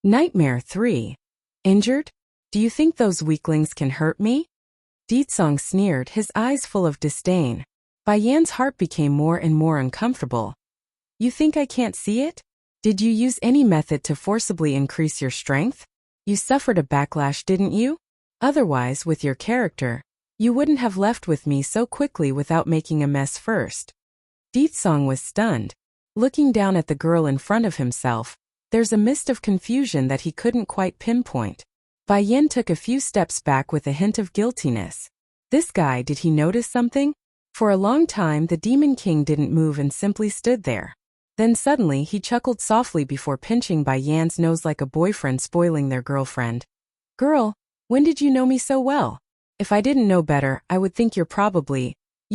Nightmare 3. Injured? Do you think those weaklings can hurt me? Deetsong sneered, his eyes full of disdain. Bai Yan's heart became more and more uncomfortable. You think I can't see it? Did you use any method to forcibly increase your strength? You suffered a backlash, didn't you? Otherwise, with your character, you wouldn't have left with me so quickly without making a mess first. Deetsong was stunned. Looking down at the girl in front of himself, there's a mist of confusion that he couldn't quite pinpoint. Bai Yan took a few steps back with a hint of guiltiness. This guy, did he notice something? For a long time the Demon King didn't move and simply stood there. Then suddenly he chuckled softly before pinching Bai Yan's nose like a boyfriend spoiling their girlfriend. Girl, when did you know me so well? If I didn't know better, I would think you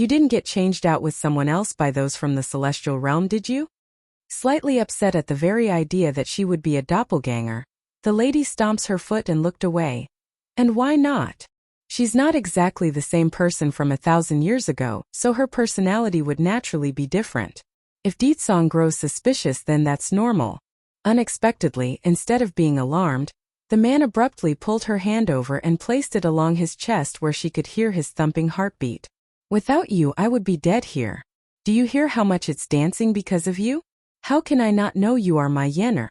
didn't get changed out with someone else by those from the celestial realm, did you? Slightly upset at the very idea that she would be a doppelganger, the lady stomps her foot and looked away. And why not? She's not exactly the same person from 1,000 years ago, so her personality would naturally be different. If Deetsong grows suspicious, then that's normal. Unexpectedly, instead of being alarmed, the man abruptly pulled her hand over and placed it along his chest where she could hear his thumping heartbeat. Without you, I would be dead here. Do you hear how much it's dancing because of you? How can I not know you are my Yener?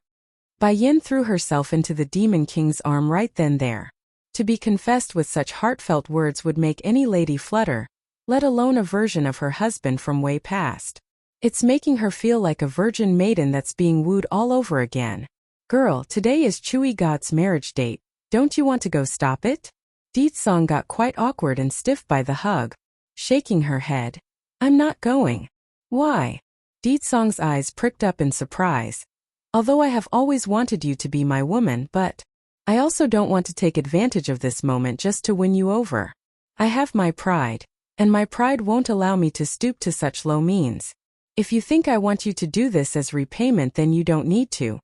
Bai Yan threw herself into the Demon King's arm right then there. To be confessed with such heartfelt words would make any lady flutter, let alone a version of her husband from way past. It's making her feel like a virgin maiden that's being wooed all over again. Girl, today is Chui God's marriage date. Don't you want to go stop it? Deetsong got quite awkward and stiff by the hug, shaking her head. I'm not going. Why? Deetsong's eyes pricked up in surprise. Although I have always wanted you to be my woman, but I also don't want to take advantage of this moment just to win you over. I have my pride, and my pride won't allow me to stoop to such low means. If you think I want you to do this as repayment, then you don't need to.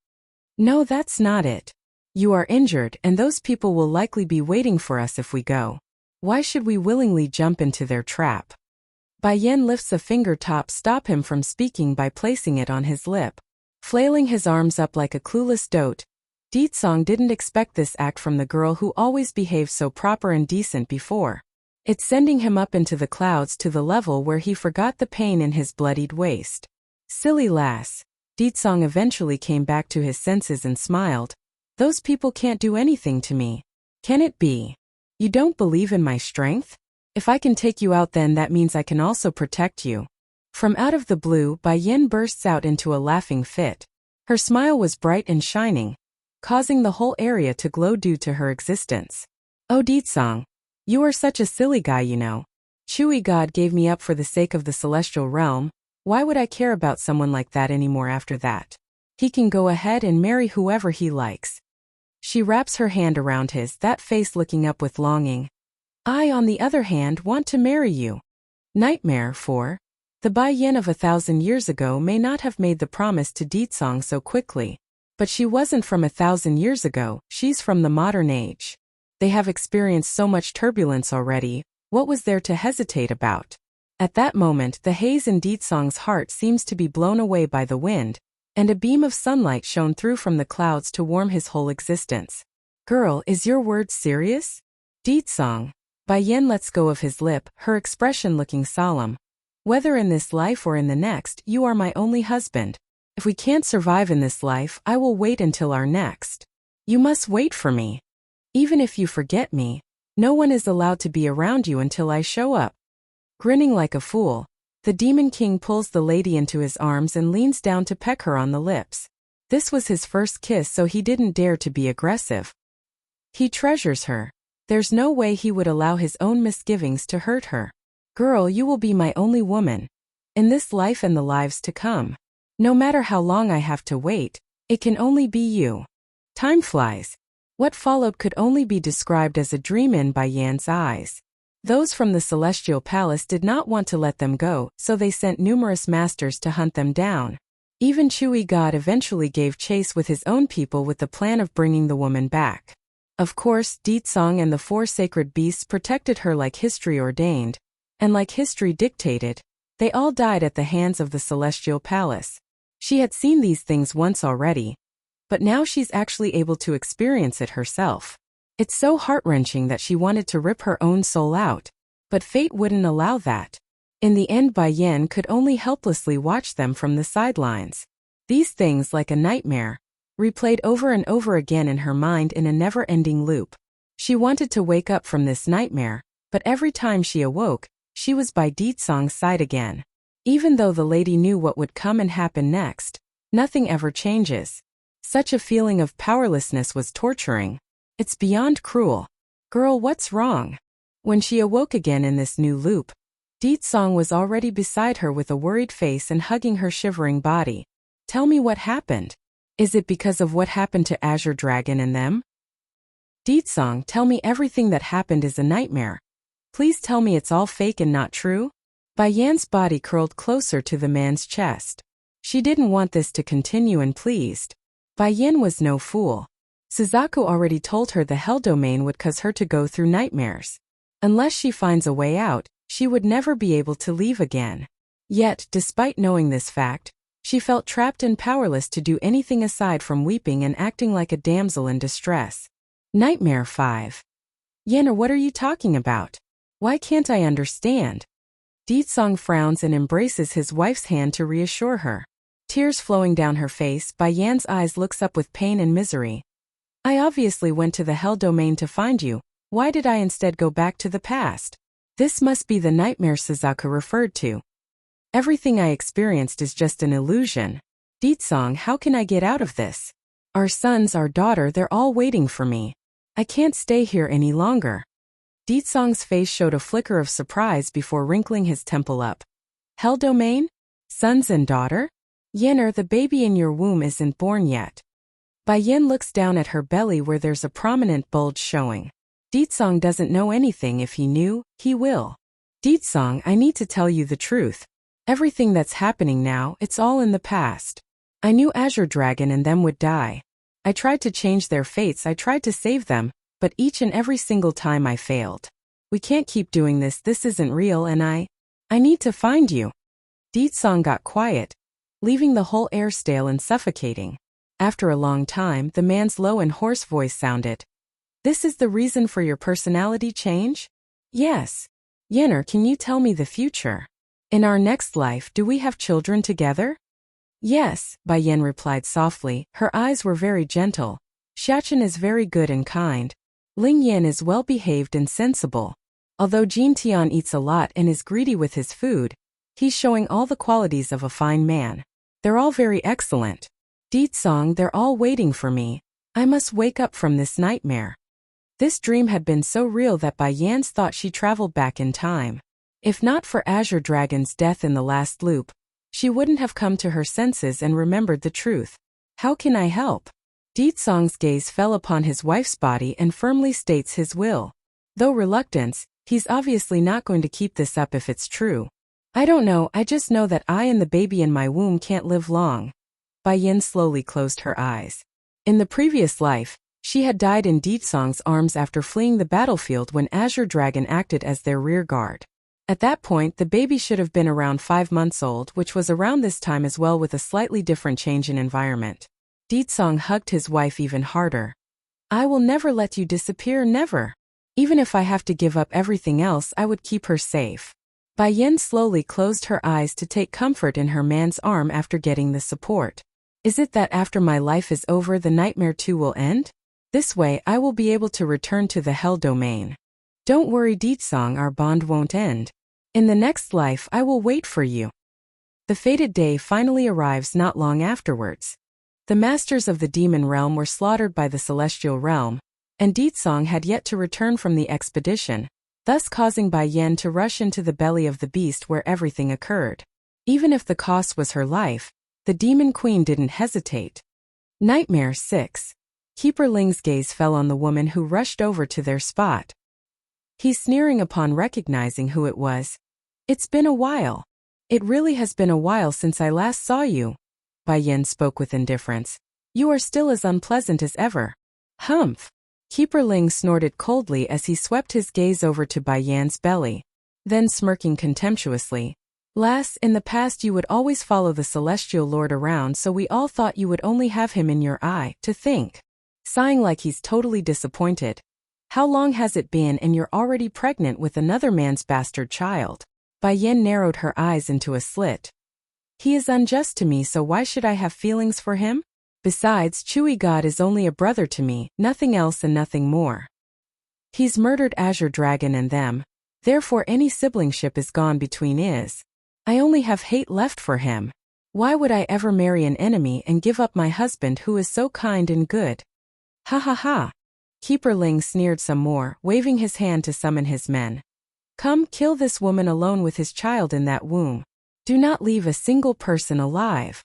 No, that's not it. You are injured, and those people will likely be waiting for us if we go. Why should we willingly jump into their trap? Bai Yan lifts a finger to stop him from speaking by placing it on his lip. Flailing his arms up like a clueless dote, Deetsong didn't expect this act from the girl who always behaved so proper and decent before. It's sending him up into the clouds to the level where he forgot the pain in his bloodied waist. Silly lass. Deetsong eventually came back to his senses and smiled. Those people can't do anything to me. Can it be? You don't believe in my strength? If I can take you out, then that means I can also protect you. From out of the blue, Bai Yan bursts out into a laughing fit. Her smile was bright and shining, causing the whole area to glow due to her existence. Oh Deetsong, you are such a silly guy, you know. Chui God gave me up for the sake of the celestial realm. Why would I care about someone like that anymore after that? He can go ahead and marry whoever he likes. She wraps her hand around his, that face looking up with longing. I, on the other hand, want to marry you. Nightmare 4. The Bai Yan of 1,000 years ago may not have made the promise to Deetsong so quickly, but she wasn't from 1,000 years ago, she's from the modern age. They have experienced so much turbulence already, what was there to hesitate about? At that moment, the haze in Deetsong's heart seems to be blown away by the wind, and a beam of sunlight shone through from the clouds to warm his whole existence. Girl, is your word serious? Deetsong. Bai Yan lets go of his lip, her expression looking solemn. Whether in this life or in the next, you are my only husband. If we can't survive in this life, I will wait until our next. You must wait for me. Even if you forget me, no one is allowed to be around you until I show up. Grinning like a fool, the Demon King pulls the lady into his arms and leans down to peck her on the lips. This was his first kiss, so he didn't dare to be aggressive. He treasures her. There's no way he would allow his own misgivings to hurt her. Girl, you will be my only woman. In this life and the lives to come. No matter how long I have to wait, it can only be you. Time flies. What followed could only be described as a dream in Bai Yan's eyes. Those from the Celestial Palace did not want to let them go, so they sent numerous masters to hunt them down. Even Chui God eventually gave chase with his own people with the plan of bringing the woman back. Of course, Deetsong and the 4 sacred beasts protected her like history ordained, and like history dictated, they all died at the hands of the Celestial Palace. She had seen these things once already. but now she's actually able to experience it herself. It's so heart-wrenching that she wanted to rip her own soul out, but fate wouldn't allow that. In the end, Bai Yan could only helplessly watch them from the sidelines. These things, like a nightmare, replayed over and over again in her mind in a never-ending loop. She wanted to wake up from this nightmare, but every time she awoke, she was by Ditsong's side again. Even though the lady knew what would come and happen next, nothing ever changes. Such a feeling of powerlessness was torturing. It's beyond cruel. Girl, what's wrong? When she awoke again in this new loop, Ditsong was already beside her with a worried face and hugging her shivering body. Tell me what happened. Is it because of what happened to Azure Dragon and them? Ditsong, tell me everything that happened is a nightmare. Please tell me it's all fake and not true? Bai Yan's body curled closer to the man's chest. She didn't want this to continue and pleased. Bai Yan was no fool. Suzaku already told her the Hell Domain would cause her to go through nightmares. Unless she finds a way out, she would never be able to leave again. Yet, despite knowing this fact, she felt trapped and powerless to do anything aside from weeping and acting like a damsel in distress. Nightmare 5. Yenna, what are you talking about? Why can't I understand? Ditsong frowns and embraces his wife's hand to reassure her. Tears flowing down her face, Bai Yan's eyes looks up with pain and misery. I obviously went to the Hell Domain to find you. Why did I instead go back to the past? This must be the nightmare Suzaku referred to. Everything I experienced is just an illusion. Ditsong, how can I get out of this? Our sons, our daughter, they're all waiting for me. I can't stay here any longer. Ditsong's face showed a flicker of surprise before wrinkling his temple up. Hell Domain? Sons and daughter? Yenner, the baby in your womb isn't born yet. Bai Yan looks down at her belly where there's a prominent bulge showing. Ditsong doesn't know anything. If he knew, he will. Ditsong, I need to tell you the truth. Everything that's happening now, it's all in the past. I knew Azure Dragon and them would die. I tried to change their fates, I tried to save them, but each and every single time I failed. We can't keep doing this isn't real and I need to find you. Ditsong got quiet, leaving the whole air stale and suffocating. After a long time, the man's low and hoarse voice sounded. This is the reason for your personality change? Yes. Yenner, can you tell me the future? In our next life, do we have children together? Yes, Bai Yan replied softly. Her eyes were very gentle. Xiachen is very good and kind. Ling Yan is well-behaved and sensible. Although Jin Tian eats a lot and is greedy with his food, he's showing all the qualities of a fine man. They're all very excellent. Ditsong, they're all waiting for me. I must wake up from this nightmare. This dream had been so real that Bai Yan's thought she traveled back in time. If not for Azure Dragon's death in the last loop, she wouldn't have come to her senses and remembered the truth. How can I help? Ditsong's gaze fell upon his wife's body and firmly states his will. Though reluctance, he's obviously not going to keep this up if it's true. I don't know, I just know that I and the baby in my womb can't live long. Bai Yan slowly closed her eyes. In the previous life, she had died in Ditsong's arms after fleeing the battlefield when Azure Dragon acted as their rear guard. At that point, the baby should have been around 5 months old, which was around this time as well with a slightly different change in environment. Ditsong hugged his wife even harder. I will never let you disappear, never. Even if I have to give up everything else, I would keep her safe. Bai Yan slowly closed her eyes to take comfort in her man's arm after getting the support. Is it that after my life is over the nightmare too will end? This way I will be able to return to the Hell Domain. Don't worry Ditsong, our bond won't end. In the next life I will wait for you. The fated day finally arrives not long afterwards. The masters of the demon realm were slaughtered by the celestial realm, and Ditsong had yet to return from the expedition, thus causing Bai Yan to rush into the belly of the beast where everything occurred. Even if the cost was her life, the demon queen didn't hesitate. Nightmare 6. Keeper Ling's gaze fell on the woman who rushed over to their spot. He's sneering upon recognizing who it was. It's been a while. It really has been a while since I last saw you. Bai Yan spoke with indifference. You are still as unpleasant as ever. Humph. Keeper Ling snorted coldly as he swept his gaze over to Bai Yan's belly. Then smirking contemptuously. Lass, in the past you would always follow the celestial lord around, so we all thought you would only have him in your eye, to think. Sighing like he's totally disappointed. How long has it been and you're already pregnant with another man's bastard child? Bai Yin narrowed her eyes into a slit. He is unjust to me, so why should I have feelings for him? Besides, Chui God is only a brother to me, nothing else and nothing more. He's murdered Azure Dragon and them, therefore any siblingship is gone between us. I only have hate left for him. Why would I ever marry an enemy and give up my husband who is so kind and good? Ha ha ha. Keeper Ling sneered some more, waving his hand to summon his men. Come, kill this woman alone with his child in that womb. Do not leave a single person alive.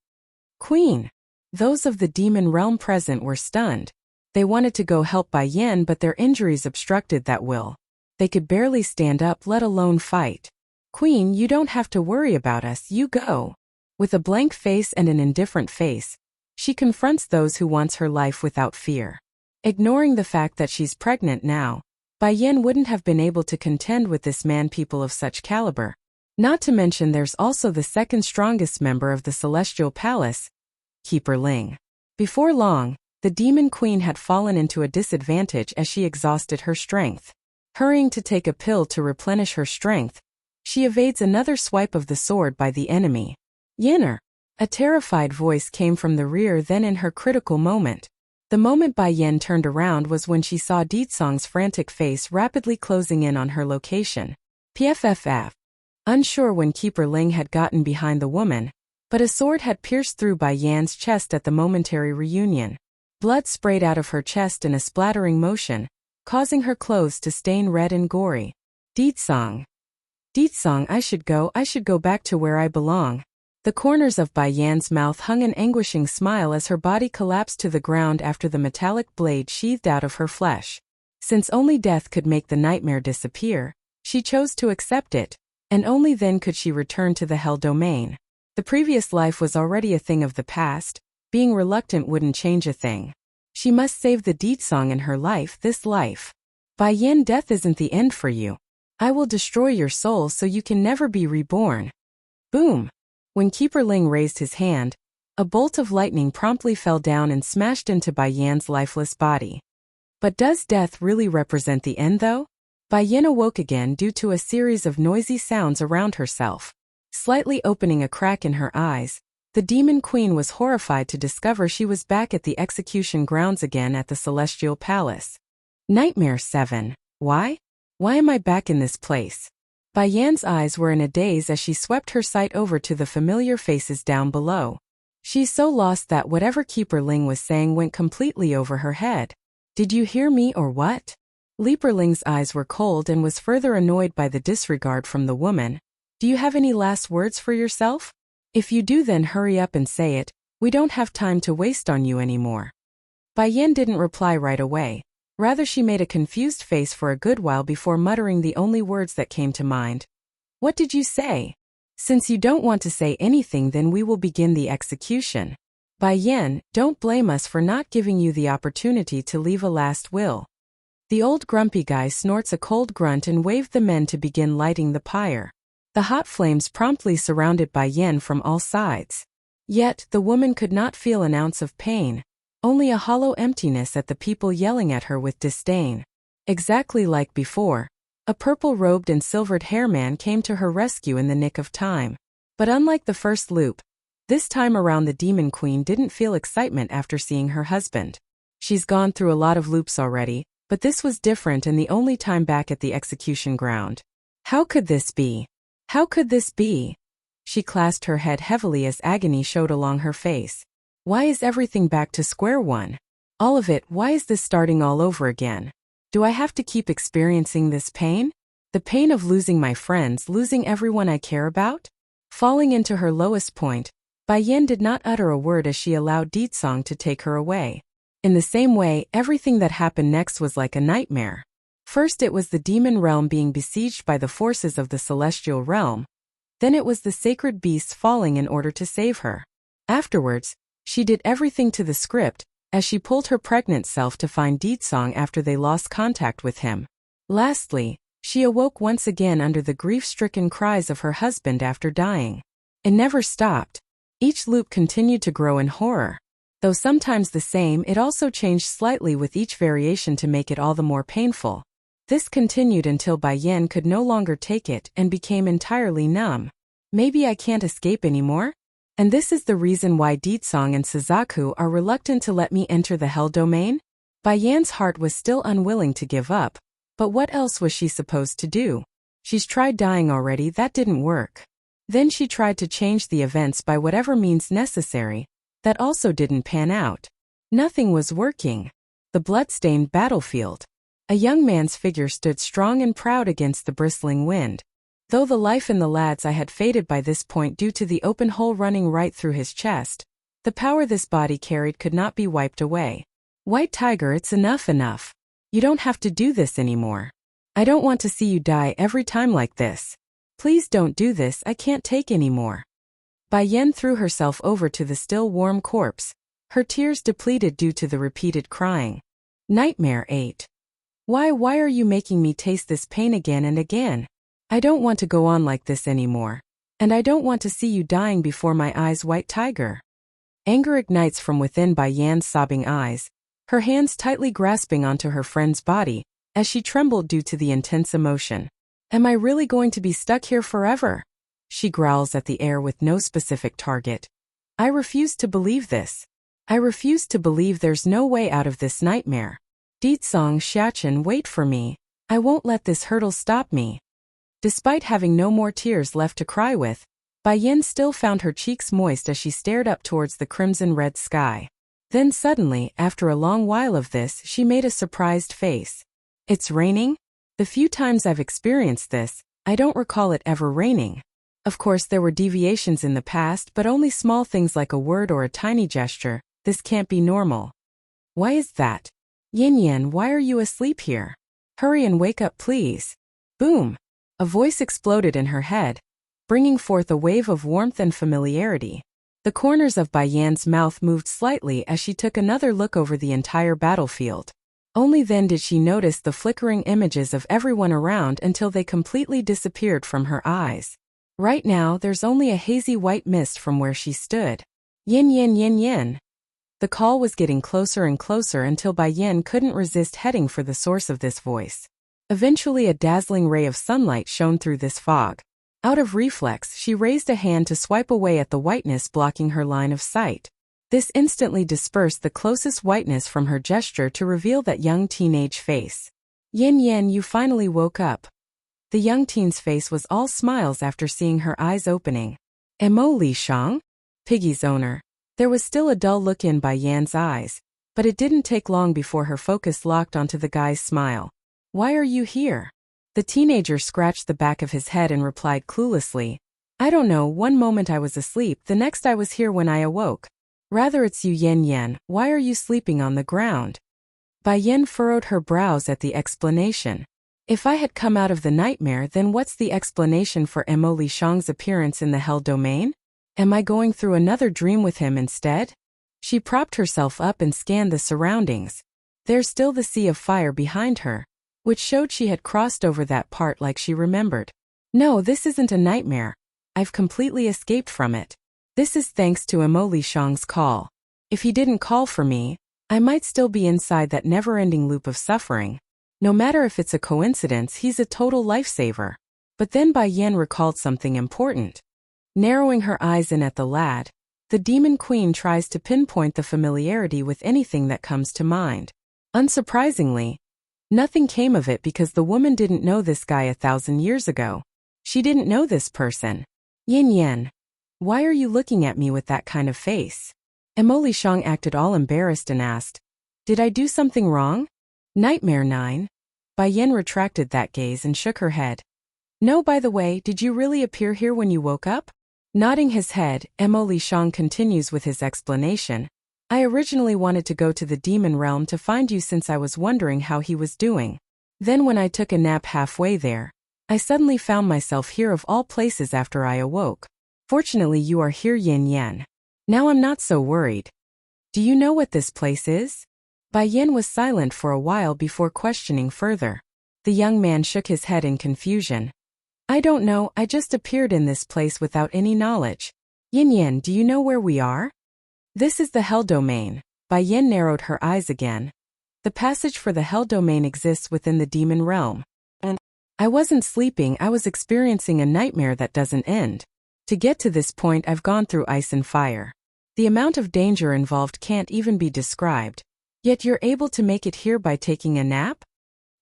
Queen. Those of the demon realm present were stunned. They wanted to go help Bai Yin, but their injuries obstructed that will. They could barely stand up, let alone fight. Queen, you don't have to worry about us, you go. With a blank face and an indifferent face, she confronts those who wants her life without fear. Ignoring the fact that she's pregnant now, Bai Yin wouldn't have been able to contend with this man, people of such caliber. Not to mention there's also the second strongest member of the Celestial Palace, Keeper Ling. Before long, the Demon Queen had fallen into a disadvantage as she exhausted her strength. Hurrying to take a pill to replenish her strength, she evades another swipe of the sword by the enemy. Yinner. A terrified voice came from the rear. Then in her critical moment, the moment Bai Yin turned around was when she saw Ditsong's frantic face rapidly closing in on her location. PFFF. Unsure when Keeper Ling had gotten behind the woman, but a sword had pierced through Bai Yan's chest at the momentary reunion. Blood sprayed out of her chest in a splattering motion, causing her clothes to stain red and gory. Ditsong. Ditsong, I should go back to where I belong. The corners of Bai Yan's mouth hung an anguishing smile as her body collapsed to the ground after the metallic blade sheathed out of her flesh. Since only death could make the nightmare disappear, she chose to accept it, and only then could she return to the Hell Domain. The previous life was already a thing of the past, being reluctant wouldn't change a thing. She must save the Ditsong in her life, this life. Bai Yin, death isn't the end for you. I will destroy your soul so you can never be reborn. Boom! When Keeper Ling raised his hand, a bolt of lightning promptly fell down and smashed into Bai Yan's lifeless body. But does death really represent the end though? Bai Yin awoke again due to a series of noisy sounds around herself. Slightly opening a crack in her eyes, the Demon Queen was horrified to discover she was back at the execution grounds again at the Celestial Palace. Nightmare 7. Why? Why am I back in this place? Bai Yan's eyes were in a daze as she swept her sight over to the familiar faces down below. She's so lost that whatever Keeper Ling was saying went completely over her head. Did you hear me or what? Keeper Ling's eyes were cold and was further annoyed by the disregard from the woman. Do you have any last words for yourself? If you do, then hurry up and say it. We don't have time to waste on you anymore. Bai Yin didn't reply right away. Rather, she made a confused face for a good while before muttering the only words that came to mind. What did you say? Since you don't want to say anything, then we will begin the execution. Bai Yin, don't blame us for not giving you the opportunity to leave a last will. The old grumpy guy snorts a cold grunt and waved the men to begin lighting the pyre. The hot flames promptly surrounded Bai Yin from all sides. Yet, the woman could not feel an ounce of pain. Only a hollow emptiness at the people yelling at her with disdain. Exactly like before, a purple-robed and silvered hair man came to her rescue in the nick of time. But unlike the first loop, this time around the Demon Queen didn't feel excitement after seeing her husband. She's gone through a lot of loops already, but this was different and the only time back at the execution ground. How could this be? How could this be? She clasped her head heavily as agony showed along her face. Why is everything back to square one? All of it, why is this starting all over again? Do I have to keep experiencing this pain? The pain of losing my friends, losing everyone I care about? Falling into her lowest point, Bai Yin did not utter a word as she allowed Ditsong to take her away. In the same way, everything that happened next was like a nightmare. First it was the demon realm being besieged by the forces of the celestial realm. Then it was the sacred beasts falling in order to save her. Afterwards, she did everything to the script, as she pulled her pregnant self to find Ditsong after they lost contact with him. Lastly, She awoke once again under the grief-stricken cries of her husband after dying. It never stopped. Each loop continued to grow in horror. Though sometimes the same, it also changed slightly with each variation to make it all the more painful. This continued until Bai Yan could no longer take it and became entirely numb. Maybe I can't escape anymore? And this is the reason why Deetsong and Suzaku are reluctant to let me enter the hell domain? Bai Yan's heart was still unwilling to give up, but what else was she supposed to do? She's tried dying already, that didn't work. Then she tried to change the events by whatever means necessary. That also didn't pan out. Nothing was working. The blood-stained battlefield. A young man's figure stood strong and proud against the bristling wind. Though the life in the lad's eye had faded by this point due to the open hole running right through his chest, the power this body carried could not be wiped away. White Tiger, it's enough. You don't have to do this anymore. I don't want to see you die every time like this. Please don't do this, I can't take anymore. Bai Yan threw herself over to the still warm corpse, her tears depleted due to the repeated crying. Nightmare 8. Why are you making me taste this pain again and again? I don't want to go on like this anymore. And I don't want to see you dying before my eyes, White Tiger. Anger ignites from within Bai Yan's sobbing eyes, her hands tightly grasping onto her friend's body, as she trembled due to the intense emotion. Am I really going to be stuck here forever? She growls at the air with no specific target. I refuse to believe this. I refuse to believe there's no way out of this nightmare. Deetsong Xiachen, wait for me. I won't let this hurdle stop me. Despite having no more tears left to cry with, Bai Yan still found her cheeks moist as she stared up towards the crimson-red sky. Then suddenly, after a long while of this, she made a surprised face. It's raining? The few times I've experienced this, I don't recall it ever raining. Of course there were deviations in the past, but only small things like a word or a tiny gesture. This can't be normal. Why is that? Yin Yan, why are you asleep here? Hurry and wake up, please. Boom! A voice exploded in her head, bringing forth a wave of warmth and familiarity. The corners of Bai Yan's mouth moved slightly as she took another look over the entire battlefield. Only then did she notice the flickering images of everyone around until they completely disappeared from her eyes. Right now, there's only a hazy white mist from where she stood. Yin Yin Yin Yin. The call was getting closer and closer until Bai Yan couldn't resist heading for the source of this voice. Eventually a dazzling ray of sunlight shone through this fog. Out of reflex, she raised a hand to swipe away at the whiteness blocking her line of sight. This instantly dispersed the closest whiteness from her gesture to reveal that young teenage face. Yin Yan, you finally woke up. The young teen's face was all smiles after seeing her eyes opening. Mo Li Shang? Piggy's owner. There was still a dull look in Bai Yan's eyes, but it didn't take long before her focus locked onto the guy's smile. Why are you here? The teenager scratched the back of his head and replied cluelessly. I don't know, one moment I was asleep, the next I was here when I awoke. Rather it's you, Yin Yan, why are you sleeping on the ground? Bai Yan furrowed her brows at the explanation. If I had come out of the nightmare, then what's the explanation for Mo Li Shang's appearance in the hell domain? Am I going through another dream with him instead? She propped herself up and scanned the surroundings. There's still the sea of fire behind her, which showed she had crossed over that part like she remembered. No, this isn't a nightmare. I've completely escaped from it. This is thanks to Mo Li Shang's call. If he didn't call for me, I might still be inside that never-ending loop of suffering. No matter if it's a coincidence, he's a total lifesaver. But then Bai Yan recalled something important. Narrowing her eyes in at the lad, the demon queen tries to pinpoint the familiarity with anything that comes to mind. Unsurprisingly, nothing came of it because the woman didn't know this guy 1,000 years ago. She didn't know this person. Yin Yan, why are you looking at me with that kind of face? Mo Li Shang acted all embarrassed and asked, did I do something wrong? Nightmare 9. Bai Yan retracted that gaze and shook her head. No, by the way, did you really appear here when you woke up? Nodding his head, Mo Li Shang continues with his explanation. I originally wanted to go to the demon realm to find you since I was wondering how he was doing. Then when I took a nap halfway there, I suddenly found myself here of all places after I awoke. Fortunately you are here, Yin Yan. Now I'm not so worried. Do you know what this place is? Bai Yan was silent for a while before questioning further. The young man shook his head in confusion. I don't know, I just appeared in this place without any knowledge. Yin Yan, do you know where we are? This is the Hell Domain. Bai Yin narrowed her eyes again. The passage for the Hell Domain exists within the demon realm. And I wasn't sleeping, I was experiencing a nightmare that doesn't end. To get to this point I've gone through ice and fire. The amount of danger involved can't even be described. Yet you're able to make it here by taking a nap?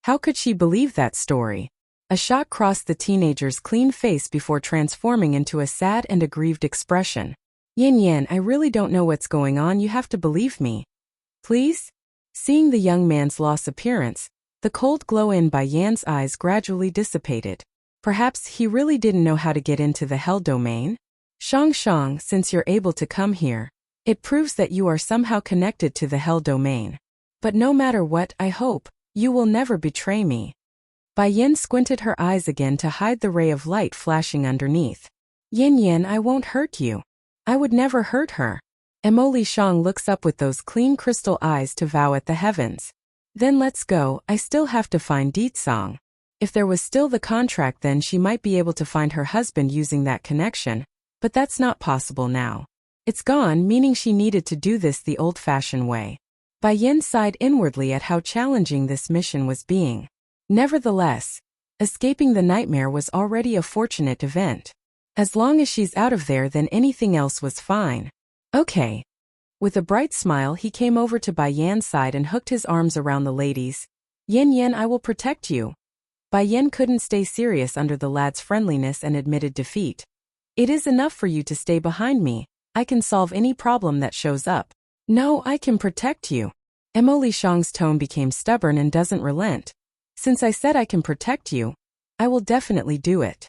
How could she believe that story? A shock crossed the teenager's clean face before transforming into a sad and aggrieved expression. Yin Yan, I really don't know what's going on, you have to believe me. Please? Seeing the young man's lost appearance, the cold glow in Bai Yan's eyes gradually dissipated. Perhaps he really didn't know how to get into the Hell Domain? Shang, since you're able to come here, it proves that you are somehow connected to the Hell Domain. But no matter what, I hope you will never betray me. Bai Yin squinted her eyes again to hide the ray of light flashing underneath. Yin Yan, I won't hurt you. I would never hurt her. Emily Shang looks up with those clean crystal eyes to vow at the heavens. Then let's go, I still have to find Deetsong. If there was still the contract, then she might be able to find her husband using that connection, but that's not possible now. It's gone, meaning she needed to do this the old-fashioned way. Bai Yin sighed inwardly at how challenging this mission was being. Nevertheless, escaping the nightmare was already a fortunate event. As long as she's out of there, then anything else was fine. Okay. With a bright smile, he came over to Bai Yan's side and hooked his arms around the ladies. Yin Yan, I will protect you. Bai Yan couldn't stay serious under the lad's friendliness and admitted defeat. It is enough for you to stay behind me. I can solve any problem that shows up. No, I can protect you. Emily Shang's tone became stubborn and doesn't relent. Since I said I can protect you, I will definitely do it.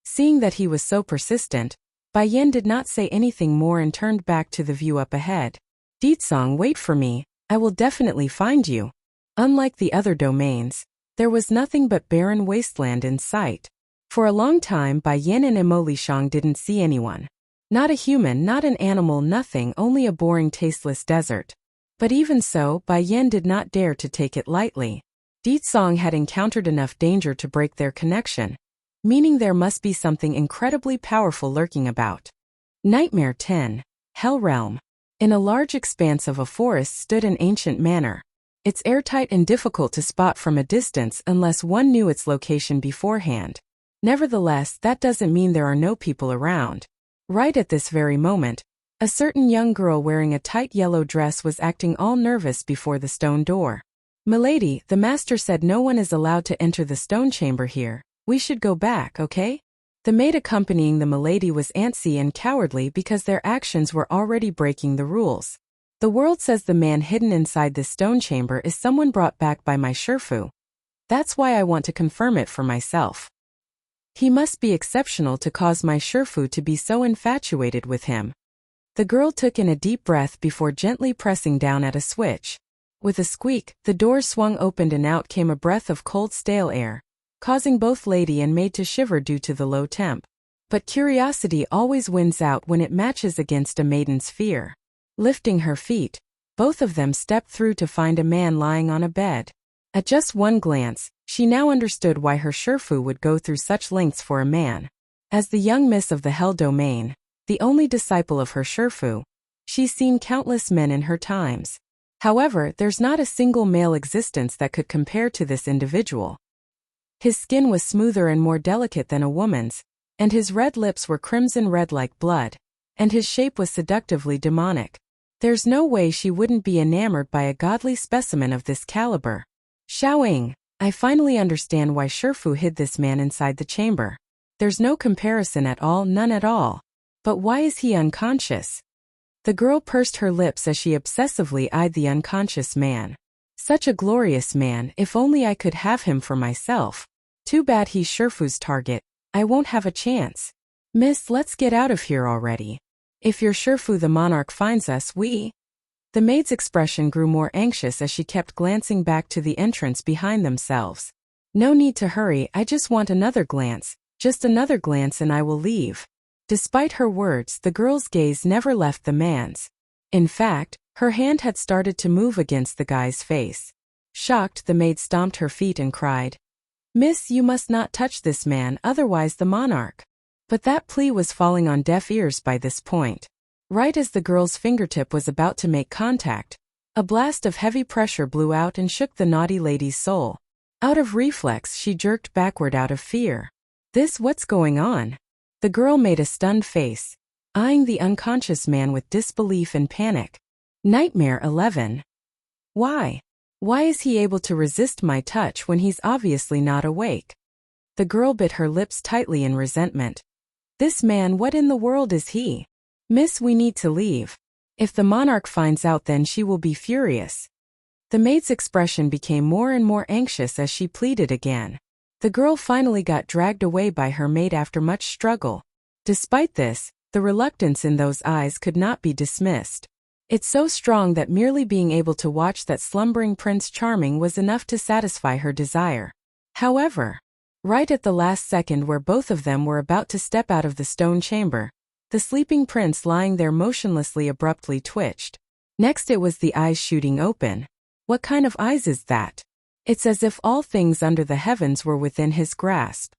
Seeing that he was so persistent, Bai Yin did not say anything more and turned back to the view up ahead. Deetsong, wait for me, I will definitely find you. Unlike the other domains, there was nothing but barren wasteland in sight. For a long time Bai Yin and Emily Shang didn't see anyone. Not a human, not an animal, nothing, only a boring tasteless desert. But even so, Bai Yin did not dare to take it lightly. Deetsong had encountered enough danger to break their connection, meaning there must be something incredibly powerful lurking about. Nightmare 10. Hell Realm. In a large expanse of a forest stood an ancient manor. It's airtight and difficult to spot from a distance unless one knew its location beforehand. Nevertheless, that doesn't mean there are no people around. Right at this very moment, a certain young girl wearing a tight yellow dress was acting all nervous before the stone door. Milady, the master said no one is allowed to enter the stone chamber here. We should go back, okay? The maid accompanying the milady was antsy and cowardly because their actions were already breaking the rules. The world says the man hidden inside this stone chamber is someone brought back by my Shifu. That's why I want to confirm it for myself. He must be exceptional to cause my Shifu to be so infatuated with him. The girl took in a deep breath before gently pressing down at a switch. With a squeak, the doors swung open and out came a breath of cold stale air, causing both lady and maid to shiver due to the low temp. But curiosity always wins out when it matches against a maiden's fear. Lifting her feet, both of them stepped through to find a man lying on a bed. At just one glance, she now understood why her Shifu would go through such lengths for a man. As the young miss of the Hell Domain, the only disciple of her Shifu, she's seen countless men in her times. However, there's not a single male existence that could compare to this individual. His skin was smoother and more delicate than a woman's, and his red lips were crimson red like blood, and his shape was seductively demonic. There's no way she wouldn't be enamored by a godly specimen of this caliber. Xiaoying, I finally understand why Shifu hid this man inside the chamber. There's no comparison at all, none at all. But why is he unconscious? The girl pursed her lips as she obsessively eyed the unconscious man. Such a glorious man, if only I could have him for myself. Too bad he's Shifu's target. I won't have a chance. Miss, let's get out of here already. If your Shifu the monarch finds us, The maid's expression grew more anxious as she kept glancing back to the entrance behind themselves. No need to hurry, I just want another glance, just another glance and I will leave. Despite her words, the girl's gaze never left the man's. In fact, her hand had started to move against the guy's face. Shocked, the maid stomped her feet and cried, Miss, you must not touch this man, otherwise the monarch. But that plea was falling on deaf ears by this point. Right as the girl's fingertip was about to make contact, a blast of heavy pressure blew out and shook the naughty lady's soul. Out of reflex, she jerked backward out of fear. What's going on? The girl made a stunned face, eyeing the unconscious man with disbelief and panic. Nightmare 11. Why? Why is he able to resist my touch when he's obviously not awake? The girl bit her lips tightly in resentment. This man, what in the world is he? Miss, we need to leave. If the monarch finds out, then she will be furious. The maid's expression became more and more anxious as she pleaded again. The girl finally got dragged away by her maid after much struggle. Despite this, the reluctance in those eyes could not be dismissed. It's so strong that merely being able to watch that slumbering Prince Charming was enough to satisfy her desire. However, right at the last second where both of them were about to step out of the stone chamber, the sleeping prince lying there motionlessly abruptly twitched. Next it was the eyes shooting open. What kind of eyes is that? It's as if all things under the heavens were within his grasp.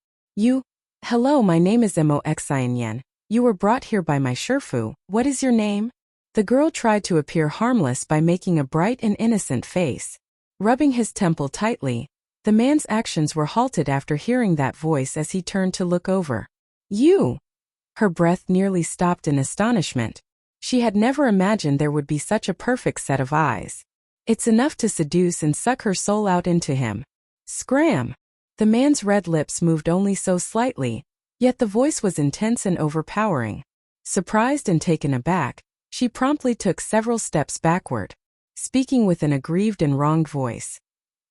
Hello, my name is Moxian. You were brought here by my Sherfu. What is your name? The girl tried to appear harmless by making a bright and innocent face. Rubbing his temple tightly, the man's actions were halted after hearing that voice as he turned to look over. You! Her breath nearly stopped in astonishment. She had never imagined there would be such a perfect set of eyes. It's enough to seduce and suck her soul out into him. Scram! The man's red lips moved only so slightly, yet the voice was intense and overpowering. Surprised and taken aback, she promptly took several steps backward, speaking with an aggrieved and wronged voice.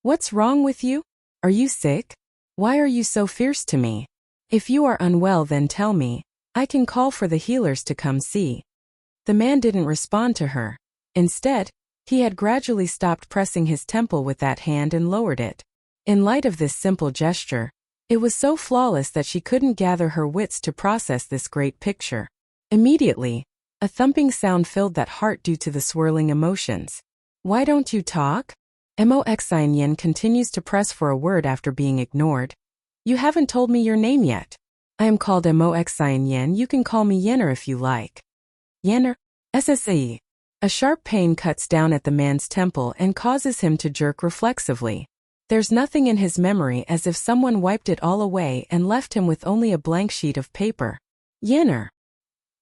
What's wrong with you? Are you sick? Why are you so fierce to me? If you are unwell, then tell me. I can call for the healers to come see. The man didn't respond to her. Instead, he had gradually stopped pressing his temple with that hand and lowered it. In light of this simple gesture, it was so flawless that she couldn't gather her wits to process this great picture. Immediately, a thumping sound filled that heart due to the swirling emotions. Why don't you talk? Moxian continues to press for a word after being ignored. You haven't told me your name yet. I am called Moxian. You can call me Yenner if you like. Yenner? SSE. A sharp pain cuts down at the man's temple and causes him to jerk reflexively. There's nothing in his memory, as if someone wiped it all away and left him with only a blank sheet of paper. Yenner.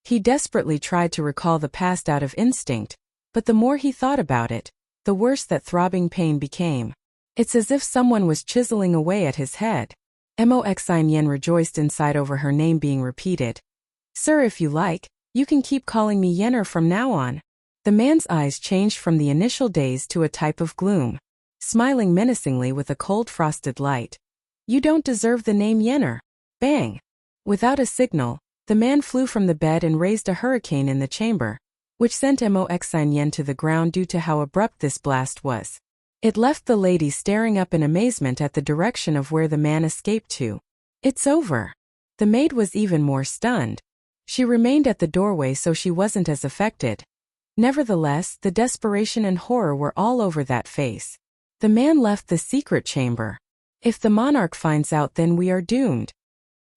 He desperately tried to recall the past out of instinct, but the more he thought about it, the worse that throbbing pain became. It's as if someone was chiseling away at his head. Moxian rejoiced inside over her name being repeated. Sir, if you like, you can keep calling me Yenner from now on. The man's eyes changed from the initial daze to a type of gloom, smiling menacingly with a cold frosted light. You don't deserve the name Yenner. Bang! Without a signal, the man flew from the bed and raised a hurricane in the chamber, which sent Moxian to the ground due to how abrupt this blast was. It left the lady staring up in amazement at the direction of where the man escaped to. It's over. The maid was even more stunned. She remained at the doorway so she wasn't as affected. Nevertheless, the desperation and horror were all over that face. The man left the secret chamber. If the monarch finds out, then we are doomed.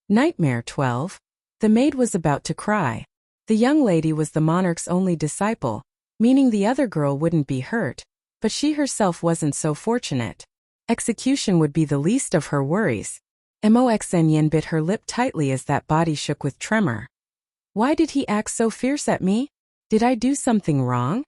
Nightmare 12. The maid was about to cry. The young lady was the monarch's only disciple, meaning the other girl wouldn't be hurt, but she herself wasn't so fortunate. Execution would be the least of her worries. Moxian bit her lip tightly as that body shook with tremor. Why did he act so fierce at me? Did I do something wrong?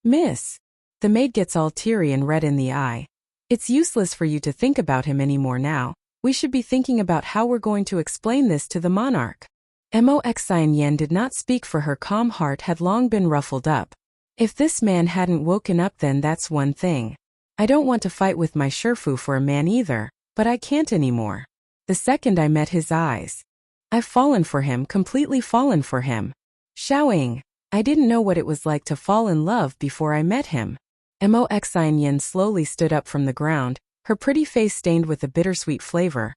Miss. The maid gets all teary and red in the eye. It's useless for you to think about him anymore now. We should be thinking about how we're going to explain this to the monarch. Moxian did not speak, for her calm heart had long been ruffled up. If this man hadn't woken up, then that's one thing. I don't want to fight with my Sherfu for a man either, but I can't anymore. The second I met his eyes, I've fallen for him, completely fallen for him. Xiaoying. I didn't know what it was like to fall in love before I met him. Moxian slowly stood up from the ground, her pretty face stained with a bittersweet flavor.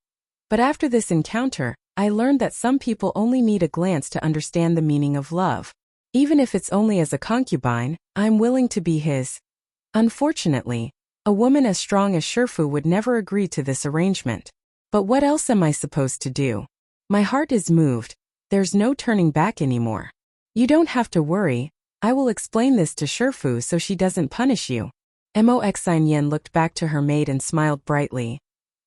But after this encounter, I learned that some people only need a glance to understand the meaning of love. Even if it's only as a concubine, I'm willing to be his. Unfortunately, a woman as strong as Sherfu would never agree to this arrangement. But what else am I supposed to do? My heart is moved. There's no turning back anymore. You don't have to worry. I will explain this to Shifu so she doesn't punish you. Moxin Yen looked back to her maid and smiled brightly.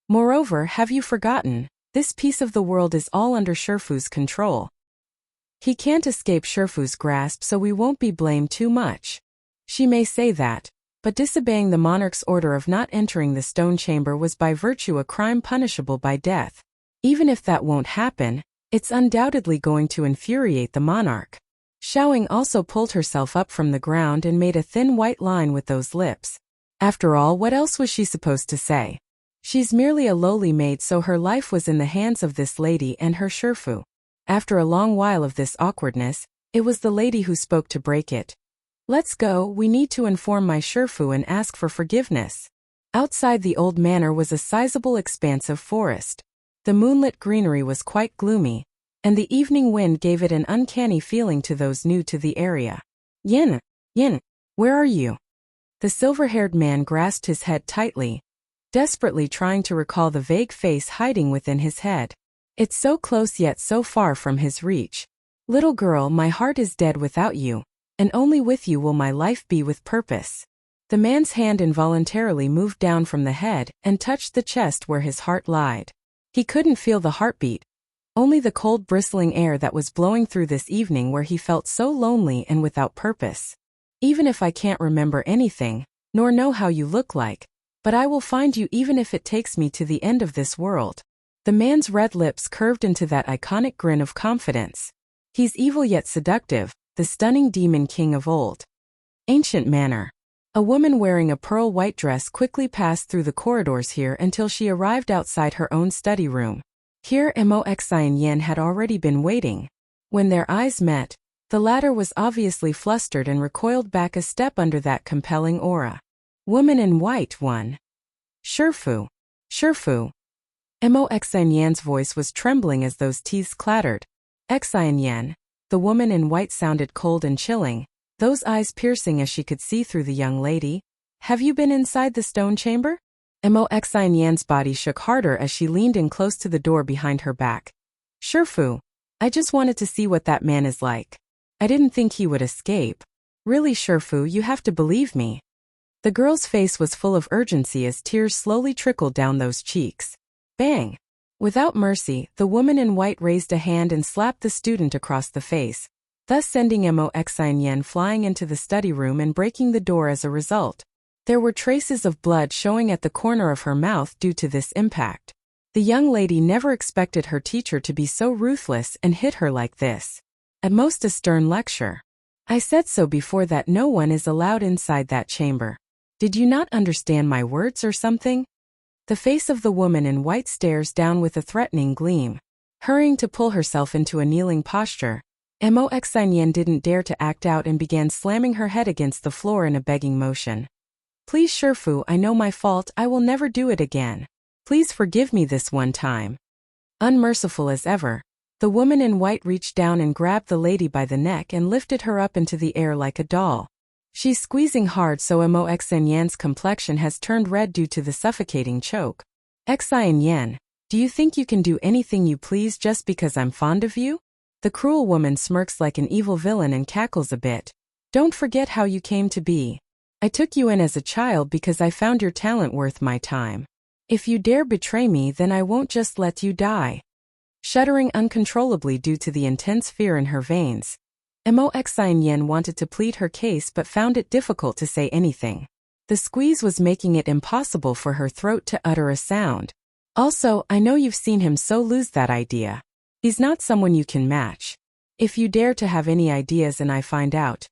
Moreover, have you forgotten? This piece of the world is all under Shifu's control. He can't escape Shifu's grasp, so we won't be blamed too much. She may say that, but disobeying the monarch's order of not entering the stone chamber was by virtue a crime punishable by death. Even if that won't happen, it's undoubtedly going to infuriate the monarch. Xiaoying also pulled herself up from the ground and made a thin white line with those lips. After all, what else was she supposed to say? She's merely a lowly maid, so her life was in the hands of this lady and her Shifu. After a long while of this awkwardness, it was the lady who spoke to break it. Let's go, we need to inform my Shifu and ask for forgiveness. Outside the old manor was a sizable expanse of forest. The moonlit greenery was quite gloomy, and the evening wind gave it an uncanny feeling to those new to the area. Yin, where are you? The silver-haired man grasped his head tightly, desperately trying to recall the vague face hiding within his head. It's so close yet so far from his reach. Little girl, my heart is dead without you, and only with you will my life be with purpose. The man's hand involuntarily moved down from the head and touched the chest where his heart lied. He couldn't feel the heartbeat, only the cold bristling air that was blowing through this evening where he felt so lonely and without purpose. Even if I can't remember anything, nor know how you look like, but I will find you even if it takes me to the end of this world. The man's red lips curved into that iconic grin of confidence. He's evil yet seductive, the stunning demon king of old. Ancient manor. A woman wearing a pearl white dress quickly passed through the corridors here until she arrived outside her own study room. Here Moxin Yen had already been waiting. When their eyes met, the latter was obviously flustered and recoiled back a step under that compelling aura. Woman in white, one. Shifu. Moxin Yan's voice was trembling as those teeth clattered. Xin Yan. The woman in white sounded cold and chilling, those eyes piercing as she could see through the young lady. Have you been inside the stone chamber? Moxin Yan's body shook harder as she leaned in close to the door behind her back. Shifu. I just wanted to see what that man is like. I didn't think he would escape. Really, Shifu, you have to believe me. The girl's face was full of urgency as tears slowly trickled down those cheeks. Bang! Without mercy, the woman in white raised a hand and slapped the student across the face, thus sending Moxin Yen flying into the study room and breaking the door as a result. There were traces of blood showing at the corner of her mouth due to this impact. The young lady never expected her teacher to be so ruthless and hit her like this. At most a stern lecture. I said so before that no one is allowed inside that chamber. Did you not understand my words or something? The face of the woman in white stares down with a threatening gleam. Hurrying to pull herself into a kneeling posture, Moxin Yen didn't dare to act out and began slamming her head against the floor in a begging motion. Please Shifu, I know my fault, I will never do it again. Please forgive me this one time. Unmerciful as ever, the woman in white reached down and grabbed the lady by the neck and lifted her up into the air like a doll. She's squeezing hard so Moxin Yan's complexion has turned red due to the suffocating choke. Xin Yan, do you think you can do anything you please just because I'm fond of you? The cruel woman smirks like an evil villain and cackles a bit. Don't forget how you came to be. I took you in as a child because I found your talent worth my time. If you dare betray me, then I won't just let you die. Shuddering uncontrollably due to the intense fear in her veins, Moxin Yen wanted to plead her case but found it difficult to say anything. The squeeze was making it impossible for her throat to utter a sound. Also, I know you've seen him, so lose that idea. He's not someone you can match. If you dare to have any ideas and I find out.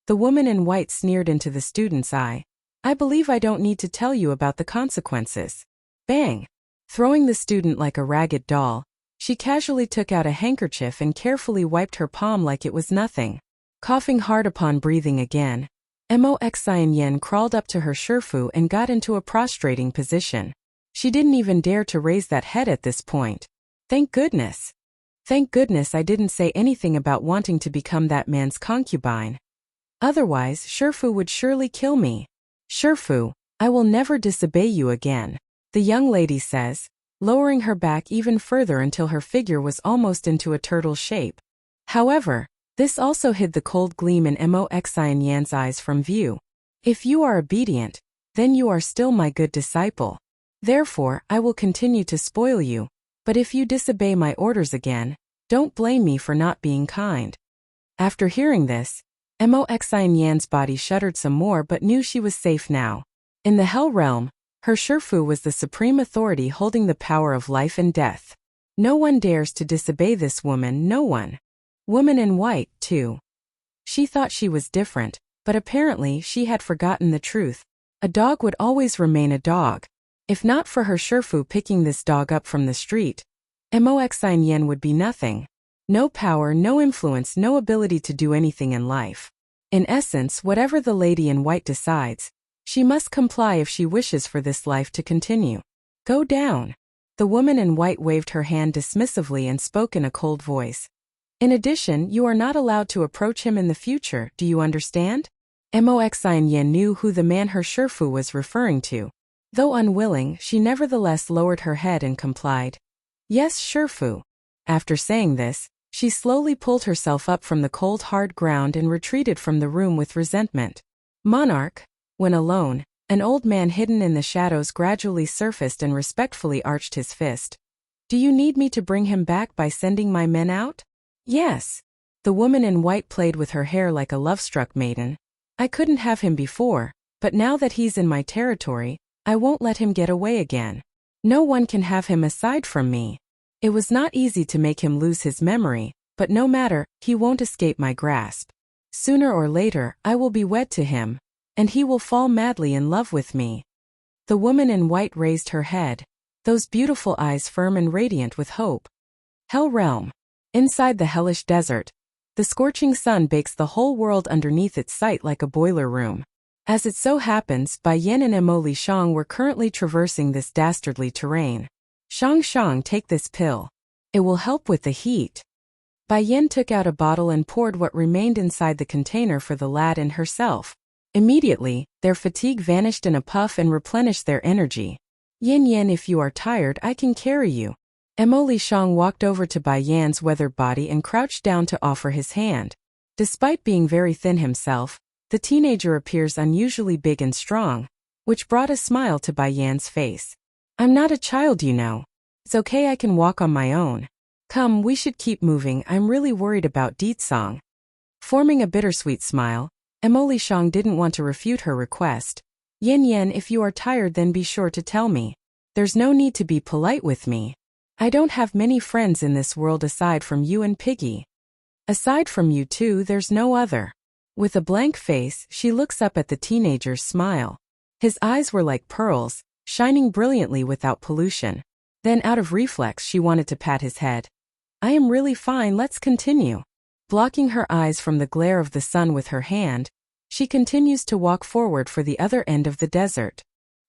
The woman in white sneered into the student's eye. I believe I don't need to tell you about the consequences. Bang! Throwing the student like a ragged doll, she casually took out a handkerchief and carefully wiped her palm like it was nothing. Coughing hard upon breathing again, Moxin Yen crawled up to her Shifu and got into a prostrating position. She didn't even dare to raise that head at this point. Thank goodness. Thank goodness I didn't say anything about wanting to become that man's concubine. Otherwise, Shifu would surely kill me. Shifu, I will never disobey you again. The young lady says, lowering her back even further until her figure was almost into a turtle shape. However, this also hid the cold gleam in Mo Xianyan's eyes from view. If you are obedient, then you are still my good disciple. Therefore, I will continue to spoil you. But if you disobey my orders again, don't blame me for not being kind. After hearing this, Mo Xianyan's body shuddered some more but knew she was safe now. In the Hell Realm, her Shifu was the supreme authority holding the power of life and death. No one dares to disobey this woman, no one. Woman in white, too. She thought she was different, but apparently she had forgotten the truth. A dog would always remain a dog. If not for her Shifu picking this dog up from the street, Mo Xianyan would be nothing. No power, no influence, no ability to do anything in life. In essence, whatever the lady in white decides, she must comply if she wishes for this life to continue. Go down. The woman in white waved her hand dismissively and spoke in a cold voice. In addition, you are not allowed to approach him in the future, do you understand? Mo Xianyan knew who the man her Shifu was referring to. Though unwilling, she nevertheless lowered her head and complied. Yes, Shifu. After saying this, she slowly pulled herself up from the cold hard ground and retreated from the room with resentment. Monarch. When alone, an old man hidden in the shadows gradually surfaced and respectfully arched his fist. Do you need me to bring him back by sending my men out? Yes. The woman in white played with her hair like a love-struck maiden. I couldn't have him before, but now that he's in my territory, I won't let him get away again. No one can have him aside from me. It was not easy to make him lose his memory, but no matter, he won't escape my grasp. Sooner or later, I will be wed to him, and he will fall madly in love with me. The woman in white raised her head, those beautiful eyes firm and radiant with hope. Hell Realm. Inside the hellish desert, the scorching sun bakes the whole world underneath its sight like a boiler room. As it so happens, Bai Yan and Mo Lishang were currently traversing this dastardly terrain. Shang, take this pill. It will help with the heat. Bai Yan took out a bottle and poured what remained inside the container for the lad and herself. Immediately, their fatigue vanished in a puff and replenished their energy. Yin, if you are tired, I can carry you. Mo Lishang walked over to Bai Yan's weathered body and crouched down to offer his hand. Despite being very thin himself, the teenager appears unusually big and strong, which brought a smile to Bai Yan's face. I'm not a child, you know. It's okay, I can walk on my own. Come, we should keep moving, I'm really worried about Deetsong. Forming a bittersweet smile, Mo Lishang didn't want to refute her request. Yin, if you are tired then be sure to tell me. There's no need to be polite with me. I don't have many friends in this world aside from you and Piggy. Aside from you two, there's no other. With a blank face, she looks up at the teenager's smile. His eyes were like pearls, shining brilliantly without pollution. Then out of reflex she wanted to pat his head. I am really fine, let's continue. Blocking her eyes from the glare of the sun with her hand, she continues to walk forward for the other end of the desert.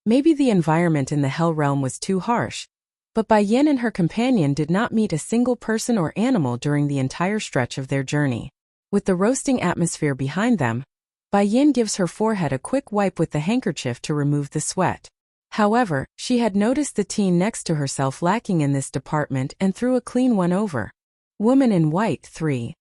Maybe the environment in the Hell Realm was too harsh, but Bai Yan and her companion did not meet a single person or animal during the entire stretch of their journey. With the roasting atmosphere behind them, Bai Yan gives her forehead a quick wipe with the handkerchief to remove the sweat. However, she had noticed the teen next to herself lacking in this department and threw a clean one over. Woman in white 3.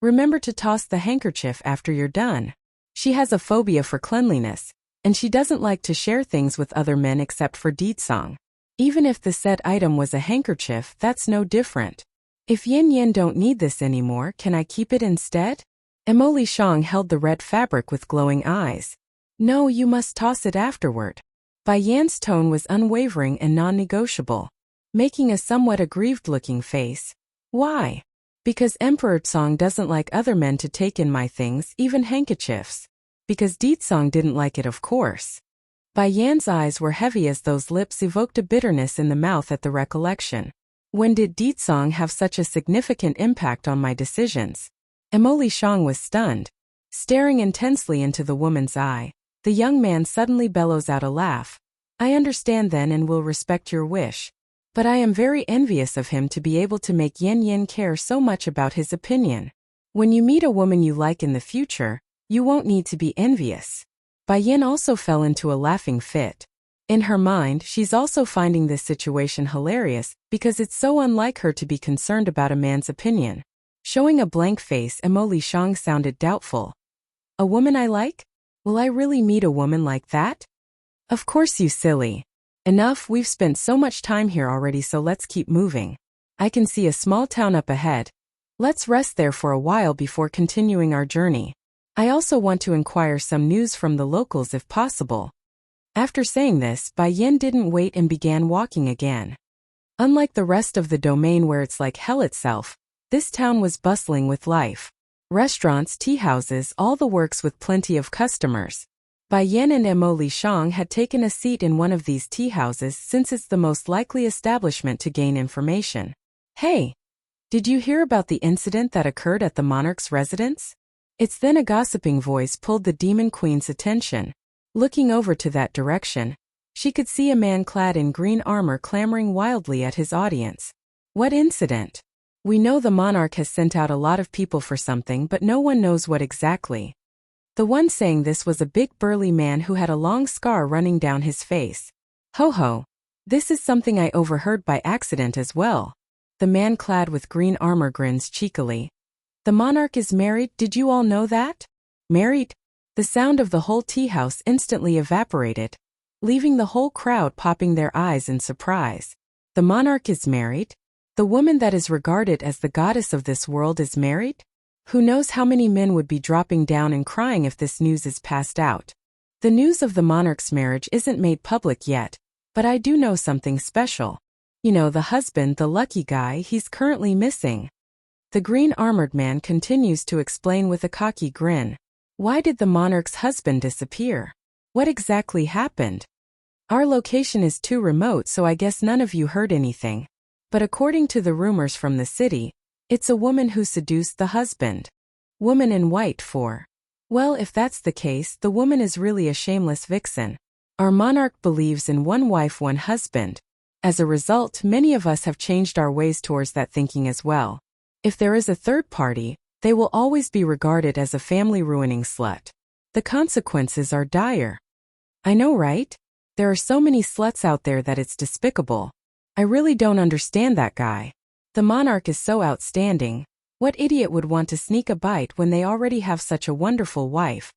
Remember to toss the handkerchief after you're done. She has a phobia for cleanliness, and she doesn't like to share things with other men except for Deetsong. Even if the said item was a handkerchief, that's no different. If Yin don't need this anymore, can I keep it instead? Mo Lishang held the red fabric with glowing eyes. No, you must toss it afterward. Bai Yan's tone was unwavering and non-negotiable, making a somewhat aggrieved-looking face. Why? Because Emperor Tsong doesn't like other men to take in my things, even handkerchiefs. Because Deetsong didn't like it, of course. Bai Yan's eyes were heavy as those lips evoked a bitterness in the mouth at the recollection. When did Deetsong have such a significant impact on my decisions? Mo Lishang was stunned. Staring intensely into the woman's eye, the young man suddenly bellows out a laugh. I understand then and will respect your wish. But I am very envious of him to be able to make Yin care so much about his opinion. When you meet a woman you like in the future, you won't need to be envious. Bai Yan also fell into a laughing fit. In her mind, she's also finding this situation hilarious because it's so unlike her to be concerned about a man's opinion. Showing a blank face, Emily Shang sounded doubtful. A woman I like? Will I really meet a woman like that? Of course, you silly. Enough, we've spent so much time here already, so let's keep moving. I can see a small town up ahead. Let's rest there for a while before continuing our journey. I also want to inquire some news from the locals if possible. After saying this, Bai Yin didn't wait and began walking again. Unlike the rest of the domain where it's like hell itself, this town was bustling with life. Restaurants, tea houses, all the works with plenty of customers. Bai Yin and Emily Shang had taken a seat in one of these tea houses since it's the most likely establishment to gain information. Hey! Did you hear about the incident that occurred at the monarch's residence? It's then a gossiping voice pulled the demon queen's attention. Looking over to that direction, she could see a man clad in green armor clamoring wildly at his audience. What incident? We know the monarch has sent out a lot of people for something, but no one knows what exactly. The one saying this was a big burly man who had a long scar running down his face. Ho ho! This is something I overheard by accident as well. The man clad with green armor grins cheekily. The monarch is married, did you all know that? Married? The sound of the whole tea house instantly evaporated, leaving the whole crowd popping their eyes in surprise. The monarch is married? The woman that is regarded as the goddess of this world is married? Who knows how many men would be dropping down and crying if this news is passed out. The news of the monarch's marriage isn't made public yet, but I do know something special. You know, the husband, the lucky guy, he's currently missing. The green armored man continues to explain with a cocky grin. Why did the monarch's husband disappear? What exactly happened? Our location is too remote, so I guess none of you heard anything. But according to the rumors from the city, it's a woman who seduced the husband. Woman in white 4. Well, if that's the case, the woman is really a shameless vixen. Our monarch believes in one wife, one husband. As a result, many of us have changed our ways towards that thinking as well. If there is a third party, they will always be regarded as a family-ruining slut. The consequences are dire. I know, right? There are so many sluts out there that it's despicable. I really don't understand that guy. The monarch is so outstanding. What idiot would want to sneak a bite when they already have such a wonderful wife?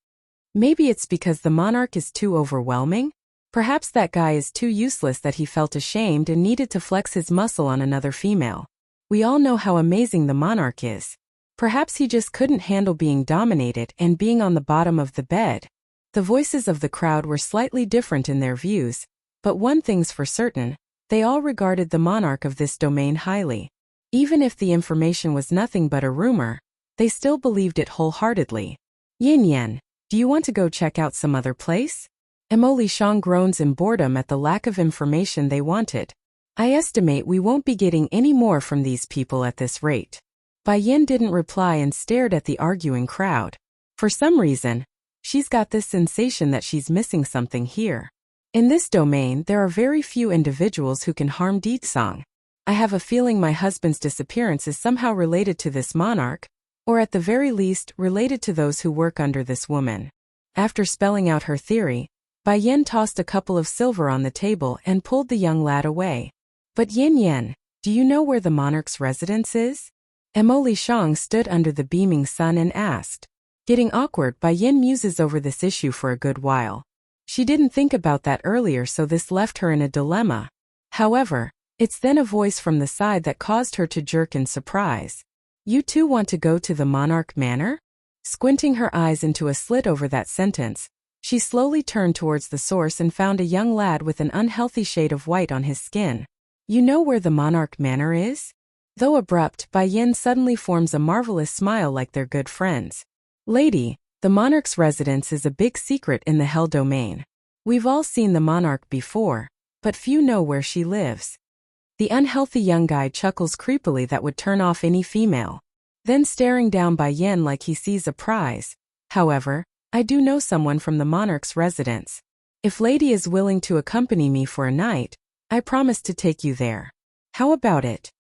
Maybe it's because the monarch is too overwhelming? Perhaps that guy is too useless that he felt ashamed and needed to flex his muscle on another female. We all know how amazing the monarch is. Perhaps he just couldn't handle being dominated and being on the bottom of the bed. The voices of the crowd were slightly different in their views, but one thing's for certain, they all regarded the monarch of this domain highly. Even if the information was nothing but a rumor, they still believed it wholeheartedly. Yin Yan, do you want to go check out some other place? Emily Shang groans in boredom at the lack of information they wanted. I estimate we won't be getting any more from these people at this rate. Bai Yin didn't reply and stared at the arguing crowd. For some reason, she's got this sensation that she's missing something here. In this domain, there are very few individuals who can harm Deetsong. I have a feeling my husband's disappearance is somehow related to this monarch, or at the very least, related to those who work under this woman. After spelling out her theory, Bai Yin tossed a couple of silver on the table and pulled the young lad away. But Yin Yan, do you know where the monarch's residence is? Emily Shang stood under the beaming sun and asked. Getting awkward, Bai Yin muses over this issue for a good while. She didn't think about that earlier, so this left her in a dilemma. However, it's then a voice from the side that caused her to jerk in surprise. You two want to go to the Monarch Manor? Squinting her eyes into a slit over that sentence, she slowly turned towards the source and found a young lad with an unhealthy shade of white on his skin. You know where the Monarch Manor is? Though abrupt, Bai Yin suddenly forms a marvelous smile like they're good friends. Lady, the monarch's residence is a big secret in the Hell domain. We've all seen the monarch before, but few know where she lives. The unhealthy young guy chuckles creepily that would turn off any female. Then staring down Bai Yin like he sees a prize. However, I do know someone from the monarch's residence. If lady is willing to accompany me for a night, I promise to take you there. How about it?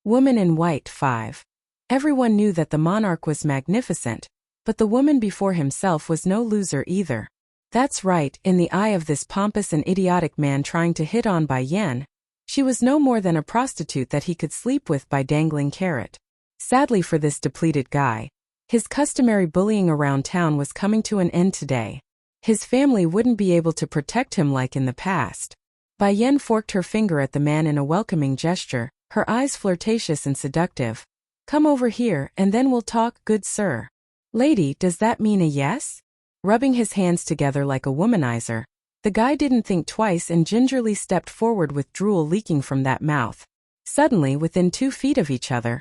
Woman in white 5. Everyone knew that the monarch was magnificent, but the woman before himself was no loser either. That's right, in the eye of this pompous and idiotic man trying to hit on Bai Yan, she was no more than a prostitute that he could sleep with by dangling carrot. Sadly for this depleted guy, his customary bullying around town was coming to an end today. His family wouldn't be able to protect him like in the past. Bai Yan forked her finger at the man in a welcoming gesture, her eyes flirtatious and seductive. Come over here and then we'll talk, good sir. Lady, does that mean a yes? Rubbing his hands together like a womanizer, the guy didn't think twice and gingerly stepped forward with drool leaking from that mouth. Suddenly, within 2 feet of each other,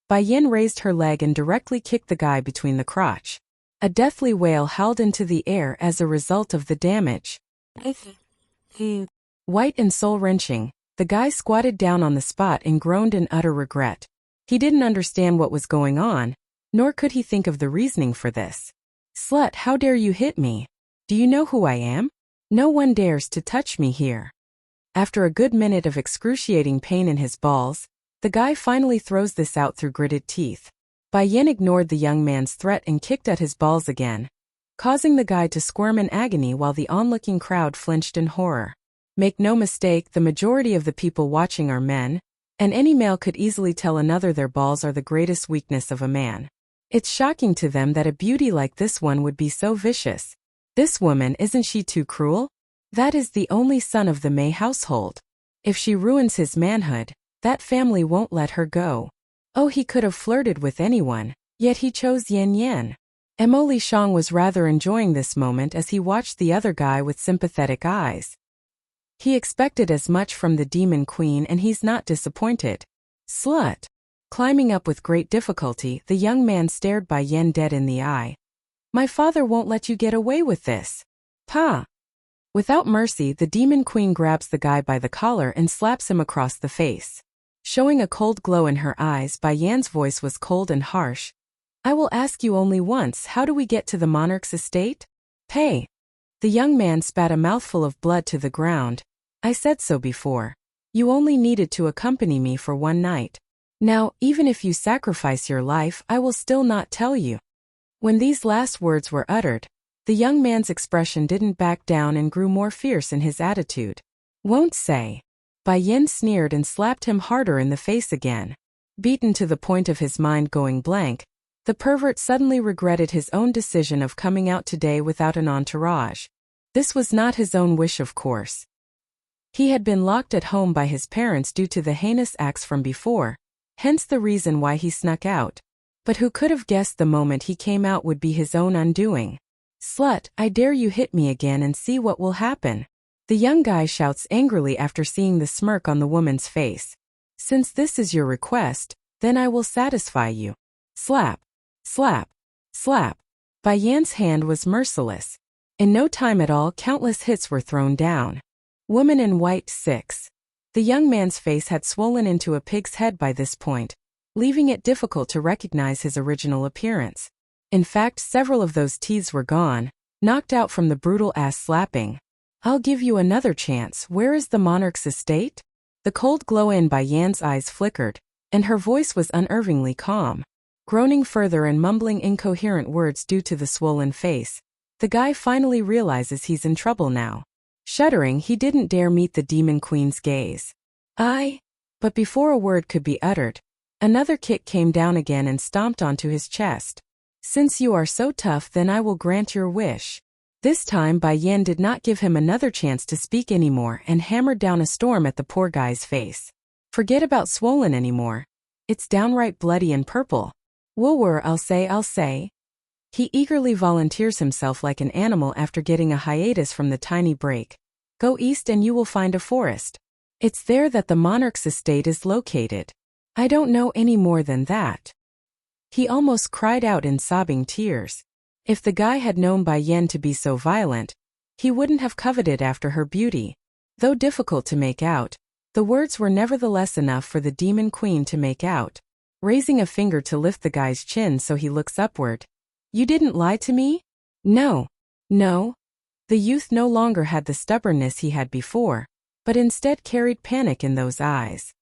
Bai Yan raised her leg and directly kicked the guy between the crotch. A deathly wail howled into the air as a result of the damage. White and soul-wrenching, the guy squatted down on the spot and groaned in utter regret. He didn't understand what was going on, nor could he think of the reasoning for this. Slut, how dare you hit me? Do you know who I am? No one dares to touch me here. After a good minute of excruciating pain in his balls, the guy finally throws this out through gritted teeth. Bai Yan ignored the young man's threat and kicked at his balls again, causing the guy to squirm in agony while the onlooking crowd flinched in horror. Make no mistake, the majority of the people watching are men, and any male could easily tell another their balls are the greatest weakness of a man. It's shocking to them that a beauty like this one would be so vicious. This woman, isn't she too cruel? That is the only son of the Mei household. If she ruins his manhood, that family won't let her go. Oh, he could have flirted with anyone, yet he chose Yan Yan. Emily Shang was rather enjoying this moment as he watched the other guy with sympathetic eyes. He expected as much from the demon queen and he's not disappointed. Slut. Climbing up with great difficulty, the young man stared Bai Yan dead in the eye. My father won't let you get away with this. Pa! Without mercy, the demon queen grabs the guy by the collar and slaps him across the face. Showing a cold glow in her eyes, Bai Yan's voice was cold and harsh. I will ask you only once, how do we get to the monarch's estate? Pay. The young man spat a mouthful of blood to the ground. I said so before. You only needed to accompany me for one night. Now, even if you sacrifice your life, I will still not tell you. When these last words were uttered, the young man's expression didn't back down and grew more fierce in his attitude. Won't say. Bai Yan sneered and slapped him harder in the face again. Beaten to the point of his mind going blank, the pervert suddenly regretted his own decision of coming out today without an entourage. This was not his own wish, of course. He had been locked at home by his parents due to the heinous acts from before, hence the reason why he snuck out. But who could have guessed the moment he came out would be his own undoing? Slut, I dare you hit me again and see what will happen. The young guy shouts angrily after seeing the smirk on the woman's face. Since this is your request, then I will satisfy you. Slap. Slap. Slap. Bai Yan's hand was merciless. In no time at all, countless hits were thrown down. Woman in white 6. The young man's face had swollen into a pig's head by this point, leaving it difficult to recognize his original appearance. In fact, several of those teeth were gone, knocked out from the brutal ass slapping. I'll give you another chance. Where is the monarch's estate? The cold glow in Bai Yan's eyes flickered, and her voice was unnervingly calm. Groaning further and mumbling incoherent words due to the swollen face, the guy finally realizes he's in trouble now. Shuddering, he didn't dare meet the demon queen's gaze. But before a word could be uttered, another kick came down again and stomped onto his chest. Since you are so tough, then I will grant your wish. This time Bai Yan did not give him another chance to speak anymore and hammered down a storm at the poor guy's face. Forget about swollen anymore. It's downright bloody and purple. Wooer, I'll say. He eagerly volunteers himself like an animal after getting a hiatus from the tiny break. Go east and you will find a forest. It's there that the monarch's estate is located. I don't know any more than that. He almost cried out in sobbing tears. If the guy had known Bai Yan to be so violent, he wouldn't have coveted after her beauty. Though difficult to make out, the words were nevertheless enough for the demon queen to make out, raising a finger to lift the guy's chin so he looks upward. You didn't lie to me? No. The youth no longer had the stubbornness he had before, but instead carried panic in those eyes.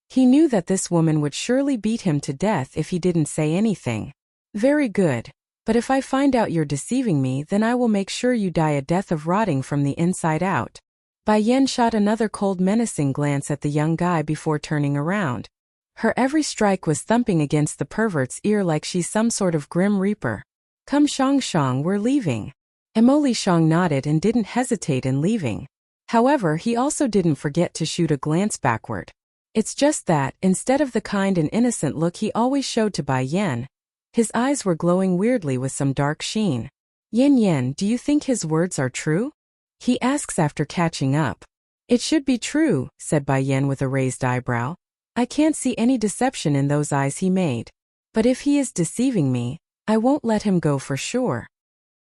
He knew that this woman would surely beat him to death if he didn't say anything. Very good. But if I find out you're deceiving me, then I will make sure you die a death of rotting from the inside out. Bai Yan shot another cold menacing glance at the young guy before turning around. Her every strike was thumping against the pervert's ear like she's some sort of grim reaper. Come Shang, we're leaving. Emoli Shang nodded and didn't hesitate in leaving. However, he also didn't forget to shoot a glance backward. It's just that, instead of the kind and innocent look he always showed to Bai Yan, his eyes were glowing weirdly with some dark sheen. Yan, do you think his words are true? He asks after catching up. It should be true, said Bai Yan with a raised eyebrow. I can't see any deception in those eyes he made. But if he is deceiving me, I won't let him go for sure.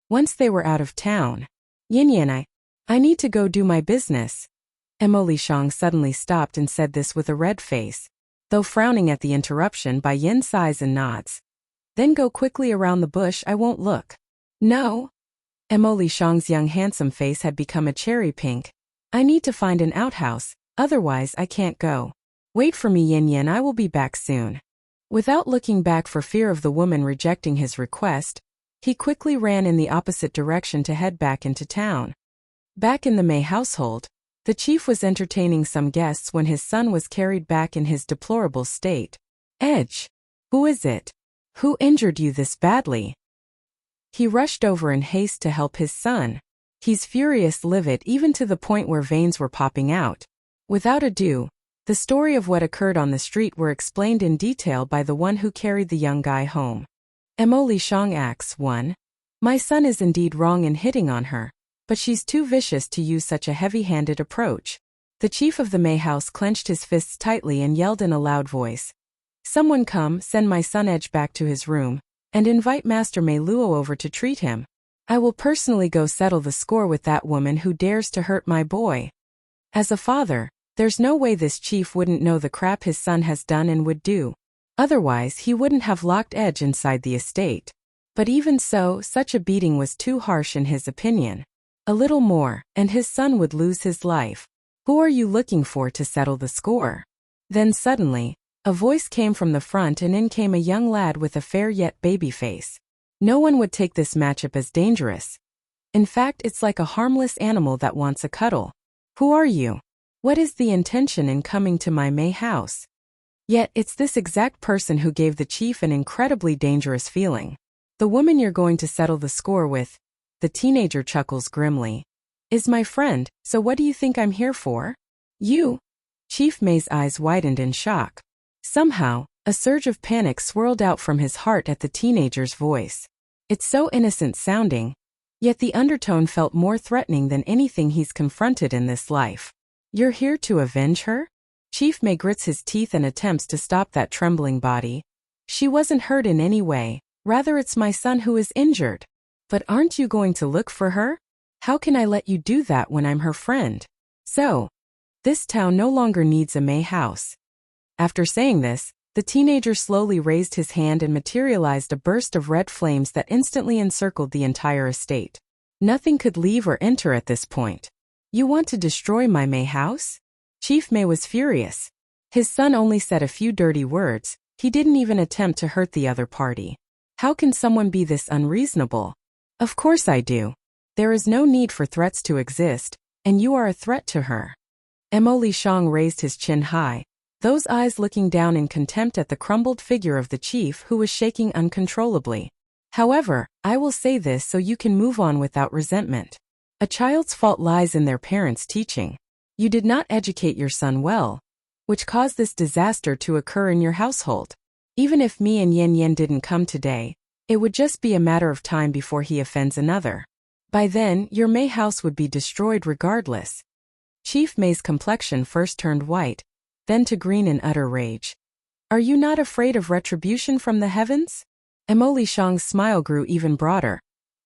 Once they were out of town. Yan, I need to go do my business. Emoli Shang suddenly stopped and said this with a red face. Though frowning at the interruption, Bai Yan sighs and nods. Then go quickly around the bush, I won't look. No. Emoli Shang's young handsome face had become a cherry pink. I need to find an outhouse, otherwise I can't go. Wait for me Yan, I will be back soon. Without looking back for fear of the woman rejecting his request, he quickly ran in the opposite direction to head back into town. Back in the Mei household, the chief was entertaining some guests when his son was carried back in his deplorable state. Edge. Who is it? Who injured you this badly? He rushed over in haste to help his son. He's furious, livid, even to the point where veins were popping out. Without ado, the story of what occurred on the street were explained in detail by the one who carried the young guy home. Emoli Shang acts 1. My son is indeed wrong in hitting on her, but she's too vicious to use such a heavy-handed approach. The chief of the Mei house clenched his fists tightly and yelled in a loud voice. Someone come, send my son Edge back to his room, and invite Master Mei Luo over to treat him. I will personally go settle the score with that woman who dares to hurt my boy. As a father, there's no way this chief wouldn't know the crap his son has done and would do. Otherwise, he wouldn't have locked Edge inside the estate. But even so, such a beating was too harsh in his opinion. A little more, and his son would lose his life. Who are you looking for to settle the score? Then suddenly, a voice came from the front and in came a young lad with a fair yet baby face. No one would take this matchup as dangerous. In fact, it's like a harmless animal that wants a cuddle. Who are you? What is the intention in coming to my Mei house? Yet, it's this exact person who gave the chief an incredibly dangerous feeling. The woman you're going to settle the score with, the teenager chuckles grimly, is my friend, so what do you think I'm here for? You? Chief Mei's eyes widened in shock. Somehow, a surge of panic swirled out from his heart at the teenager's voice. It's so innocent sounding, yet the undertone felt more threatening than anything he's confronted in this life. You're here to avenge her? Chief Mei grits his teeth and attempts to stop that trembling body. She wasn't hurt in any way, rather it's my son who is injured. But aren't you going to look for her? How can I let you do that when I'm her friend? So, this town no longer needs a Mei house. After saying this, the teenager slowly raised his hand and materialized a burst of red flames that instantly encircled the entire estate. Nothing could leave or enter at this point. You want to destroy my Mei house? Chief Mei was furious. His son only said a few dirty words, he didn't even attempt to hurt the other party. How can someone be this unreasonable? Of course I do. There is no need for threats to exist, and you are a threat to her. Emoli Shang raised his chin high, those eyes looking down in contempt at the crumbled figure of the chief who was shaking uncontrollably. However, I will say this so you can move on without resentment. A child's fault lies in their parents' teaching. You did not educate your son well, which caused this disaster to occur in your household. Even if me and Yan didn't come today, it would just be a matter of time before he offends another. By then, your Mei house would be destroyed regardless. Chief Mei's complexion first turned white, then to green in utter rage. Are you not afraid of retribution from the heavens? Emoli Shang's smile grew even broader.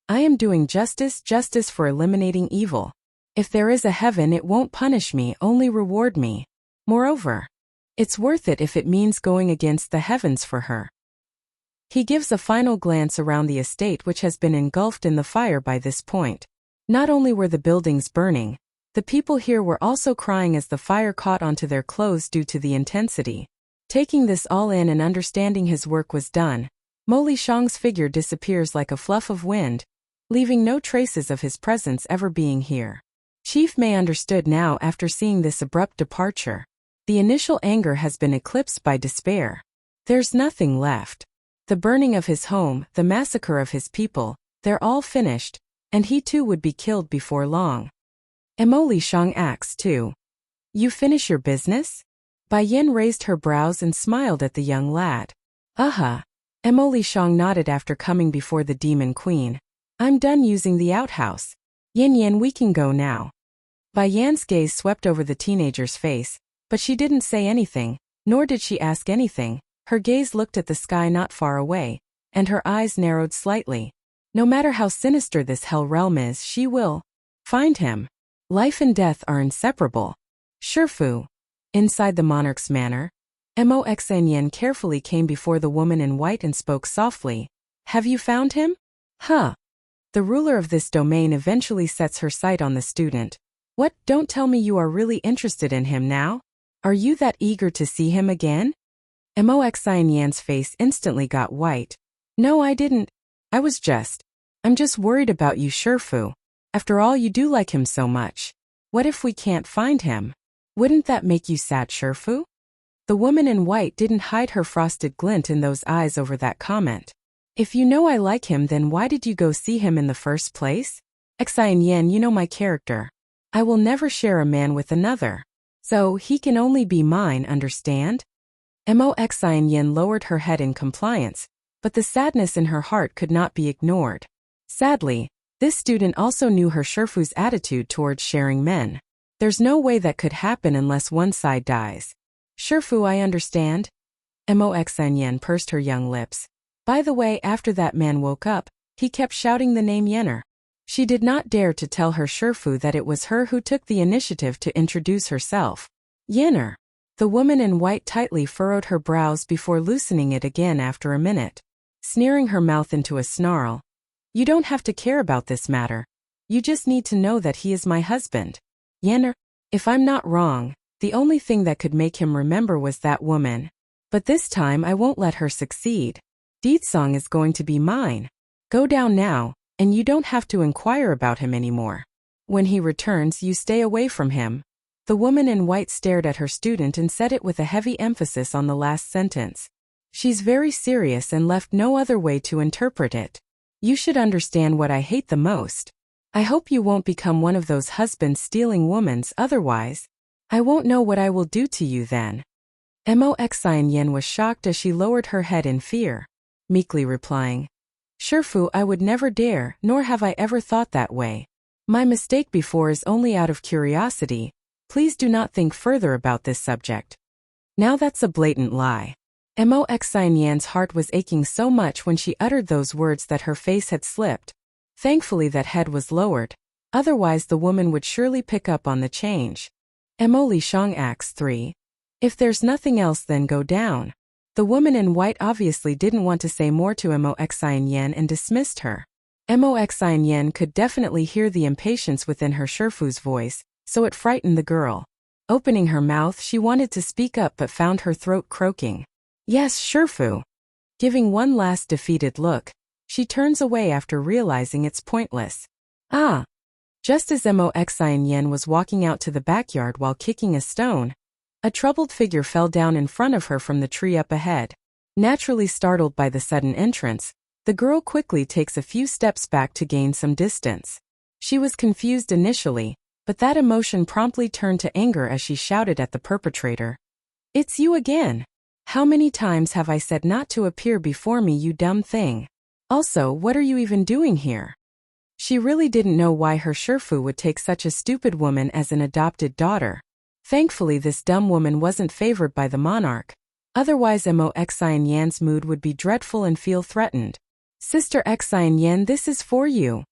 I am doing justice for eliminating evil. If there is a heaven, it won't punish me, only reward me. Moreover, it's worth it if it means going against the heavens for her. He gives a final glance around the estate, which has been engulfed in the fire by this point. Not only were the buildings burning, the people here were also crying as the fire caught onto their clothes due to the intensity. Taking this all in and understanding his work was done, Mo Li Shang's figure disappears like a fluff of wind, leaving no traces of his presence ever being here. Chief Mei understood now after seeing this abrupt departure. The initial anger has been eclipsed by despair. There's nothing left. The burning of his home, the massacre of his people, they're all finished, and he too would be killed before long. Mo Li Shang acts too. You finish your business? Bai Yan raised her brows and smiled at the young lad. Mo Li Shang nodded after coming before the Demon Queen. I'm done using the outhouse. Yan, we can go now. Bai Yan's gaze swept over the teenager's face, but she didn't say anything, nor did she ask anything. Her gaze looked at the sky not far away, and her eyes narrowed slightly. No matter how sinister this hell realm is, she will find him. Life and death are inseparable. Shifu. Inside the monarch's manor, Mo Xinyan carefully came before the woman in white and spoke softly. Have you found him? Huh. The ruler of this domain eventually sets her sight on the student. What, don't tell me you are really interested in him now? Are you that eager to see him again? Mo Xinyan's face instantly got white. No, I didn't. I'm just worried about you, Shifu. After all, you do like him so much. What if we can't find him? Wouldn't that make you sad, Shifu? The woman in white didn't hide her frosted glint in those eyes over that comment. If you know I like him, then why did you go see him in the first place? Xinyan, you know my character. I will never share a man with another. So, he can only be mine, understand? Mo Xinyan lowered her head in compliance, but the sadness in her heart could not be ignored. Sadly, this student also knew her Shifu's attitude towards sharing men. There's no way that could happen unless one side dies. Shifu, I understand. Mo Xinyan pursed her young lips. By the way, after that man woke up, he kept shouting the name Yenner. She did not dare to tell her Shifu that it was her who took the initiative to introduce herself. Yenner. The woman in white tightly furrowed her brows before loosening it again after a minute, sneering her mouth into a snarl. You don't have to care about this matter. You just need to know that he is my husband. Yenner, if I'm not wrong, the only thing that could make him remember was that woman. But this time I won't let her succeed. Deetsong is going to be mine. Go down now, and you don't have to inquire about him anymore. When he returns, you stay away from him. The woman in white stared at her student and said it with a heavy emphasis on the last sentence. She's very serious and left no other way to interpret it. You should understand what I hate the most. I hope you won't become one of those husband-stealing womans, otherwise, I won't know what I will do to you then. Mo Xinyan was shocked as she lowered her head in fear, meekly replying, Shifu, I would never dare, nor have I ever thought that way. My mistake before is only out of curiosity. Please do not think further about this subject. Now that's a blatant lie. Mo Xinyan's heart was aching so much when she uttered those words that her face had slipped. Thankfully that head was lowered, otherwise the woman would surely pick up on the change. Mo Li Shang Acts 3. If there's nothing else, then go down. The woman in white obviously didn't want to say more to Mo Xinyan and dismissed her. Mo Xinyan could definitely hear the impatience within her Shifu's voice, so it frightened the girl. Opening her mouth, she wanted to speak up but found her throat croaking. Yes, Shifu. Giving one last defeated look, she turns away after realizing it's pointless. Just as Mo Xinyan was walking out to the backyard while kicking a stone, a troubled figure fell down in front of her from the tree up ahead. Naturally startled by the sudden entrance, the girl quickly takes a few steps back to gain some distance. She was confused initially, but that emotion promptly turned to anger as she shouted at the perpetrator. It's you again! How many times have I said not to appear before me, you dumb thing? Also, what are you even doing here? She really didn't know why her Shifu would take such a stupid woman as an adopted daughter. Thankfully this dumb woman wasn't favored by the monarch. Otherwise Mo Xinyan's mood would be dreadful and feel threatened. Sister Xinyan, this is for you.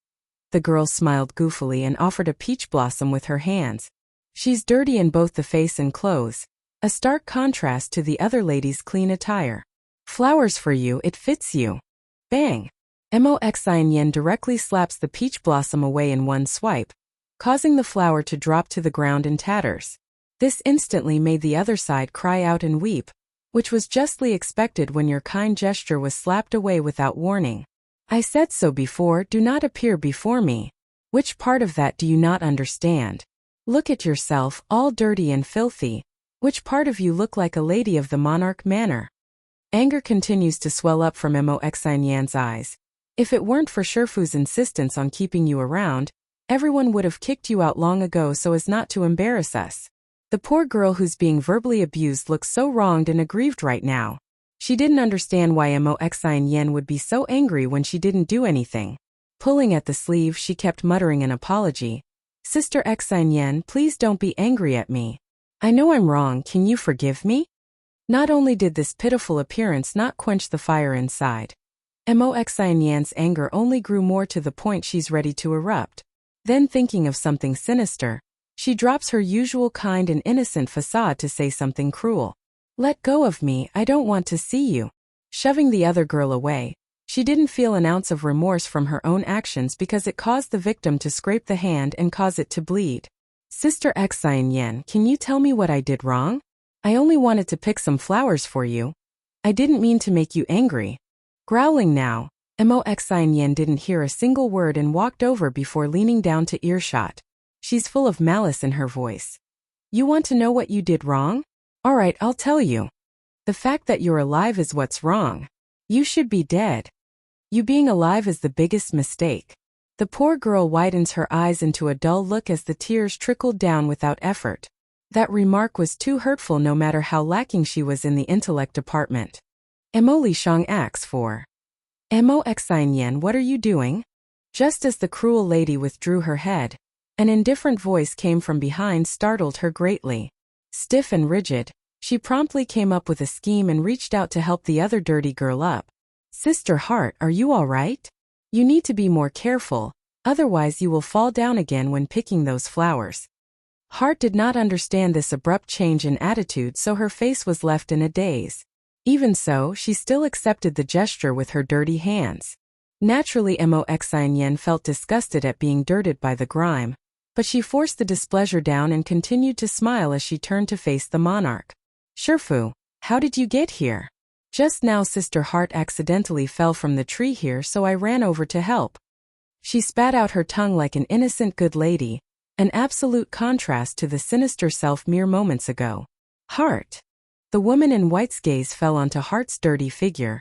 The girl smiled goofily and offered a peach blossom with her hands. She's dirty in both the face and clothes, a stark contrast to the other lady's clean attire. Flowers for you, it fits you. Bang! Mo Xinyan directly slaps the peach blossom away in one swipe, causing the flower to drop to the ground in tatters. This instantly made the other side cry out and weep. which was justly expected when your kind gesture was slapped away without warning. I said so before, do not appear before me. Which part of that do you not understand? Look at yourself, all dirty and filthy. Which part of you look like a lady of the monarch manner? Anger continues to swell up from Mo Xianyan's eyes. If it weren't for Shifu's insistence on keeping you around, everyone would have kicked you out long ago so as not to embarrass us. The poor girl who's being verbally abused looks so wronged and aggrieved right now. She didn't understand why Mo Xianyan would be so angry when she didn't do anything. Pulling at the sleeve, she kept muttering an apology. Sister Xianyan, please don't be angry at me. I know I'm wrong, can you forgive me? Not only did this pitiful appearance not quench the fire inside, Mo Xianyan's anger only grew more to the point she's ready to erupt. Then thinking of something sinister, she drops her usual kind and innocent facade to say something cruel. Let go of me, I don't want to see you. Shoving the other girl away, she didn't feel an ounce of remorse from her own actions because it caused the victim to scrape the hand and cause it to bleed. Sister Xianyan, can you tell me what I did wrong? I only wanted to pick some flowers for you. I didn't mean to make you angry. Growling now, Mo Xianyan didn't hear a single word and walked over before leaning down to earshot. She's full of malice in her voice. You want to know what you did wrong? All right, I'll tell you. The fact that you're alive is what's wrong. You should be dead. You being alive is the biggest mistake. The poor girl widens her eyes into a dull look as the tears trickled down without effort. That remark was too hurtful no matter how lacking she was in the intellect department. Mo Lishang asks for. Mo Xianyan, what are you doing? Just as the cruel lady withdrew her head, an indifferent voice came from behind, startled her greatly. Stiff and rigid, she promptly came up with a scheme and reached out to help the other dirty girl up. Sister Heart, are you all right? You need to be more careful, otherwise you will fall down again when picking those flowers. Heart did not understand this abrupt change in attitude, so her face was left in a daze. Even so, she still accepted the gesture with her dirty hands. Naturally, Mo Xianyan felt disgusted at being dirted by the grime, but she forced the displeasure down and continued to smile as she turned to face the monarch. Shifu, how did you get here? Just now Sister Heart accidentally fell from the tree here, so I ran over to help. She spat out her tongue like an innocent good lady, an absolute contrast to the sinister self mere moments ago. Heart. The woman in white's gaze fell onto Heart's dirty figure.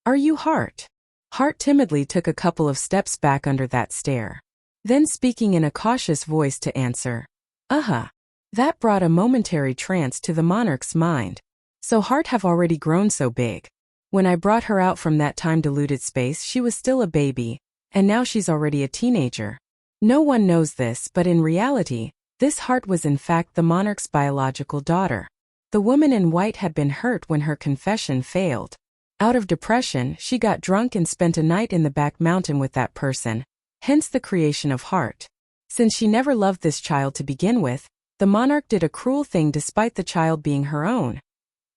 Are you Heart? Heart timidly took a couple of steps back under that stare. Then speaking in a cautious voice to answer. That brought a momentary trance to the monarch's mind. So Heart have already grown so big. When I brought her out from that time-diluted space she was still a baby, and now she's already a teenager. No one knows this, but in reality, this Heart was in fact the monarch's biological daughter. The woman in white had been hurt when her confession failed. Out of depression, she got drunk and spent a night in the back mountain with that person, hence the creation of Heart. Since she never loved this child to begin with, the monarch did a cruel thing despite the child being her own.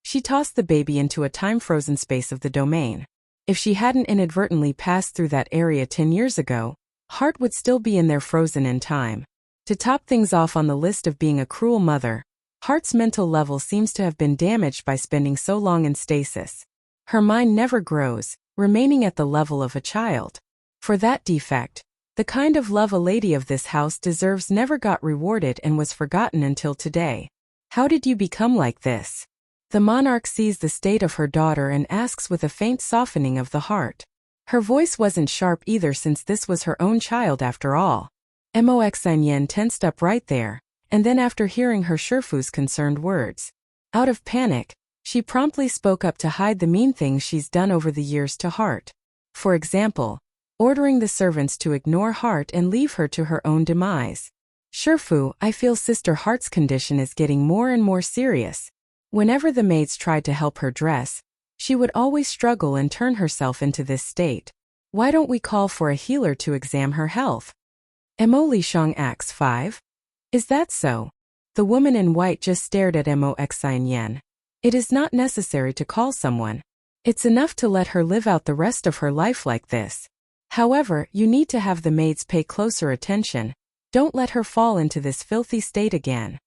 She tossed the baby into a time-frozen space of the domain. If she hadn't inadvertently passed through that area 10 years ago, Heart would still be in there frozen in time. To top things off on the list of being a cruel mother, Heart's mental level seems to have been damaged by spending so long in stasis. Her mind never grows, remaining at the level of a child. For that defect, the kind of love a lady of this house deserves never got rewarded and was forgotten until today. How did you become like this? The monarch sees the state of her daughter and asks with a faint softening of the heart. Her voice wasn't sharp either since this was her own child after all. Mo Xianyan tensed up right there, and then after hearing her Shifu's concerned words, out of panic, she promptly spoke up to hide the mean things she's done over the years to Heart. For example, ordering the servants to ignore Heart and leave her to her own demise. Shifu, I feel Sister Heart's condition is getting more and more serious. Whenever the maids tried to help her dress, she would always struggle and turn herself into this state. Why don't we call for a healer to examine her health? Mo Lishang Acts 5. Is that so? The woman in white just stared at Mo Xianyan. It is not necessary to call someone. It's enough to let her live out the rest of her life like this. However, you need to have the maids pay closer attention. Don't let her fall into this filthy state again.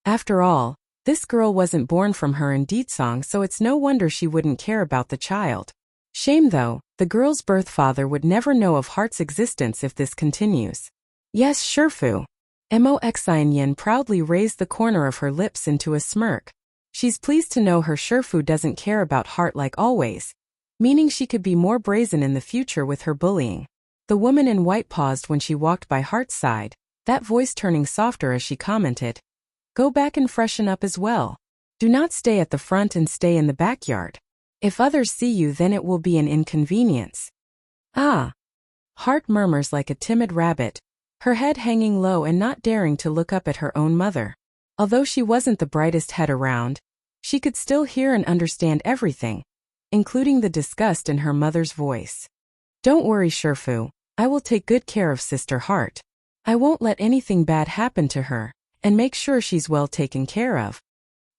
After all, This girl wasn't born from her in Deetsong, so it's no wonder she wouldn't care about the child. Shame though, the girl's birth father would never know of Heart's existence if this continues. Yes, Shifu. Moxin proudly raised the corner of her lips into a smirk. She's pleased to know her Shifu doesn't care about Heart like always, meaning she could be more brazen in the future with her bullying. The woman in white paused when she walked by Heart's side, that voice turning softer as she commented. Go back and freshen up as well. Do not stay at the front and stay in the backyard. If others see you, then it will be an inconvenience. Ah. Heart murmurs like a timid rabbit, her head hanging low and not daring to look up at her own mother. Although she wasn't the brightest head around, she could still hear and understand everything, including the disgust in her mother's voice. Don't worry, Shifu. I will take good care of Sister Heart. I won't let anything bad happen to her, and make sure she's well taken care of.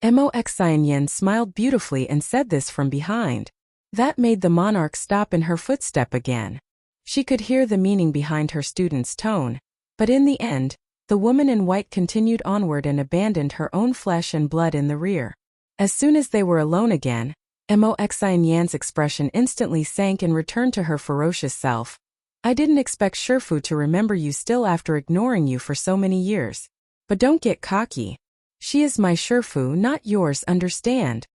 Moxin smiled beautifully and said this from behind. That made the monarch stop in her footstep again. She could hear the meaning behind her student's tone, but in the end, the woman in white continued onward and abandoned her own flesh and blood in the rear. As soon as they were alone again, Moxin's expression instantly sank and returned to her ferocious self. I didn't expect Shifu to remember you still after ignoring you for so many years. But don't get cocky. She is my Shifu, not yours, understand?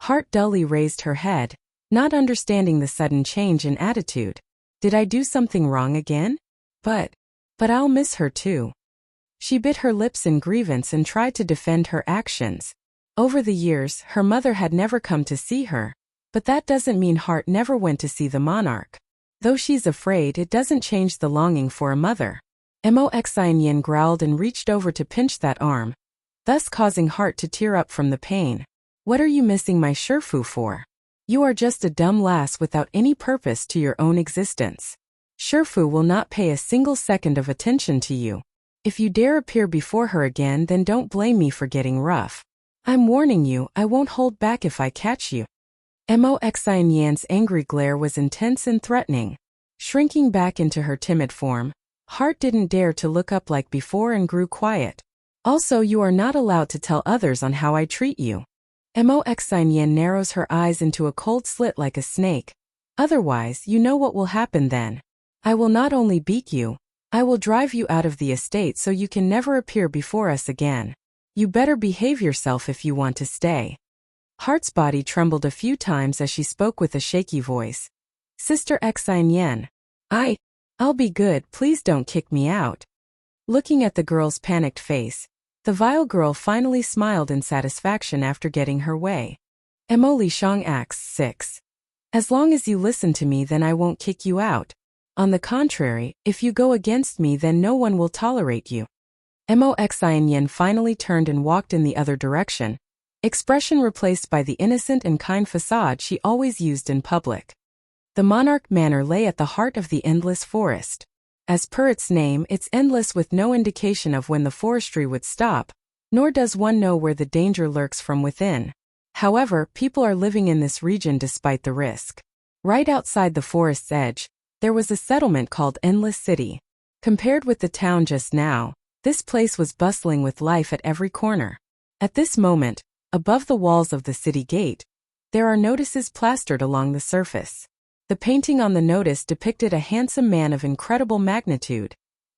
Heart dully raised her head, not understanding the sudden change in attitude. Did I do something wrong again? But I'll miss her too. She bit her lips in grievance and tried to defend her actions. Over the years, her mother had never come to see her, but that doesn't mean Heart never went to see the monarch. Though she's afraid, it doesn't change the longing for a mother. Moxin growled and reached over to pinch that arm, thus causing Heart to tear up from the pain. What are you missing my Shifu for? You are just a dumb lass without any purpose to your own existence. Shifu will not pay a single second of attention to you. If you dare appear before her again, then don't blame me for getting rough. I'm warning you, I won't hold back if I catch you. Moxin's angry glare was intense and threatening. Shrinking back into her timid form, Heart didn't dare to look up like before and grew quiet. Also, you are not allowed to tell others on how I treat you. Moxin narrows her eyes into a cold slit like a snake. Otherwise, you know what will happen then. I will not only beat you, I will drive you out of the estate so you can never appear before us again. You better behave yourself if you want to stay. Heart's body trembled a few times as she spoke with a shaky voice. Sister Xin, I'll be good, please don't kick me out. Looking at the girl's panicked face, the vile girl finally smiled in satisfaction after getting her way. Mo Li Shang Acts 6. As long as you listen to me, then I won't kick you out. On the contrary, if you go against me, then no one will tolerate you. Moxin finally turned and walked in the other direction, expression replaced by the innocent and kind facade she always used in public. The Monarch Manor lay at the heart of the endless forest. As per its name, it's endless with no indication of when the forestry would stop, nor does one know where the danger lurks from within. However, people are living in this region despite the risk. Right outside the forest's edge, there was a settlement called Endless City. Compared with the town just now, this place was bustling with life at every corner. At this moment, above the walls of the city gate, there are notices plastered along the surface. The painting on the notice depicted a handsome man of incredible magnitude,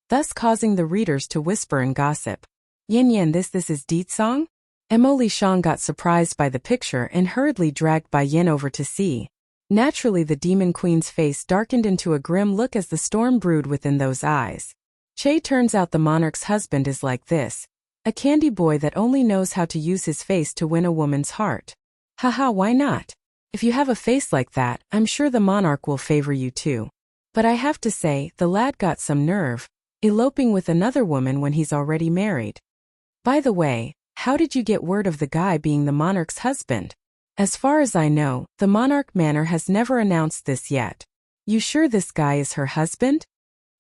thus causing the readers to whisper and gossip. Yin, this is Deetsong? Mo Li Shang got surprised by the picture and hurriedly dragged Bai Yin over to see. Naturally, the demon queen's face darkened into a grim look as the storm brewed within those eyes. Che, turns out the monarch's husband is like this, a candy boy that only knows how to use his face to win a woman's heart. Haha, why not? If you have a face like that, I'm sure the monarch will favor you too. But I have to say, the lad got some nerve, eloping with another woman when he's already married. By the way, how did you get word of the guy being the monarch's husband? As far as I know, the Monarch Manor has never announced this yet. You sure this guy is her husband?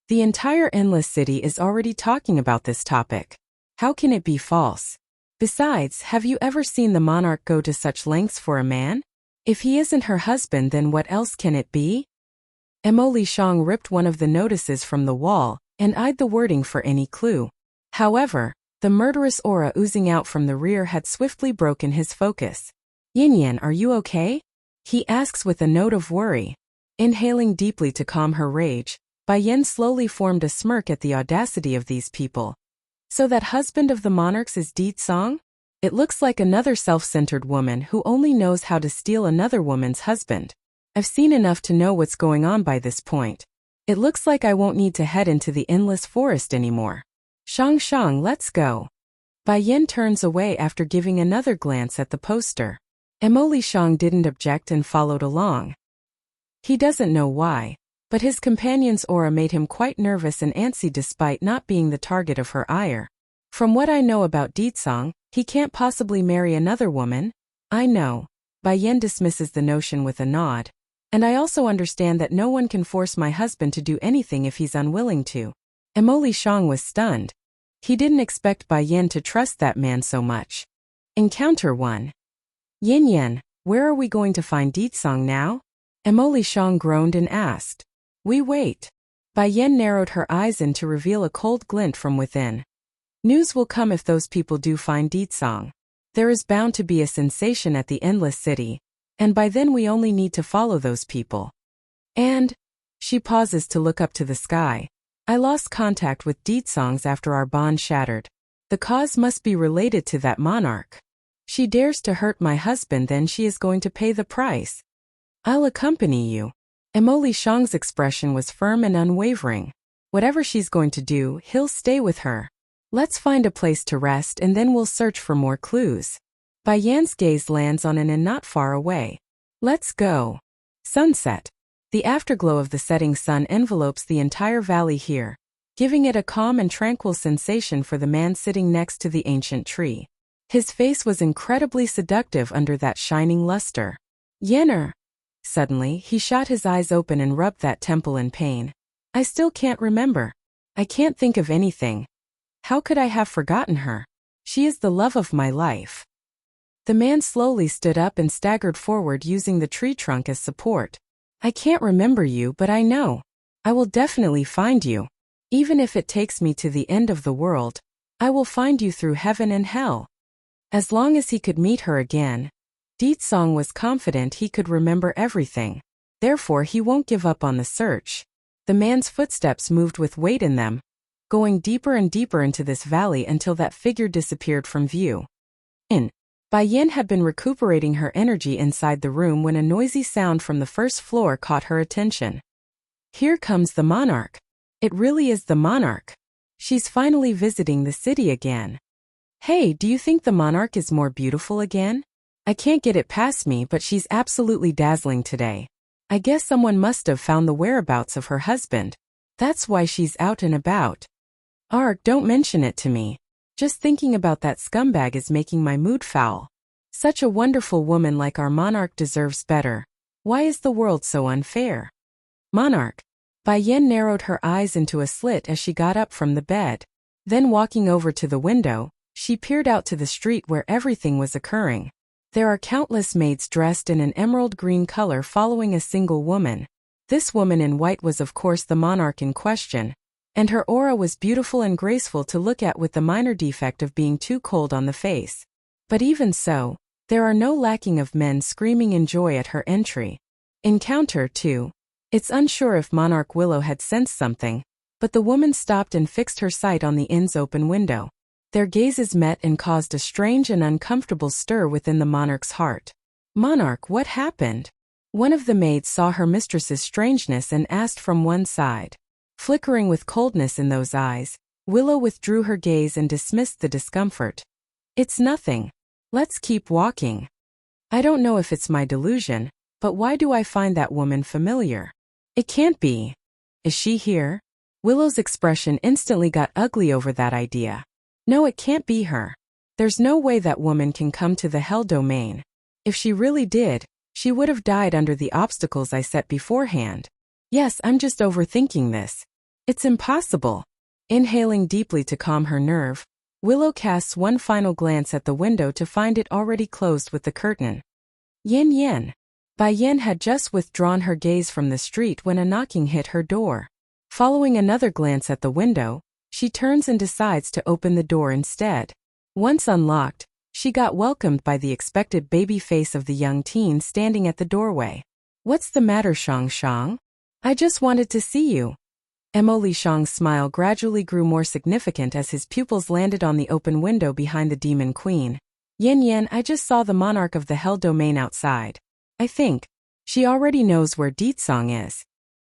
The entire Endless City is already talking about this topic. How can it be false? Besides, have you ever seen the monarch go to such lengths for a man? If he isn't her husband, then what else can it be? Mo Li Shang ripped one of the notices from the wall and eyed the wording for any clue. However, The murderous aura oozing out from the rear had swiftly broken his focus. Yin, are you okay? He asks with a note of worry. Inhaling deeply to calm her rage, Bai slowly formed a smirk at the audacity of these people. So that husband of the monarch's is Deet Song? It looks like another self-centered woman who only knows how to steal another woman's husband. I've seen enough to know what's going on by this point. It looks like I won't need to head into the endless forest anymore. Shang, let's go. Bai turns away after giving another glance at the poster. Emily Shang didn't object and followed along. He doesn't know why, but his companion's aura made him quite nervous and antsy despite not being the target of her ire. From what I know about Deet Song, he can't possibly marry another woman. I know. Bai dismisses the notion with a nod. And I also understand that no one can force my husband to do anything if he's unwilling to. Emily Shang was stunned. He didn't expect Bai to trust that man so much. Encounter 1. Yin, where are we going to find Deet Song now? Emily Shang groaned and asked. We wait. Bai narrowed her eyes in to reveal a cold glint from within. News will come if those people do find Deet Song. There is bound to be a sensation at the Endless City, and by then we only need to follow those people. And, she pauses to look up to the sky. I lost contact with Deet Songs after our bond shattered. The cause must be related to that monarch. She dares to hurt my husband, then she is going to pay the price. I'll accompany you. Emily Shang's expression was firm and unwavering. Whatever she's going to do, he'll stay with her. Let's find a place to rest and then we'll search for more clues. Bai gaze lands on an inn not far away. Let's go. Sunset. The afterglow of the setting sun envelopes the entire valley here, giving it a calm and tranquil sensation for the man sitting next to the ancient tree. His face was incredibly seductive under that shining luster. Yenner. Suddenly, he shot his eyes open and rubbed that temple in pain. I still can't remember. I can't think of anything. How could I have forgotten her? She is the love of my life. The man slowly stood up and staggered forward using the tree trunk as support. I can't remember you, but I know. I will definitely find you. Even if it takes me to the end of the world, I will find you through heaven and hell. As long as he could meet her again, Deet Song was confident he could remember everything. Therefore he won't give up on the search. The man's footsteps moved with weight in them, going deeper and deeper into this valley until that figure disappeared from view. Bai had been recuperating her energy inside the room when a noisy sound from the first floor caught her attention. Here comes the monarch. It really is the monarch. She's finally visiting the city again. Hey, do you think the monarch is more beautiful again? I can't get it past me, but she's absolutely dazzling today. I guess someone must have found the whereabouts of her husband. That's why she's out and about. Arg, don't mention it to me. Just thinking about that scumbag is making my mood foul. Such a wonderful woman like our monarch deserves better. Why is the world so unfair? Monarch. Bai narrowed her eyes into a slit as she got up from the bed. Then walking over to the window, she peered out to the street where everything was occurring. There are countless maids dressed in an emerald green color following a single woman. This woman in white was of course the monarch in question, and her aura was beautiful and graceful to look at with the minor defect of being too cold on the face. But even so, there are no lacking of men screaming in joy at her entry. Encounter 2. It's unsure if Monarch Willow had sensed something, but the woman stopped and fixed her sight on the inn's open window. Their gazes met and caused a strange and uncomfortable stir within the monarch's heart. Monarch, what happened? One of the maids saw her mistress's strangeness and asked from one side. Flickering with coldness in those eyes, Willow withdrew her gaze and dismissed the discomfort. It's nothing. Let's keep walking. I don't know if it's my delusion, but why do I find that woman familiar? It can't be. Is she here? Willow's expression instantly got ugly over that idea. No, it can't be her. There's no way that woman can come to the Hell Domain. If she really did, she would have died under the obstacles I set beforehand. Yes, I'm just overthinking this. It's impossible. Inhaling deeply to calm her nerve, Willow casts one final glance at the window to find it already closed with the curtain. Yin. Bai had just withdrawn her gaze from the street when a knocking hit her door. Following another glance at the window, She turns and decides to open the door instead. Once unlocked, she got welcomed by the expected baby face of the young teen standing at the doorway. "What's the matter, Shang Shang? I just wanted to see you." Emily Shang's smile gradually grew more significant as his pupils landed on the open window behind the Demon Queen. "Yen Yen, I just saw the monarch of the Hell Domain outside. I think she already knows where Deetsong is."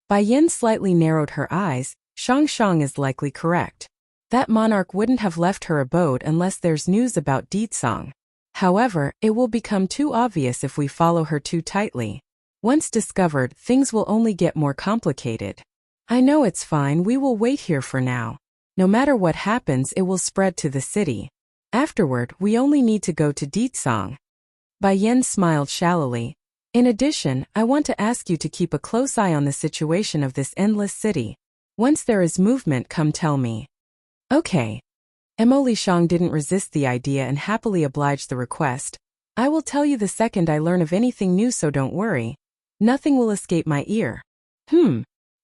Bai Yen slightly narrowed her eyes. Shang Shang is likely correct. That monarch wouldn't have left her abode unless there's news about Deetsong. However, it will become too obvious if we follow her too tightly. Once discovered, things will only get more complicated. "I know it's fine, we will wait here for now. No matter what happens, it will spread to the city. Afterward, we only need to go to Deetsong." Bai Yen smiled shallowly. "In addition, I want to ask you to keep a close eye on the situation of this endless city. Once there is movement, come tell me." "Okay." Emily Shang didn't resist the idea and happily obliged the request. "I will tell you the second I learn of anything new, so don't worry. Nothing will escape my ear."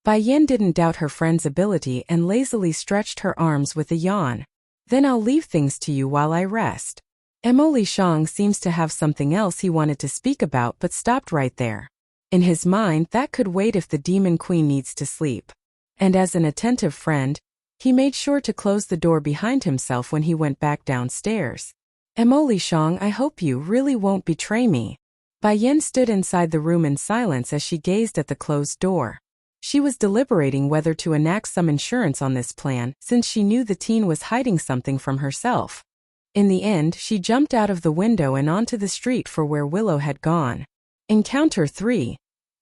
Bai Yen didn't doubt her friend's ability and lazily stretched her arms with a yawn. "Then I'll leave things to you while I rest." Emily Shang seems to have something else he wanted to speak about but stopped right there. In his mind, that could wait if the Demon Queen needs to sleep. And as an attentive friend, he made sure to close the door behind himself when he went back downstairs. "Emily Shang, I hope you really won't betray me." Bai Yen stood inside the room in silence as she gazed at the closed door. She was deliberating whether to enact some insurance on this plan, since she knew the teen was hiding something from herself. In the end, she jumped out of the window and onto the street for where Willow had gone. Encounter 3.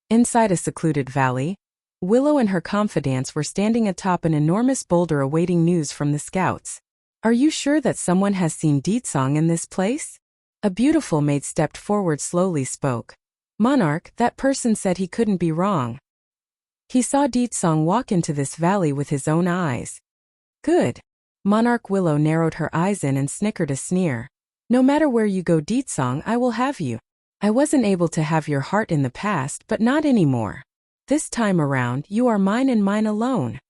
Inside a secluded valley, Willow and her confidants were standing atop an enormous boulder awaiting news from the scouts. "Are you sure that someone has seen Deetsong in this place?" A beautiful maid stepped forward, slowly spoke. "Monarch, that person said he couldn't be wrong. He saw Deetsong walk into this valley with his own eyes." "Good." Monarch Willow narrowed her eyes in and snickered a sneer. "No matter where you go, Deetsong, I will have you. I wasn't able to have your heart in the past, but not anymore. This time around, you are mine and mine alone."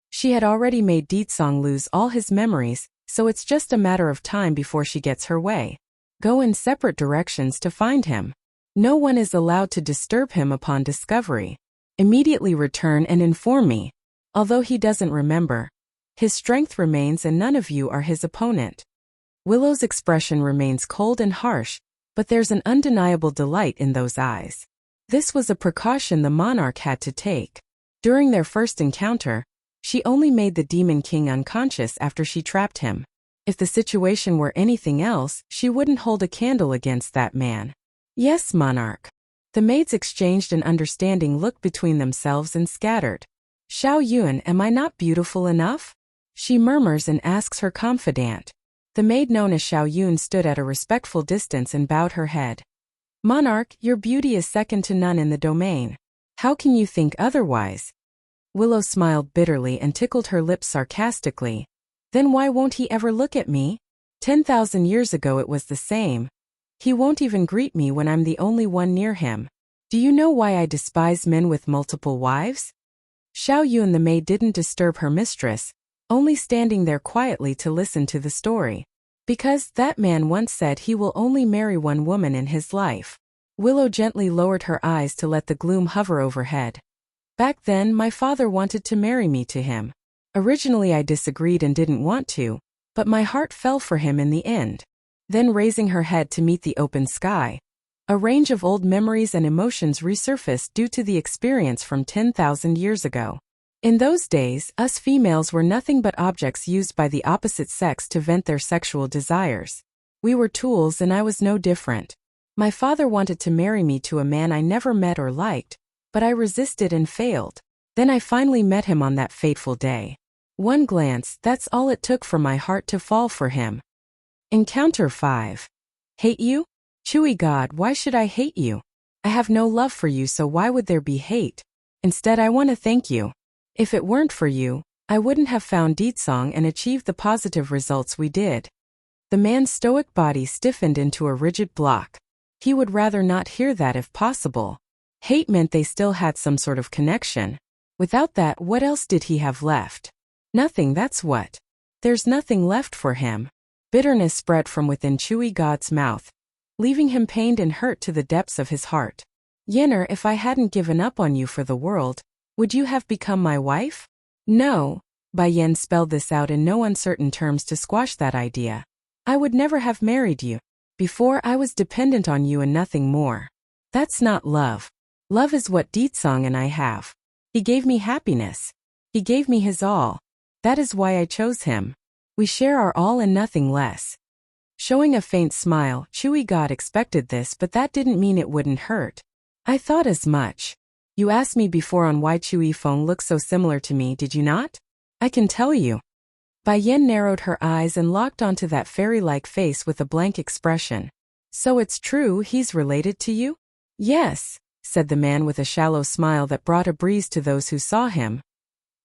She had already made Deetsong lose all his memories, so it's just a matter of time before she gets her way. Go in separate directions to find him. No one is allowed to disturb him upon discovery. Immediately return and inform me. Although he doesn't remember, his strength remains and none of you are his opponent. Willow's expression remains cold and harsh, but there's an undeniable delight in those eyes. This was a precaution the monarch had to take. During their first encounter, she only made the Demon King unconscious after she trapped him. If the situation were anything else, she wouldn't hold a candle against that man. "Yes, monarch." The maids exchanged an understanding look between themselves and scattered. "Xiao Yun, am I not beautiful enough?" she murmurs and asks her confidant. The maid known as Xiao Yun stood at a respectful distance and bowed her head. "Monarch, your beauty is second to none in the domain. How can you think otherwise?" Willow smiled bitterly and tickled her lips sarcastically. "Then why won't he ever look at me? 10,000 years ago it was the same. He won't even greet me when I'm the only one near him. Do you know why I despise men with multiple wives?" Xiao Yun the maid didn't disturb her mistress, only standing there quietly to listen to the story. "Because that man once said he will only marry one woman in his life." Willow gently lowered her eyes to let the gloom hover overhead. "Back then, my father wanted to marry me to him. Originally I disagreed and didn't want to, but my heart fell for him in the end." Then raising her head to meet the open sky, a range of old memories and emotions resurfaced due to the experience from 10,000 years ago. In those days, us females were nothing but objects used by the opposite sex to vent their sexual desires. We were tools and I was no different. My father wanted to marry me to a man I never met or liked, but I resisted and failed. Then I finally met him on that fateful day. One glance, that's all it took for my heart to fall for him. Encounter 5. Hate you? Chewy God, why should I hate you? I have no love for you, so why would there be hate? Instead, I want to thank you. If it weren't for you, I wouldn't have found Deetsong and achieved the positive results we did. The man's stoic body stiffened into a rigid block. He would rather not hear that if possible. Hate meant they still had some sort of connection. Without that, what else did he have left? Nothing, that's what. There's nothing left for him. Bitterness spread from within Chewy God's mouth, leaving him pained and hurt to the depths of his heart. Yenner, if I hadn't given up on you for the world, would you have become my wife? No. Bai Yen spelled this out in no uncertain terms to squash that idea. I would never have married you. Before, I was dependent on you and nothing more. That's not love. Love is what Deetsong and I have. He gave me happiness. He gave me his all. That is why I chose him. We share our all and nothing less. Showing a faint smile, Chewy God expected this, but that didn't mean it wouldn't hurt. I thought as much. You asked me before on why Chewy Feng looks so similar to me, did you not? I can tell you. Bai Yen narrowed her eyes and locked onto that fairy-like face with a blank expression. So it's true he's related to you? Yes, said the man with a shallow smile that brought a breeze to those who saw him.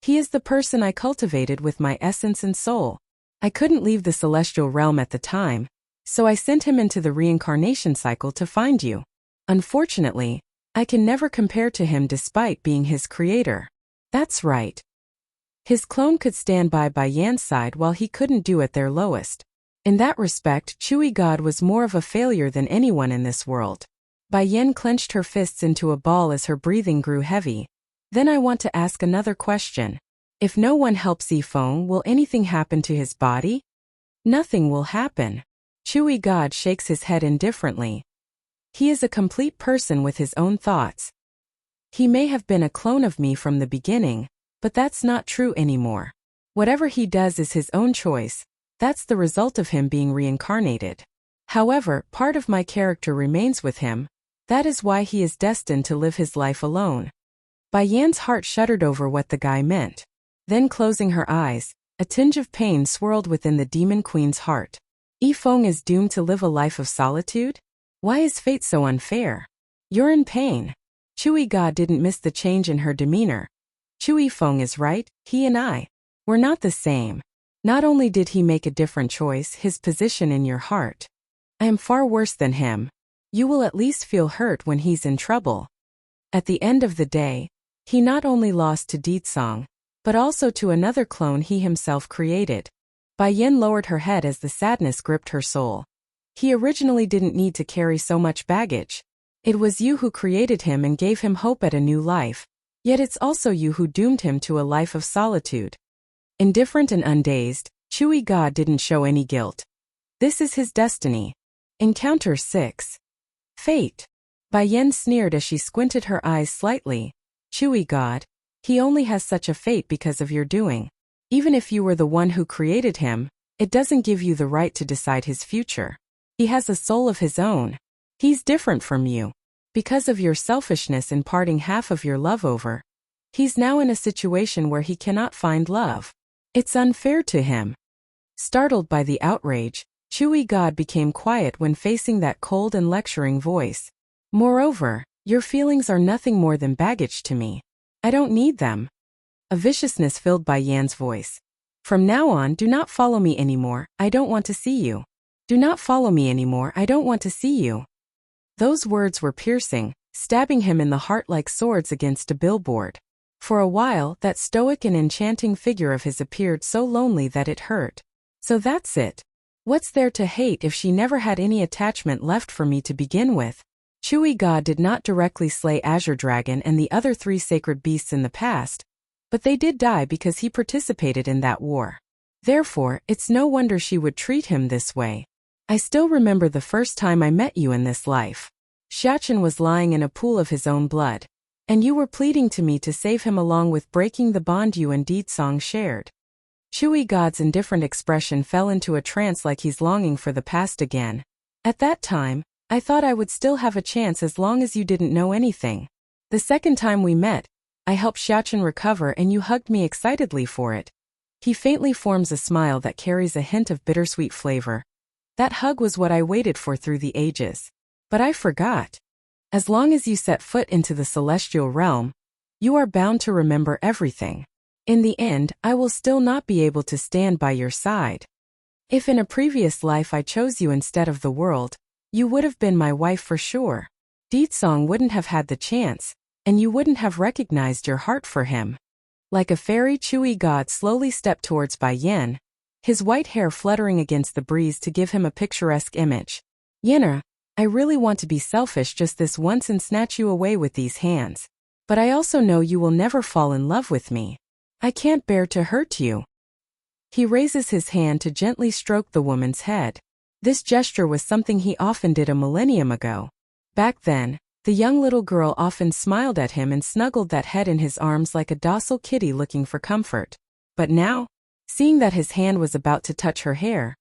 He is the person I cultivated with my essence and soul. I couldn't leave the celestial realm at the time, so I sent him into the reincarnation cycle to find you. Unfortunately, I can never compare to him despite being his creator. That's right. His clone could stand by Bai Yan's side while he couldn't do at their lowest. In that respect, Chewy God was more of a failure than anyone in this world. Bai Yan clenched her fists into a ball as her breathing grew heavy. Then I want to ask another question. If no one helps Yifeng, will anything happen to his body? Nothing will happen. Chewy God shakes his head indifferently. He is a complete person with his own thoughts. He may have been a clone of me from the beginning, but that's not true anymore. Whatever he does is his own choice. That's the result of him being reincarnated. However, part of my character remains with him. That is why he is destined to live his life alone. Bai Yan's heart shuddered over what the guy meant. Then closing her eyes, a tinge of pain swirled within the demon queen's heart. Yifeng is doomed to live a life of solitude? Why is fate so unfair? You're in pain. Chewy God didn't miss the change in her demeanor. Chewy Feng is right, he and I. We're not the same. Not only did he make a different choice, his position in your heart. I am far worse than him. You will at least feel hurt when he's in trouble. At the end of the day, he not only lost to Deetsong, but also to another clone he himself created. Bai Yen lowered her head as the sadness gripped her soul. He originally didn't need to carry so much baggage. It was you who created him and gave him hope at a new life. Yet it's also you who doomed him to a life of solitude. Indifferent and undazed, Chewy God didn't show any guilt. This is his destiny. Encounter 6. Fate. Bai Yen sneered as she squinted her eyes slightly. Chewy God, he only has such a fate because of your doing. Even if you were the one who created him, it doesn't give you the right to decide his future. He has a soul of his own. He's different from you. Because of your selfishness in parting half of your love over, he's now in a situation where he cannot find love. It's unfair to him. Startled by the outrage, Chewy God became quiet when facing that cold and lecturing voice. Moreover, your feelings are nothing more than baggage to me. I don't need them. A viciousness filled Bai Yan's voice. From now on, do not follow me anymore, I don't want to see you. Do not follow me anymore, I don't want to see you. Those words were piercing, stabbing him in the heart like swords against a billboard. For a while, that stoic and enchanting figure of his appeared so lonely that it hurt. So that's it. What's there to hate if she never had any attachment left for me to begin with? Chewy God did not directly slay Azure Dragon and the other 3 sacred beasts in the past, but they did die because he participated in that war. Therefore, it's no wonder she would treat him this way. I still remember the first time I met you in this life. Xiachen was lying in a pool of his own blood, and you were pleading to me to save him along with breaking the bond you and Deetsong shared. Chewy God's indifferent expression fell into a trance like he's longing for the past again. At that time, I thought I would still have a chance as long as you didn't know anything. The second time we met, I helped Xiachen recover and you hugged me excitedly for it. He faintly forms a smile that carries a hint of bittersweet flavor. That hug was what I waited for through the ages. But I forgot. As long as you set foot into the celestial realm, you are bound to remember everything. In the end, I will still not be able to stand by your side. If in a previous life I chose you instead of the world, you would have been my wife for sure. Deetsong wouldn't have had the chance, and you wouldn't have recognized your heart for him. Like a fairy, Chewy God slowly stepped towards Bai Yin, his white hair fluttering against the breeze to give him a picturesque image. Yenna, I really want to be selfish just this once and snatch you away with these hands. But I also know you will never fall in love with me. I can't bear to hurt you. He raises his hand to gently stroke the woman's head. This gesture was something he often did a millennium ago. Back then, the young little girl often smiled at him and snuggled that head in his arms like a docile kitty looking for comfort. But now, seeing that his hand was about to touch her hair,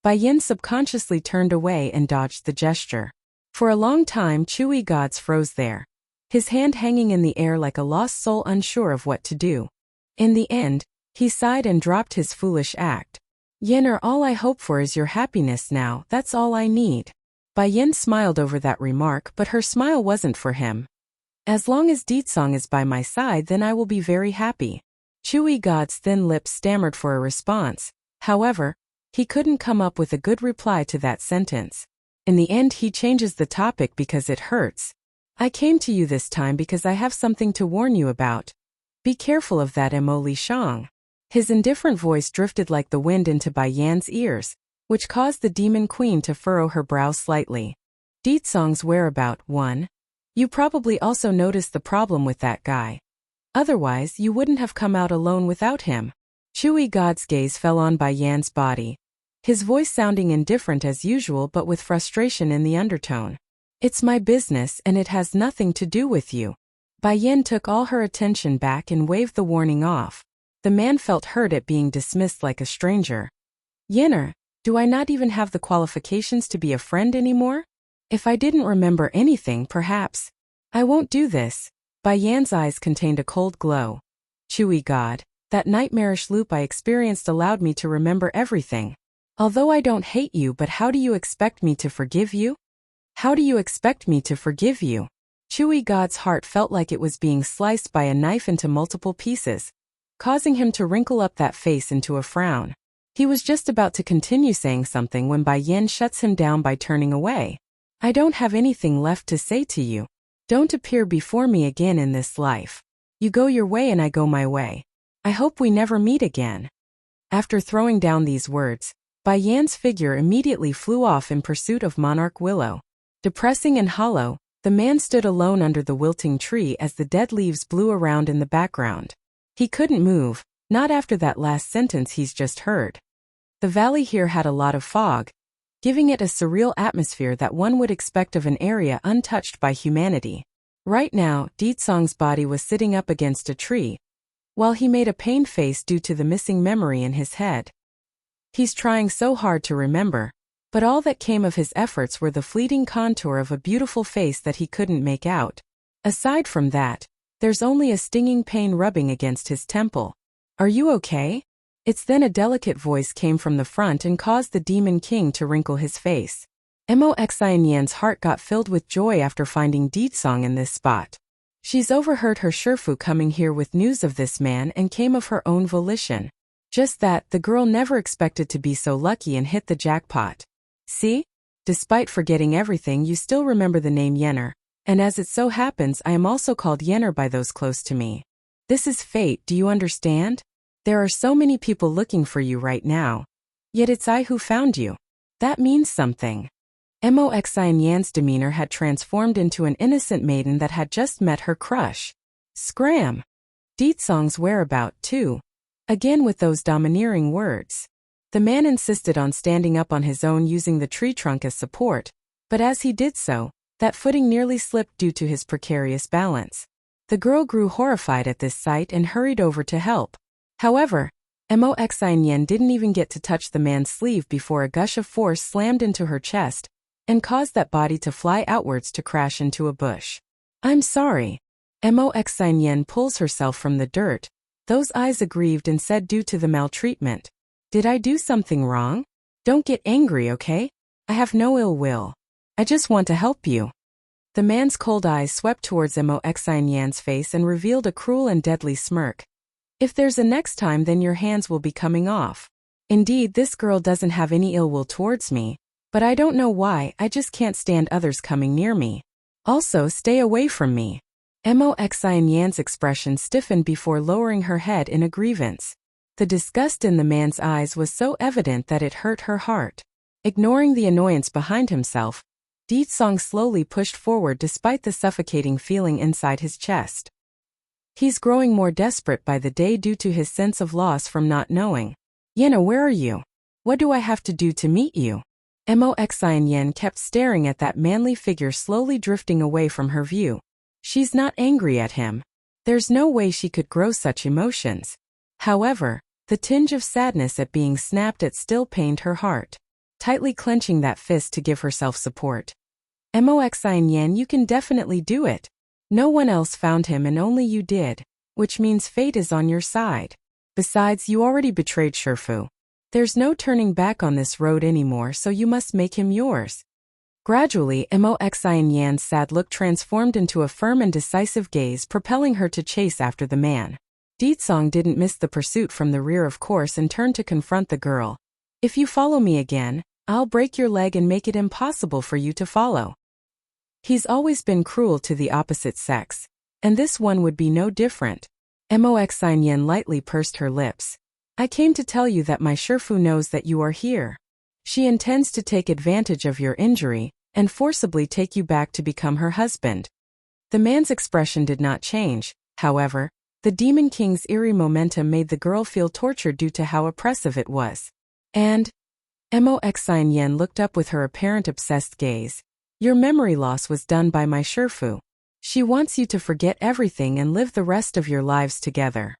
Bai Yin subconsciously turned away and dodged the gesture. For a long time, Chewy Gods froze there, his hand hanging in the air like a lost soul unsure of what to do. In the end, he sighed and dropped his foolish act. Yenner, all I hope for is your happiness now, that's all I need. Bai Yin smiled over that remark, but her smile wasn't for him. As long as Deetsong is by my side, then I will be very happy. Chewy God's thin lips stammered for a response. However, he couldn't come up with a good reply to that sentence. In the end, he changes the topic because it hurts. I came to you this time because I have something to warn you about. Be careful of that Mo Li Shang. His indifferent voice drifted like the wind into Bai Yan's ears, which caused the demon queen to furrow her brow slightly. Deetsong's whereabout, 1. You probably also noticed the problem with that guy. Otherwise, you wouldn't have come out alone without him. Chewy God's gaze fell on Bai Yan's body, his voice sounding indifferent as usual but with frustration in the undertone. It's my business and it has nothing to do with you. Bai Yan took all her attention back and waved the warning off. The man felt hurt at being dismissed like a stranger. Yenner, do I not even have the qualifications to be a friend anymore? If I didn't remember anything, perhaps. I won't do this. Bai Yan's eyes contained a cold glow. Chewy God, that nightmarish loop I experienced allowed me to remember everything. Although I don't hate you, but how do you expect me to forgive you? How do you expect me to forgive you? Chewy God's heart felt like it was being sliced by a knife into multiple pieces, causing him to wrinkle up that face into a frown. He was just about to continue saying something when Bai Yin shuts him down by turning away. I don't have anything left to say to you. Don't appear before me again in this life. You go your way and I go my way. I hope we never meet again. After throwing down these words, Bai Yan's figure immediately flew off in pursuit of Monarch Willow. Depressing and hollow, the man stood alone under the wilting tree as the dead leaves blew around in the background. He couldn't move, not after that last sentence he's just heard. The valley here had a lot of fog, giving it a surreal atmosphere that one would expect of an area untouched by humanity. Right now, Deetsong's body was sitting up against a tree, while he made a pained face due to the missing memory in his head. He's trying so hard to remember, but all that came of his efforts were the fleeting contour of a beautiful face that he couldn't make out. Aside from that, there's only a stinging pain rubbing against his temple. Are you okay? It's then a delicate voice came from the front and caused the Demon King to wrinkle his face. Mo Xianyan's heart got filled with joy after finding Deetsong in this spot. She's overheard her Shifu coming here with news of this man and came of her own volition. Just that, the girl never expected to be so lucky and hit the jackpot. See? Despite forgetting everything, you still remember the name Yenner. And as it so happens, I am also called Yenner by those close to me. This is fate, do you understand? There are so many people looking for you right now. Yet it's I who found you. That means something. Mo Xianyan's demeanor had transformed into an innocent maiden that had just met her crush. Scram! Deetsong's whereabout, too. Again with those domineering words. The man insisted on standing up on his own using the tree trunk as support, but as he did so, that footing nearly slipped due to his precarious balance. The girl grew horrified at this sight and hurried over to help. However, Mo Xianyan didn't even get to touch the man's sleeve before a gush of force slammed into her chest and caused that body to fly outwards to crash into a bush. I'm sorry. Mo Xianyan pulls herself from the dirt, those eyes aggrieved, and said, due to the maltreatment. Did I do something wrong? Don't get angry, okay? I have no ill will. I just want to help you. The man's cold eyes swept towards Mo Xianyan's face and revealed a cruel and deadly smirk. If there's a next time, then your hands will be coming off. Indeed, this girl doesn't have any ill will towards me, but I don't know why, I just can't stand others coming near me. Also, stay away from me. Mo Xian Yan's expression stiffened before lowering her head in a grievance. The disgust in the man's eyes was so evident that it hurt her heart. Ignoring the annoyance behind himself, Ditsong slowly pushed forward despite the suffocating feeling inside his chest. He's growing more desperate by the day due to his sense of loss from not knowing. Yana, where are you? What do I have to do to meet you? Mo Xian Yan kept staring at that manly figure slowly drifting away from her view. She's not angry at him. There's no way she could grow such emotions. However, the tinge of sadness at being snapped at still pained her heart. Tightly clenching that fist to give herself support. Mo Xian Yan, you can definitely do it. No one else found him and only you did, which means fate is on your side. Besides, you already betrayed Shifu. There's no turning back on this road anymore, so you must make him yours. Gradually, Mo Xian Yan's sad look transformed into a firm and decisive gaze, propelling her to chase after the man. Ditsong didn't miss the pursuit from the rear, of course, and turned to confront the girl. If you follow me again, I'll break your leg and make it impossible for you to follow. He's always been cruel to the opposite sex, and this one would be no different. Mo Xian Yan lightly pursed her lips. I came to tell you that my Shifu knows that you are here. She intends to take advantage of your injury and forcibly take you back to become her husband. The man's expression did not change, however. The Demon King's eerie momentum made the girl feel tortured due to how oppressive it was. And Mo Xian Yan looked up with her apparent obsessed gaze. Your memory loss was done by my Shifu. She wants you to forget everything and live the rest of your lives together.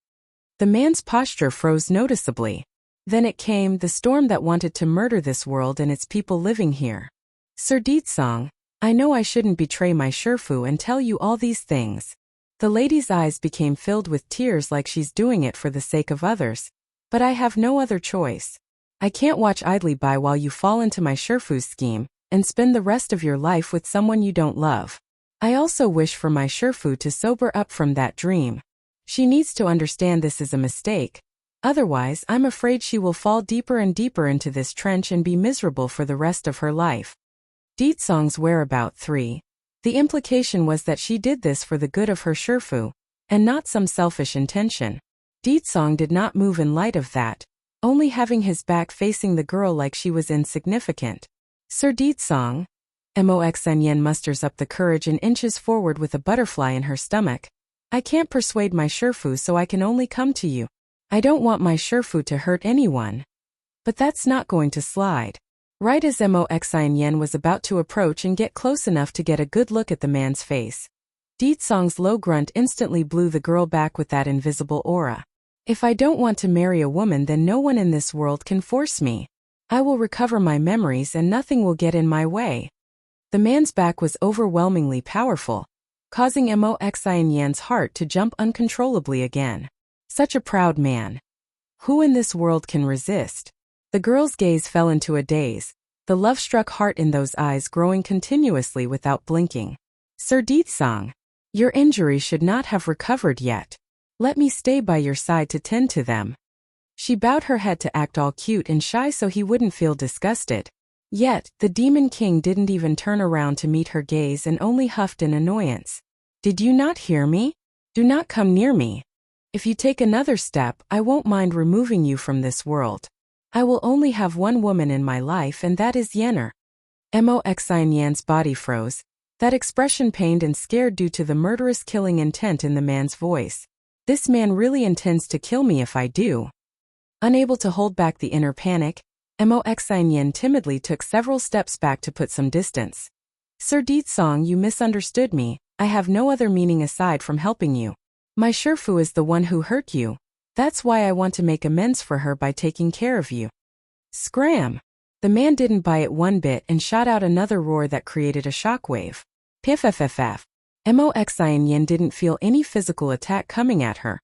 The man's posture froze noticeably. Then it came, the storm that wanted to murder this world and its people living here. Sir Ditsong, I know I shouldn't betray my Shifu and tell you all these things. The lady's eyes became filled with tears like she's doing it for the sake of others. But I have no other choice. I can't watch idly by while you fall into my Shifu's scheme and spend the rest of your life with someone you don't love. I also wish for my Shifu to sober up from that dream. She needs to understand this is a mistake. Otherwise, I'm afraid she will fall deeper and deeper into this trench and be miserable for the rest of her life. Ditsong's whereabout 3. The implication was that she did this for the good of her Shifu, and not some selfish intention. Ditsong did not move in light of that, only having his back facing the girl like she was insignificant. Sir Ditsong, Mo Xian Yan musters up the courage and inches forward with a butterfly in her stomach. I can't persuade my Shifu, so I can only come to you. I don't want my Shifu to hurt anyone. But that's not going to slide. Right as Mo Xian Yan was about to approach and get close enough to get a good look at the man's face, Ditsong's low grunt instantly blew the girl back with that invisible aura. If I don't want to marry a woman, then no one in this world can force me. I will recover my memories and nothing will get in my way. The man's back was overwhelmingly powerful, causing Mo Xian Yan's heart to jump uncontrollably again. Such a proud man. Who in this world can resist? The girl's gaze fell into a daze, the love-struck heart in those eyes growing continuously without blinking. Sir Ditsong, your injury should not have recovered yet. Let me stay by your side to tend to them. She bowed her head to act all cute and shy so he wouldn't feel disgusted. Yet, the Demon King didn't even turn around to meet her gaze and only huffed in annoyance. Did you not hear me? Do not come near me. If you take another step, I won't mind removing you from this world. I will only have one woman in my life, and that is Yenner. Mo Xian Yan's body froze, that expression pained and scared due to the murderous killing intent in the man's voice. This man really intends to kill me if I do. Unable to hold back the inner panic, Mo Xian Yan timidly took several steps back to put some distance. Sir Ditsong, you misunderstood me. I have no other meaning aside from helping you. My Shifu is the one who hurt you. That's why I want to make amends for her by taking care of you. Scram! The man didn't buy it one bit and shot out another roar that created a shockwave. Piff. Mo Xian Yan didn't feel any physical attack coming at her,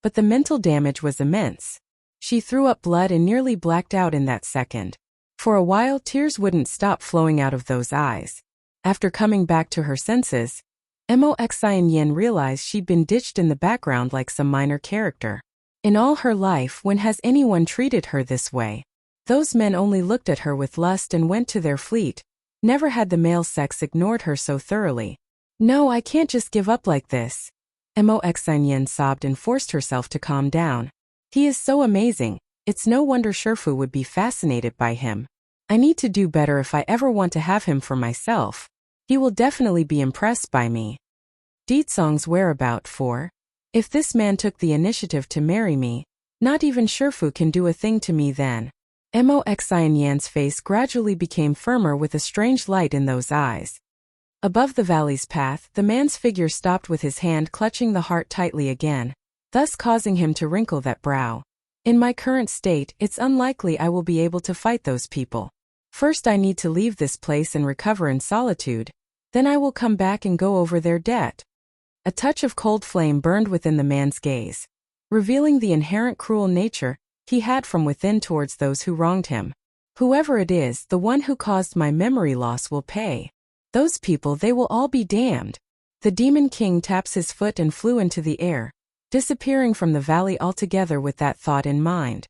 but the mental damage was immense. She threw up blood and nearly blacked out in that second. For a while, tears wouldn't stop flowing out of those eyes. After coming back to her senses, Mo Xian Yan realized she'd been ditched in the background like some minor character. In all her life, when has anyone treated her this way? Those men only looked at her with lust and went to their fleet. Never had the male sex ignored her so thoroughly. No, I can't just give up like this. Mo sobbed and forced herself to calm down. He is so amazing. It's no wonder Shifu would be fascinated by him. I need to do better if I ever want to have him for myself. He will definitely be impressed by me. Deetsong's whereabouts 4. If this man took the initiative to marry me, not even Shifu can do a thing to me then. Mo Xianyan's face gradually became firmer with a strange light in those eyes. Above the valley's path, the man's figure stopped with his hand clutching the heart tightly again, thus causing him to wrinkle that brow. In my current state, it's unlikely I will be able to fight those people. First I need to leave this place and recover in solitude, then I will come back and go over their debt. A touch of cold flame burned within the man's gaze, revealing the inherent cruel nature he had from within towards those who wronged him. Whoever it is, the one who caused my memory loss will pay. Those people, they will all be damned. The Demon King taps his foot and flew into the air, disappearing from the valley altogether with that thought in mind.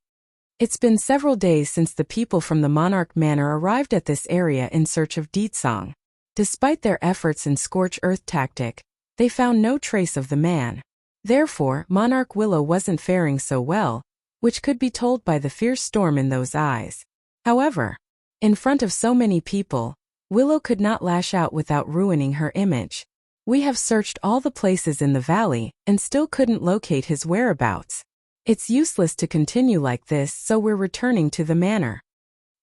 It's been several days since the people from the Monarch Manor arrived at this area in search of Deetsong. Despite their efforts and scorch earth tactic, they found no trace of the man. Therefore, Monarch Willow wasn't faring so well, which could be told by the fierce storm in those eyes. However, in front of so many people, Willow could not lash out without ruining her image. We have searched all the places in the valley and still couldn't locate his whereabouts. It's useless to continue like this, so we're returning to the manor.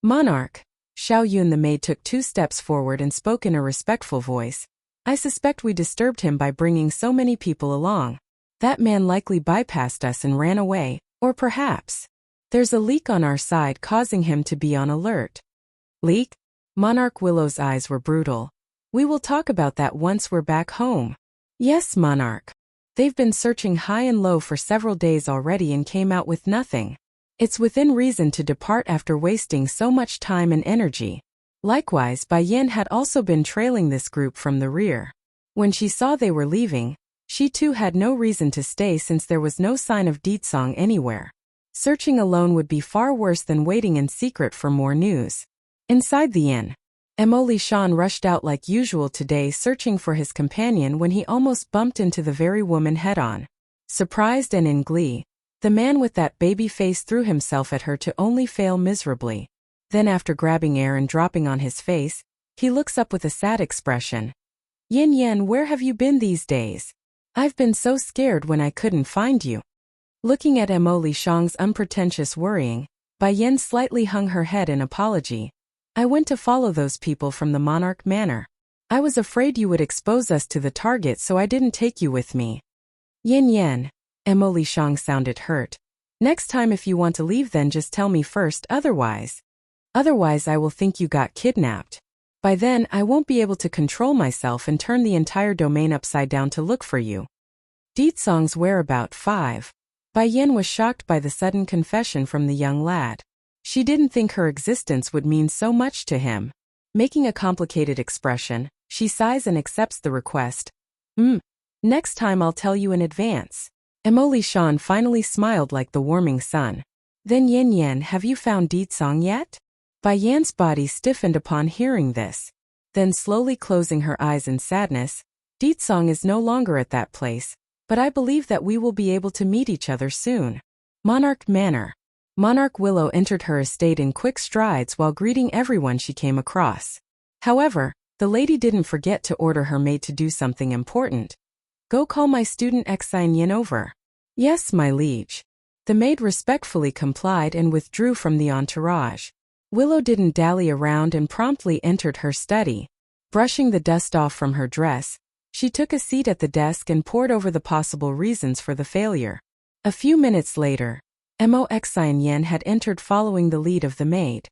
Monarch, Xiao Yun the maid took 2 steps forward and spoke in a respectful voice. I suspect we disturbed him by bringing so many people along. That man likely bypassed us and ran away, or perhaps there's a leak on our side causing him to be on alert. Leak? Monarch Willow's eyes were brutal. We will talk about that once we're back home. Yes, Monarch. They've been searching high and low for several days already and came out with nothing. It's within reason to depart after wasting so much time and energy. Likewise, Bai Yan had also been trailing this group from the rear. When she saw they were leaving, she too had no reason to stay since there was no sign of Deetsong anywhere. Searching alone would be far worse than waiting in secret for more news. Inside the inn, Mo Shan rushed out like usual today searching for his companion when he almost bumped into the very woman head-on. Surprised and in glee, the man with that baby face threw himself at her to only fail miserably. Then after grabbing air and dropping on his face, he looks up with a sad expression. Yin Yan, where have you been these days? I've been so scared when I couldn't find you. Looking at Mo Shang's unpretentious worrying, Bai Yan slightly hung her head in apology. I went to follow those people from the Monarch Manor. I was afraid you would expose us to the target, so I didn't take you with me. Yin Yan, Mo Shang sounded hurt. Next time if you want to leave then just tell me first, otherwise I will think you got kidnapped. By then I won't be able to control myself and turn the entire domain upside down to look for you. Deetsong's whereabouts 5. Bai Yan was shocked by the sudden confession from the young lad. She didn't think her existence would mean so much to him. Making a complicated expression, she sighs and accepts the request. Next time I'll tell you in advance. Mo Shan finally smiled like the warming sun. Then Yin Yan, have you found Deetsong yet? Bai Yan's body stiffened upon hearing this. Then slowly closing her eyes in sadness, Deetsong is no longer at that place, but I believe that we will be able to meet each other soon. Monarch Manor. Monarch Willow entered her estate in quick strides while greeting everyone she came across. However, the lady didn't forget to order her maid to do something important. Go call my student Xian over. Yes, my liege. The maid respectfully complied and withdrew from the entourage. Willow didn't dally around and promptly entered her study. Brushing the dust off from her dress, she took a seat at the desk and pored over the possible reasons for the failure. A few minutes later, Mo Xian had entered following the lead of the maid.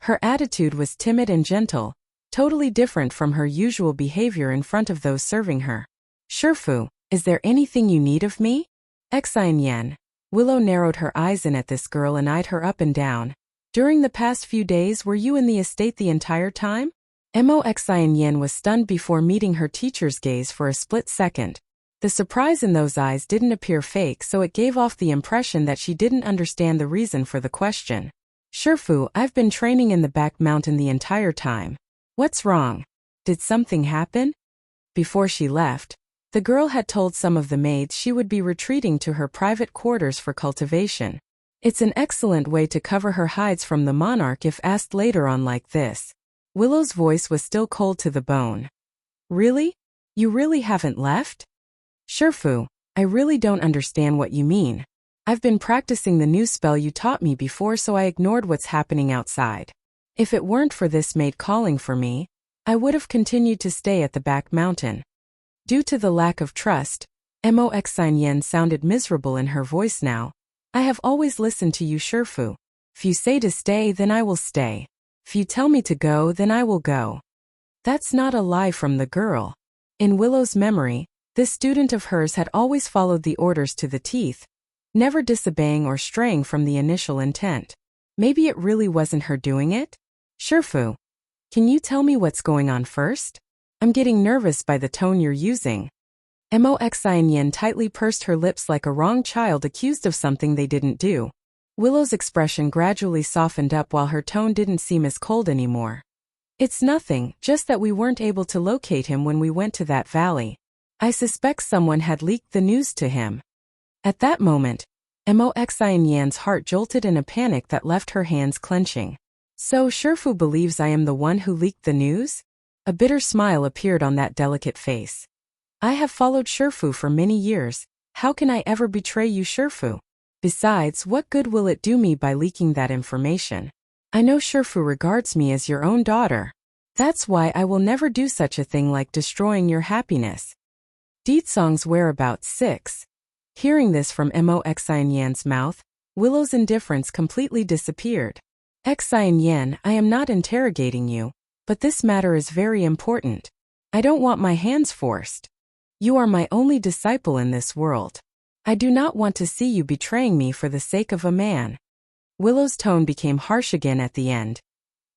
Her attitude was timid and gentle, totally different from her usual behavior in front of those serving her. Shifu, is there anything you need of me? Xian. Willow narrowed her eyes in at this girl and eyed her up and down. During the past few days, were you in the estate the entire time? Mo Xian was stunned before meeting her teacher's gaze for a split second. The surprise in those eyes didn't appear fake, so it gave off the impression that she didn't understand the reason for the question. Shifu, I've been training in the back mountain the entire time. What's wrong? Did something happen? Before she left, the girl had told some of the maids she would be retreating to her private quarters for cultivation. It's an excellent way to cover her hides from the monarch if asked later on like this. Willow's voice was still cold to the bone. Really? You really haven't left? Sherfu, I really don't understand what you mean. I've been practicing the new spell you taught me before, so I ignored what's happening outside. If it weren't for this maid calling for me, I would have continued to stay at the back mountain. Due to the lack of trust, Moxin sounded miserable in her voice now. I have always listened to you, Sherfu. If you say to stay, then I will stay. If you tell me to go, then I will go. That's not a lie from the girl. In Willow's memory, this student of hers had always followed the orders to the teeth, never disobeying or straying from the initial intent. Maybe it really wasn't her doing it? Sherfu, can you tell me what's going on first? I'm getting nervous by the tone you're using. Moxin tightly pursed her lips like a wrong child accused of something they didn't do. Willow's expression gradually softened up while her tone didn't seem as cold anymore. It's nothing, just that we weren't able to locate him when we went to that valley. I suspect someone had leaked the news to him. At that moment, Moxin's heart jolted in a panic that left her hands clenching. So Sherfu believes I am the one who leaked the news? A bitter smile appeared on that delicate face. I have followed Sherfu for many years. How can I ever betray you, Sherfu? Besides, what good will it do me by leaking that information? I know Sherfu regards me as your own daughter. That's why I will never do such a thing like destroying your happiness. Deetsong's whereabouts 6. Hearing this from Moxin's mouth, Willow's indifference completely disappeared. Xin, I am not interrogating you, but this matter is very important. I don't want my hands forced. You are my only disciple in this world. I do not want to see you betraying me for the sake of a man. Willow's tone became harsh again at the end.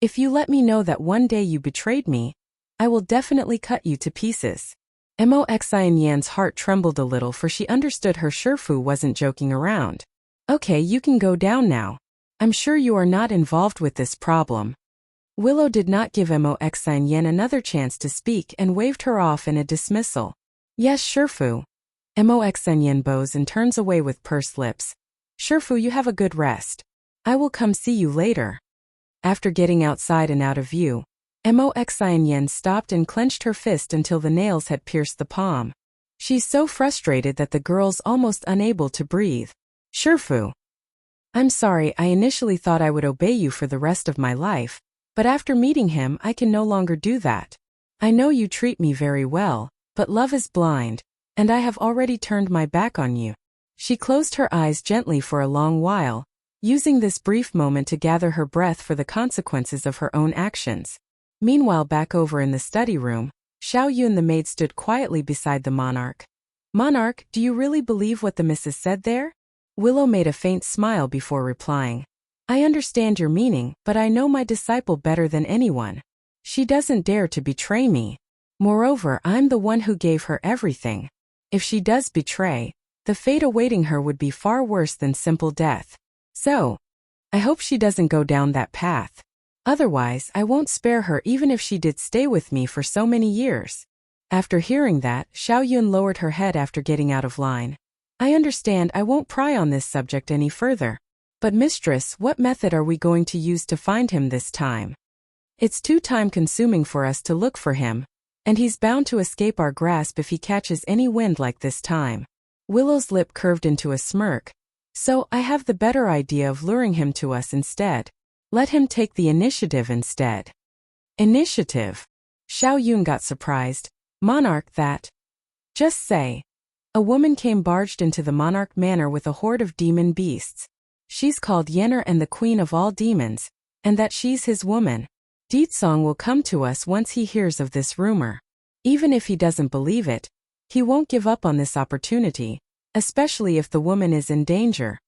If you let me know that one day you betrayed me, I will definitely cut you to pieces. Moxin's heart trembled a little, for she understood her Sherfu wasn't joking around. Okay, you can go down now. I'm sure you are not involved with this problem. Willow did not give Moxin another chance to speak and waved her off in a dismissal. Yes, Sherfu. Moxin bows and turns away with pursed lips. Sherfu, you have a good rest. I will come see you later. After getting outside and out of view, Moxin stopped and clenched her fist until the nails had pierced the palm. She's so frustrated that the girl's almost unable to breathe. Sherfu. I'm sorry, I initially thought I would obey you for the rest of my life, but after meeting him I can no longer do that. I know you treat me very well, but love is blind, and I have already turned my back on you. She closed her eyes gently for a long while, using this brief moment to gather her breath for the consequences of her own actions. Meanwhile, back over in the study room, Xiao Yun the maid stood quietly beside the monarch. Monarch, do you really believe what the missus said there? Willow made a faint smile before replying. I understand your meaning, but I know my disciple better than anyone. She doesn't dare to betray me. Moreover, I'm the one who gave her everything. If she does betray, the fate awaiting her would be far worse than simple death. So, I hope she doesn't go down that path. Otherwise, I won't spare her even if she did stay with me for so many years. After hearing that, Xiao Yun lowered her head after getting out of line. I understand, I won't pry on this subject any further. But mistress, what method are we going to use to find him this time? It's too time-consuming for us to look for him, and he's bound to escape our grasp if he catches any wind like this time. Willow's lip curved into a smirk. So, I have the better idea of luring him to us instead. Let him take the initiative instead. Initiative? Xiao Yun got surprised. Monarch, that. Just say. A woman came barged into the monarch manor with a horde of demon beasts. She's called Yenner and the queen of all demons, and that she's his woman. Deetsong will come to us once he hears of this rumor. Even if he doesn't believe it, he won't give up on this opportunity, especially if the woman is in danger.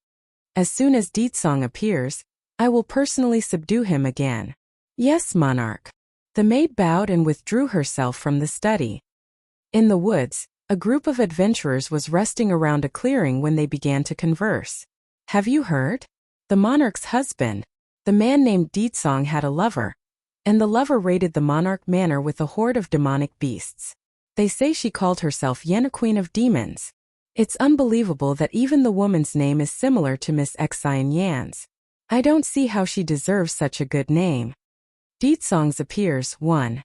As soon as Deetsong appears, I will personally subdue him again. Yes, monarch. The maid bowed and withdrew herself from the study. In the woods, a group of adventurers was resting around a clearing when they began to converse. Have you heard? The monarch's husband, the man named Deetsong, had a lover, and the lover raided the monarch manor with a horde of demonic beasts. They say she called herself Yenna Queen of Demons. It's unbelievable that even the woman's name is similar to Miss Xian Yan's. I don't see how she deserves such a good name. Deetsong's appears 1.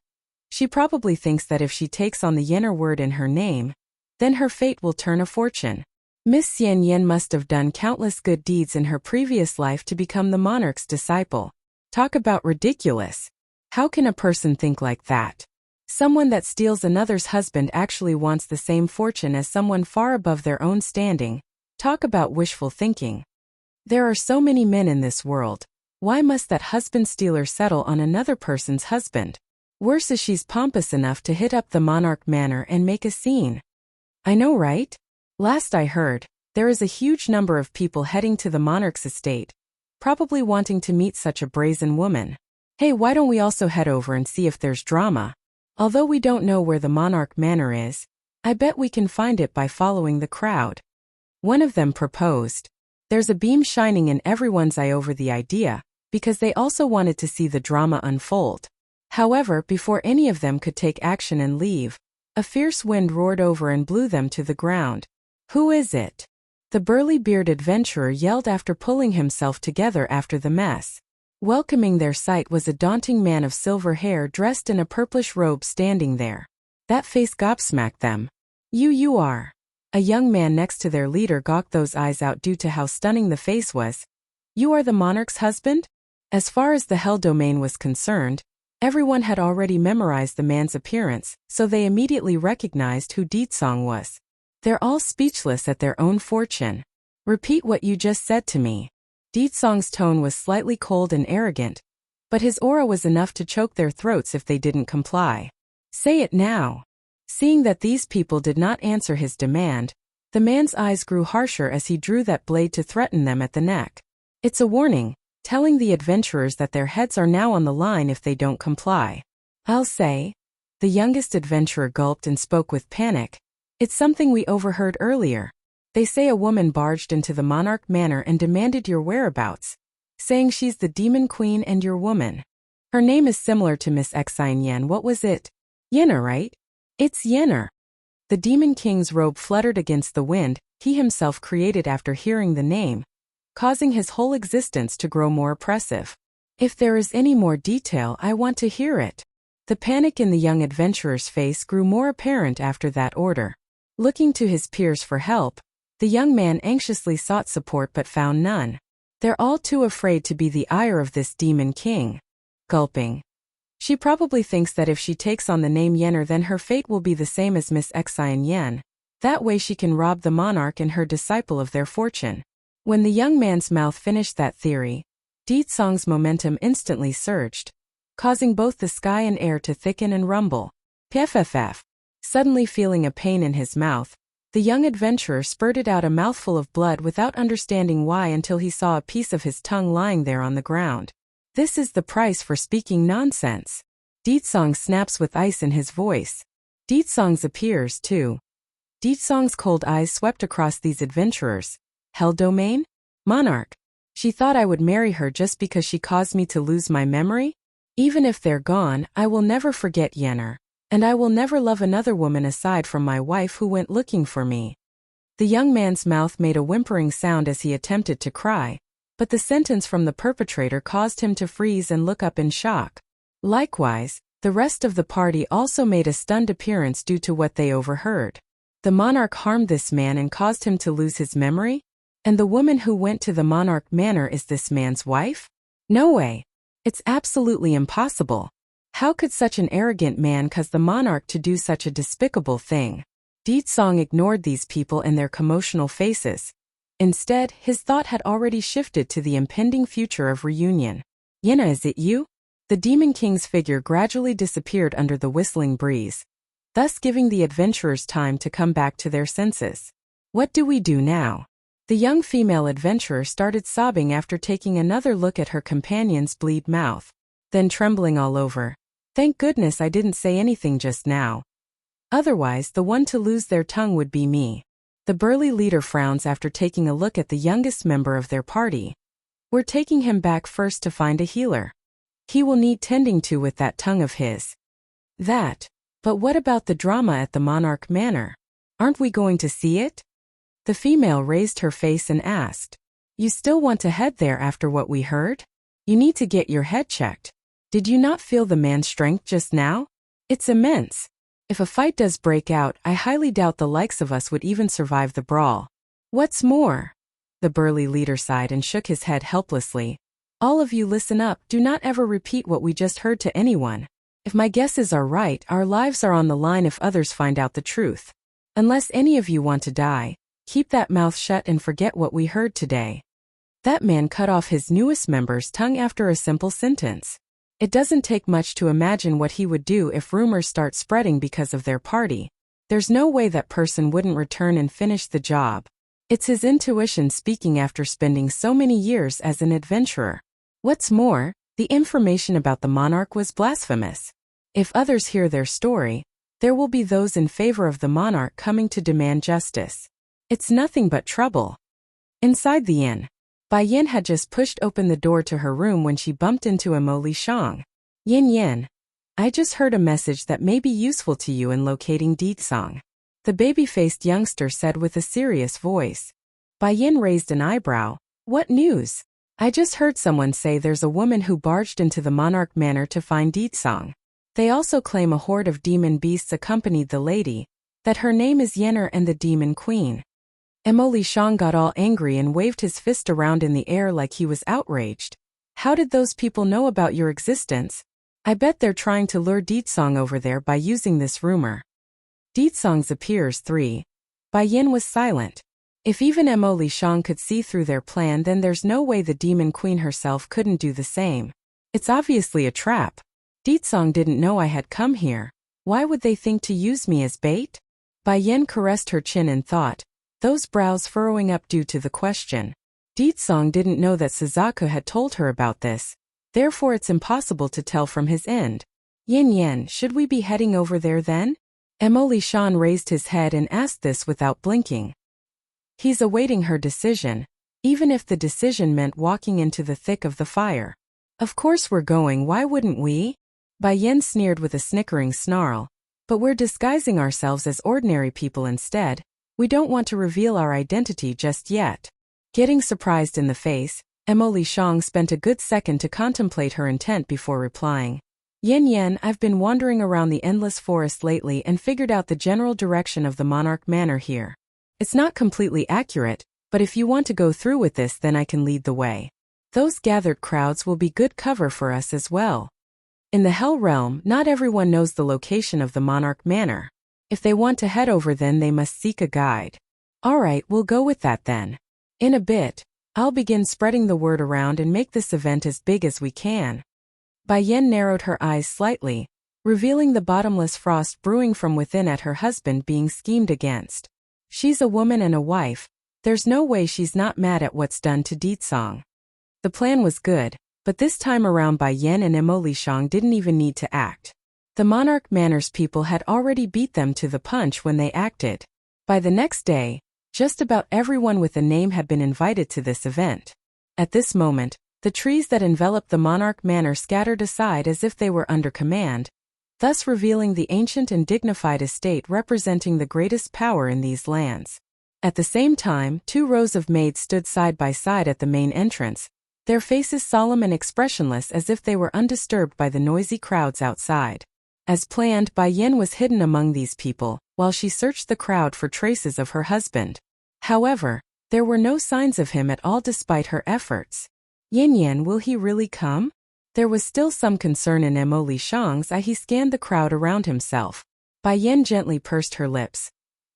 She probably thinks that if she takes on the Yenner word in her name, then her fate will turn a fortune. Miss Xian Yan must have done countless good deeds in her previous life to become the monarch's disciple. Talk about ridiculous. How can a person think like that? Someone that steals another's husband actually wants the same fortune as someone far above their own standing. Talk about wishful thinking. There are so many men in this world. Why must that husband stealer settle on another person's husband? Worse is she's pompous enough to hit up the monarch manor and make a scene. I know, right? Last I heard, there is a huge number of people heading to the monarch's estate, probably wanting to meet such a brazen woman. Hey, why don't we also head over and see if there's drama? Although we don't know where the monarch manor is, I bet we can find it by following the crowd. One of them proposed. There's a beam shining in everyone's eye over the idea, because they also wanted to see the drama unfold. However, before any of them could take action and leave, a fierce wind roared over and blew them to the ground. Who is it? The burly-bearded adventurer yelled after pulling himself together after the mess. Welcoming their sight was a daunting man of silver hair dressed in a purplish robe standing there. That face gobsmacked them. You are. A young man next to their leader gawked those eyes out due to how stunning the face was. You are the monarch's husband? As far as the Hell domain was concerned, everyone had already memorized the man's appearance, so they immediately recognized who Deetsong was. They're all speechless at their own fortune. Repeat what you just said to me. Deetsong's tone was slightly cold and arrogant, but his aura was enough to choke their throats if they didn't comply. Say it now. Seeing that these people did not answer his demand, the man's eyes grew harsher as he drew that blade to threaten them at the neck. It's a warning, telling the adventurers that their heads are now on the line if they don't comply. I'll say. The youngest adventurer gulped and spoke with panic. It's something we overheard earlier. They say a woman barged into the monarch manor and demanded your whereabouts, saying she's the demon queen and your woman. Her name is similar to Miss Xian Yan. What was it? Yenna, right? It's Yenna. The demon king's robe fluttered against the wind he himself created after hearing the name, causing his whole existence to grow more oppressive. If there is any more detail, I want to hear it. The panic in the young adventurer's face grew more apparent after that order. Looking to his peers for help, the young man anxiously sought support but found none. They're all too afraid to be the ire of this demon king. Gulping. She probably thinks that if she takes on the name Yenner, then her fate will be the same as Miss Xian Yan. That way she can rob the monarch and her disciple of their fortune. When the young man's mouth finished that theory, Deetsong's momentum instantly surged, causing both the sky and air to thicken and rumble. PFFF. Suddenly feeling a pain in his mouth, the young adventurer spurted out a mouthful of blood without understanding why until he saw a piece of his tongue lying there on the ground. This is the price for speaking nonsense. Deetsong snaps with ice in his voice. Deetsong's appears too. Deetsong's cold eyes swept across these adventurers. Hell domain? Monarch. She thought I would marry her just because she caused me to lose my memory? Even if they're gone, I will never forget Yenner. And I will never love another woman aside from my wife who went looking for me. The young man's mouth made a whimpering sound as he attempted to cry, but the sentence from the perpetrator caused him to freeze and look up in shock. Likewise, the rest of the party also made a stunned appearance due to what they overheard. The monarch harmed this man and caused him to lose his memory? And the woman who went to the monarch manor is this man's wife? No way. It's absolutely impossible. How could such an arrogant man cause the monarch to do such a despicable thing? Deetsong ignored these people and their commotional faces. Instead, his thought had already shifted to the impending future of reunion. Yenna, is it you? The Demon King's figure gradually disappeared under the whistling breeze, thus giving the adventurers time to come back to their senses. What do we do now? The young female adventurer started sobbing after taking another look at her companion's bleed mouth, then trembling all over. Thank goodness I didn't say anything just now. Otherwise, the one to lose their tongue would be me. The burly leader frowns after taking a look at the youngest member of their party. We're taking him back first to find a healer. He will need tending to with that tongue of his. That. But what about the drama at the Monarch Manor? Aren't we going to see it? The female raised her face and asked, "You still want to head there after what we heard? You need to get your head checked. Did you not feel the man's strength just now? It's immense. If a fight does break out, I highly doubt the likes of us would even survive the brawl. What's more," the burly leader sighed and shook his head helplessly, "all of you listen up, do not ever repeat what we just heard to anyone. If my guesses are right, our lives are on the line if others find out the truth. Unless any of you want to die, keep that mouth shut and forget what we heard today." That man cut off his newest member's tongue after a simple sentence. It doesn't take much to imagine what he would do if rumors start spreading because of their party. There's no way that person wouldn't return and finish the job. It's his intuition speaking after spending so many years as an adventurer. What's more, the information about the monarch was blasphemous. If others hear their story, there will be those in favor of the monarch coming to demand justice. It's nothing but trouble. Inside the inn, Bai Yin had just pushed open the door to her room when she bumped into Emily Shang. "Yin Yin, I just heard a message that may be useful to you in locating Deetsong," the baby-faced youngster said with a serious voice. Bai Yin raised an eyebrow. "What news?" "I just heard someone say there's a woman who barged into the Monarch Manor to find Deetsong. They also claim a horde of demon beasts accompanied the lady, that her name is Yenner and the Demon Queen." Emily Shang got all angry and waved his fist around in the air like he was outraged. "How did those people know about your existence? I bet they're trying to lure Deetsong over there by using this rumor." Deetsong's appears 3. Bai Yin was silent. If even Emily Shang could see through their plan, then there's no way the Demon Queen herself couldn't do the same. It's obviously a trap. Deetsong didn't know I had come here. Why would they think to use me as bait? Bai Yin caressed her chin in thought, those brows furrowing up due to the question. Deetsong didn't know that Suzaku had told her about this, therefore it's impossible to tell from his end. "Yin Yin, should we be heading over there then?" Emily Shan raised his head and asked this without blinking. He's awaiting her decision, even if the decision meant walking into the thick of the fire. "Of course we're going, why wouldn't we?" Bai Yin sneered with a snickering snarl. "But we're disguising ourselves as ordinary people instead. We don't want to reveal our identity just yet." Getting surprised in the face, Emily Shang spent a good second to contemplate her intent before replying. "Yin Yin, I've been wandering around the endless forest lately and figured out the general direction of the Monarch Manor here. It's not completely accurate, but if you want to go through with this, then I can lead the way. Those gathered crowds will be good cover for us as well. In the Hell Realm, not everyone knows the location of the Monarch Manor. If they want to head over, then they must seek a guide." "Alright, we'll go with that then. In a bit, I'll begin spreading the word around and make this event as big as we can." Bai Yin narrowed her eyes slightly, revealing the bottomless frost brewing from within at her husband being schemed against. She's a woman and a wife, there's no way she's not mad at what's done to Deetsong. The plan was good, but this time around Bai Yin and Emily Shang didn't even need to act. The Monarch Manor's people had already beat them to the punch when they acted. By the next day, just about everyone with a name had been invited to this event. At this moment, the trees that enveloped the Monarch Manor scattered aside as if they were under command, thus revealing the ancient and dignified estate representing the greatest power in these lands. At the same time, 2 rows of maids stood side by side at the main entrance, their faces solemn and expressionless as if they were undisturbed by the noisy crowds outside. As planned, Bai Yin was hidden among these people, while she searched the crowd for traces of her husband. However, there were no signs of him at all despite her efforts. "Yin Yin, will he really come?" There was still some concern in Emily Shang's eye. He scanned the crowd around himself. Bai Yin gently pursed her lips.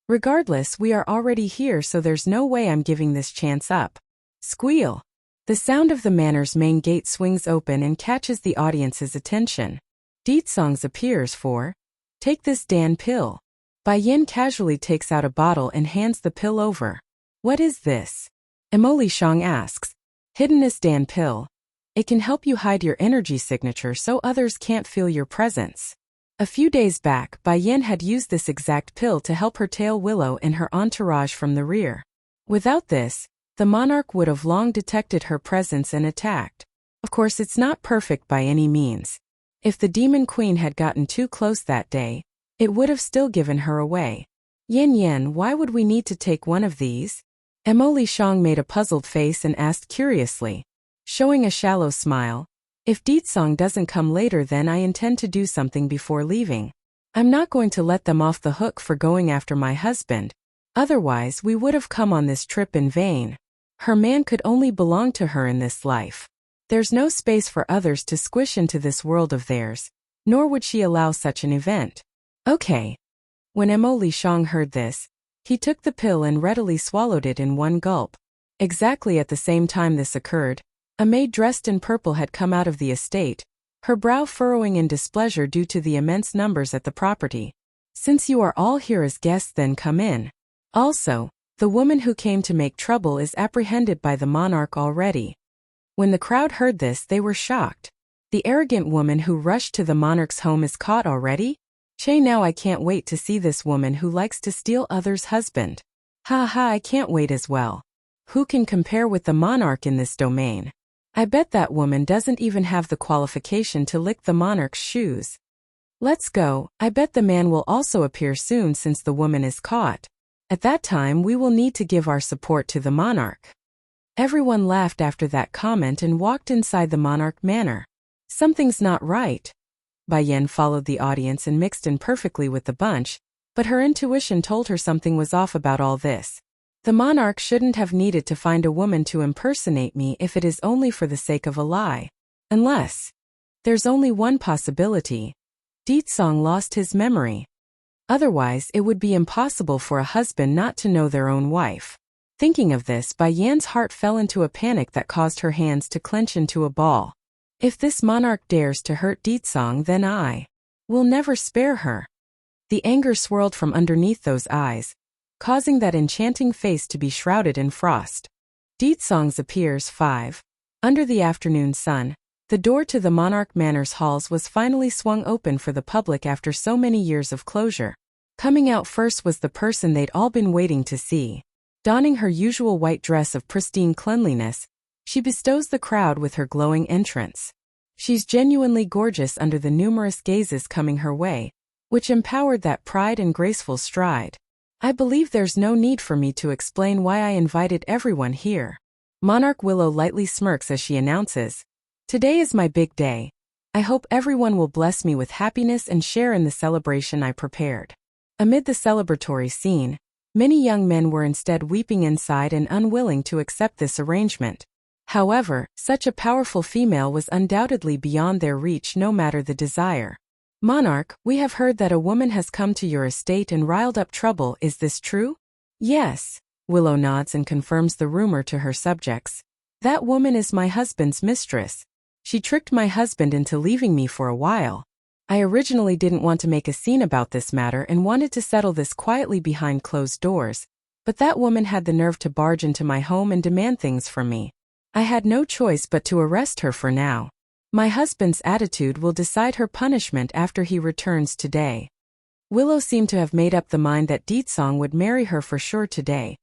"Regardless, we are already here, so there's no way I'm giving this chance up." Squeal! The sound of the manor's main gate swings open and catches the audience's attention. Deetsong's appears 4. "Take this Dan pill." Bai Yin casually takes out a bottle and hands the pill over. "What is this?" Emily Shang asks. "Hiddenness Dan pill. It can help you hide your energy signature so others can't feel your presence." A few days back, Bai Yin had used this exact pill to help her tail Willow and her entourage from the rear. Without this, the monarch would have long detected her presence and attacked. Of course, it's not perfect by any means. If the Demon Queen had gotten too close that day, it would have still given her away. Yan, why would we need to take one of these? Emily Shang made a puzzled face and asked curiously, showing a shallow smile. If Deetsong doesn't come later, then I intend to do something before leaving. I'm not going to let them off the hook for going after my husband. Otherwise, we would have come on this trip in vain. Her man could only belong to her in this life. There's no space for others to squish into this world of theirs, nor would she allow such an event. Okay. When Emily Shang heard this, he took the pill and readily swallowed it in one gulp. Exactly at the same time this occurred, a maid dressed in purple had come out of the estate, her brow furrowing in displeasure due to the immense numbers at the property. Since you are all here as guests, then come in. Also, the woman who came to make trouble is apprehended by the monarch already. When the crowd heard this, they were shocked. The arrogant woman who rushed to the monarch's home is caught already? Che, now I can't wait to see this woman who likes to steal others' husband. Ha ha, I can't wait as well. Who can compare with the monarch in this domain? I bet that woman doesn't even have the qualification to lick the monarch's shoes. Let's go. I bet the man will also appear soon since the woman is caught. At that time we will need to give our support to the monarch. Everyone laughed after that comment and walked inside the monarch manor. Something's not right. Bai Yan followed the audience and mixed in perfectly with the bunch, but her intuition told her something was off about all this. The monarch shouldn't have needed to find a woman to impersonate me if it is only for the sake of a lie. Unless there's only one possibility. Deetsong lost his memory. Otherwise, it would be impossible for a husband not to know their own wife. Thinking of this, Bai Yan's heart fell into a panic that caused her hands to clench into a ball. If this monarch dares to hurt Deetsong, then I will never spare her. The anger swirled from underneath those eyes, causing that enchanting face to be shrouded in frost. Deetsong's appears 5. Under the afternoon sun, the door to the monarch manor's halls was finally swung open for the public after so many years of closure. Coming out first was the person they'd all been waiting to see. Donning her usual white dress of pristine cleanliness, she bestows the crowd with her glowing entrance. She's genuinely gorgeous under the numerous gazes coming her way, which empowered that pride and graceful stride. I believe there's no need for me to explain why I invited everyone here. Monarch Willow lightly smirks as she announces, "Today is my big day. I hope everyone will bless me with happiness and share in the celebration I prepared." Amid the celebratory scene, many young men were instead weeping inside and unwilling to accept this arrangement. However, such a powerful female was undoubtedly beyond their reach no matter the desire. "Monarch, we have heard that a woman has come to your estate and riled up trouble, is this true?" "Yes." Willow nods and confirms the rumor to her subjects. "That woman is my husband's mistress. She tricked my husband into leaving me for a while. I originally didn't want to make a scene about this matter and wanted to settle this quietly behind closed doors, but that woman had the nerve to barge into my home and demand things from me. I had no choice but to arrest her for now. My husband's attitude will decide her punishment after he returns today." Willow seemed to have made up the mind that Deetsong would marry her for sure today,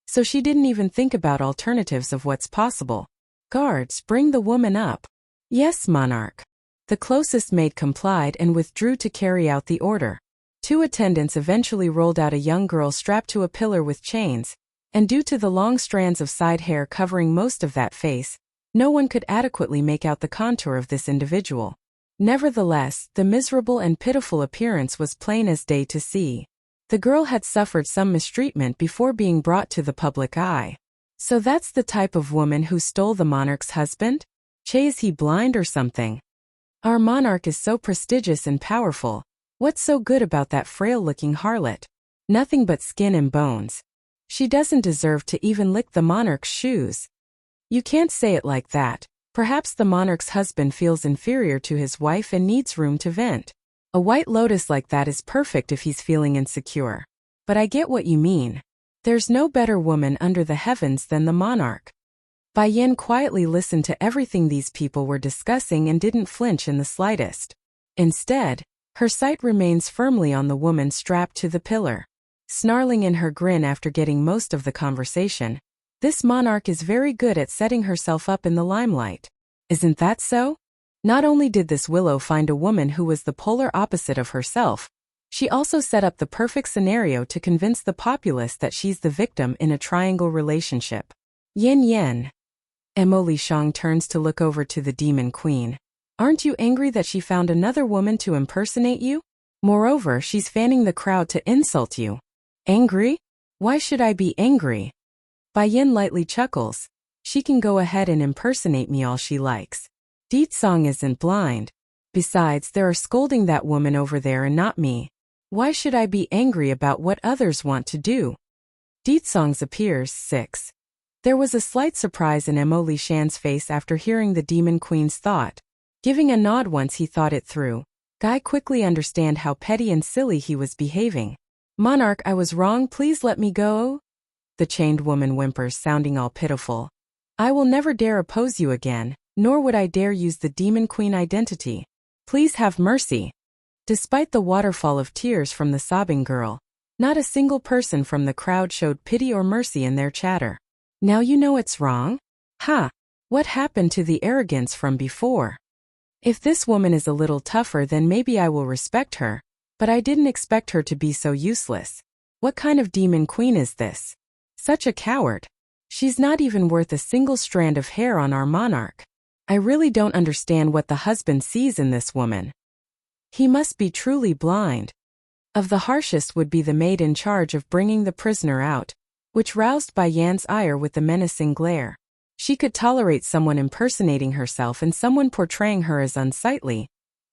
so she didn't even think about alternatives of what's possible. "Guards, bring the woman up." "Yes, Monarch." The closest maid complied and withdrew to carry out the order. 2 attendants eventually rolled out a young girl strapped to a pillar with chains, and due to the long strands of side hair covering most of that face, no one could adequately make out the contour of this individual. Nevertheless, the miserable and pitiful appearance was plain as day to see. The girl had suffered some mistreatment before being brought to the public eye. So that's the type of woman who stole the monarch's husband? Che, is he blind or something? Our monarch is so prestigious and powerful. What's so good about that frail-looking harlot? Nothing but skin and bones. She doesn't deserve to even lick the monarch's shoes. You can't say it like that. Perhaps the monarch's husband feels inferior to his wife and needs room to vent. A white lotus like that is perfect if he's feeling insecure. But I get what you mean. There's no better woman under the heavens than the monarch. Bai Yan quietly listened to everything these people were discussing and didn't flinch in the slightest. Instead, her sight remains firmly on the woman strapped to the pillar. Snarling in her grin after getting most of the conversation, this monarch is very good at setting herself up in the limelight. Isn't that so? Not only did this Willow find a woman who was the polar opposite of herself, She also set up the perfect scenario to convince the populace that she's the victim in a triangle relationship. Yin Yen. Mo Lishang turns to look over to the demon queen. Aren't you angry that she found another woman to impersonate you? Moreover, she's fanning the crowd to insult you. Angry? Why should I be angry? Bai Yin lightly chuckles. She can go ahead and impersonate me all she likes. Ditsong isn't blind. Besides, they're scolding that woman over there and not me. Why should I be angry about what others want to do? Ditsong's appears. 6. There was a slight surprise in Mo Lishan's face after hearing the demon queen's thought. Giving a nod once he thought it through, Guy quickly understand how petty and silly he was behaving. Monarch, I was wrong, please let me go. The chained woman whimpers, sounding all pitiful. I will never dare oppose you again, nor would I dare use the demon queen identity. Please have mercy. Despite the waterfall of tears from the sobbing girl, not a single person from the crowd showed pity or mercy in their chatter. Now you know it's wrong? Ha! What happened to the arrogance from before? If this woman is a little tougher, then maybe I will respect her, but I didn't expect her to be so useless. What kind of demon queen is this? Such a coward. She's not even worth a single strand of hair on our monarch. I really don't understand what the husband sees in this woman. He must be truly blind. Of the harshest would be the maid in charge of bringing the prisoner out, which roused Bai Yan's ire with the menacing glare. She could tolerate someone impersonating herself and someone portraying her as unsightly,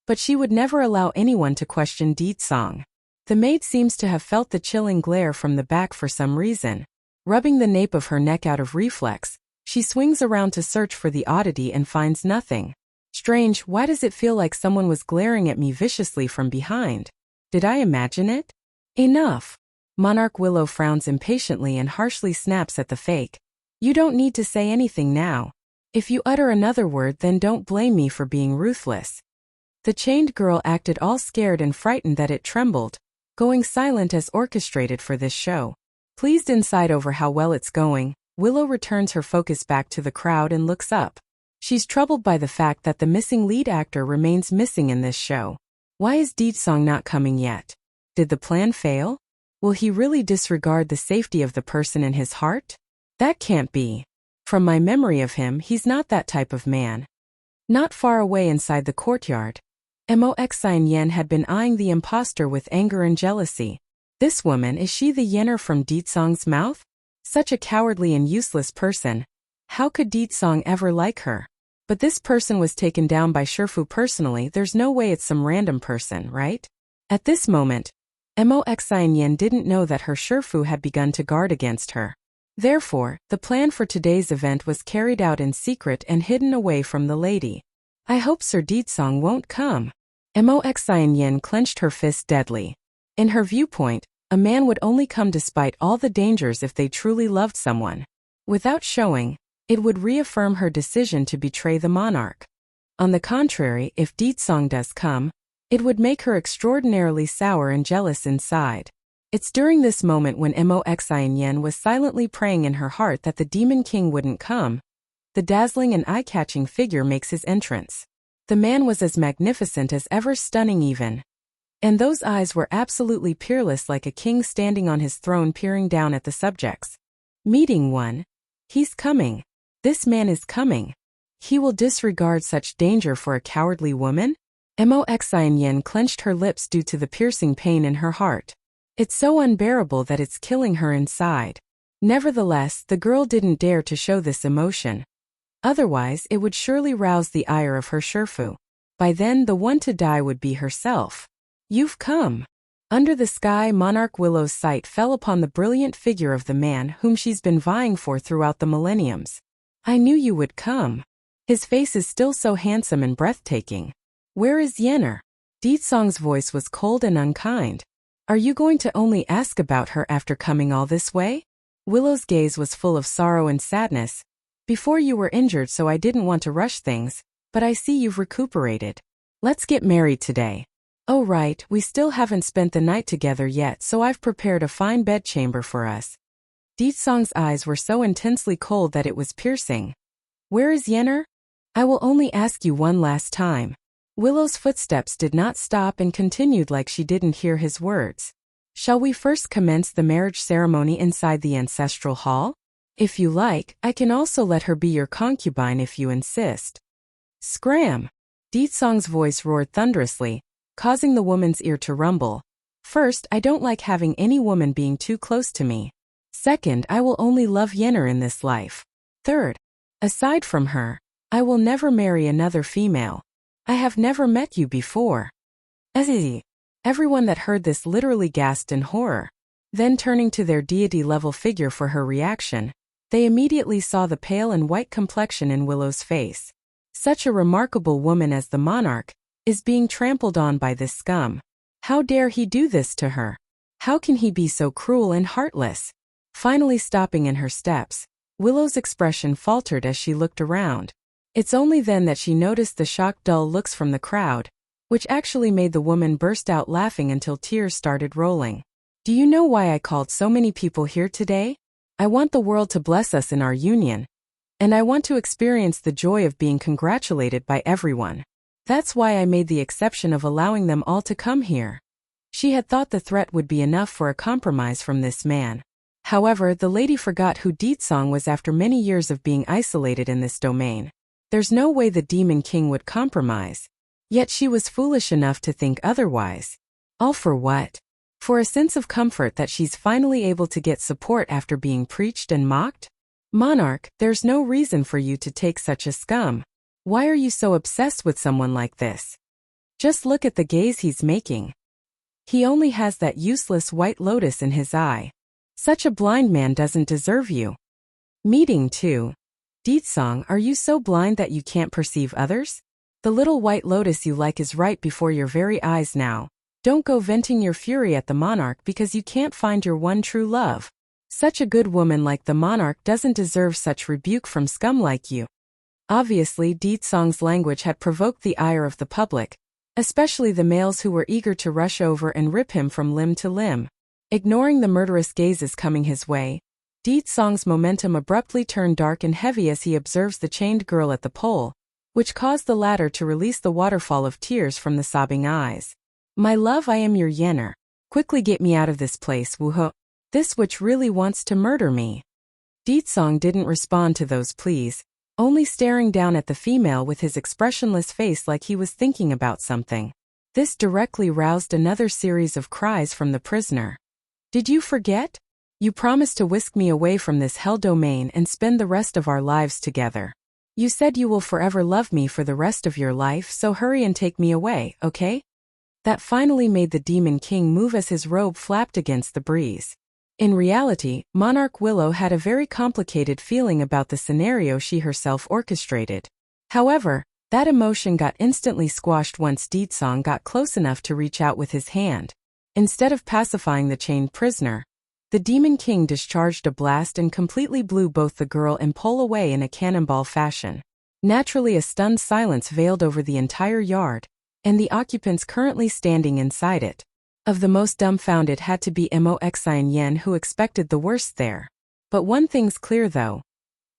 but she would never allow anyone to question Ditsong. The maid seems to have felt the chilling glare from the back for some reason. Rubbing the nape of her neck out of reflex, she swings around to search for the oddity and finds nothing. Strange, why does it feel like someone was glaring at me viciously from behind? Did I imagine it? Enough. Monarch Willow frowns impatiently and harshly snaps at the fake. You don't need to say anything now. If you utter another word, then don't blame me for being ruthless. The chained girl acted all scared and frightened that it trembled, going silent as orchestrated for this show. Pleased inside over how well it's going, Willow returns her focus back to the crowd and looks up. She's troubled by the fact that the missing lead actor remains missing in this show. Why is Ditsong not coming yet? Did the plan fail? Will he really disregard the safety of the person in his heart? That can't be. From my memory of him, he's not that type of man. Not far away inside the courtyard, Mo Xian had been eyeing the impostor with anger and jealousy. This woman, is she the Yenner from Ditsong's mouth? Such a cowardly and useless person. How could Ditsong ever like her? But this person was taken down by Shifu personally. There's no way it's some random person, right? At this moment, Mo Xian didn't know that her Shifu had begun to guard against her. Therefore, the plan for today's event was carried out in secret and hidden away from the lady. I hope Sir Ditsong won't come. Mo Xian clenched her fist deadly. In her viewpoint, a man would only come despite all the dangers if they truly loved someone. Without showing, it would reaffirm her decision to betray the monarch. On the contrary, if Ditsong does come, it would make her extraordinarily sour and jealous inside. It's during this moment when Mo Xian was silently praying in her heart that the Demon King wouldn't come. The dazzling and eye-catching figure makes his entrance. The man was as magnificent as ever, stunning even. And those eyes were absolutely peerless, like a king standing on his throne peering down at the subjects. Meeting one. He's coming. This man is coming. He will disregard such danger for a cowardly woman? Mo Xian clenched her lips due to the piercing pain in her heart. It's so unbearable that it's killing her inside. Nevertheless, the girl didn't dare to show this emotion. Otherwise, it would surely rouse the ire of her Shifu. By then, the one to die would be herself. You've come. Under the sky, Monarch Willow's sight fell upon the brilliant figure of the man whom she's been vying for throughout the millenniums. I knew you would come. His face is still so handsome and breathtaking. Where is Yenner? Ditsong's voice was cold and unkind. Are you going to only ask about her after coming all this way? Willow's gaze was full of sorrow and sadness. Before you were injured, so I didn't want to rush things, but I see you've recuperated. Let's get married today. Oh right, we still haven't spent the night together yet, so I've prepared a fine bedchamber for us. Ditsong's eyes were so intensely cold that it was piercing. Where is Yenner? I will only ask you one last time. Willow's footsteps did not stop and continued like she didn't hear his words. Shall we first commence the marriage ceremony inside the ancestral hall? If you like, I can also let her be your concubine if you insist. Scram! Deetsong's voice roared thunderously, causing the woman's ear to rumble. First, I don't like having any woman being too close to me. Second, I will only love Yenner in this life. Third, aside from her, I will never marry another female. I have never met you before. Everyone that heard this literally gasped in horror. Then turning to their deity-level figure for her reaction, they immediately saw the pale and white complexion in Willow's face. Such a remarkable woman as the monarch is being trampled on by this scum. How dare he do this to her? How can he be so cruel and heartless? Finally stopping in her steps, Willow's expression faltered as she looked around. It's only then that she noticed the shocked dull looks from the crowd, which actually made the woman burst out laughing until tears started rolling. Do you know why I called so many people here today? I want the world to bless us in our union. And I want to experience the joy of being congratulated by everyone. That's why I made the exception of allowing them all to come here. She had thought the threat would be enough for a compromise from this man. However, the lady forgot who Deetsong was after many years of being isolated in this domain. There's no way the Demon King would compromise. Yet she was foolish enough to think otherwise. All for what? For a sense of comfort that she's finally able to get support after being preached and mocked? Monarch, there's no reason for you to take such a scum. Why are you so obsessed with someone like this? Just look at the gaze he's making. He only has that useless white lotus in his eye. Such a blind man doesn't deserve you. Meeting 2. Deetsong, are you so blind that you can't perceive others? The little white lotus you like is right before your very eyes now. Don't go venting your fury at the monarch because you can't find your one true love. Such a good woman like the monarch doesn't deserve such rebuke from scum like you. Obviously, Deetsong's language had provoked the ire of the public, especially the males who were eager to rush over and rip him from limb to limb. Ignoring the murderous gazes coming his way, Deetsong's momentum abruptly turned dark and heavy as he observes the chained girl at the pole, which caused the latter to release the waterfall of tears from the sobbing eyes. My love, I am your Yenner. Quickly get me out of this place, woohoo. This witch really wants to murder me. Deetsong didn't respond to those pleas, only staring down at the female with his expressionless face like he was thinking about something. This directly roused another series of cries from the prisoner. Did you forget? You promised to whisk me away from this hell domain and spend the rest of our lives together. You said you will forever love me for the rest of your life, so hurry and take me away, okay? That finally made the Demon King move as his robe flapped against the breeze. In reality, Monarch Willow had a very complicated feeling about the scenario she herself orchestrated. However, that emotion got instantly squashed once Deetsong got close enough to reach out with his hand. Instead of pacifying the chained prisoner, the Demon King discharged a blast and completely blew both the girl and pole away in a cannonball fashion. Naturally, a stunned silence veiled over the entire yard, and the occupants currently standing inside it. Of the most dumbfounded had to be Moxian Yen, who expected the worst there. But one thing's clear though.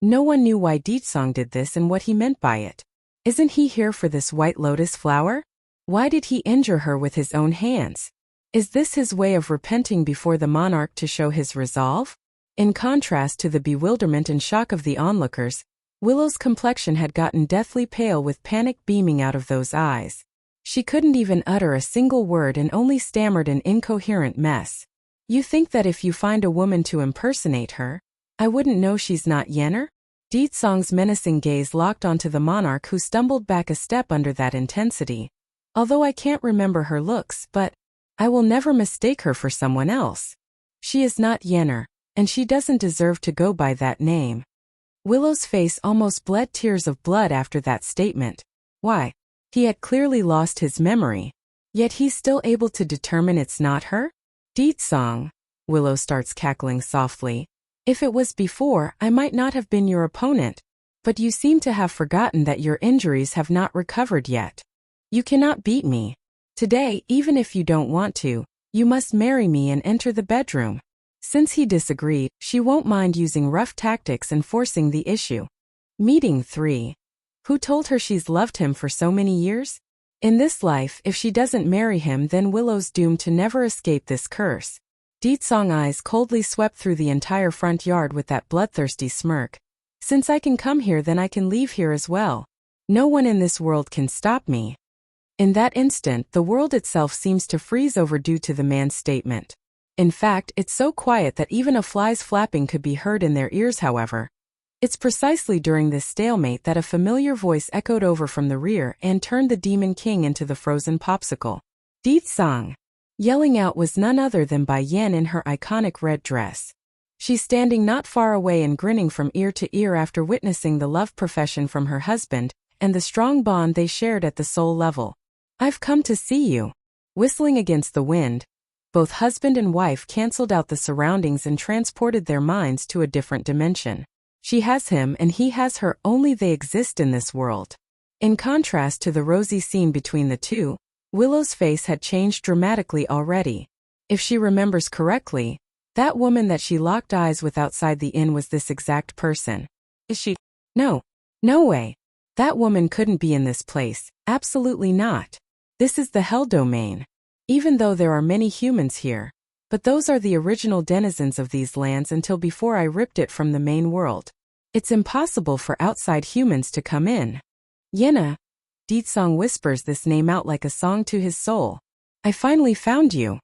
No one knew why Deetsong did this and what he meant by it. Isn't he here for this white lotus flower? Why did he injure her with his own hands? Is this his way of repenting before the monarch to show his resolve? In contrast to the bewilderment and shock of the onlookers, Willow's complexion had gotten deathly pale with panic beaming out of those eyes. She couldn't even utter a single word and only stammered an incoherent mess. You think that if you find a woman to impersonate her, I wouldn't know she's not Yenner? Deetsong's menacing gaze locked onto the monarch, who stumbled back a step under that intensity. Although I can't remember her looks, but I will never mistake her for someone else. She is not Yenner, and she doesn't deserve to go by that name. Willow's face almost bled tears of blood after that statement. Why? He had clearly lost his memory, yet he's still able to determine it's not her? Deetsong, Willow starts cackling softly. If it was before, I might not have been your opponent, but you seem to have forgotten that your injuries have not recovered yet. You cannot beat me. Today, even if you don't want to, you must marry me and enter the bedroom. Since he disagreed, she won't mind using rough tactics and forcing the issue. Meeting 3. Who told her she's loved him for so many years? In this life, if she doesn't marry him, then Willow's doomed to never escape this curse. Deetsong's eyes coldly swept through the entire front yard with that bloodthirsty smirk. Since I can come here, then I can leave here as well. No one in this world can stop me. In that instant, the world itself seems to freeze over due to the man's statement. In fact, it's so quiet that even a fly's flapping could be heard in their ears. However, it's precisely during this stalemate that a familiar voice echoed over from the rear and turned the Demon King into the frozen popsicle. Deetsong! Yelling out was none other than Bai Yan in her iconic red dress. She's standing not far away and grinning from ear to ear after witnessing the love profession from her husband and the strong bond they shared at the soul level. I've come to see you. Whistling against the wind, both husband and wife cancelled out the surroundings and transported their minds to a different dimension. She has him and he has her, only they exist in this world. In contrast to the rosy scene between the two, Willow's face had changed dramatically already. If she remembers correctly, that woman that she locked eyes with outside the inn was this exact person. Is she? No. No way. That woman couldn't be in this place, absolutely not. This is the Hell Domain. Even though there are many humans here, but those are the original denizens of these lands until before I ripped it from the main world. It's impossible for outside humans to come in. Yena. Deetsong whispers this name out like a song to his soul. I finally found you.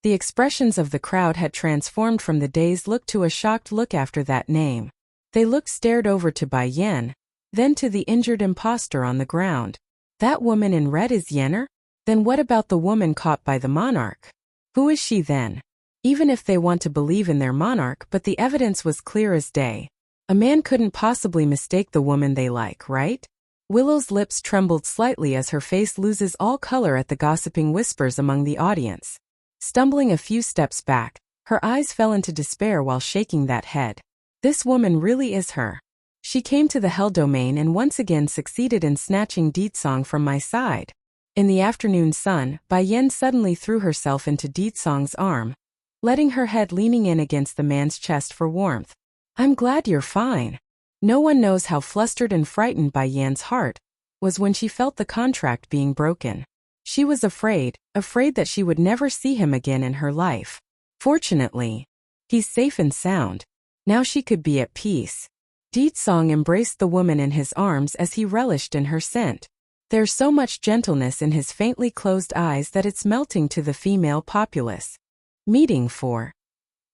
The expressions of the crowd had transformed from the dazed look to a shocked look after that name. They stared over to Bai Yan, then to the injured imposter on the ground. That woman in red is Yenner? Then what about the woman caught by the monarch? Who is she then? Even if they want to believe in their monarch, but the evidence was clear as day. A man couldn't possibly mistake the woman they like, right? Willow's lips trembled slightly as her face loses all color at the gossiping whispers among the audience. Stumbling a few steps back, her eyes fell into despair while shaking that head. This woman really is her. She came to the Hell Domain and once again succeeded in snatching Deetsong from my side. In the afternoon sun, Bai Yan suddenly threw herself into Deetsong's arm, letting her head leaning in against the man's chest for warmth. I'm glad you're fine. No one knows how flustered and frightened Bai Yan's heart was when she felt the contract being broken. She was afraid that she would never see him again in her life. Fortunately, he's safe and sound. Now she could be at peace. Deetsong embraced the woman in his arms as he relished in her scent. There's so much gentleness in his faintly closed eyes that it's melting to the female populace. Meeting 4.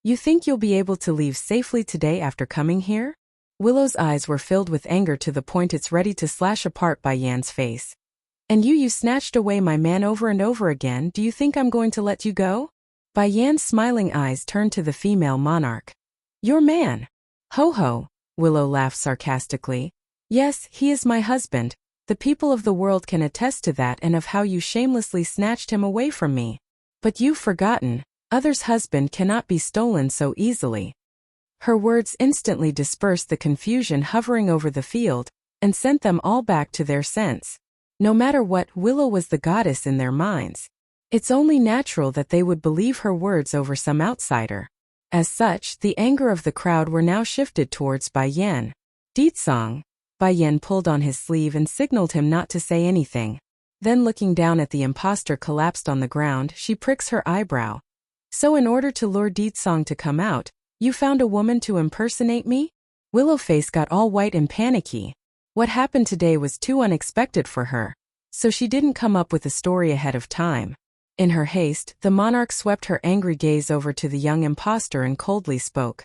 You think you'll be able to leave safely today after coming here? Willow's eyes were filled with anger to the point it's ready to slash apart Bai Yan's face. And you snatched away my man over and over again. Do you think I'm going to let you go? Bai Yan's smiling eyes turned to the female monarch. Your man? Ho ho, Willow laughed sarcastically. Yes, he is my husband. The people of the world can attest to that and of how you shamelessly snatched him away from me. But you've forgotten, others' husband cannot be stolen so easily. Her words instantly dispersed the confusion hovering over the field and sent them all back to their sense. No matter what, Willow was the goddess in their minds. It's only natural that they would believe her words over some outsider. As such, the anger of the crowd were now shifted towards Bai Yan. Deetsong. Bai Yan pulled on his sleeve and signaled him not to say anything. Then looking down at the imposter collapsed on the ground, she pricks her eyebrow. So in order to lure Deetsong to come out, you found a woman to impersonate me? Willowface got all white and panicky. What happened today was too unexpected for her, so she didn't come up with a story ahead of time. In her haste, the monarch swept her angry gaze over to the young imposter and coldly spoke.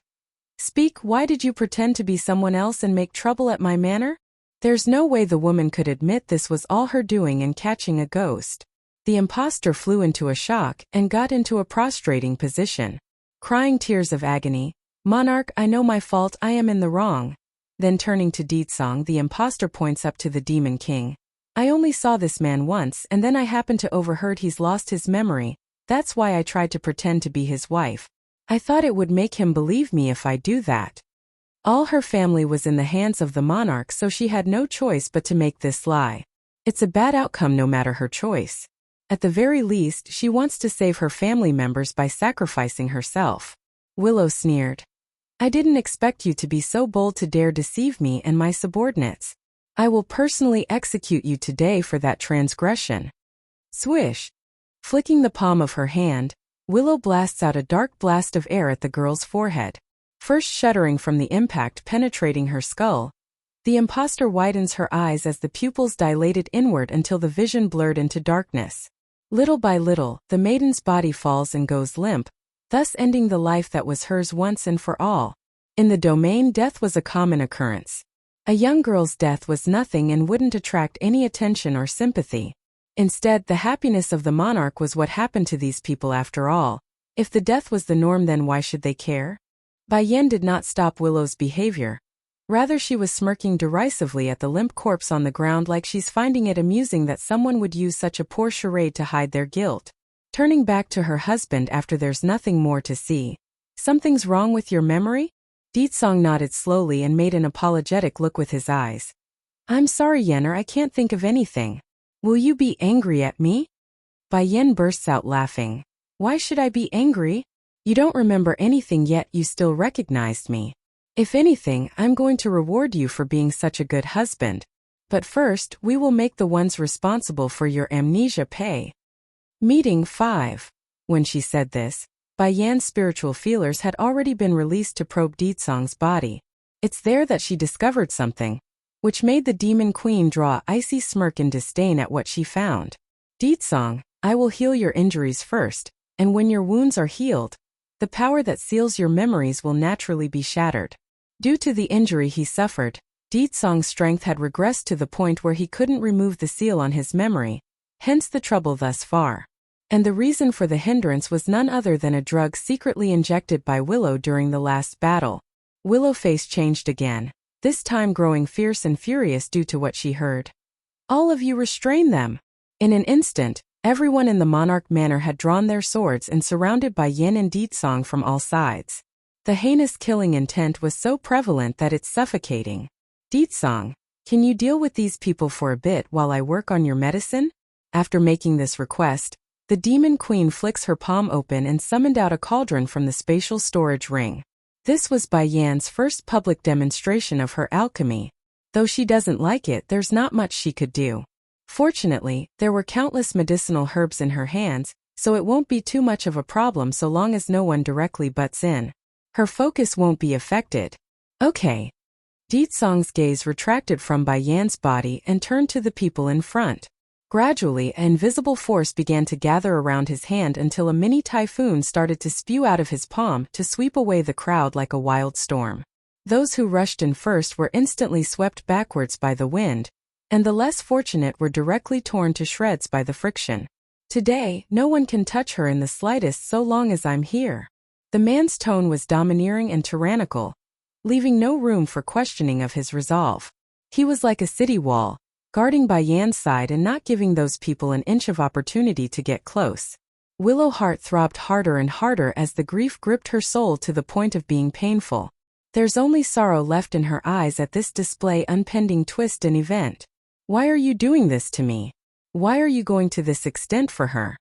Speak, why did you pretend to be someone else and make trouble at my manor? There's no way the woman could admit this was all her doing in catching a ghost. The imposter flew into a shock and got into a prostrating position. Crying tears of agony, Monarch, I know my fault, I am in the wrong. Then turning to Deetsong, the imposter points up to the Demon King. I only saw this man once and then I happened to overheard he's lost his memory. That's why I tried to pretend to be his wife. I thought it would make him believe me if I do that. All her family was in the hands of the monarch, so she had no choice but to make this lie. It's a bad outcome no matter her choice. At the very least, she wants to save her family members by sacrificing herself. Willow sneered. I didn't expect you to be so bold to dare deceive me and my subordinates. I will personally execute you today for that transgression. Swish! Flicking the palm of her hand, Willow blasts out a dark blast of air at the girl's forehead. First shuddering from the impact penetrating her skull, the imposter widens her eyes as the pupils dilated inward until the vision blurred into darkness. Little by little, the maiden's body falls and goes limp, thus ending the life that was hers once and for all. In the domain, death was a common occurrence. A young girl's death was nothing and wouldn't attract any attention or sympathy. Instead, the happiness of the monarch was what happened to these people after all. If the death was the norm, then why should they care? Bai Yan did not stop Willow's behavior. Rather, she was smirking derisively at the limp corpse on the ground like she's finding it amusing that someone would use such a poor charade to hide their guilt. Turning back to her husband after there's nothing more to see. Something's wrong with your memory? Deetsong nodded slowly and made an apologetic look with his eyes. I'm sorry, Yenner, I can't think of anything. Will you be angry at me? Bai Yan bursts out laughing. Why should I be angry? You don't remember anything yet you still recognized me. If anything, I'm going to reward you for being such a good husband. But first, we will make the ones responsible for your amnesia pay. Meeting 5. When she said this, Bai Yan's spiritual feelers had already been released to probe Deetsong's body. It's there that she discovered something, which made the demon queen draw an icy smirk in disdain at what she found. Deetsong, I will heal your injuries first, and when your wounds are healed, the power that seals your memories will naturally be shattered. Due to the injury he suffered, Deetsong's strength had regressed to the point where he couldn't remove the seal on his memory, hence the trouble thus far. And the reason for the hindrance was none other than a drug secretly injected by Willow during the last battle. Willow's face changed again, this time growing fierce and furious due to what she heard. All of you restrain them! In an instant, everyone in the Monarch Manor had drawn their swords and surrounded by Yin and Deetsong from all sides. The heinous killing intent was so prevalent that it's suffocating. Deetsong, can you deal with these people for a bit while I work on your medicine? After making this request, the demon queen flicks her palm open and summoned out a cauldron from the spatial storage ring. This was Bai Yan's first public demonstration of her alchemy. Though she doesn't like it, there's not much she could do. Fortunately, there were countless medicinal herbs in her hands, so it won't be too much of a problem so long as no one directly butts in. Her focus won't be affected. Okay. Deetsong's gaze retracted from Bai Yan's body and turned to the people in front. Gradually, an invisible force began to gather around his hand until a mini typhoon started to spew out of his palm to sweep away the crowd like a wild storm. Those who rushed in first were instantly swept backwards by the wind, and the less fortunate were directly torn to shreds by the friction. Today, no one can touch her in the slightest so long as I'm here. The man's tone was domineering and tyrannical, leaving no room for questioning of his resolve. He was like a city wall, guarding Bai Yan's side and not giving those people an inch of opportunity to get close. Willow's heart throbbed harder and harder as the grief gripped her soul to the point of being painful. There's only sorrow left in her eyes at this display impending twist and event. Why are you doing this to me? Why are you going to this extent for her?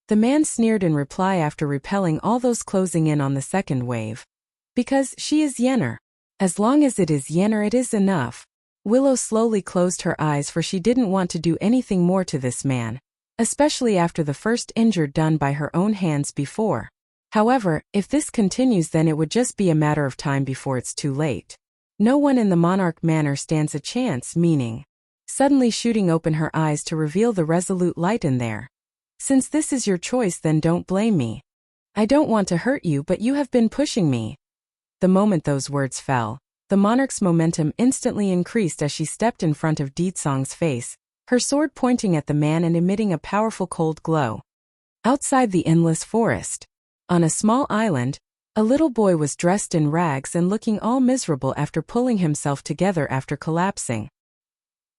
The man sneered in reply after repelling all those closing in on the second wave. Because she is Yenner. As long as it is Yenner, it is enough. Willow slowly closed her eyes for she didn't want to do anything more to this man, especially after the first injury done by her own hands before. However, if this continues, then it would just be a matter of time before it's too late. No one in the Monarch Manor stands a chance, meaning. Suddenly shooting open her eyes to reveal the resolute light in there. Since this is your choice, then don't blame me. I don't want to hurt you, but you have been pushing me. The moment those words fell, the monarch's momentum instantly increased as she stepped in front of Deetsong's face, her sword pointing at the man and emitting a powerful cold glow. Outside the endless forest, on a small island, a little boy was dressed in rags and looking all miserable after pulling himself together after collapsing.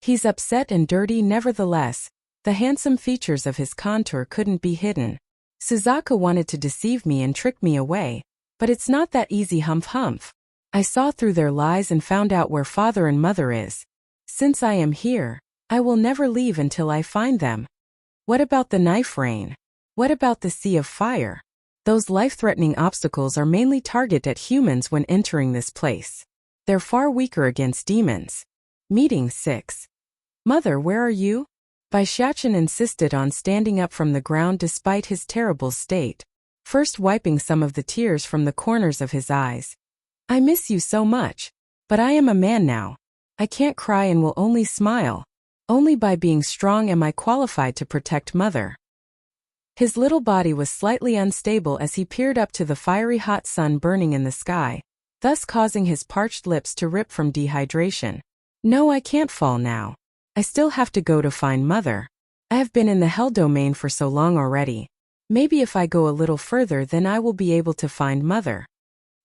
He's upset and dirty nevertheless, the handsome features of his contour couldn't be hidden. Suzaka wanted to deceive me and trick me away, but it's not that easy, humph. I saw through their lies and found out where father and mother is. Since I am here, I will never leave until I find them. What about the knife rain? What about the sea of fire? Those life-threatening obstacles are mainly targeted at humans when entering this place. They're far weaker against demons. Meeting 6. Mother, where are you? Baishatchan insisted on standing up from the ground despite his terrible state, first wiping some of the tears from the corners of his eyes. I miss you so much. But I am a man now. I can't cry and will only smile. Only by being strong am I qualified to protect Mother. His little body was slightly unstable as he peered up to the fiery hot sun burning in the sky, thus causing his parched lips to rip from dehydration. No, I can't fall now. I still have to go to find Mother. I have been in the hell domain for so long already. Maybe if I go a little further then I will be able to find Mother.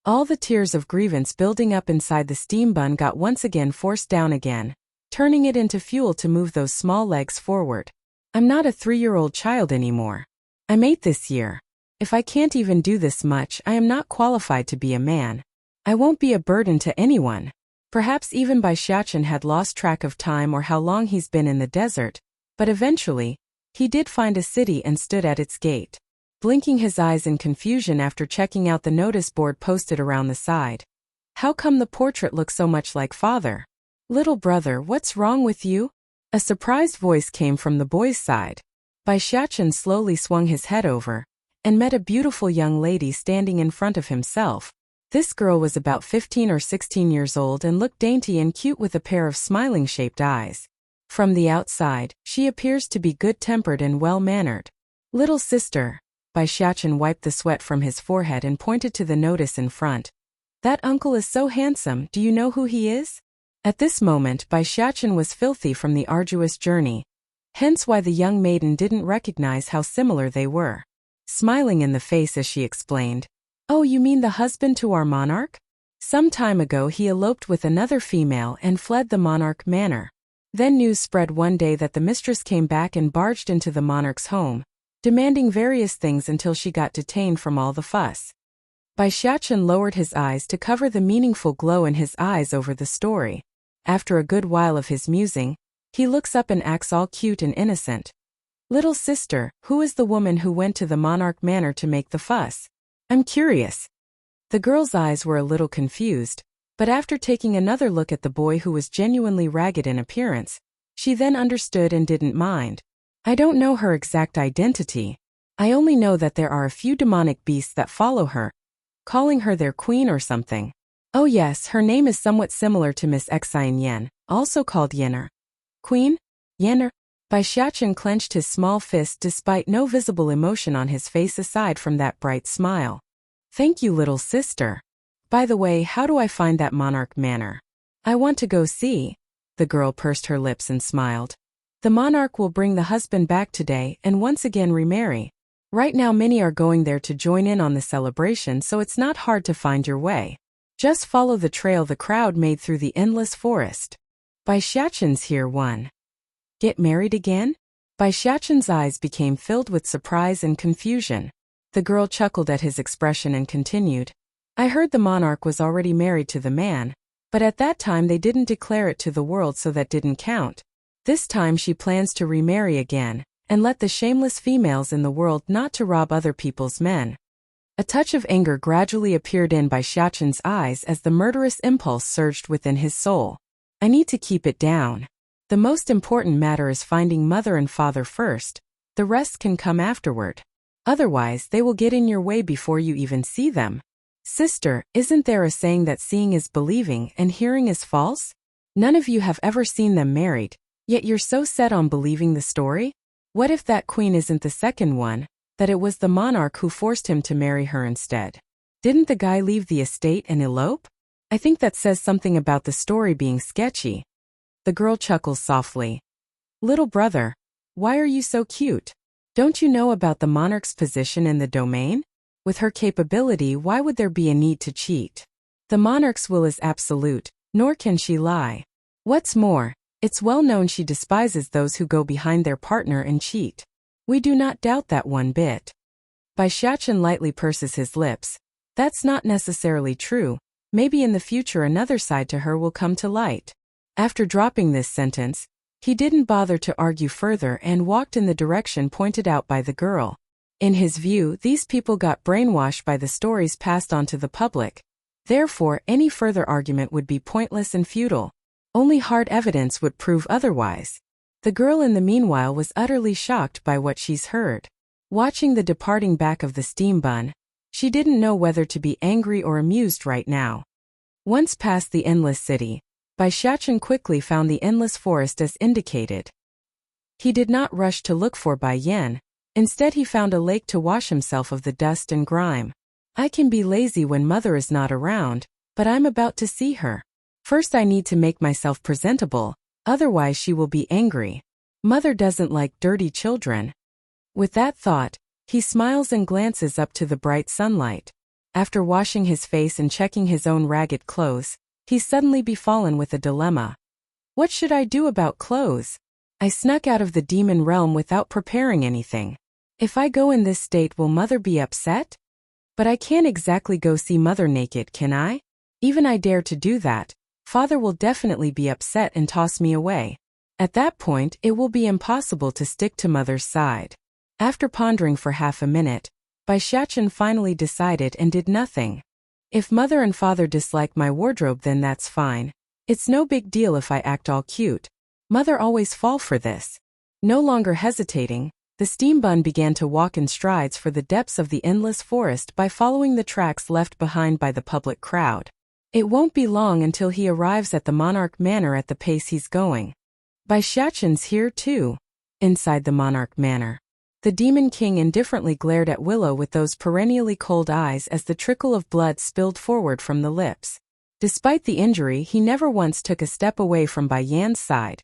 All the tears of grievance building up inside the steam bun got once again forced down again, turning it into fuel to move those small legs forward. I'm not a 3-year-old child anymore. I'm 8 this year. If I can't even do this much, I am not qualified to be a man. I won't be a burden to anyone. Perhaps even Baishatchan had lost track of time or how long he's been in the desert, but eventually, he did find a city and stood at its gate, blinking his eyes in confusion after checking out the notice board posted around the side. How come the portrait looks so much like Father? Little brother, what's wrong with you? A surprised voice came from the boy's side. Baishatchan slowly swung his head over, and met a beautiful young lady standing in front of himself. This girl was about 15 or 16 years old and looked dainty and cute with a pair of smiling-shaped eyes. From the outside, she appears to be good-tempered and well-mannered. Little sister. Baishatchan wiped the sweat from his forehead and pointed to the notice in front. That uncle is so handsome, do you know who he is? At this moment Baishatchan was filthy from the arduous journey, hence why the young maiden didn't recognize how similar they were. Smiling in the face as she explained, "Oh, you mean the husband to our monarch? Some time ago he eloped with another female and fled the monarch manor. Then news spread one day that the mistress came back and barged into the monarch's home, demanding various things until she got detained from all the fuss." Baishatchan lowered his eyes to cover the meaningful glow in his eyes over the story. After a good while of his musing, he looks up and acts all cute and innocent. "Little sister, who is the woman who went to the monarch manor to make the fuss? I'm curious." The girl's eyes were a little confused, but after taking another look at the boy who was genuinely ragged in appearance, she then understood and didn't mind. "I don't know her exact identity. I only know that there are a few demonic beasts that follow her, calling her their queen or something. Oh yes, her name is somewhat similar to Miss Exine Yen, also called Yenner." "Queen? Yenner?" Baishatchan clenched his small fist despite no visible emotion on his face aside from that bright smile. "Thank you, little sister. By the way, how do I find that monarch manor? I want to go see." The girl pursed her lips and smiled. "The monarch will bring the husband back today and once again remarry. Right now many are going there to join in on the celebration, so it's not hard to find your way. Just follow the trail the crowd made through the endless forest." Baishatchan's here 1. Get married again? Baishatchan's eyes became filled with surprise and confusion. The girl chuckled at his expression and continued, "I heard the monarch was already married to the man, but at that time they didn't declare it to the world, so that didn't count. This time she plans to remarry again, and let the shameless females in the world not to rob other people's men." A touch of anger gradually appeared in Baishatchan's eyes as the murderous impulse surged within his soul. "I need to keep it down. The most important matter is finding Mother and Father first. The rest can come afterward. Otherwise, they will get in your way before you even see them. Sister, isn't there a saying that seeing is believing and hearing is false? None of you have ever seen them married, yet you're so set on believing the story? What if that queen isn't the second one, that it was the monarch who forced him to marry her instead? Didn't the guy leave the estate and elope? I think that says something about the story being sketchy." The girl chuckles softly. "Little brother, why are you so cute? Don't you know about the monarch's position in the domain? With her capability, why would there be a need to cheat? The monarch's will is absolute, nor can she lie. What's more, it's well known she despises those who go behind their partner and cheat. We do not doubt that one bit." Baishatchan lightly purses his lips. "That's not necessarily true. Maybe in the future another side to her will come to light." After dropping this sentence, he didn't bother to argue further and walked in the direction pointed out by the girl. In his view, these people got brainwashed by the stories passed on to the public. Therefore, any further argument would be pointless and futile. Only hard evidence would prove otherwise. The girl in the meanwhile was utterly shocked by what she's heard. Watching the departing back of the steam bun, she didn't know whether to be angry or amused right now. Once past the endless city, Bai Xiachen quickly found the endless forest as indicated. He did not rush to look for Bai Yan. Instead he found a lake to wash himself of the dust and grime. I can be lazy when mother is not around, but I'm about to see her. First I need to make myself presentable, otherwise she will be angry. Mother doesn't like dirty children. With that thought, he smiles and glances up to the bright sunlight. After washing his face and checking his own ragged clothes, he's suddenly befallen with a dilemma. What should I do about clothes? I snuck out of the demon realm without preparing anything. If I go in this state, will mother be upset? But I can't exactly go see mother naked, can I? Even I dare to do that, father will definitely be upset and toss me away. At that point, it will be impossible to stick to mother's side. After pondering for half a minute, Bai Xiachen finally decided and did nothing. If mother and father dislike my wardrobe, then that's fine. It's no big deal if I act all cute. Mother always fall for this. No longer hesitating, the steam bun began to walk in strides for the depths of the endless forest by following the tracks left behind by the public crowd. It won't be long until he arrives at the Monarch Manor at the pace he's going. Bai Xiachen's here too. Inside the Monarch Manor, the Demon King indifferently glared at Willow with those perennially cold eyes as the trickle of blood spilled forward from the lips. Despite the injury, he never once took a step away from Bai Yan's side,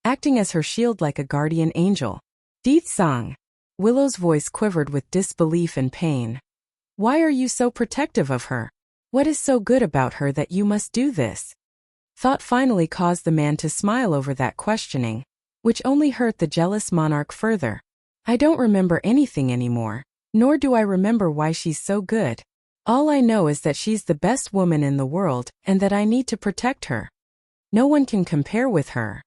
acting as her shield like a guardian angel. Di-tsang. Willow's voice quivered with disbelief and pain. Why are you so protective of her? What is so good about her that you must do this? Thought finally caused the man to smile over that questioning, which only hurt the jealous monarch further. I don't remember anything anymore, nor do I remember why she's so good. All I know is that she's the best woman in the world and that I need to protect her. No one can compare with her.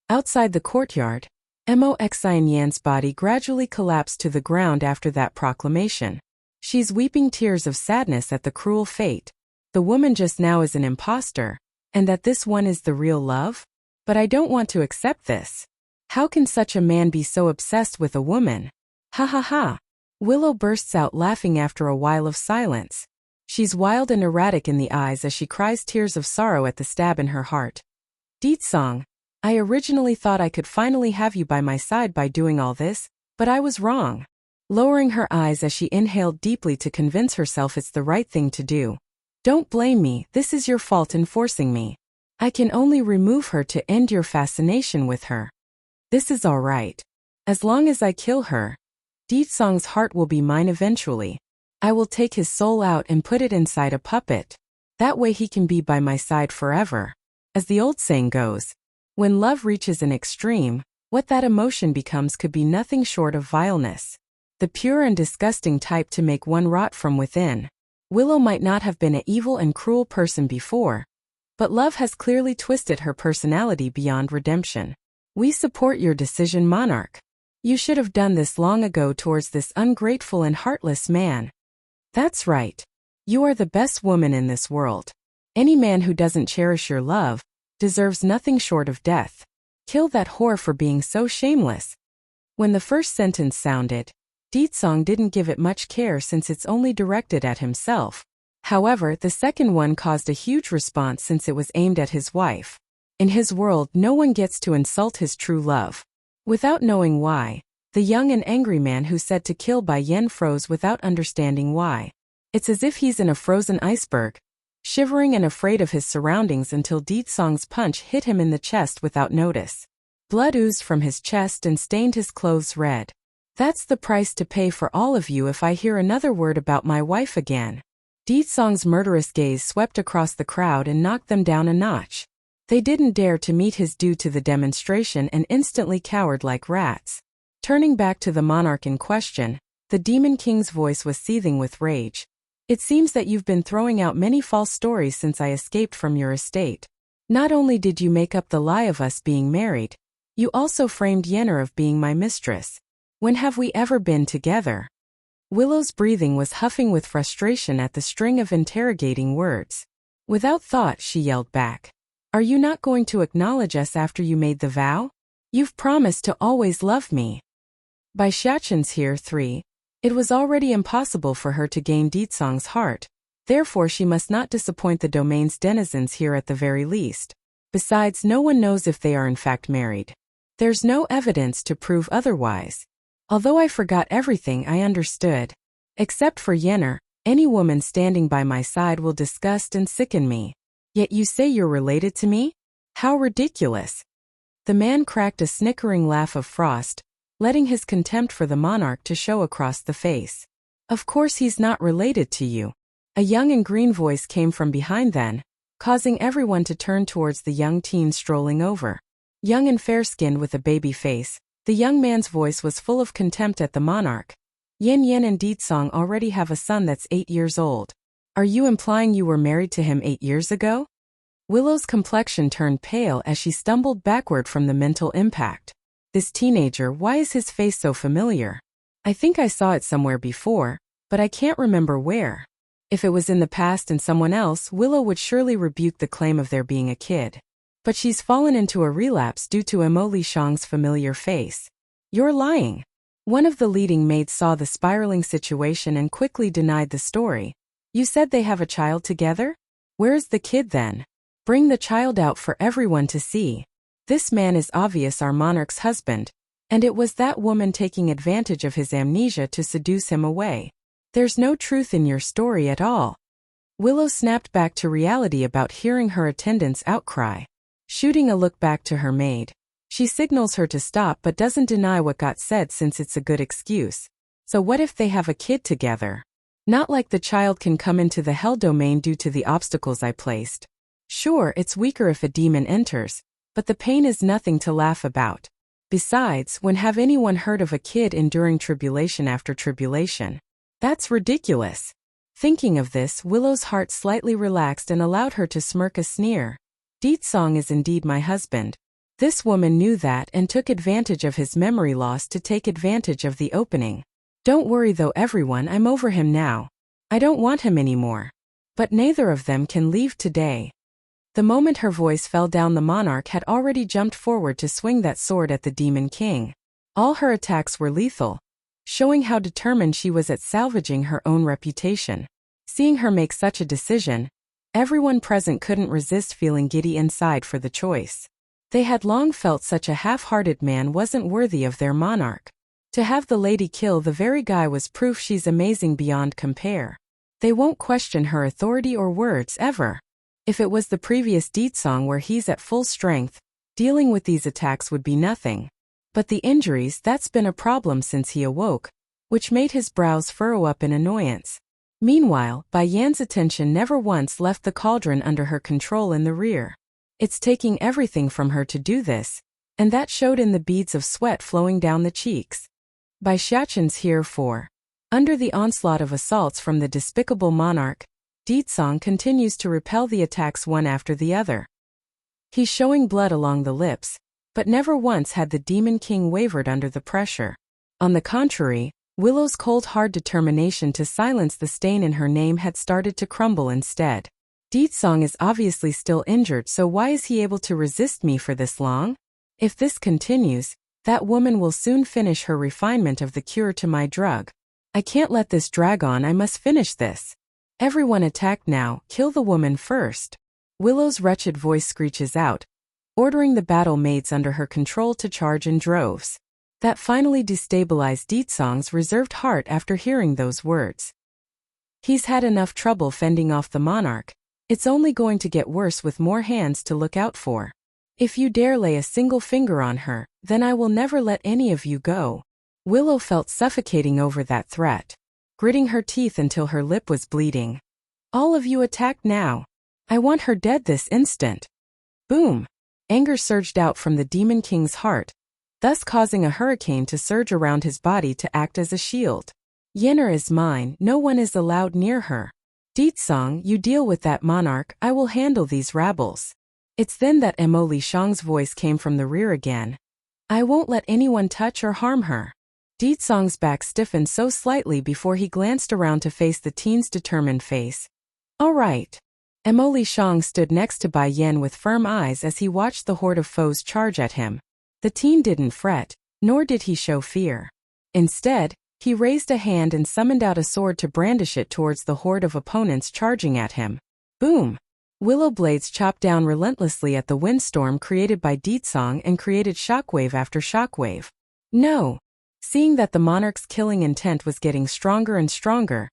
Outside the courtyard, Mo Xianyan's body gradually collapsed to the ground after that proclamation. She's weeping tears of sadness at the cruel fate. The woman just now is an imposter, and that this one is the real love? But I don't want to accept this. How can such a man be so obsessed with a woman? Ha ha ha. Willow bursts out laughing after a while of silence. She's wild and erratic in the eyes as she cries tears of sorrow at the stab in her heart. Di-tsang, I originally thought I could finally have you by my side by doing all this, but I was wrong. Lowering her eyes as she inhaled deeply to convince herself it's the right thing to do. Don't blame me, this is your fault in forcing me. I can only remove her to end your fascination with her. This is all right. As long as I kill her, Di-tsang's heart will be mine eventually. I will take his soul out and put it inside a puppet. That way he can be by my side forever. As the old saying goes, when love reaches an extreme, what that emotion becomes could be nothing short of vileness. The pure and disgusting type to make one rot from within. Willow might not have been an evil and cruel person before, but love has clearly twisted her personality beyond redemption. We support your decision, Monarch. You should have done this long ago towards this ungrateful and heartless man. That's right. You are the best woman in this world. Any man who doesn't cherish your love deserves nothing short of death. Kill that whore for being so shameless. When the first sentence sounded, Di-tsang didn't give it much care since it's only directed at himself. However, the second one caused a huge response since it was aimed at his wife. In his world, no one gets to insult his true love. Without knowing why, the young and angry man who said to kill Bai Yan froze without understanding why. It's as if he's in a frozen iceberg, shivering and afraid of his surroundings until Di-tsang's punch hit him in the chest without notice. Blood oozed from his chest and stained his clothes red. That's the price to pay for all of you if I hear another word about my wife again. Di-tsang's murderous gaze swept across the crowd and knocked them down a notch. They didn't dare to meet his due to the demonstration and instantly cowered like rats. Turning back to the monarch in question, the Demon King's voice was seething with rage. It seems that you've been throwing out many false stories since I escaped from your estate. Not only did you make up the lie of us being married, you also framed Yenner of being my mistress. When have we ever been together? Willow's breathing was huffing with frustration at the string of interrogating words. Without thought, she yelled back. Are you not going to acknowledge us after you made the vow? You've promised to always love me. By Shachan's here 3. It was already impossible for her to gain Deetsong's heart, therefore she must not disappoint the domain's denizens here at the very least. Besides, no one knows if they are in fact married. There's no evidence to prove otherwise. Although I forgot everything I understood. Except for Yenner, any woman standing by my side will disgust and sicken me. Yet you say you're related to me? How ridiculous. The man cracked a snickering laugh of frost, letting his contempt for the monarch to show across the face. Of course he's not related to you. A young and green voice came from behind then, causing everyone to turn towards the young teen strolling over. Young and fair-skinned with a baby face, the young man's voice was full of contempt at the monarch. Yen and Deetsong already have a son that's 8 years old. Are you implying you were married to him 8 years ago? Willow's complexion turned pale as she stumbled backward from the mental impact. This teenager, why is his face so familiar? I think I saw it somewhere before, but I can't remember where. If it was in the past and someone else, Willow would surely rebuke the claim of there being a kid. But she's fallen into a relapse due to Emily Shang's familiar face. You're lying. One of the leading maids saw the spiraling situation and quickly denied the story. You said they have a child together? Where's the kid then? Bring the child out for everyone to see. This man is obvious our monarch's husband, and it was that woman taking advantage of his amnesia to seduce him away. There's no truth in your story at all. Willow snapped back to reality about hearing her attendant's outcry. Shooting a look back to her maid, she signals her to stop but doesn't deny what got said since it's a good excuse. So what if they have a kid together? Not like the child can come into the hell domain due to the obstacles I placed. Sure, it's weaker if a demon enters, but the pain is nothing to laugh about. Besides, when have anyone heard of a kid enduring tribulation after tribulation? That's ridiculous. Thinking of this, Willow's heart slightly relaxed and allowed her to smirk a sneer. Deetsong is indeed my husband. This woman knew that and took advantage of his memory loss to take advantage of the opening. Don't worry though everyone, I'm over him now. I don't want him anymore. But neither of them can leave today. The moment her voice fell down, the monarch had already jumped forward to swing that sword at the Demon King. All her attacks were lethal, showing how determined she was at salvaging her own reputation. Seeing her make such a decision, everyone present couldn't resist feeling giddy inside for the choice. They had long felt such a half-hearted man wasn't worthy of their monarch. To have the lady kill the very guy was proof she's amazing beyond compare. They won't question her authority or words ever. If it was the previous Deetsong where he's at full strength, dealing with these attacks would be nothing. But the injuries, that's been a problem since he awoke, which made his brows furrow up in annoyance. Meanwhile, Bai Yan's attention never once left the cauldron under her control in the rear. It's taking everything from her to do this, and that showed in the beads of sweat flowing down the cheeks. Bai Shachan's here 4. Under the onslaught of assaults from the despicable monarch, Deetsong continues to repel the attacks one after the other. He's showing blood along the lips, but never once had the Demon King wavered under the pressure. On the contrary, Willow's cold hard determination to silence the stain in her name had started to crumble instead. Deetsong is obviously still injured, so why is he able to resist me for this long? If this continues, that woman will soon finish her refinement of the cure to my drug. I can't let this drag on, I must finish this. Everyone attack now, kill the woman first. Willow's wretched voice screeches out, ordering the battle maids under her control to charge in droves. That finally destabilized Deetsong's reserved heart after hearing those words. He's had enough trouble fending off the monarch. It's only going to get worse with more hands to look out for. If you dare lay a single finger on her, then I will never let any of you go. Willow felt suffocating over that threat, gritting her teeth until her lip was bleeding. All of you attack now. I want her dead this instant. Boom! Anger surged out from the Demon King's heart, thus causing a hurricane to surge around his body to act as a shield. Yenner is mine, no one is allowed near her. Deetsong, you deal with that monarch, I will handle these rabbles. It's then that Emily Shang's voice came from the rear again. I won't let anyone touch or harm her. Deetsong's back stiffened so slightly before he glanced around to face the teen's determined face. All right. Mo Lishang stood next to Bai Yan with firm eyes as he watched the horde of foes charge at him. The teen didn't fret, nor did he show fear. Instead, he raised a hand and summoned out a sword to brandish it towards the horde of opponents charging at him. Boom! Willow blades chopped down relentlessly at the windstorm created by Deetsong and created shockwave after shockwave. No! Seeing that the monarch's killing intent was getting stronger and stronger,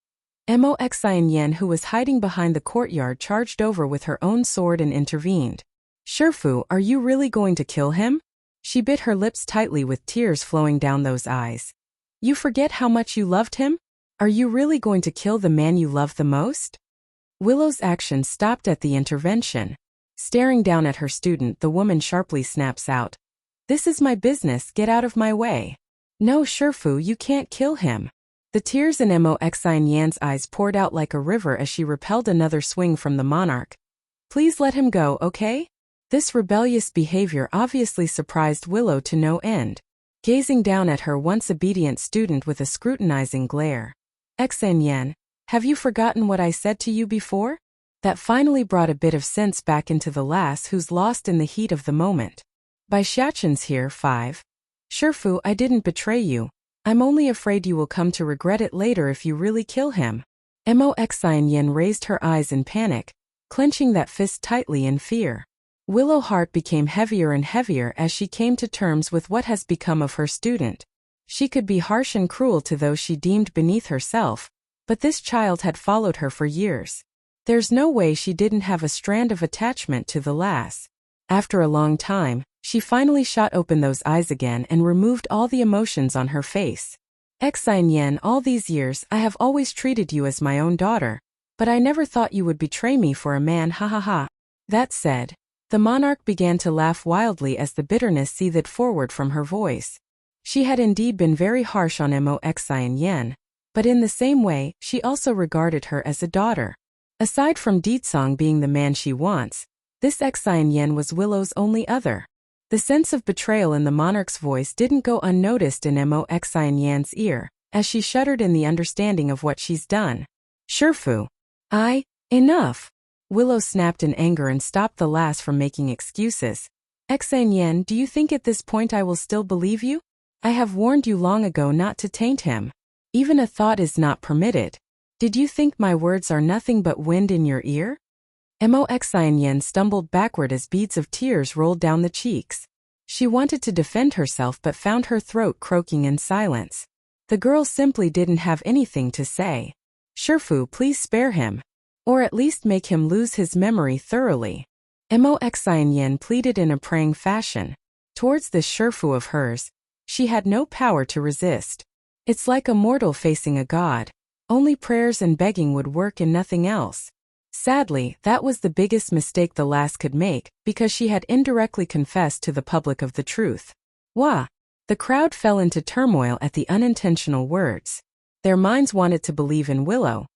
Mo Xianyan, who was hiding behind the courtyard, charged over with her own sword and intervened. Shifu, are you really going to kill him? She bit her lips tightly with tears flowing down those eyes. You forget how much you loved him? Are you really going to kill the man you love the most? Willow's action stopped at the intervention. Staring down at her student, the woman sharply snaps out. This is my business, get out of my way. No, Shifu, you can't kill him. The tears in Mo Xianyan's eyes poured out like a river as she repelled another swing from the monarch. Please let him go, okay? This rebellious behavior obviously surprised Willow to no end, gazing down at her once obedient student with a scrutinizing glare. Xianyan, have you forgotten what I said to you before? That finally brought a bit of sense back into the lass who's lost in the heat of the moment. Bai Xiachen's here, 5. Shifu, I didn't betray you. I'm only afraid you will come to regret it later if you really kill him. Mo Xianyan raised her eyes in panic, clenching that fist tightly in fear. Willow's heart became heavier and heavier as she came to terms with what has become of her student. She could be harsh and cruel to those she deemed beneath herself, but this child had followed her for years. There's no way she didn't have a strand of attachment to the lass. After a long time, she finally shot open those eyes again and removed all the emotions on her face. Xianyan, all these years I have always treated you as my own daughter, but I never thought you would betray me for a man, ha ha ha. That said, the monarch began to laugh wildly as the bitterness seethed forward from her voice. She had indeed been very harsh on Mo Xianyan, but in the same way, she also regarded her as a daughter. Aside from Deetsong being the man she wants, this Xianyan was Willow's only other. The sense of betrayal in the monarch's voice didn't go unnoticed in Mo Xianyan's ear, as she shuddered in the understanding of what she's done. Shifu. Enough! Willow snapped in anger and stopped the lass from making excuses. Xianyan, do you think at this point I will still believe you? I have warned you long ago not to taint him. Even a thought is not permitted. Did you think my words are nothing but wind in your ear? Mo Xianyan stumbled backward as beads of tears rolled down the cheeks. She wanted to defend herself but found her throat croaking in silence. The girl simply didn't have anything to say. Shifu, please spare him. Or at least make him lose his memory thoroughly. Mo Xianyan pleaded in a praying fashion. Towards this Shifu of hers, she had no power to resist. It's like a mortal facing a god. Only prayers and begging would work and nothing else. Sadly, that was the biggest mistake the lass could make, because she had indirectly confessed to the public of the truth. Wah! The crowd fell into turmoil at the unintentional words. Their minds wanted to believe in Willow,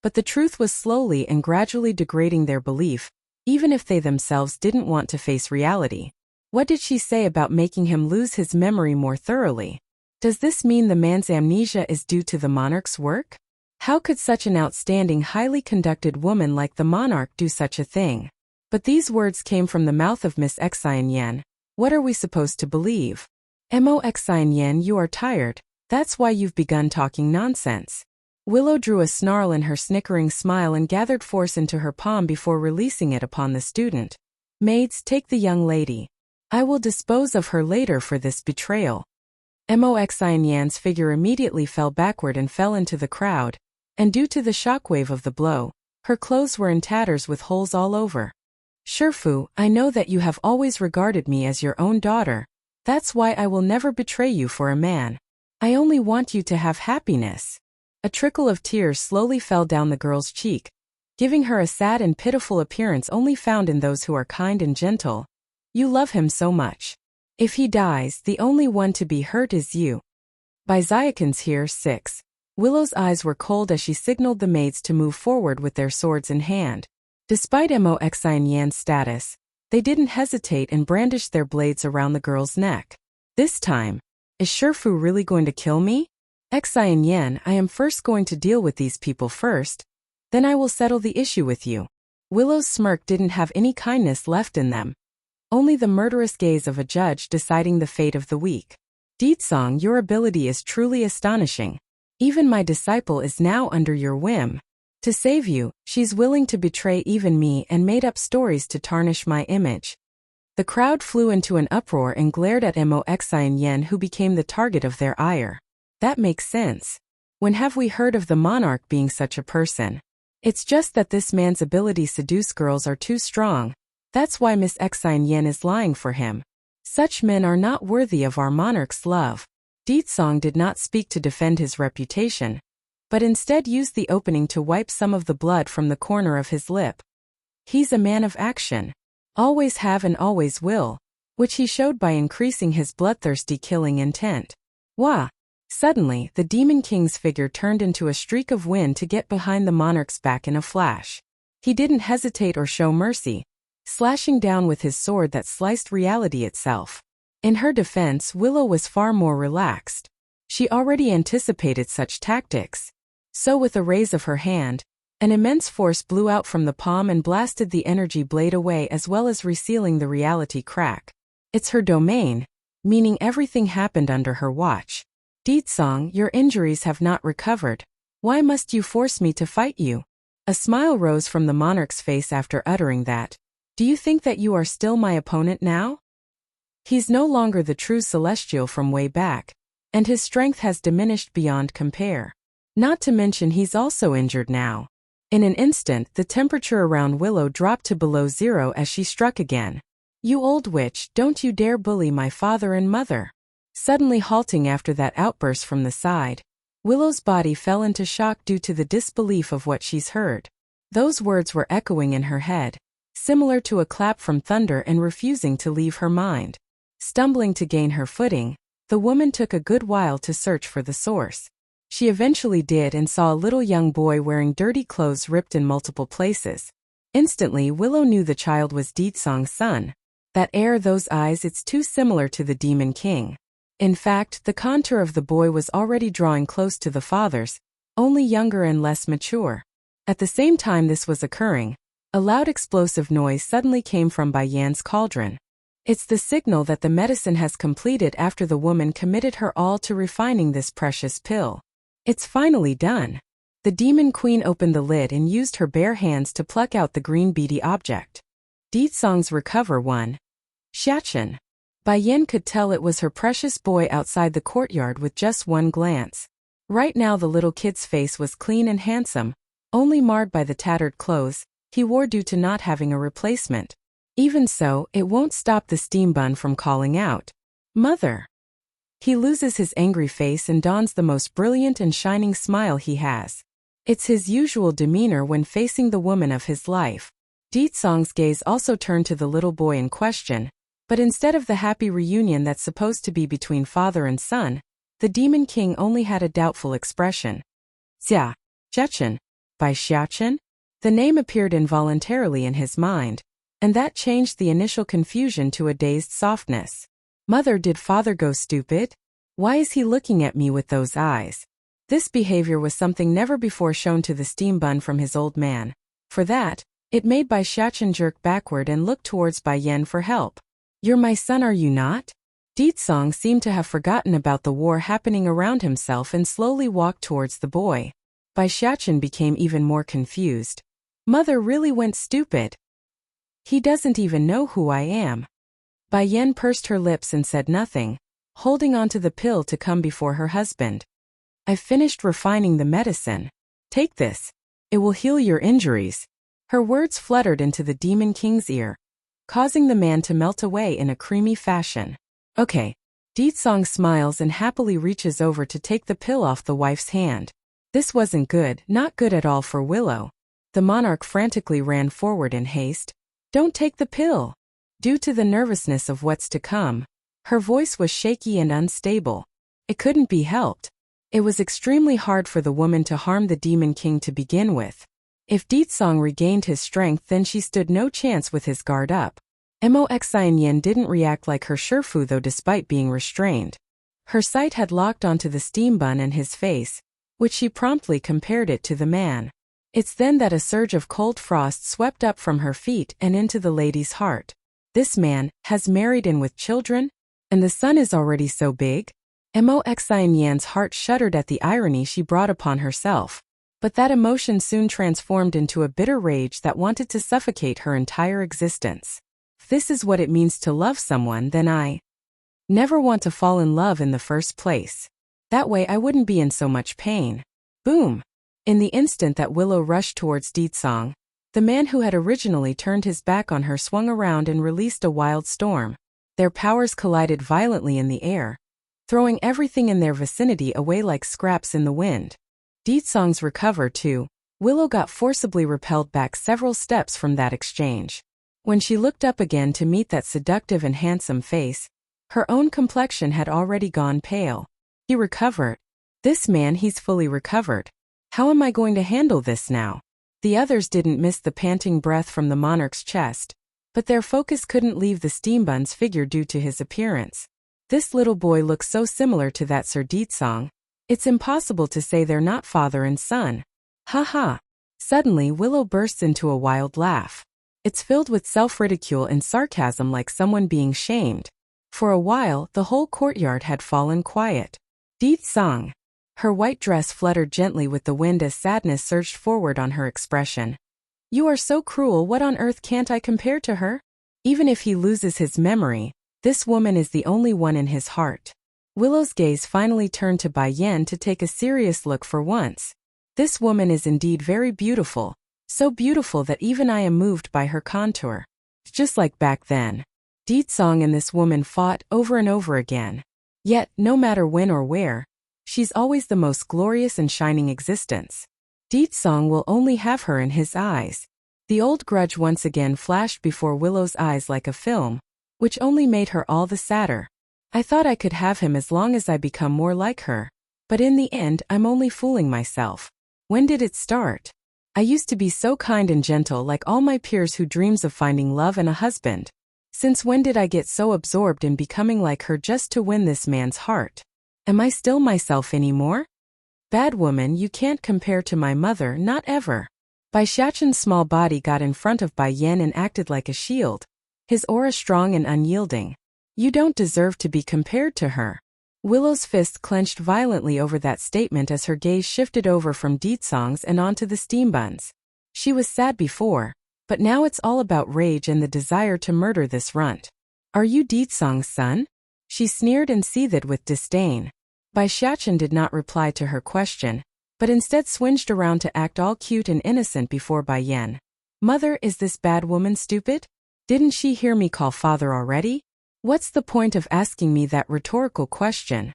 but the truth was slowly and gradually degrading their belief, even if they themselves didn't want to face reality. What did she say about making him lose his memory more thoroughly? Does this mean the man's amnesia is due to the monarch's work? How could such an outstanding, highly conducted woman like the monarch do such a thing? But these words came from the mouth of Miss Xianyan. What are we supposed to believe? Mo Xianyan, you are tired. That's why you've begun talking nonsense. Willow drew a snarl in her snickering smile and gathered force into her palm before releasing it upon the student. Maids, take the young lady. I will dispose of her later for this betrayal. Mo Xianyan's figure immediately fell backward and fell into the crowd, and due to the shockwave of the blow, her clothes were in tatters with holes all over. Shifu, I know that you have always regarded me as your own daughter. That's why I will never betray you for a man. I only want you to have happiness. A trickle of tears slowly fell down the girl's cheek, giving her a sad and pitiful appearance only found in those who are kind and gentle. You love him so much. If he dies, the only one to be hurt is you. By Xiakin's here, 6. Willow's eyes were cold as she signaled the maids to move forward with their swords in hand. Despite Mo Xianyan's status, they didn't hesitate and brandished their blades around the girl's neck. This time, is Shifu really going to kill me? Xianyan, I am first going to deal with these people first, then I will settle the issue with you. Willow's smirk didn't have any kindness left in them. Only the murderous gaze of a judge deciding the fate of the weak. Deetsong, your ability is truly astonishing. Even my disciple is now under your whim. To save you, she's willing to betray even me and made up stories to tarnish my image. The crowd flew into an uproar and glared at Mo Xian Yen, who became the target of their ire. That makes sense. When have we heard of the monarch being such a person? It's just that this man's ability to seduce girls are too strong. That's why Miss Xian Yen is lying for him. Such men are not worthy of our monarch's love. Deetsong did not speak to defend his reputation, but instead used the opening to wipe some of the blood from the corner of his lip. He's a man of action. Always have and always will, which he showed by increasing his bloodthirsty killing intent. Wah! Suddenly, the Demon King's figure turned into a streak of wind to get behind the monarch's back in a flash. He didn't hesitate or show mercy, slashing down with his sword that sliced reality itself. In her defense, Willow was far more relaxed. She already anticipated such tactics. So with a raise of her hand, an immense force blew out from the palm and blasted the energy blade away, as well as resealing the reality crack. It's her domain, meaning everything happened under her watch. Deetsong, your injuries have not recovered. Why must you force me to fight you? A smile rose from the monarch's face after uttering that. Do you think that you are still my opponent now? He's no longer the true celestial from way back, and his strength has diminished beyond compare. Not to mention he's also injured now. In an instant, the temperature around Willow dropped to below zero as she struck again. You old witch, don't you dare bully my father and mother. Suddenly halting after that outburst from the side, Willow's body fell into shock due to the disbelief of what she's heard. Those words were echoing in her head, similar to a clap from thunder, and refusing to leave her mind. Stumbling to gain her footing, the woman took a good while to search for the source. She eventually did and saw a little young boy wearing dirty clothes ripped in multiple places. Instantly, Willow knew the child was Deetsong's son. That air, those eyes, it's too similar to the Demon King. In fact, the contour of the boy was already drawing close to the father's, only younger and less mature. At the same time this was occurring, a loud explosive noise suddenly came from Bai Yan's cauldron. It's the signal that the medicine has completed after the woman committed her all to refining this precious pill. It's finally done. The Demon Queen opened the lid and used her bare hands to pluck out the green beady object. Deetsong's recover one. Xiachen. Bai Yan could tell it was her precious boy outside the courtyard with just one glance. Right now the little kid's face was clean and handsome, only marred by the tattered clothes he wore due to not having a replacement. Even so, it won't stop the steam bun from calling out, "Mother!" He loses his angry face and dons the most brilliant and shining smile he has. It's his usual demeanor when facing the woman of his life. Deetsong's gaze also turned to the little boy in question, but instead of the happy reunion that's supposed to be between father and son, the Demon King only had a doubtful expression. Xia, Xiachen, by Xiachen? The name appeared involuntarily in his mind, and that changed the initial confusion to a dazed softness. Mother, did father go stupid? Why is he looking at me with those eyes? This behavior was something never before shown to the steam bun from his old man. For that, it made Bai Xiachen jerk backward and look towards Bai Yan for help. You're my son, are you not? Deetsong seemed to have forgotten about the war happening around himself and slowly walked towards the boy. Bai Xiachen became even more confused. Mother really went stupid. He doesn't even know who I am. Bai Yan pursed her lips and said nothing, holding onto the pill to come before her husband. I've finished refining the medicine. Take this. It will heal your injuries. Her words fluttered into the Demon King's ear, causing the man to melt away in a creamy fashion. Okay. Deetsong smiles and happily reaches over to take the pill off the wife's hand. This wasn't good, not good at all for Willow. The monarch frantically ran forward in haste. Don't take the pill. Due to the nervousness of what's to come, her voice was shaky and unstable. It couldn't be helped. It was extremely hard for the woman to harm the Demon King to begin with. If Deetsong regained his strength, then she stood no chance with his guard up. Mo Xian Yen didn't react like her Shifu though, despite being restrained. Her sight had locked onto the steam bun and his face, which she promptly compared it to the man. It's then that a surge of cold frost swept up from her feet and into the lady's heart. This man has married in with children? And the son is already so big? Moxian Yan's heart shuddered at the irony she brought upon herself. But that emotion soon transformed into a bitter rage that wanted to suffocate her entire existence. If this is what it means to love someone, then I never want to fall in love in the first place. That way I wouldn't be in so much pain. Boom! In the instant that Willow rushed towards Deetsong, the man who had originally turned his back on her swung around and released a wild storm. Their powers collided violently in the air, throwing everything in their vicinity away like scraps in the wind. Deetsong's recover too. Willow got forcibly repelled back several steps from that exchange. When she looked up again to meet that seductive and handsome face, her own complexion had already gone pale. He recovered. This man, he's fully recovered. How am I going to handle this now? The others didn't miss the panting breath from the monarch's chest, but their focus couldn't leave the steambun's figure due to his appearance. This little boy looks so similar to that Sir Deetsong. It's impossible to say they're not father and son. Ha ha. Suddenly Willow bursts into a wild laugh. It's filled with self-ridicule and sarcasm like someone being shamed. For a while, the whole courtyard had fallen quiet. Deetsong. Her white dress fluttered gently with the wind as sadness surged forward on her expression. You are so cruel, what on earth can't I compare to her? Even if he loses his memory, this woman is the only one in his heart. Willow's gaze finally turned to Bai Yan to take a serious look for once. This woman is indeed very beautiful, so beautiful that even I am moved by her contour. Just like back then. Deetsong and this woman fought over and over again. Yet, no matter when or where, she's always the most glorious and shining existence. Deetsong will only have her in his eyes. The old grudge once again flashed before Willow's eyes like a film, which only made her all the sadder. I thought I could have him as long as I become more like her. But in the end, I'm only fooling myself. When did it start? I used to be so kind and gentle like all my peers who dreams of finding love and a husband. Since when did I get so absorbed in becoming like her just to win this man's heart? Am I still myself anymore? Bad woman, you can't compare to my mother, not ever. Bai Xiaoqian's small body got in front of Bai Yan and acted like a shield. His aura strong and unyielding. You don't deserve to be compared to her. Willow's fist clenched violently over that statement as her gaze shifted over from Deetsong's and onto the steambuns. She was sad before, but now it's all about rage and the desire to murder this runt. Are you Deetsong's son? She sneered and seethed with disdain. Bai Xiaoqian did not reply to her question, but instead swinged around to act all cute and innocent before Bai Yan. Mother, is this bad woman stupid? Didn't she hear me call father already? What's the point of asking me that rhetorical question?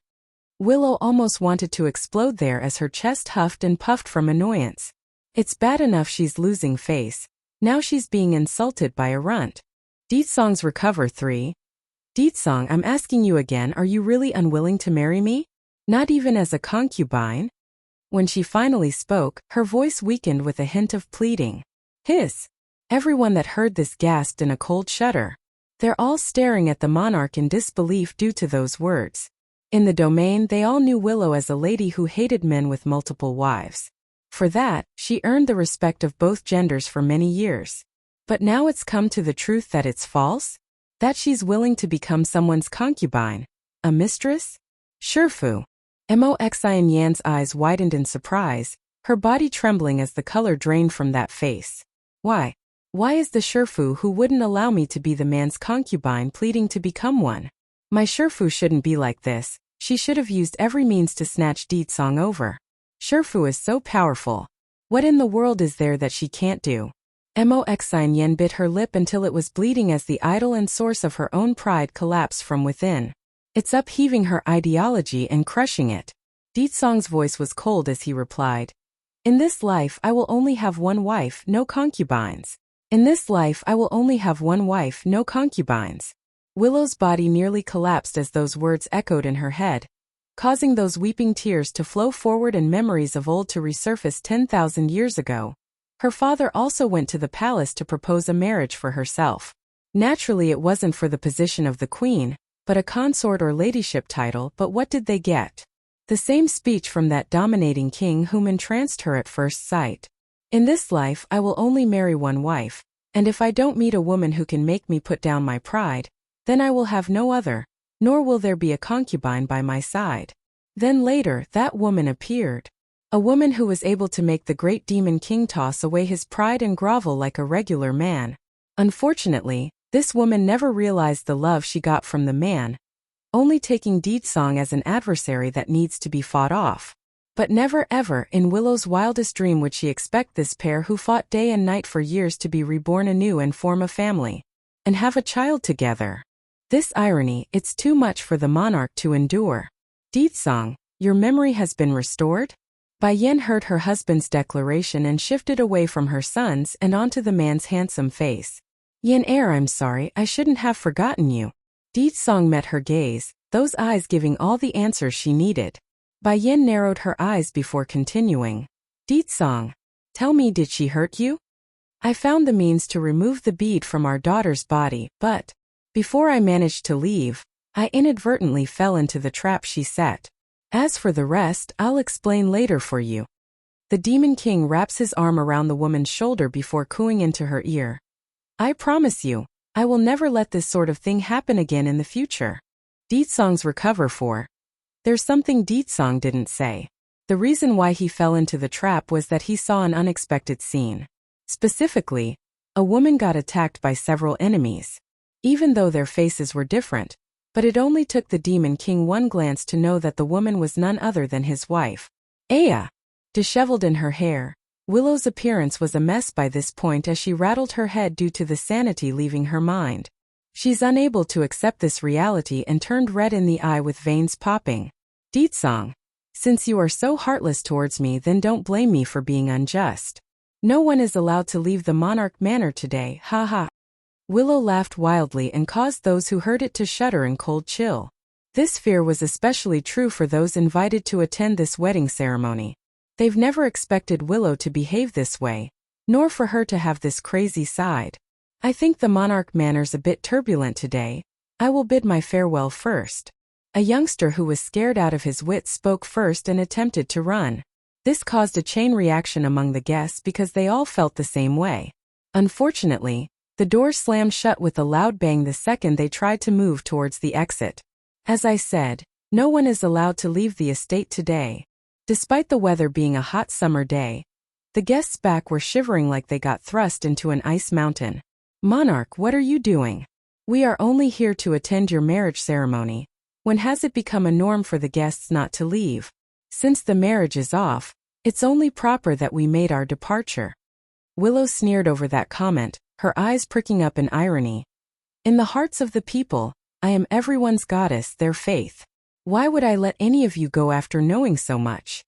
Willow almost wanted to explode there as her chest huffed and puffed from annoyance. It's bad enough she's losing face. Now she's being insulted by a runt. Deetsong's recover 3. Deetsong, I'm asking you again, are you really unwilling to marry me? Not even as a concubine? When she finally spoke, her voice weakened with a hint of pleading. Hiss! Everyone that heard this gasped in a cold shudder. They're all staring at the monarch in disbelief due to those words. In the domain, they all knew Willow as a lady who hated men with multiple wives. For that, she earned the respect of both genders for many years. But now it's come to the truth that it's false? That she's willing to become someone's concubine? A mistress? Shifu. Moxian Yan's eyes widened in surprise, her body trembling as the color drained from that face. Why? Why is the Shifu who wouldn't allow me to be the man's concubine pleading to become one? My Shifu shouldn't be like this. She should have used every means to snatch Deetsong over. Shifu is so powerful. What in the world is there that she can't do? Moxian Yan bit her lip until it was bleeding as the idol and source of her own pride collapsed from within. It's upheaving her ideology and crushing it. Deetsong's voice was cold as he replied. In this life I will only have one wife, no concubines. In this life I will only have one wife, no concubines. Willow's body nearly collapsed as those words echoed in her head, causing those weeping tears to flow forward and memories of old to resurface 10,000 years ago. Her father also went to the palace to propose a marriage for herself. Naturally it wasn't for the position of the queen, but a consort or ladyship title, but what did they get? The same speech from that dominating king whom entranced her at first sight. In this life I will only marry one wife, and if I don't meet a woman who can make me put down my pride, then I will have no other, nor will there be a concubine by my side. Then later that woman appeared. A woman who was able to make the great demon king toss away his pride and grovel like a regular man. Unfortunately, this woman never realized the love she got from the man, only taking Deedsong as an adversary that needs to be fought off. But never ever in Willow's wildest dream would she expect this pair who fought day and night for years to be reborn anew and form a family, and have a child together. This irony, it's too much for the monarch to endure. Deedsong, your memory has been restored? Bai Yan heard her husband's declaration and shifted away from her sons and onto the man's handsome face. Yan I'm sorry, I shouldn't have forgotten you. Deedsong met her gaze, those eyes giving all the answers she needed. Bai Yan narrowed her eyes before continuing. Deedsong, tell me, did she hurt you? I found the means to remove the bead from our daughter's body, but before I managed to leave, I inadvertently fell into the trap she set. As for the rest, I'll explain later for you. The Demon King wraps his arm around the woman's shoulder before cooing into her ear. I promise you, I will never let this sort of thing happen again in the future. Deedsong's recover for. There's something Deedsong didn't say. The reason why he fell into the trap was that he saw an unexpected scene. Specifically, a woman got attacked by several enemies. Even though their faces were different, but it only took the Demon King one glance to know that the woman was none other than his wife. Aya! Disheveled in her hair, Willow's appearance was a mess by this point as she rattled her head due to the sanity leaving her mind. She's unable to accept this reality and turned red in the eye with veins popping. Deedsong, since you are so heartless towards me, then don't blame me for being unjust. No one is allowed to leave the Monarch Manor today, haha. Willow laughed wildly and caused those who heard it to shudder in cold chill. This fear was especially true for those invited to attend this wedding ceremony. They've never expected Willow to behave this way, nor for her to have this crazy side. I think the Monarch Manor's a bit turbulent today. I will bid my farewell first. A youngster who was scared out of his wits spoke first and attempted to run. This caused a chain reaction among the guests because they all felt the same way. Unfortunately, the door slammed shut with a loud bang the second they tried to move towards the exit. As I said, no one is allowed to leave the estate today. Despite the weather being a hot summer day, the guests back were shivering like they got thrust into an ice mountain. Monarch, what are you doing? We are only here to attend your marriage ceremony. When has it become a norm for the guests not to leave? Since the marriage is off, it's only proper that we made our departure. Willow sneered over that comment, her eyes pricking up in irony. In the hearts of the people, I am everyone's goddess, their faith. Why would I let any of you go after knowing so much?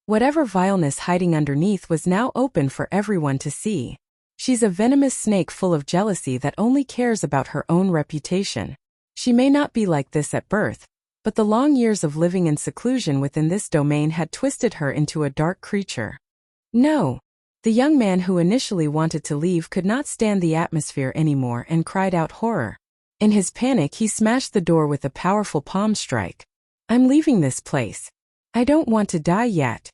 Whatever vileness hiding underneath was now open for everyone to see. She's a venomous snake full of jealousy that only cares about her own reputation. She may not be like this at birth, but the long years of living in seclusion within this domain had twisted her into a dark creature. No. The young man who initially wanted to leave could not stand the atmosphere anymore and cried out horror. In his panic, he smashed the door with a powerful palm strike. I'm leaving this place. I don't want to die yet.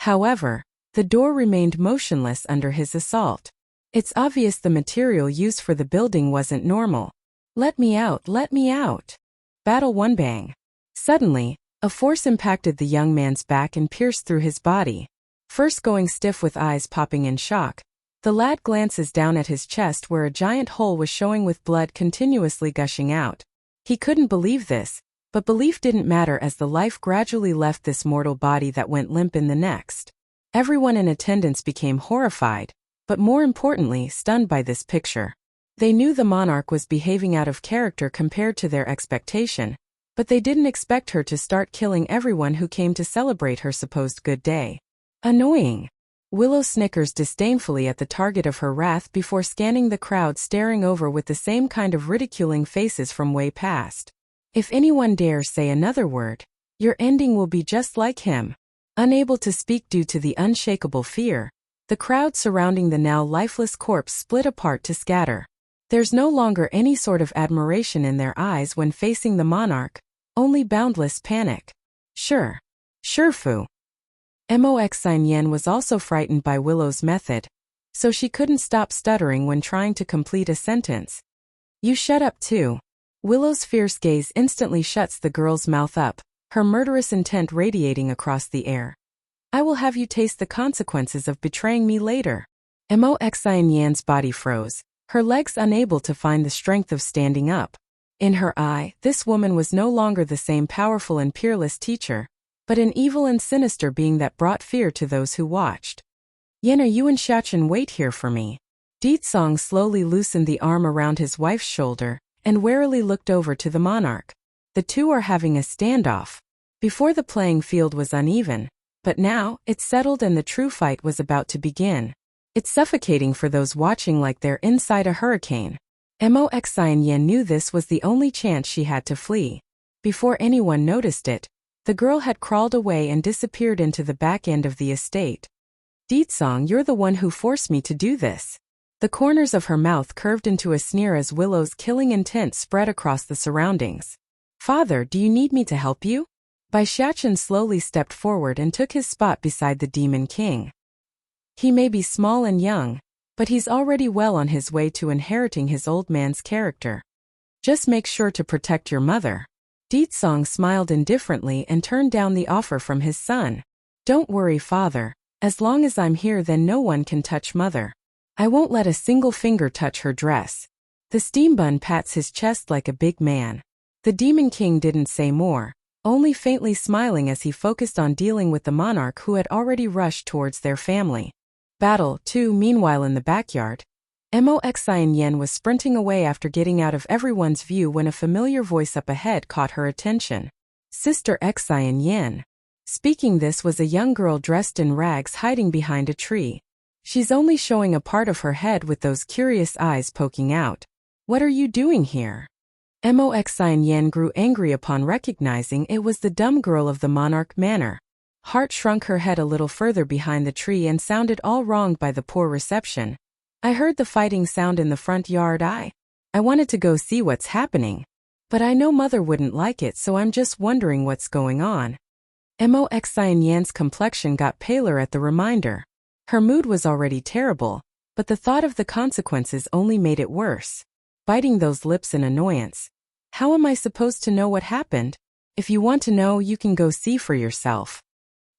However, the door remained motionless under his assault. It's obvious the material used for the building wasn't normal. Let me out, let me out. Battle one bang. Suddenly, a force impacted the young man's back and pierced through his body. First going stiff with eyes popping in shock, the lad glances down at his chest where a giant hole was showing with blood continuously gushing out. He couldn't believe this, but belief didn't matter as the life gradually left this mortal body that went limp in the next. Everyone in attendance became horrified, but more importantly, stunned by this picture. They knew the monarch was behaving out of character compared to their expectation, but they didn't expect her to start killing everyone who came to celebrate her supposed good day. Annoying. Willow snickers disdainfully at the target of her wrath before scanning the crowd staring over with the same kind of ridiculing faces from way past. If anyone dares say another word, your ending will be just like him. Unable to speak due to the unshakable fear, the crowd surrounding the now lifeless corpse split apart to scatter. There's no longer any sort of admiration in their eyes when facing the monarch, only boundless panic. Sure. Sure, Fu. Moxin Yen was also frightened by Willow's method, so she couldn't stop stuttering when trying to complete a sentence. You shut up too. Willow's fierce gaze instantly shuts the girl's mouth up, her murderous intent radiating across the air. I will have you taste the consequences of betraying me later. Moxin Yan's body froze, her legs unable to find the strength of standing up. In her eye, this woman was no longer the same powerful and peerless teacher, but an evil and sinister being that brought fear to those who watched. Yen, you and Xiachen wait here for me. Ditsong slowly loosened the arm around his wife's shoulder and warily looked over to the monarch. The two are having a standoff. Before the playing field was uneven, but now it's settled and the true fight was about to begin. It's suffocating for those watching like they're inside a hurricane. Moxin Yen knew this was the only chance she had to flee. Before anyone noticed it, the girl had crawled away and disappeared into the back end of the estate. Ditsong, you're the one who forced me to do this. The corners of her mouth curved into a sneer as Willow's killing intent spread across the surroundings. Father, do you need me to help you? Bai Xiachen slowly stepped forward and took his spot beside the Demon King. He may be small and young, but he's already well on his way to inheriting his old man's character. Just make sure to protect your mother. Ditsong smiled indifferently and turned down the offer from his son. Don't worry, father. As long as I'm here, then no one can touch mother. I won't let a single finger touch her dress. The steambun pats his chest like a big man. The Demon King didn't say more, only faintly smiling as he focused on dealing with the monarch who had already rushed towards their family. Battle 2. Meanwhile in the backyard, Moxin Yen was sprinting away after getting out of everyone's view when a familiar voice up ahead caught her attention. Sister Xin Yen. Speaking this was a young girl dressed in rags hiding behind a tree. She's only showing a part of her head with those curious eyes poking out. What are you doing here? Moxin Yen grew angry upon recognizing it was the dumb girl of the monarch manor. Heart shrunk her head a little further behind the tree and sounded all wronged by the poor reception. I heard the fighting sound in the front yard. I wanted to go see what's happening. But I know mother wouldn't like it, so I'm just wondering what's going on. Moxin Yan's complexion got paler at the reminder. Her mood was already terrible, but the thought of the consequences only made it worse. Biting those lips in annoyance. How am I supposed to know what happened? If you want to know, you can go see for yourself.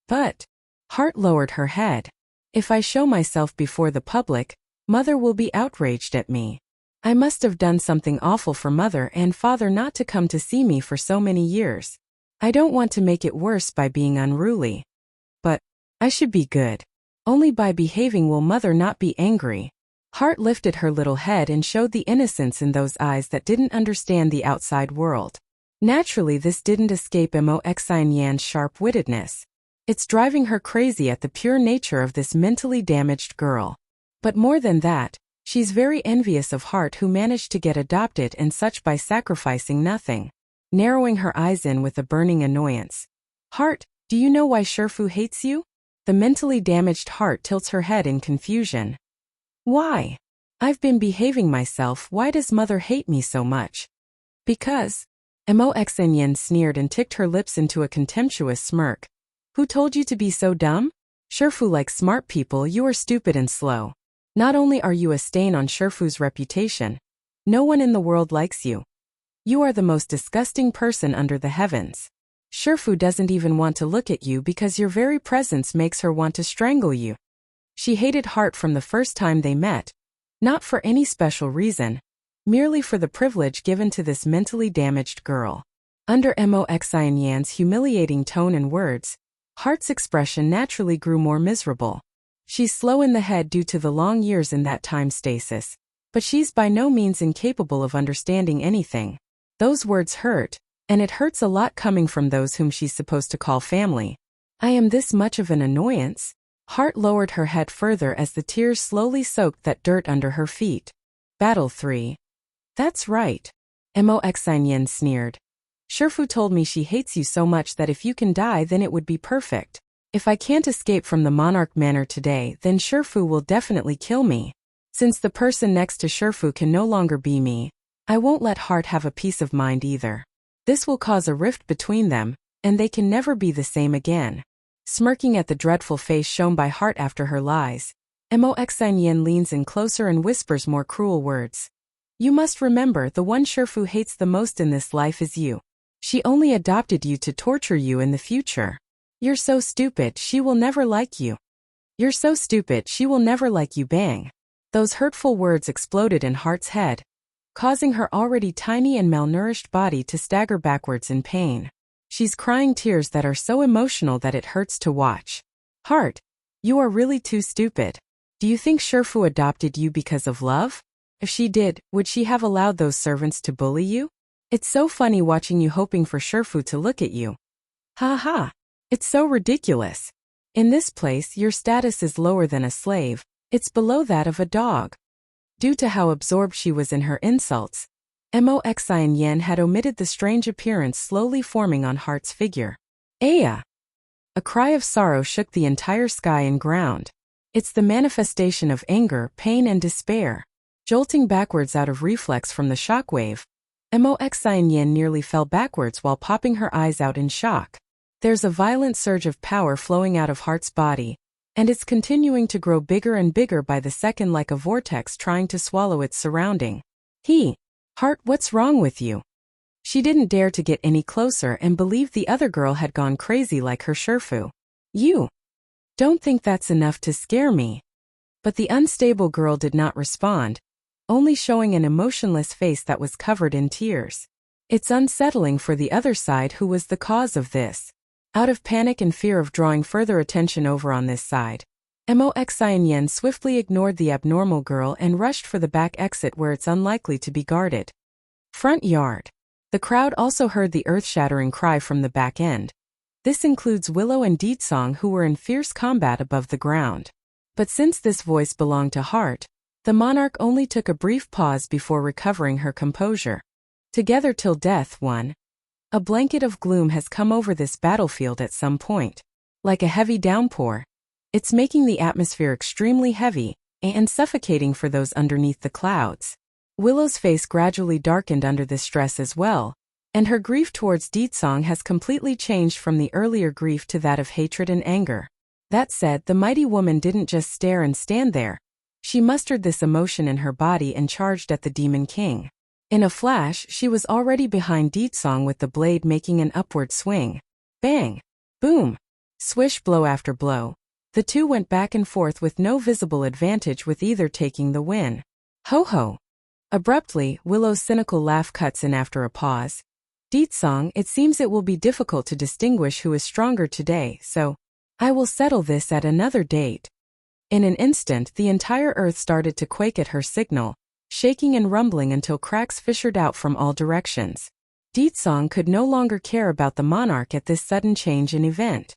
But, Heart lowered her head. If I show myself before the public, mother will be outraged at me. I must have done something awful for mother and father not to come to see me for so many years. I don't want to make it worse by being unruly. But, I should be good. Only by behaving will mother not be angry. Heart lifted her little head and showed the innocence in those eyes that didn't understand the outside world. Naturally, this didn't escape Moxin Yan's sharp-wittedness. It's driving her crazy at the pure nature of this mentally damaged girl. But more than that, she's very envious of Heart, who managed to get adopted and such by sacrificing nothing. Narrowing her eyes in with a burning annoyance. Heart, do you know why Shifu hates you? The mentally damaged Heart tilts her head in confusion. Why? I've been behaving myself. Why does mother hate me so much? Because. Moxin Yen sneered and ticked her lips into a contemptuous smirk. Who told you to be so dumb? Shifu likes smart people. You are stupid and slow. Not only are you a stain on Shifu's reputation, no one in the world likes you. You are the most disgusting person under the heavens. Shifu doesn't even want to look at you because your very presence makes her want to strangle you. She hated Heart from the first time they met, not for any special reason, merely for the privilege given to this mentally damaged girl. Under Moxin Yan's humiliating tone and words, Heart's expression naturally grew more miserable. She's slow in the head due to the long years in that time stasis, but she's by no means incapable of understanding anything. Those words hurt, and it hurts a lot coming from those whom she's supposed to call family. I am this much of an annoyance? Heart lowered her head further as the tears slowly soaked that dirt under her feet. Battle 3. That's right. Moxin Yen sneered. Shifu told me she hates you so much that if you can die, then it would be perfect. If I can't escape from the Monarch Manor today, then Shifu will definitely kill me. Since the person next to Shifu can no longer be me, I won't let Heart have a peace of mind either. This will cause a rift between them, and they can never be the same again. Smirking at the dreadful face shown by Heart after her lies, Mo Xian leans in closer and whispers more cruel words. You must remember, the one Shifu hates the most in this life is you. She only adopted you to torture you in the future. You're so stupid, she will never like you. You're so stupid, she will never like you. Bang. Those hurtful words exploded in Heart's head, causing her already tiny and malnourished body to stagger backwards in pain. She's crying tears that are so emotional that it hurts to watch. Heart, you are really too stupid. Do you think Shifu adopted you because of love? If she did, would she have allowed those servants to bully you? It's so funny watching you hoping for Shifu to look at you. Ha ha. It's so ridiculous. In this place, your status is lower than a slave. It's below that of a dog. Due to how absorbed she was in her insults, Mo Xian had omitted the strange appearance slowly forming on Heart's figure. Aya! A cry of sorrow shook the entire sky and ground. It's the manifestation of anger, pain and despair. Jolting backwards out of reflex from the shockwave, Mo Xian nearly fell backwards while popping her eyes out in shock. There's a violent surge of power flowing out of Heart's body, and it's continuing to grow bigger and bigger by the second like a vortex trying to swallow its surrounding. Heart, what's wrong with you? She didn't dare to get any closer and believed the other girl had gone crazy like her Shifu. You don't think that's enough to scare me? But the unstable girl did not respond, only showing an emotionless face that was covered in tears. It's unsettling for the other side who was the cause of this. Out of panic and fear of drawing further attention over on this side, Mo Xian swiftly ignored the abnormal girl and rushed for the back exit where it's unlikely to be guarded. Front yard. The crowd also heard the earth-shattering cry from the back end. This includes Willow and Deetsong, who were in fierce combat above the ground. But since this voice belonged to Heart, the monarch only took a brief pause before recovering her composure. Together till death, one. A blanket of gloom has come over this battlefield at some point. Like a heavy downpour, it's making the atmosphere extremely heavy and suffocating for those underneath the clouds. Willow's face gradually darkened under this stress as well, and her grief towards Deetsong has completely changed from the earlier grief to that of hatred and anger. That said, the mighty woman didn't just stare and stand there. She mustered this emotion in her body and charged at the Demon King. In a flash, she was already behind Deetsong with the blade making an upward swing. Bang! Boom! Swish, blow after blow. The two went back and forth with no visible advantage, with either taking the win. Ho ho! Abruptly, Willow's cynical laugh cuts in after a pause. Deetsong, it seems it will be difficult to distinguish who is stronger today, so I will settle this at another date. In an instant, the entire earth started to quake at her signal, shaking and rumbling until cracks fissured out from all directions. Deetsong could no longer care about the monarch at this sudden change in event.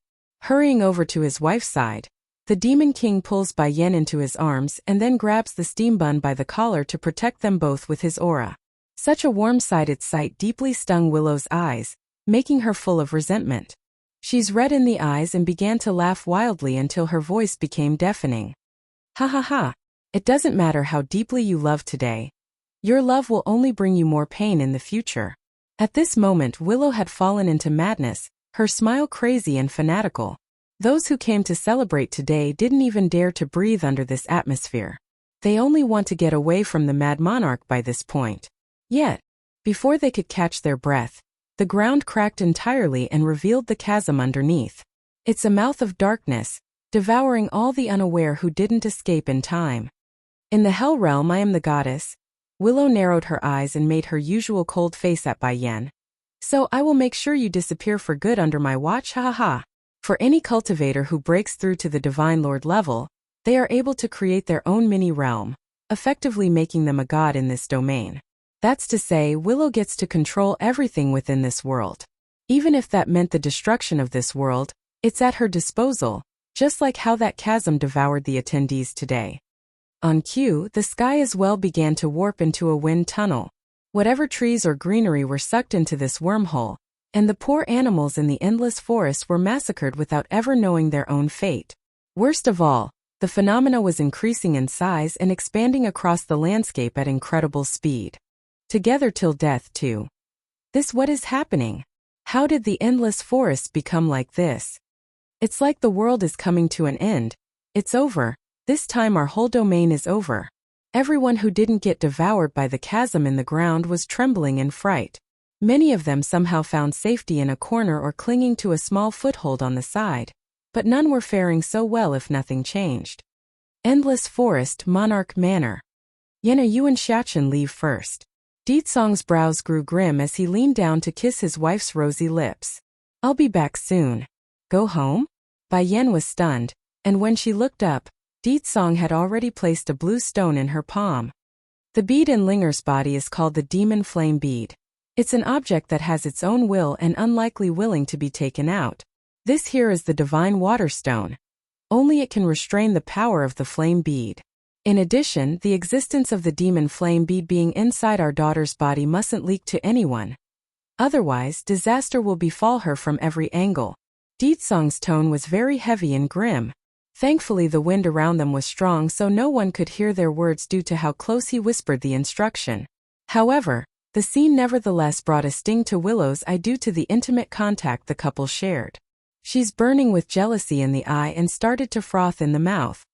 Hurrying over to his wife's side, the Demon King pulls Bai Yan into his arms and then grabs the steam bun by the collar to protect them both with his aura. Such a warm-sided sight deeply stung Willow's eyes, making her full of resentment. She's red in the eyes and began to laugh wildly until her voice became deafening. Ha ha ha. It doesn't matter how deeply you love today. Your love will only bring you more pain in the future. At this moment, Willow had fallen into madness, her smile crazy and fanatical. Those who came to celebrate today didn't even dare to breathe under this atmosphere. They only want to get away from the mad monarch by this point. Yet, before they could catch their breath, the ground cracked entirely and revealed the chasm underneath. It's a mouth of darkness, devouring all the unaware who didn't escape in time. In the Hell Realm, I am the goddess. Willow narrowed her eyes and made her usual cold face at Bai Yan. So I will make sure you disappear for good under my watch, ha ha ha. For any cultivator who breaks through to the Divine Lord level, they are able to create their own mini-realm, effectively making them a god in this domain. That's to say, Willow gets to control everything within this world. Even if that meant the destruction of this world, it's at her disposal, just like how that chasm devoured the attendees today. On cue, the sky as well began to warp into a wind tunnel. Whatever trees or greenery were sucked into this wormhole, and the poor animals in the endless forest were massacred without ever knowing their own fate. Worst of all, the phenomena was increasing in size and expanding across the landscape at incredible speed. Together till death too. What is happening? How did the endless forest become like this? It's like the world is coming to an end. It's over. This time our whole domain is over. Everyone who didn't get devoured by the chasm in the ground was trembling in fright. Many of them somehow found safety in a corner or clinging to a small foothold on the side. But none were faring so well if nothing changed. Endless Forest, Monarch Manor. Yenna, you and Shachin leave first. Deetsong's brows grew grim as he leaned down to kiss his wife's rosy lips. I'll be back soon. Go home? Bai Yen was stunned, and when she looked up, Deetsong had already placed a blue stone in her palm. The bead in Linger's body is called the Demon Flame Bead. It's an object that has its own will and unlikely willing to be taken out. This here is the Divine Water Stone. Only it can restrain the power of the flame bead. In addition, the existence of the demon flame bead being inside our daughter's body mustn't leak to anyone. Otherwise, disaster will befall her from every angle. Deetsong's tone was very heavy and grim. Thankfully the wind around them was strong so no one could hear their words due to how close he whispered the instruction. However, the scene nevertheless brought a sting to Willow's eye due to the intimate contact the couple shared. She's burning with jealousy in the eye and started to froth in the mouth.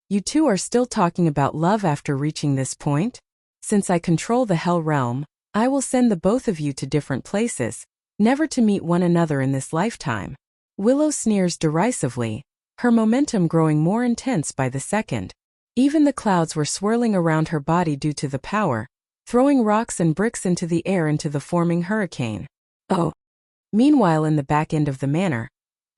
You two are still talking about love after reaching this point? Since I control the Hell Realm, I will send the both of you to different places, never to meet one another in this lifetime. Willow sneers derisively, her momentum growing more intense by the second. Even the clouds were swirling around her body due to the power, throwing rocks and bricks into the air into the forming hurricane. Oh. Meanwhile in the back end of the manor,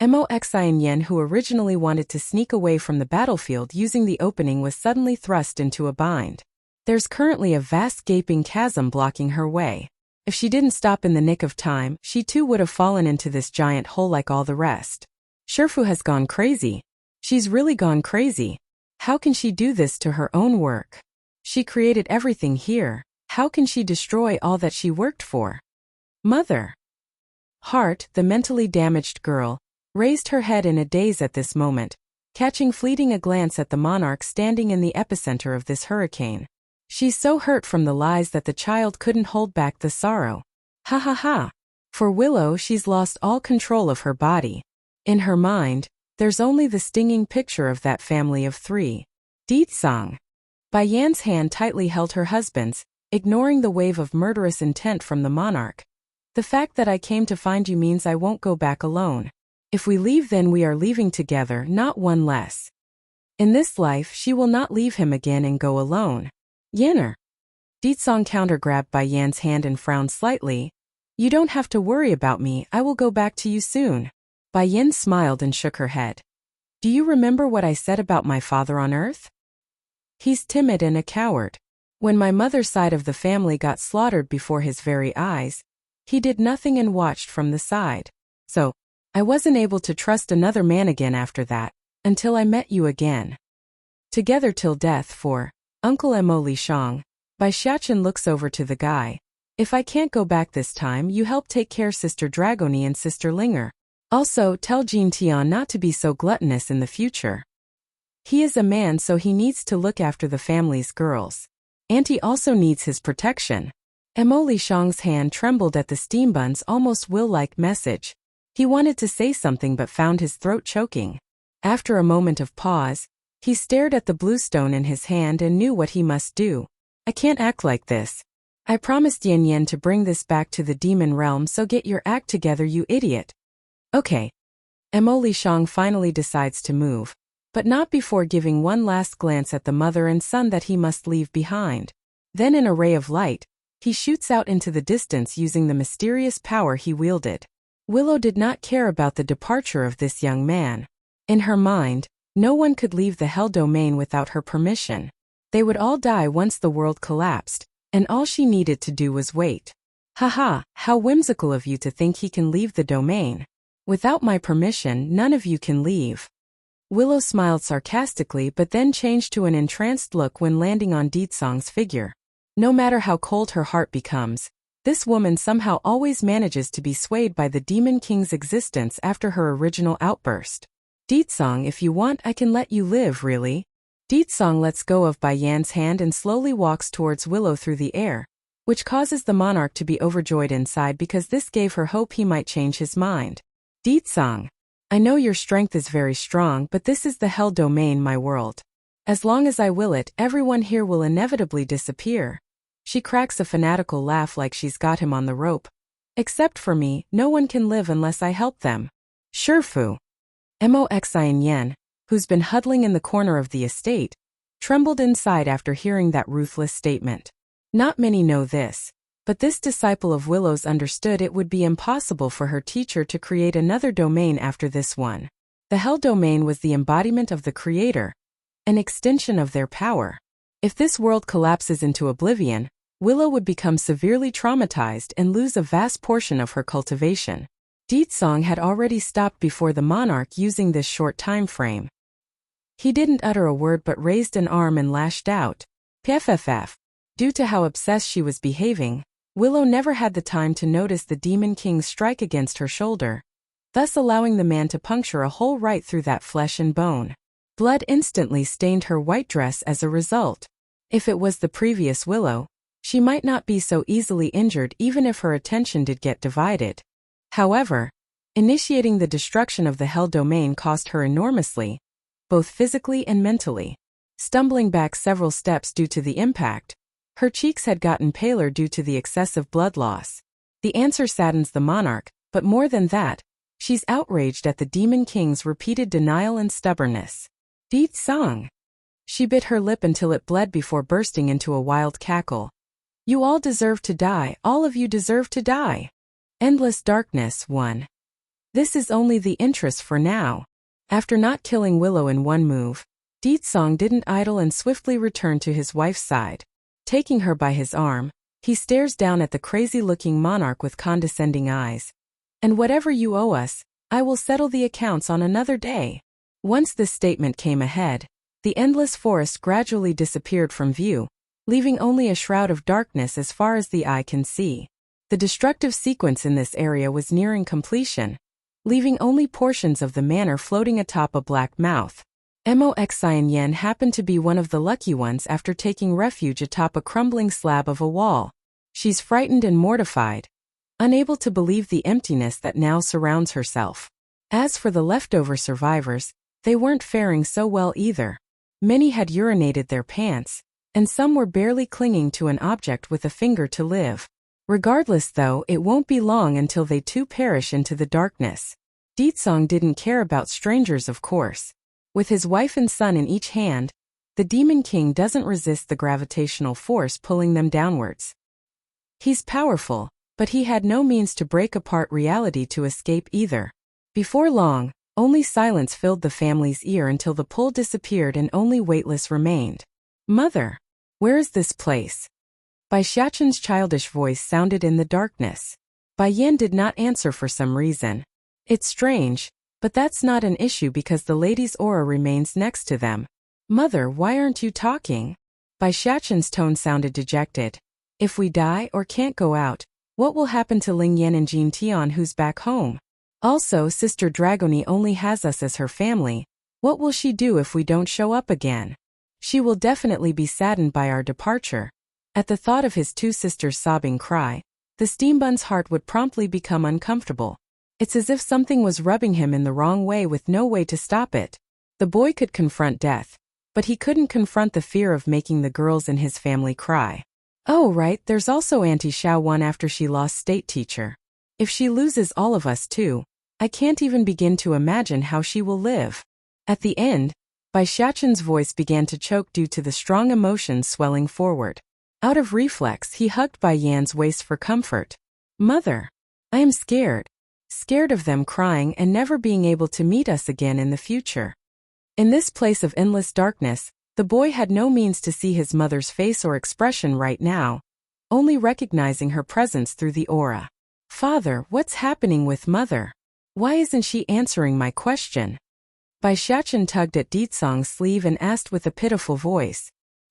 Moxi and Yen, who originally wanted to sneak away from the battlefield using the opening, was suddenly thrust into a bind. There's currently a vast gaping chasm blocking her way. If she didn't stop in the nick of time, she too would have fallen into this giant hole like all the rest. Sherfu has gone crazy. She's really gone crazy. How can she do this to her own work? She created everything here. How can she destroy all that she worked for? Mother. Heart, the mentally damaged girl, raised her head in a daze at this moment, catching fleeting a glance at the monarch standing in the epicenter of this hurricane. She's so hurt from the lies that the child couldn't hold back the sorrow. Ha ha ha. For Willow, she's lost all control of her body. In her mind, there's only the stinging picture of that family of three. Deetsong. Bai Yan's hand tightly held her husband's, ignoring the wave of murderous intent from the monarch. The fact that I came to find you means I won't go back alone. If we leave, then we are leaving together, not one less. In this life she will not leave him again and go alone. Yenner. Deetsong counter-grabbed Bai Yan's hand and frowned slightly. You don't have to worry about me, I will go back to you soon. Bai Yan smiled and shook her head. Do you remember what I said about my father on Earth? He's timid and a coward. When my mother's side of the family got slaughtered before his very eyes, he did nothing and watched from the side. So, I wasn't able to trust another man again after that, until I met you again. Together till death for Uncle Mo Li Shang. Bai Shachin looks over to the guy. If I can't go back this time, you help take care Sister Dragoni and Sister Linger. Also, tell Jean Tian not to be so gluttonous in the future. He is a man, so he needs to look after the family's girls. Auntie also needs his protection. Mo Li Shang's hand trembled at the steambun's almost will-like message. He wanted to say something but found his throat choking. After a moment of pause, he stared at the blue stone in his hand and knew what he must do. I can't act like this. I promised Yen Yen to bring this back to the demon realm, so get your act together, you idiot. Okay. Mo Li Shang finally decides to move, but not before giving one last glance at the mother and son that he must leave behind. Then in a ray of light, he shoots out into the distance using the mysterious power he wielded. Willow did not care about the departure of this young man. In her mind, no one could leave the Hell Domain without her permission. They would all die once the world collapsed, and all she needed to do was wait. Haha, how whimsical of you to think he can leave the domain. Without my permission, none of you can leave. Willow smiled sarcastically but then changed to an entranced look when landing on Deetsong's figure. No matter how cold her heart becomes, this woman somehow always manages to be swayed by the Demon King's existence after her original outburst. Deetsong, if you want, I can let you live, really. Deetsong lets go of Bai Yan's hand and slowly walks towards Willow through the air, which causes the monarch to be overjoyed inside because this gave her hope he might change his mind. Deetsong. I know your strength is very strong, but this is the hell domain, my world. As long as I will it, everyone here will inevitably disappear. She cracks a fanatical laugh like she's got him on the rope. Except for me, no one can live unless I help them. Sure fu. Moxin Yen, who's been huddling in the corner of the estate, trembled inside after hearing that ruthless statement. Not many know this, but this disciple of Willow's understood it would be impossible for her teacher to create another domain after this one. The Hell domain was the embodiment of the Creator, an extension of their power. If this world collapses into oblivion, Willow would become severely traumatized and lose a vast portion of her cultivation. Deetsong had already stopped before the monarch using this short time frame. He didn't utter a word but raised an arm and lashed out. Pff. Due to how obsessed she was behaving, Willow never had the time to notice the Demon King's strike against her shoulder, thus allowing the man to puncture a hole right through that flesh and bone. Blood instantly stained her white dress as a result. If it was the previous Willow, she might not be so easily injured even if her attention did get divided. However, initiating the destruction of the Hell domain cost her enormously, both physically and mentally. Stumbling back several steps due to the impact, her cheeks had gotten paler due to the excessive blood loss. The answer saddens the monarch, but more than that, she's outraged at the Demon King's repeated denial and stubbornness. Deetsong. She bit her lip until it bled before bursting into a wild cackle. You all deserve to die, all of you deserve to die. Endless darkness, 1. This is only the interest for now. After not killing Willow in one move, Deetsong didn't idle and swiftly returned to his wife's side. Taking her by his arm, he stares down at the crazy-looking monarch with condescending eyes. And whatever you owe us, I will settle the accounts on another day. Once this statement came ahead, the endless forest gradually disappeared from view, leaving only a shroud of darkness as far as the eye can see. The destructive sequence in this area was nearing completion, leaving only portions of the manor floating atop a black mouth. Moxin Yen happened to be one of the lucky ones after taking refuge atop a crumbling slab of a wall. She's frightened and mortified, unable to believe the emptiness that now surrounds herself. As for the leftover survivors, they weren't faring so well either. Many had urinated their pants, and some were barely clinging to an object with a finger to live. Regardless though, it won't be long until they too perish into the darkness. Deetsong didn't care about strangers, of course. With his wife and son in each hand, the Demon King doesn't resist the gravitational force pulling them downwards. He's powerful, but he had no means to break apart reality to escape either. Before long, only silence filled the family's ear until the pull disappeared and only Weightless remained. Mother, where is this place? Bai Xiaqin's childish voice sounded in the darkness. Bai Yan did not answer for some reason. It's strange, but that's not an issue because the lady's aura remains next to them. Mother, why aren't you talking? Bai Xiaqin's tone sounded dejected. If we die or can't go out, what will happen to Ling Yan and Jin Tian who's back home? Also, Sister Dragoni only has us as her family. What will she do if we don't show up again? She will definitely be saddened by our departure. At the thought of his two sisters' sobbing cry, the steambun's heart would promptly become uncomfortable. It's as if something was rubbing him in the wrong way with no way to stop it. The boy could confront death, but he couldn't confront the fear of making the girls in his family cry. Oh right, there's also Auntie Xiao Wan after she lost state teacher. If she loses all of us too, I can't even begin to imagine how she will live. At the end, Bai Xiaqin's voice began to choke due to the strong emotions swelling forward. Out of reflex, he hugged Bai Yan's waist for comfort. Mother, I am scared. Scared of them crying and never being able to meet us again in the future. In this place of endless darkness, the boy had no means to see his mother's face or expression right now, only recognizing her presence through the aura. Father, what's happening with Mother? Why isn't she answering my question? Bai Xiaqin tugged at Deetsong's sleeve and asked with a pitiful voice.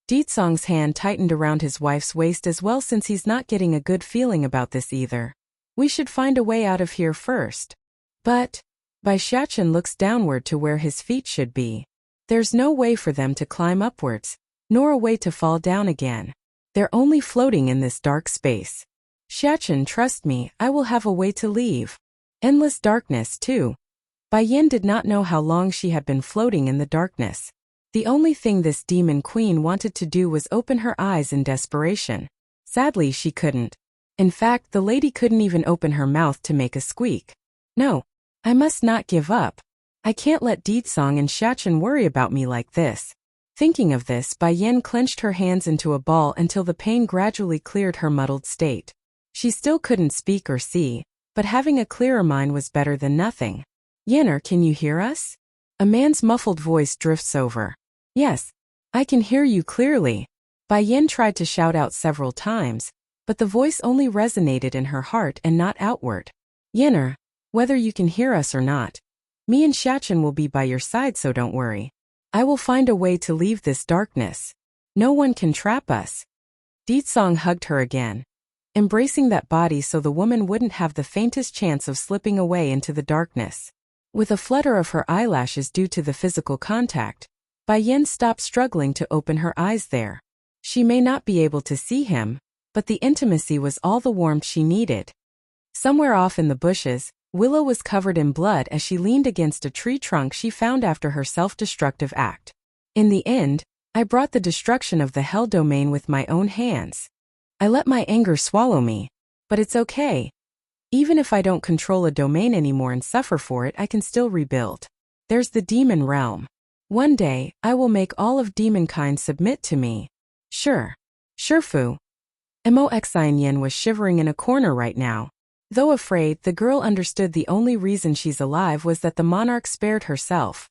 Deetsong's hand tightened around his wife's waist as well since he's not getting a good feeling about this either. We should find a way out of here first. But, Bai Xiaqin looks downward to where his feet should be. There's no way for them to climb upwards, nor a way to fall down again. They're only floating in this dark space. Xiaqin, trust me, I will have a way to leave. Endless darkness too. Bai Yin did not know how long she had been floating in the darkness. The only thing this demon queen wanted to do was open her eyes in desperation. Sadly, she couldn't. In fact, the lady couldn't even open her mouth to make a squeak. No, I must not give up. I can't let Deetsong and Shachin worry about me like this. Thinking of this, Bai Yin clenched her hands into a ball until the pain gradually cleared her muddled state. She still couldn't speak or see, but having a clearer mind was better than nothing. Yinner, can you hear us? A man's muffled voice drifts over. Yes, I can hear you clearly. Bai Yin tried to shout out several times, but the voice only resonated in her heart and not outward. Yinner, whether you can hear us or not, me and Shachin will be by your side, so don't worry. I will find a way to leave this darkness. No one can trap us. Deetsong hugged her again, embracing that body so the woman wouldn't have the faintest chance of slipping away into the darkness. With a flutter of her eyelashes due to the physical contact, Bai Yin stopped struggling to open her eyes there. She may not be able to see him, but the intimacy was all the warmth she needed. Somewhere off in the bushes, Willow was covered in blood as she leaned against a tree trunk she found after her self-destructive act. In the end, I brought the destruction of the Hell Domain with my own hands. I let my anger swallow me, but it's okay. Even if I don't control a domain anymore and suffer for it, I can still rebuild. There's the demon realm. One day, I will make all of demonkind submit to me. Sure. Fu. Mo-Xian was shivering in a corner right now. Though afraid, the girl understood the only reason she's alive was that the monarch spared herself.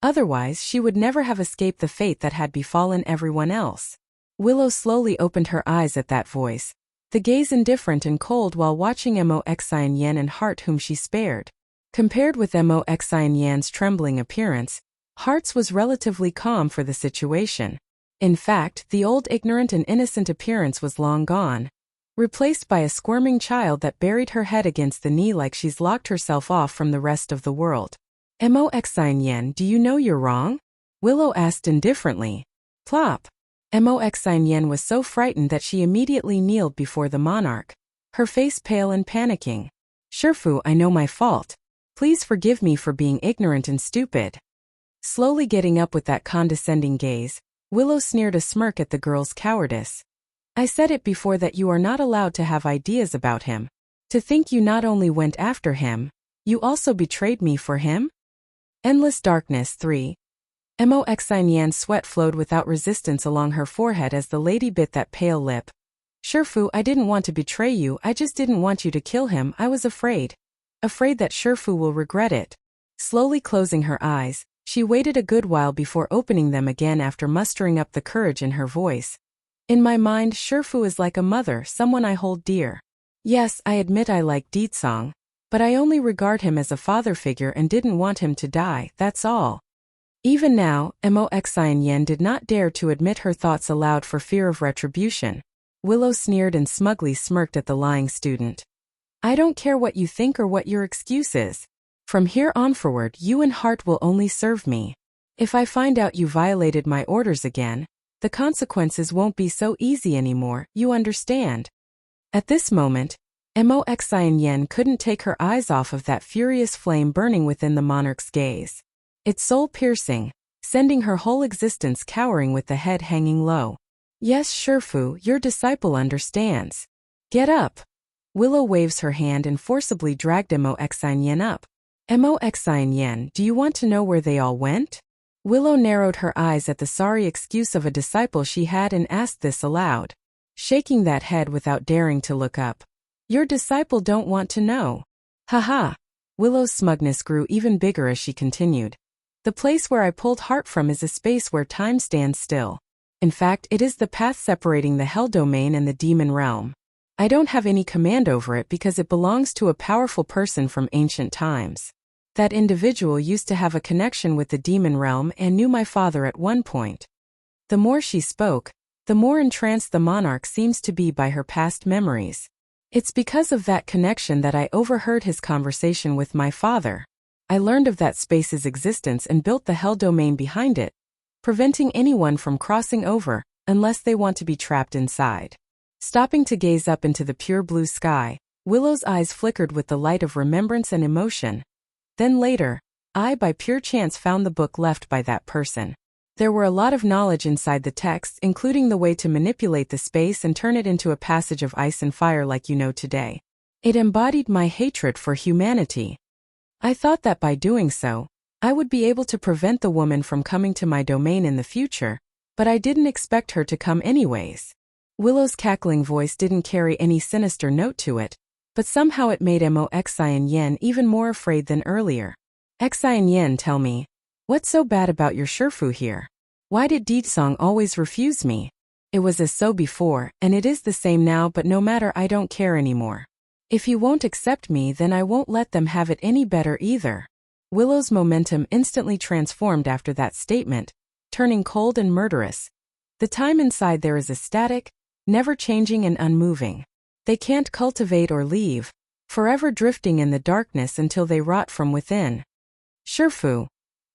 Otherwise, she would never have escaped the fate that had befallen everyone else. Willow slowly opened her eyes at that voice, the gaze indifferent and cold while watching Mo-Xian and Heart, whom she spared. Compared with Mo-Xian's trembling appearance, Heart's was relatively calm for the situation. In fact, the old ignorant and innocent appearance was long gone, replaced by a squirming child that buried her head against the knee like she's locked herself off from the rest of the world. Mo-Xian, do you know you're wrong? Willow asked indifferently. Plop. Mo-Xian was so frightened that she immediately kneeled before the monarch, her face pale and panicking. Fu, I know my fault. Please forgive me for being ignorant and stupid. Slowly getting up with that condescending gaze, Willow sneered a smirk at the girl's cowardice. I said it before that you are not allowed to have ideas about him. To think you not only went after him, you also betrayed me for him? Endless Darkness 3. Mo-Xian's sweat flowed without resistance along her forehead as the lady bit that pale lip. Fu, I didn't want to betray you, I just didn't want you to kill him, I was afraid. Afraid that Fu will regret it. Slowly closing her eyes, she waited a good while before opening them again after mustering up the courage in her voice. In my mind, Fu is like a mother, someone I hold dear. Yes, I admit I like Deetsong, but I only regard him as a father figure and didn't want him to die, that's all. Even now, Mo-Xian did not dare to admit her thoughts aloud for fear of retribution. Willow sneered and smugly smirked at the lying student. I don't care what you think or what your excuse is. From here on forward, you and Heart will only serve me. If I find out you violated my orders again, the consequences won't be so easy anymore, you understand. At this moment, Mo-Xian couldn't take her eyes off of that furious flame burning within the monarch's gaze. It's soul-piercing, sending her whole existence cowering with the head hanging low. Yes, Fu, your disciple understands. Get up. Willow waves her hand and forcibly dragged Mo-Xian up. Mo-Xian, do you want to know where they all went? Willow narrowed her eyes at the sorry excuse of a disciple she had and asked this aloud, shaking that head without daring to look up. Your disciple don't want to know. Haha. Willow's smugness grew even bigger as she continued. The place where I pulled Heart from is a space where time stands still. In fact, it is the path separating the Hell Domain and the Demon Realm. I don't have any command over it because it belongs to a powerful person from ancient times. That individual used to have a connection with the Demon Realm and knew my father at one point. The more she spoke, the more entranced the monarch seems to be by her past memories. It's because of that connection that I overheard his conversation with my father. I learned of that space's existence and built the Hell Domain behind it, preventing anyone from crossing over, unless they want to be trapped inside. Stopping to gaze up into the pure blue sky, Willow's eyes flickered with the light of remembrance and emotion. Then later, I by pure chance found the book left by that person. There were a lot of knowledge inside the text, including the way to manipulate the space and turn it into a passage of ice and fire like you know today. It embodied my hatred for humanity. I thought that by doing so, I would be able to prevent the woman from coming to my domain in the future, but I didn't expect her to come anyways. Willow's cackling voice didn't carry any sinister note to it, but somehow it made Moxian Yen even more afraid than earlier. Xian Yen, tell me, what's so bad about your Shifu here? Why did Deedsong always refuse me? It was as so before, and it is the same now, but no matter, I don't care anymore. If he won't accept me, then I won't let them have it any better either. Willow's momentum instantly transformed after that statement, turning cold and murderous. The time inside there is static, never changing and unmoving. They can't cultivate or leave, forever drifting in the darkness until they rot from within. Shifu,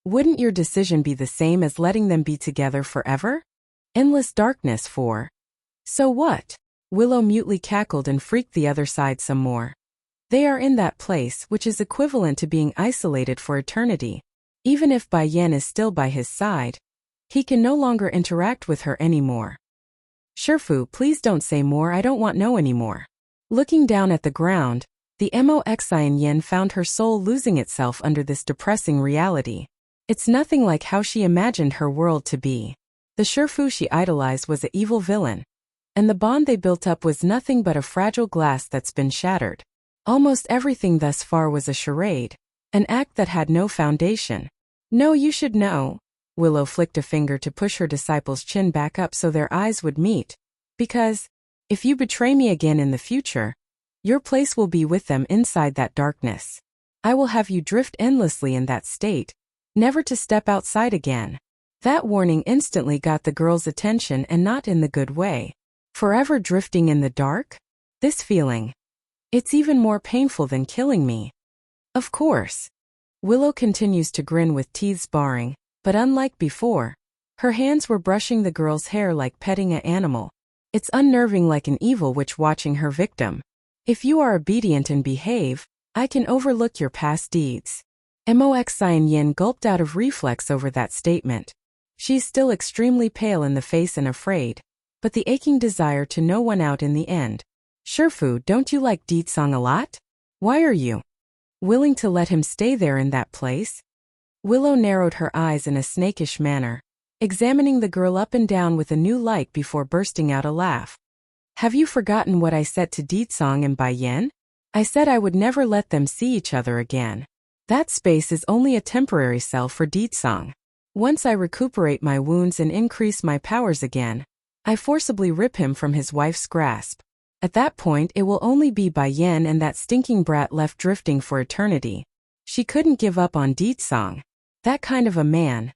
wouldn't your decision be the same as letting them be together forever? Endless darkness for. So what? Willow mutely cackled and freaked the other side some more. They are in that place, which is equivalent to being isolated for eternity. Even if Bai Yan is still by his side, he can no longer interact with her anymore. Shifu, please don't say more, I don't want no anymore. Looking down at the ground, the Moxian Yen found her soul losing itself under this depressing reality. It's nothing like how she imagined her world to be. The Shifu she idolized was an evil villain, and the bond they built up was nothing but a fragile glass that's been shattered. Almost everything thus far was a charade, an act that had no foundation. No, you should know. Willow flicked a finger to push her disciple's chin back up so their eyes would meet. Because, if you betray me again in the future, your place will be with them inside that darkness. I will have you drift endlessly in that state, never to step outside again. That warning instantly got the girl's attention, and not in the good way. Forever drifting in the dark? This feeling. It's even more painful than killing me. Of course. Willow continues to grin with teeth baring, but unlike before, her hands were brushing the girl's hair like petting an animal. It's unnerving, like an evil witch watching her victim. If you are obedient and behave, I can overlook your past deeds. Moxian Yin gulped out of reflex over that statement. She's still extremely pale in the face and afraid, but the aching desire to know won out in the end. Shifu, don't you like Deedsong a lot? Why are you willing to let him stay there in that place? Willow narrowed her eyes in a snakish manner, examining the girl up and down with a new light before bursting out a laugh. Have you forgotten what I said to Deedsong and Bai Yan? I said I would never let them see each other again. That space is only a temporary cell for Deedsong. Once I recuperate my wounds and increase my powers again, I forcibly rip him from his wife's grasp. At that point it will only be Bai Yan and that stinking brat left drifting for eternity. She couldn't give up on Deedsong. That kind of a man.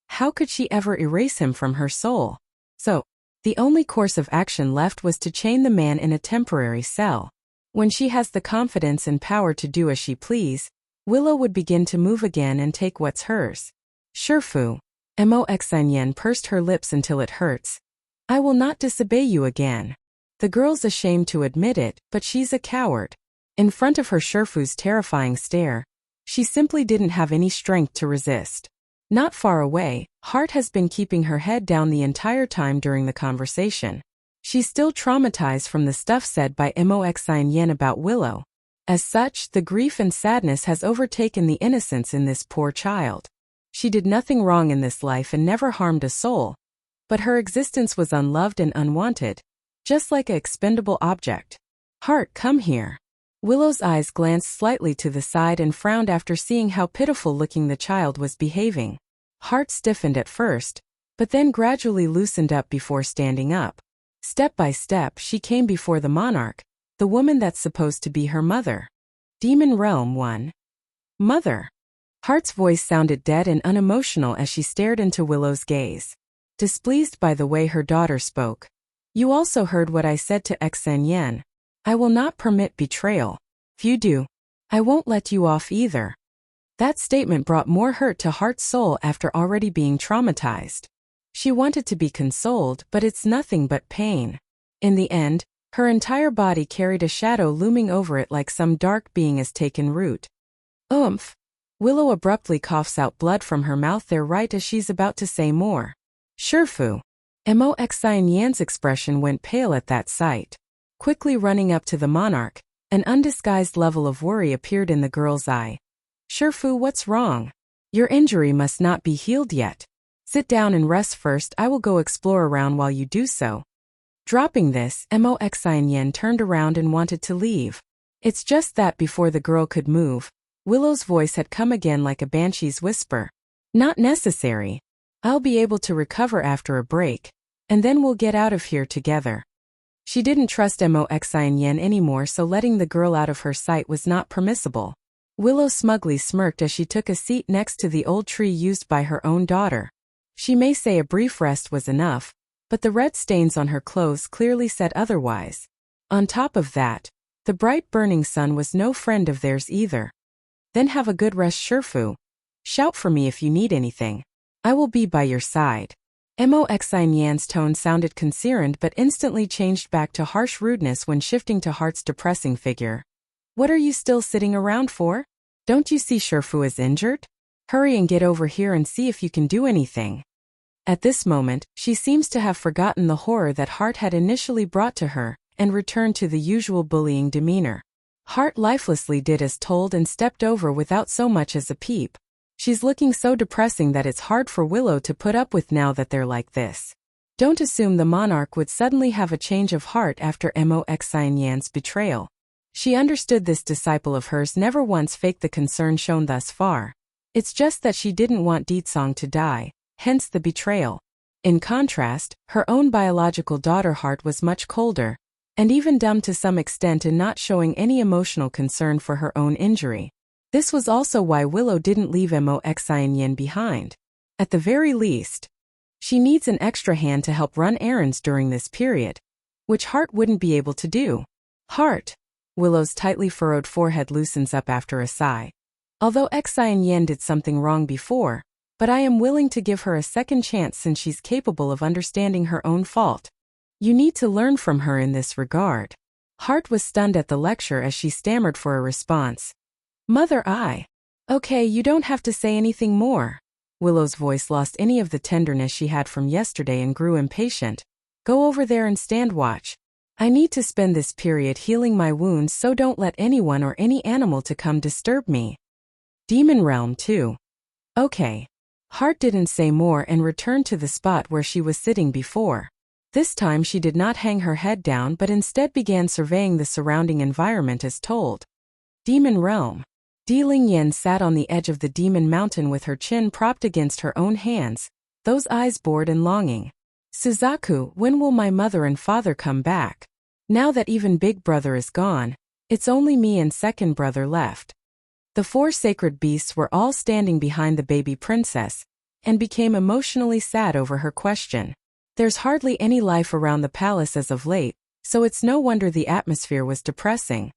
How could she ever erase him from her soul? So, the only course of action left was to chain the man in a temporary cell. When she has the confidence and power to do as she please, Willow would begin to move again and take what's hers. Shifu. Moxian Yen pursed her lips until it hurts. I will not disobey you again. The girl's ashamed to admit it, but she's a coward. In front of her Shifu's terrifying stare, she simply didn't have any strength to resist. Not far away, Heart has been keeping her head down the entire time during the conversation. She's still traumatized from the stuff said by Moxian Yen about Willow. As such, the grief and sadness has overtaken the innocence in this poor child. She did nothing wrong in this life and never harmed a soul. But her existence was unloved and unwanted, just like an expendable object. Heart, come here. Willow's eyes glanced slightly to the side and frowned after seeing how pitiful-looking the child was behaving. Heart stiffened at first, but then gradually loosened up before standing up. Step by step, she came before the monarch, the woman that's supposed to be her mother. Demon Realm 1. Mother. Heart's voice sounded dead and unemotional as she stared into Willow's gaze, displeased by the way her daughter spoke. You also heard what I said to Xian Yen. I will not permit betrayal. If you do, I won't let you off either. That statement brought more hurt to Heart's soul after already being traumatized. She wanted to be consoled, but it's nothing but pain. In the end, her entire body carried a shadow looming over it like some dark being has taken root. Oomph! Willow abruptly coughs out blood from her mouth there right as she's about to say more. Shifu. Mo Yan's expression went pale at that sight. Quickly running up to the monarch, an undisguised level of worry appeared in the girl's eye. Shifu, what's wrong? Your injury must not be healed yet. Sit down and rest first, I will go explore around while you do so. Dropping this, Mo Yan turned around and wanted to leave. It's just that before the girl could move, Willow's voice had come again like a banshee's whisper. Not necessary. I'll be able to recover after a break, and then we'll get out of here together. She didn't trust Mo Yan anymore, so letting the girl out of her sight was not permissible. Willow smugly smirked as she took a seat next to the old tree used by her own daughter. She may say a brief rest was enough, but the red stains on her clothes clearly said otherwise. On top of that, the bright burning sun was no friend of theirs either. Then have a good rest, Shifu. Shout for me if you need anything. I will be by your side. Mo Yan's tone sounded concerned but instantly changed back to harsh rudeness when shifting to Heart's depressing figure. What are you still sitting around for? Don't you see Shifu is injured? Hurry and get over here and see if you can do anything. At this moment, she seems to have forgotten the horror that Heart had initially brought to her, and returned to the usual bullying demeanor. Heart lifelessly did as told and stepped over without so much as a peep. She's looking so depressing that it's hard for Willow to put up with now that they're like this. Don't assume the monarch would suddenly have a change of heart after Mo Yan's betrayal. She understood this disciple of hers never once faked the concern shown thus far. It's just that she didn't want Deetsong to die, hence the betrayal. In contrast, her own biological daughter Heart was much colder, and even dumb to some extent in not showing any emotional concern for her own injury. This was also why Willow didn't leave Mo Yan behind. At the very least, she needs an extra hand to help run errands during this period, which Heart wouldn't be able to do. Heart. Willow's tightly furrowed forehead loosens up after a sigh. Although Yan did something wrong before, but I am willing to give her a second chance since she's capable of understanding her own fault. You need to learn from her in this regard. Heart was stunned at the lecture as she stammered for a response. Mother, Okay, you don't have to say anything more. Willow's voice lost any of the tenderness she had from yesterday and grew impatient. Go over there and stand watch. I need to spend this period healing my wounds, so don't let anyone or any animal to come disturb me. Demon Realm too. Okay. Heart didn't say more and returned to the spot where she was sitting before. This time she did not hang her head down but instead began surveying the surrounding environment as told. Demon Realm. Yan sat on the edge of the demon mountain with her chin propped against her own hands, those eyes bored and longing. Suzaku, when will my mother and father come back? Now that even big brother is gone, it's only me and second brother left. The four sacred beasts were all standing behind the baby princess, and became emotionally sad over her question. There's hardly any life around the palace as of late, so it's no wonder the atmosphere was depressing.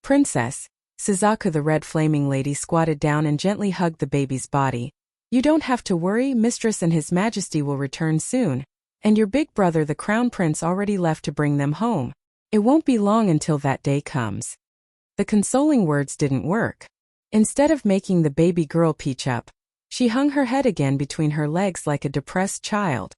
Princess, Suzaku the red flaming lady squatted down and gently hugged the baby's body. You don't have to worry, Mistress and His Majesty will return soon, and your big brother the Crown Prince already left to bring them home. It won't be long until that day comes. The consoling words didn't work. Instead of making the baby girl peach up, she hung her head again between her legs like a depressed child.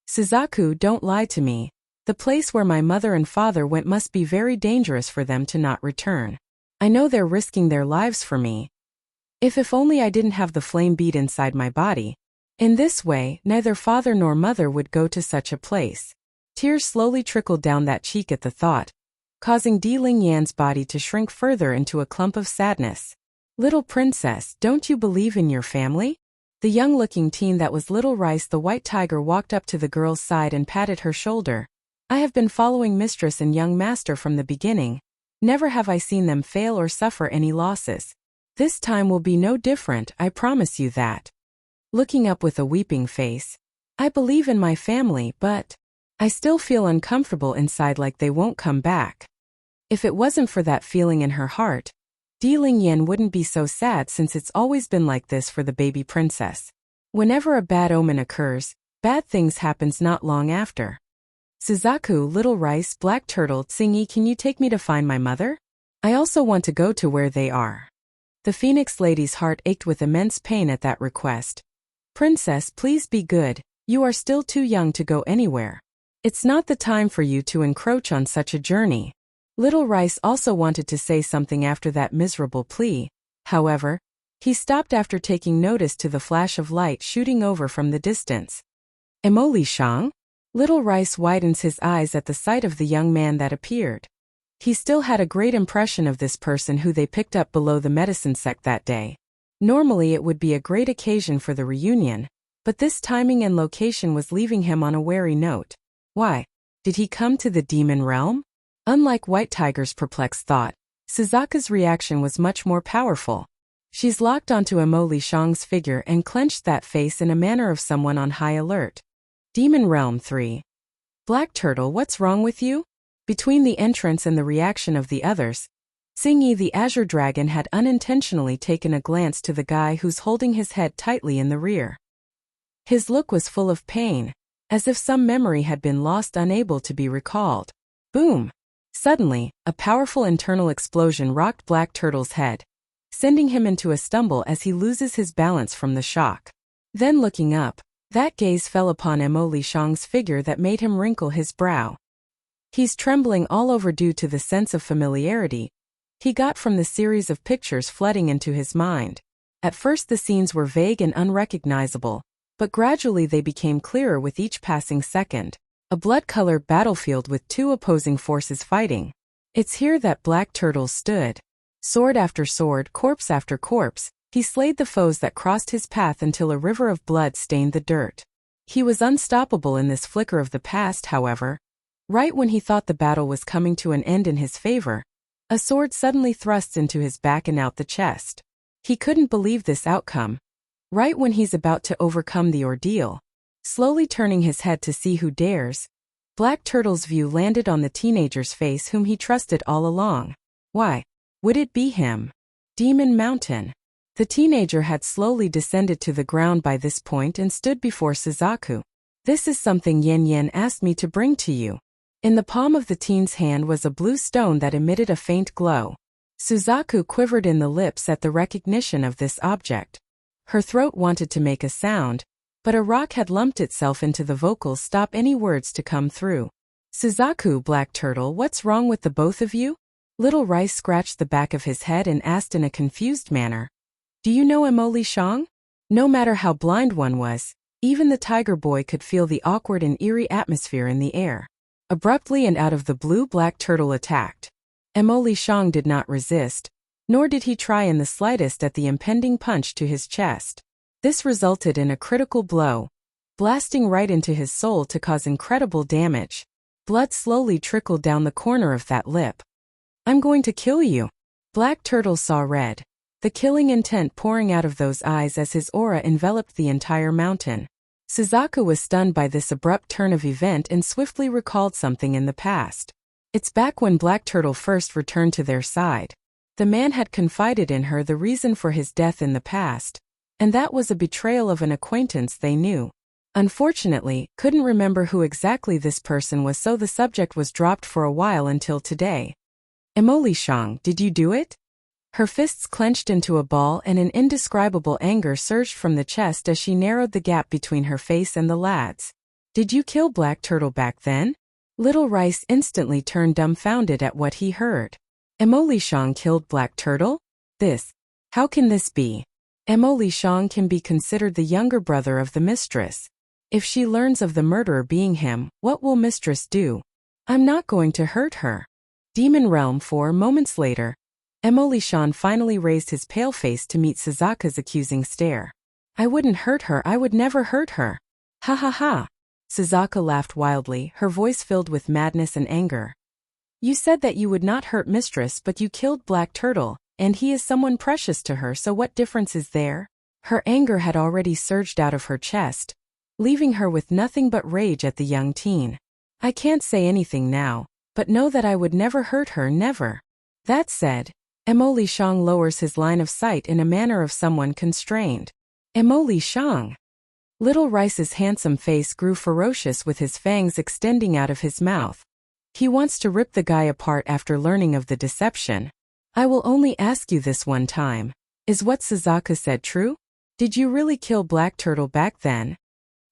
Suzaku, don't lie to me. The place where my mother and father went must be very dangerous for them to not return. I know they're risking their lives for me. If only I didn't have the flame bead inside my body. In this way, neither father nor mother would go to such a place. Tears slowly trickled down that cheek at the thought, causing Yan's body to shrink further into a clump of sadness. Little princess, don't you believe in your family? The young-looking teen that was Little Rice the White Tiger walked up to the girl's side and patted her shoulder. I have been following mistress and young master from the beginning. Never have I seen them fail or suffer any losses. This time will be no different, I promise you that. Looking up with a weeping face. I believe in my family, but I still feel uncomfortable inside, like they won't come back. If it wasn't for that feeling in her heart, Yan wouldn't be so sad, since it's always been like this for the baby princess. Whenever a bad omen occurs, bad things happens not long after. Suzaku, Little Rice, Black Turtle, Tsingy, can you take me to find my mother? I also want to go to where they are. The Phoenix lady's heart ached with immense pain at that request. Princess, please be good, you are still too young to go anywhere. It's not the time for you to encroach on such a journey. Little Rice also wanted to say something after that miserable plea. However, he stopped after taking notice to the flash of light shooting over from the distance. Emoli Shang? Little Rice widens his eyes at the sight of the young man that appeared. He still had a great impression of this person who they picked up below the medicine sect that day. Normally it would be a great occasion for the reunion, but this timing and location was leaving him on a wary note. Why? Did he come to the demon realm? Unlike White Tiger's perplexed thought, Suzuka's reaction was much more powerful. She's locked onto Emoli Shang's figure and clenched that face in a manner of someone on high alert. Demon Realm 3. Black Turtle, what's wrong with you? Between the entrance and the reaction of the others, Xingyi the Azure Dragon had unintentionally taken a glance to the guy who's holding his head tightly in the rear. His look was full of pain, as if some memory had been lost, unable to be recalled. Boom! Suddenly, a powerful internal explosion rocked Black Turtle's head, sending him into a stumble as he loses his balance from the shock. Then looking up, that gaze fell upon Emoli Shang's figure that made him wrinkle his brow. He's trembling all over due to the sense of familiarity he got from the series of pictures flooding into his mind. At first the scenes were vague and unrecognizable, but gradually they became clearer with each passing second. A blood-colored battlefield with two opposing forces fighting. It's here that Black Turtle stood. Sword after sword, corpse after corpse, he slayed the foes that crossed his path until a river of blood stained the dirt. He was unstoppable in this flicker of the past, however. Right when he thought the battle was coming to an end in his favor, a sword suddenly thrusts into his back and out the chest. He couldn't believe this outcome. Right when he's about to overcome the ordeal, slowly turning his head to see who dares, Black Turtle's view landed on the teenager's face whom he trusted all along. Why? Would it be him? Demon Mountain. The teenager had slowly descended to the ground by this point and stood before Suzaku. This is something Yen Yen asked me to bring to you. In the palm of the teen's hand was a blue stone that emitted a faint glow. Suzaku quivered in the lips at the recognition of this object. Her throat wanted to make a sound, but a rock had lumped itself into the vocals stop any words to come through. Suzaku, Black Turtle, what's wrong with the both of you? Little Rice scratched the back of his head and asked in a confused manner. Do you know Emoli Shang? No matter how blind one was, even the tiger boy could feel the awkward and eerie atmosphere in the air. Abruptly and out of the blue, Black Turtle attacked. Emoli Shang did not resist, nor did he try in the slightest at the impending punch to his chest. This resulted in a critical blow, blasting right into his soul to cause incredible damage. Blood slowly trickled down the corner of that lip. I'm going to kill you. Black Turtle saw red, the killing intent pouring out of those eyes as his aura enveloped the entire mountain. Suzaku was stunned by this abrupt turn of event and swiftly recalled something in the past. It's back when Black Turtle first returned to their side. The man had confided in her the reason for his death in the past, and that was a betrayal of an acquaintance they knew. Unfortunately, couldn't remember who exactly this person was, so the subject was dropped for a while until today. Emoli Shang, did you do it? Her fists clenched into a ball and an indescribable anger surged from the chest as she narrowed the gap between her face and the lad's. Did you kill Black Turtle back then? Little Rice instantly turned dumbfounded at what he heard. Emoli Shang killed Black Turtle? How can this be? Emoli Shang can be considered the younger brother of the mistress. If she learns of the murderer being him, what will mistress do? I'm not going to hurt her. Demon Realm 4. Moments later, Emoli Shang finally raised his pale face to meet Suzuka's accusing stare. I wouldn't hurt her, I would never hurt her. Ha ha ha. Suzuka laughed wildly, her voice filled with madness and anger. You said that you would not hurt mistress, but you killed Black Turtle, and he is someone precious to her, so what difference is there? Her anger had already surged out of her chest, leaving her with nothing but rage at the young teen. I can't say anything now, but know that I would never hurt her, never. That said, Emoli Shang lowers his line of sight in a manner of someone constrained. Emoli Shang. Little Rice's handsome face grew ferocious with his fangs extending out of his mouth. He wants to rip the guy apart after learning of the deception. I will only ask you this one time. Is what Suzaku said true? Did you really kill Black Turtle back then?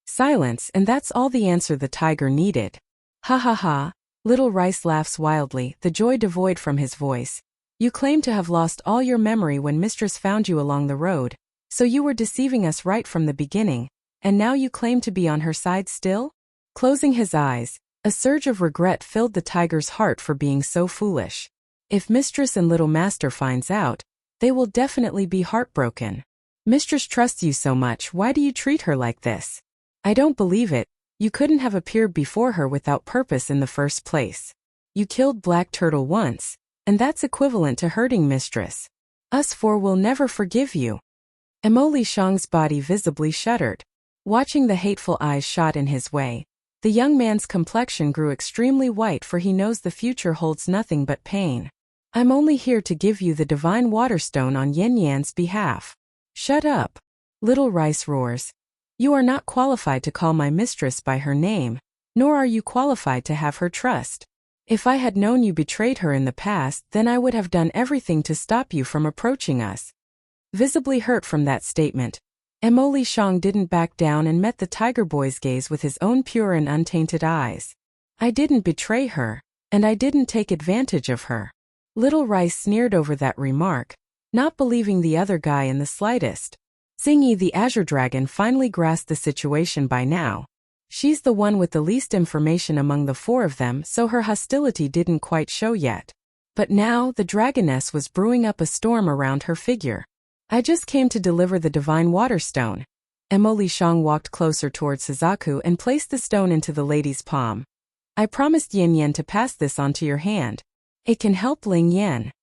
Silence, and that's all the answer the tiger needed. Ha ha ha. Little Rice laughs wildly, the joy devoid from his voice. You claim to have lost all your memory when Mistress found you along the road, so you were deceiving us right from the beginning, and now you claim to be on her side still? Closing his eyes, a surge of regret filled the tiger's heart for being so foolish. If Mistress and Little Master finds out, they will definitely be heartbroken. Mistress trusts you so much, why do you treat her like this? I don't believe it. You couldn't have appeared before her without purpose in the first place. You killed Black Turtle once, and that's equivalent to hurting Mistress. Us four will never forgive you. Emoli Shang's body visibly shuddered. Watching the hateful eyes shot in his way, the young man's complexion grew extremely white, for he knows the future holds nothing but pain. I'm only here to give you the divine waterstone on Yin Yan's behalf. Shut up. Little Rice roars. You are not qualified to call my mistress by her name, nor are you qualified to have her trust. If I had known you betrayed her in the past, then I would have done everything to stop you from approaching us. Visibly hurt from that statement, Emoli Shang didn't back down and met the tiger boy's gaze with his own pure and untainted eyes. I didn't betray her, and I didn't take advantage of her. Little Rice sneered over that remark, not believing the other guy in the slightest. Xingyi the Azure Dragon finally grasped the situation by now. She's the one with the least information among the four of them, so her hostility didn't quite show yet. But now the dragoness was brewing up a storm around her figure. I just came to deliver the divine waterstone. Emoli Shang walked closer towards Suzaku and placed the stone into the lady's palm. I promised Yin Yan to pass this onto your hand. It can help Ling Yan.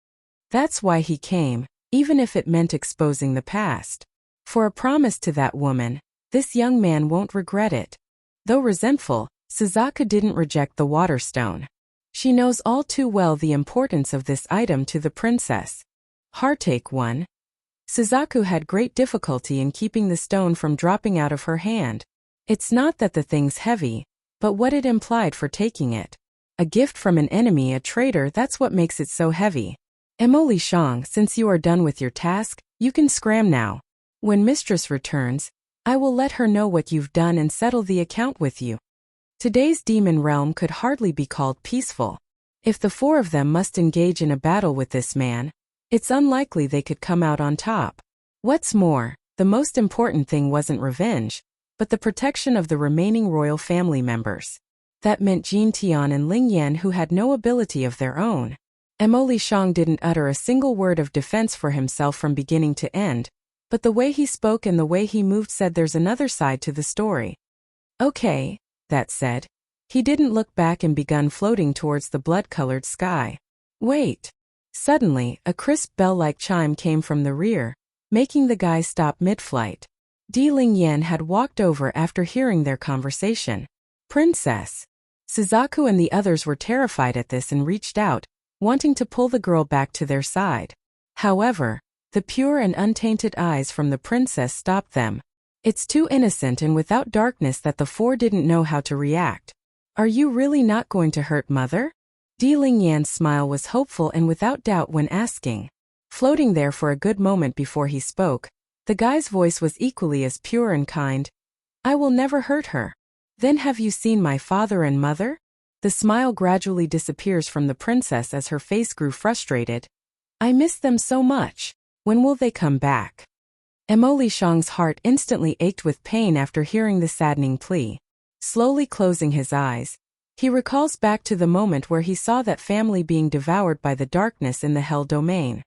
That's why he came, even if it meant exposing the past. For a promise to that woman, this young man won't regret it. Though resentful, Suzaku didn't reject the waterstone. She knows all too well the importance of this item to the princess. Heartache 1. Suzaku had great difficulty in keeping the stone from dropping out of her hand. It's not that the thing's heavy, but what it implied for taking it. A gift from an enemy, a traitor, that's what makes it so heavy. Emoli Shang, since you are done with your task, you can scram now. When Mistress returns, I will let her know what you've done and settle the account with you. Today's demon realm could hardly be called peaceful. If the four of them must engage in a battle with this man, it's unlikely they could come out on top. What's more, the most important thing wasn't revenge, but the protection of the remaining royal family members. That meant Jin Tian and Ling Yan, who had no ability of their own. Emoli Shang didn't utter a single word of defense for himself from beginning to end, but the way he spoke and the way he moved said there's another side to the story. Okay, that said. He didn't look back and begun floating towards the blood-colored sky. Wait. Suddenly, a crisp bell-like chime came from the rear, making the guy stop mid-flight. Ling Yan had walked over after hearing their conversation. Princess. Suzaku and the others were terrified at this and reached out, wanting to pull the girl back to their side. However, the pure and untainted eyes from the princess stopped them. It's too innocent and without darkness that the four didn't know how to react. Are you really not going to hurt Mother? Ling Yan's smile was hopeful and without doubt when asking. Floating there for a good moment before he spoke, the guy's voice was equally as pure and kind. I will never hurt her. Then have you seen my father and mother? The smile gradually disappears from the princess as her face grew frustrated. I miss them so much. When will they come back? Emoli Shang's heart instantly ached with pain after hearing the saddening plea. Slowly closing his eyes, he recalls back to the moment where he saw that family being devoured by the darkness in the Hell domain.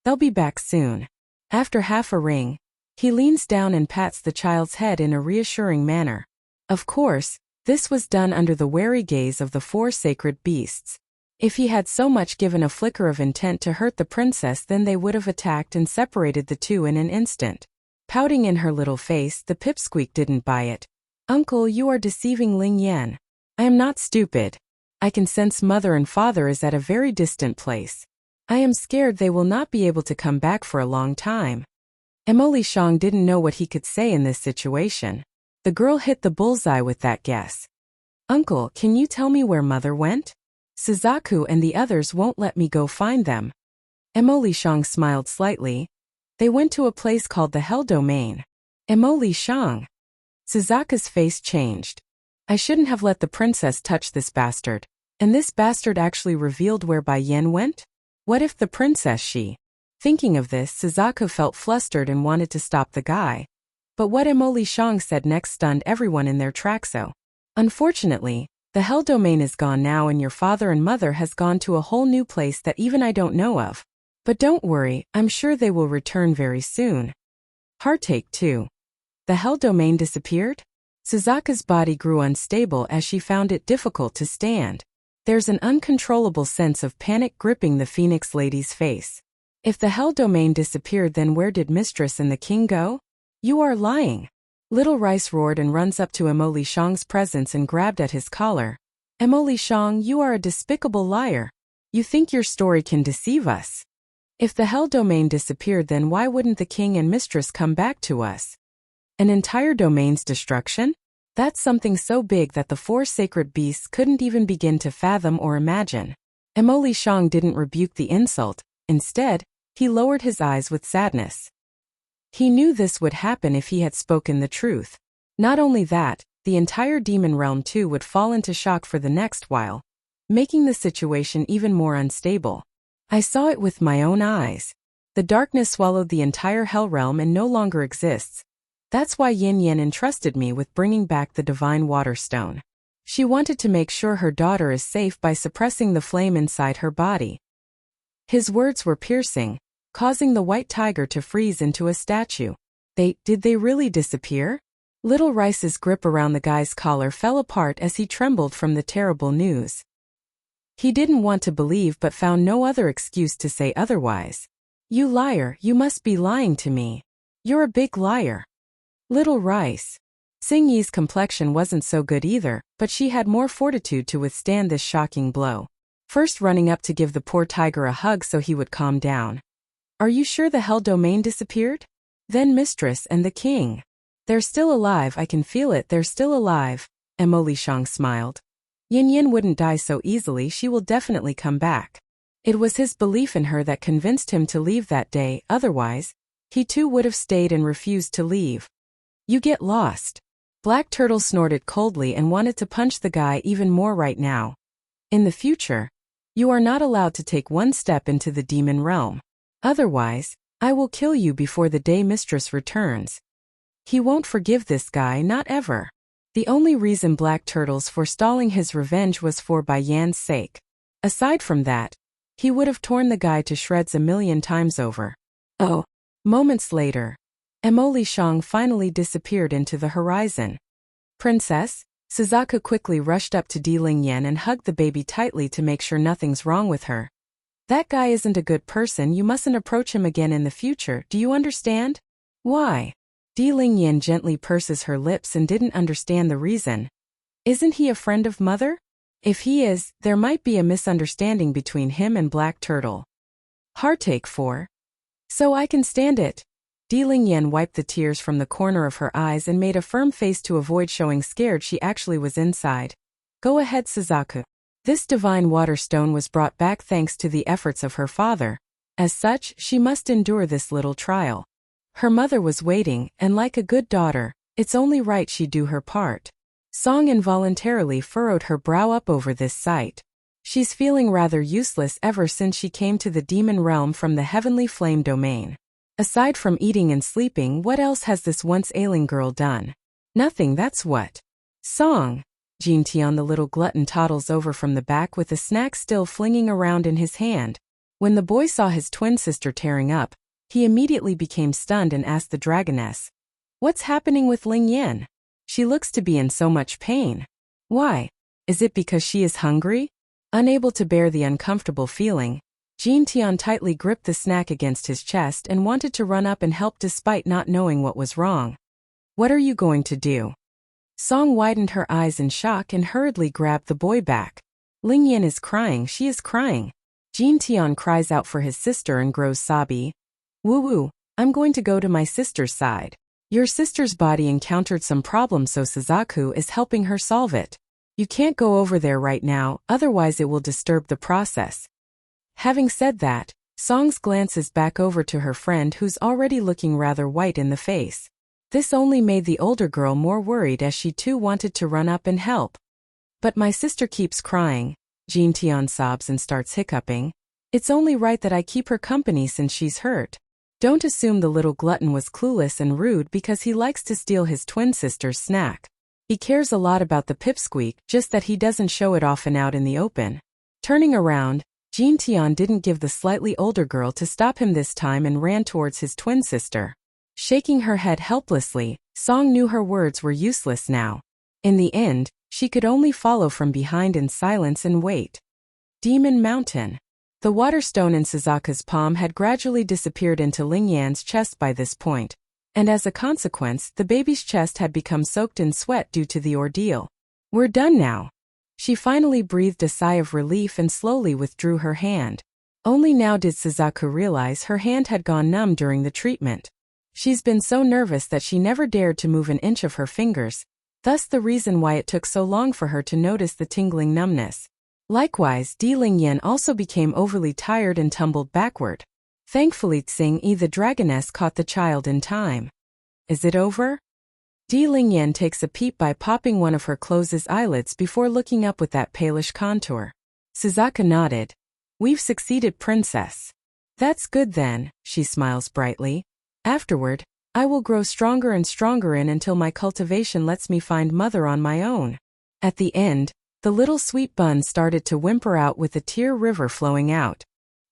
They'll be back soon. After half a ring, he leans down and pats the child's head in a reassuring manner. Of course, this was done under the wary gaze of the four sacred beasts. If he had so much given a flicker of intent to hurt the princess, then they would have attacked and separated the two in an instant. Pouting in her little face, the pipsqueak didn't buy it. Uncle, you are deceiving Ling Yan. I am not stupid. I can sense Mother and Father is at a very distant place. I am scared they will not be able to come back for a long time. Emoli Shang didn't know what he could say in this situation. The girl hit the bullseye with that guess. Uncle, can you tell me where Mother went? Suzaku and the others won't let me go find them. Emoli Shang smiled slightly. They went to a place called the Hell Domain. Emoli Shang. Suzaku's face changed. I shouldn't have let the princess touch this bastard. And this bastard actually revealed where Bai Yan went? What if the princess she? Thinking of this, Suzaku felt flustered and wanted to stop the guy. But what Emoli Shang said next stunned everyone in their tracks. Unfortunately, the Hell Domain is gone now and your father and mother has gone to a whole new place that even I don't know of. But don't worry, I'm sure they will return very soon. Heartache 2. The Hell Domain disappeared? Suzaku's body grew unstable as she found it difficult to stand. There's an uncontrollable sense of panic gripping the Phoenix Lady's face. If the Hell Domain disappeared, then where did Mistress and the king go? You are lying. Little Rice roared and runs up to Emoli Shang's presence and grabbed at his collar. Emoli Shang, you are a despicable liar. You think your story can deceive us. If the Hell Domain disappeared, then why wouldn't the king and mistress come back to us? An entire domain's destruction? That's something so big that the 4 sacred beasts couldn't even begin to fathom or imagine. Emoli Shang didn't rebuke the insult. Instead, he lowered his eyes with sadness. He knew this would happen if he had spoken the truth. Not only that, the entire demon realm too would fall into shock for the next while, making the situation even more unstable. I saw it with my own eyes. The darkness swallowed the entire hell realm and no longer exists. That's why Yin Yan entrusted me with bringing back the divine water stone. She wanted to make sure her daughter is safe by suppressing the flame inside her body. His words were piercing, causing the white tiger to freeze into a statue. Did they really disappear? Little Rice's grip around the guy's collar fell apart as he trembled from the terrible news. He didn't want to believe but found no other excuse to say otherwise. You liar, you must be lying to me. You're a big liar. Little Rice. Xing Yi's complexion wasn't so good either, but she had more fortitude to withstand this shocking blow. First running up to give the poor tiger a hug so he would calm down. Are you sure the Hell Domain disappeared? Then Mistress and the king. They're still alive, I can feel it, they're still alive. Emoli Shang smiled. Yin Yin wouldn't die so easily, she will definitely come back. It was his belief in her that convinced him to leave that day, otherwise, he too would have stayed and refused to leave. You get lost. Black Turtle snorted coldly and wanted to punch the guy even more right now. In the future, you are not allowed to take one step into the demon realm. Otherwise, I will kill you before the day Mistress returns. He won't forgive this guy, not ever. The only reason Black Turtle's forestalling his revenge was for Bai Yan's sake. Aside from that, he would have torn the guy to shreds a million times over. Oh. Moments later, Emoli Shang finally disappeared into the horizon. Princess, Suzaku quickly rushed up to Di Lingyan and hugged the baby tightly to make sure nothing's wrong with her. That guy isn't a good person, you mustn't approach him again in the future, do you understand? Why? Di Lingyan gently purses her lips and didn't understand the reason. Isn't he a friend of mother? If he is, there might be a misunderstanding between him and Black Turtle. Heartache 4. So I can stand it. Di Lingyan wiped the tears from the corner of her eyes and made a firm face to avoid showing scared she actually was inside. Go ahead, Suzaku. This divine water stone was brought back thanks to the efforts of her father. As such, she must endure this little trial. Her mother was waiting, and like a good daughter, it's only right she do her part. Song involuntarily furrowed her brow up over this sight. She's feeling rather useless ever since she came to the demon realm from the heavenly flame domain. Aside from eating and sleeping, what else has this once ailing girl done? Nothing, that's what. Song. Jean Tian the little glutton toddles over from the back with the snack still flinging around in his hand. When the boy saw his twin sister tearing up, he immediately became stunned and asked the dragoness, "What's happening with Ling Yan? She looks to be in so much pain. Why? Is it because she is hungry?" Unable to bear the uncomfortable feeling, Jean Tian tightly gripped the snack against his chest and wanted to run up and help despite not knowing what was wrong. "What are you going to do?" Song widened her eyes in shock and hurriedly grabbed the boy back. "Ling Yan is crying, she is crying." Jean Tian cries out for his sister and grows sobby. "Woo-woo, I'm going to go to my sister's side. Your sister's body encountered some problems, so Suzaku is helping her solve it. You can't go over there right now, otherwise it will disturb the process." Having said that, Song glances back over to her friend who's already looking rather white in the face. This only made the older girl more worried as she too wanted to run up and help. But my sister keeps crying. Jean Tian sobs and starts hiccuping. It's only right that I keep her company since she's hurt. Don't assume the little glutton was clueless and rude because he likes to steal his twin sister's snack. He cares a lot about the pipsqueak, just that he doesn't show it often out in the open. Turning around, Jean Tian didn't give the slightly older girl to stop him this time and ran towards his twin sister. Shaking her head helplessly, Song knew her words were useless now. In the end, she could only follow from behind in silence and wait. Demon Mountain. The waterstone in Suzaku's palm had gradually disappeared into Lingyan's chest by this point, and as a consequence, the baby's chest had become soaked in sweat due to the ordeal. We're done now. She finally breathed a sigh of relief and slowly withdrew her hand. Only now did Suzaku realize her hand had gone numb during the treatment. She's been so nervous that she never dared to move an inch of her fingers, thus the reason why it took so long for her to notice the tingling numbness. Likewise, Di Lingyan also became overly tired and tumbled backward. Thankfully Tsing-yi the dragoness caught the child in time. Is it over? Di Lingyan takes a peep by popping one of her closed eyelids before looking up with that palish contour. Suzaku nodded. We've succeeded, princess. That's good then, she smiles brightly. Afterward, I will grow stronger and stronger until my cultivation lets me find mother on my own. At the end, the little sweet bun started to whimper out with a tear river flowing out.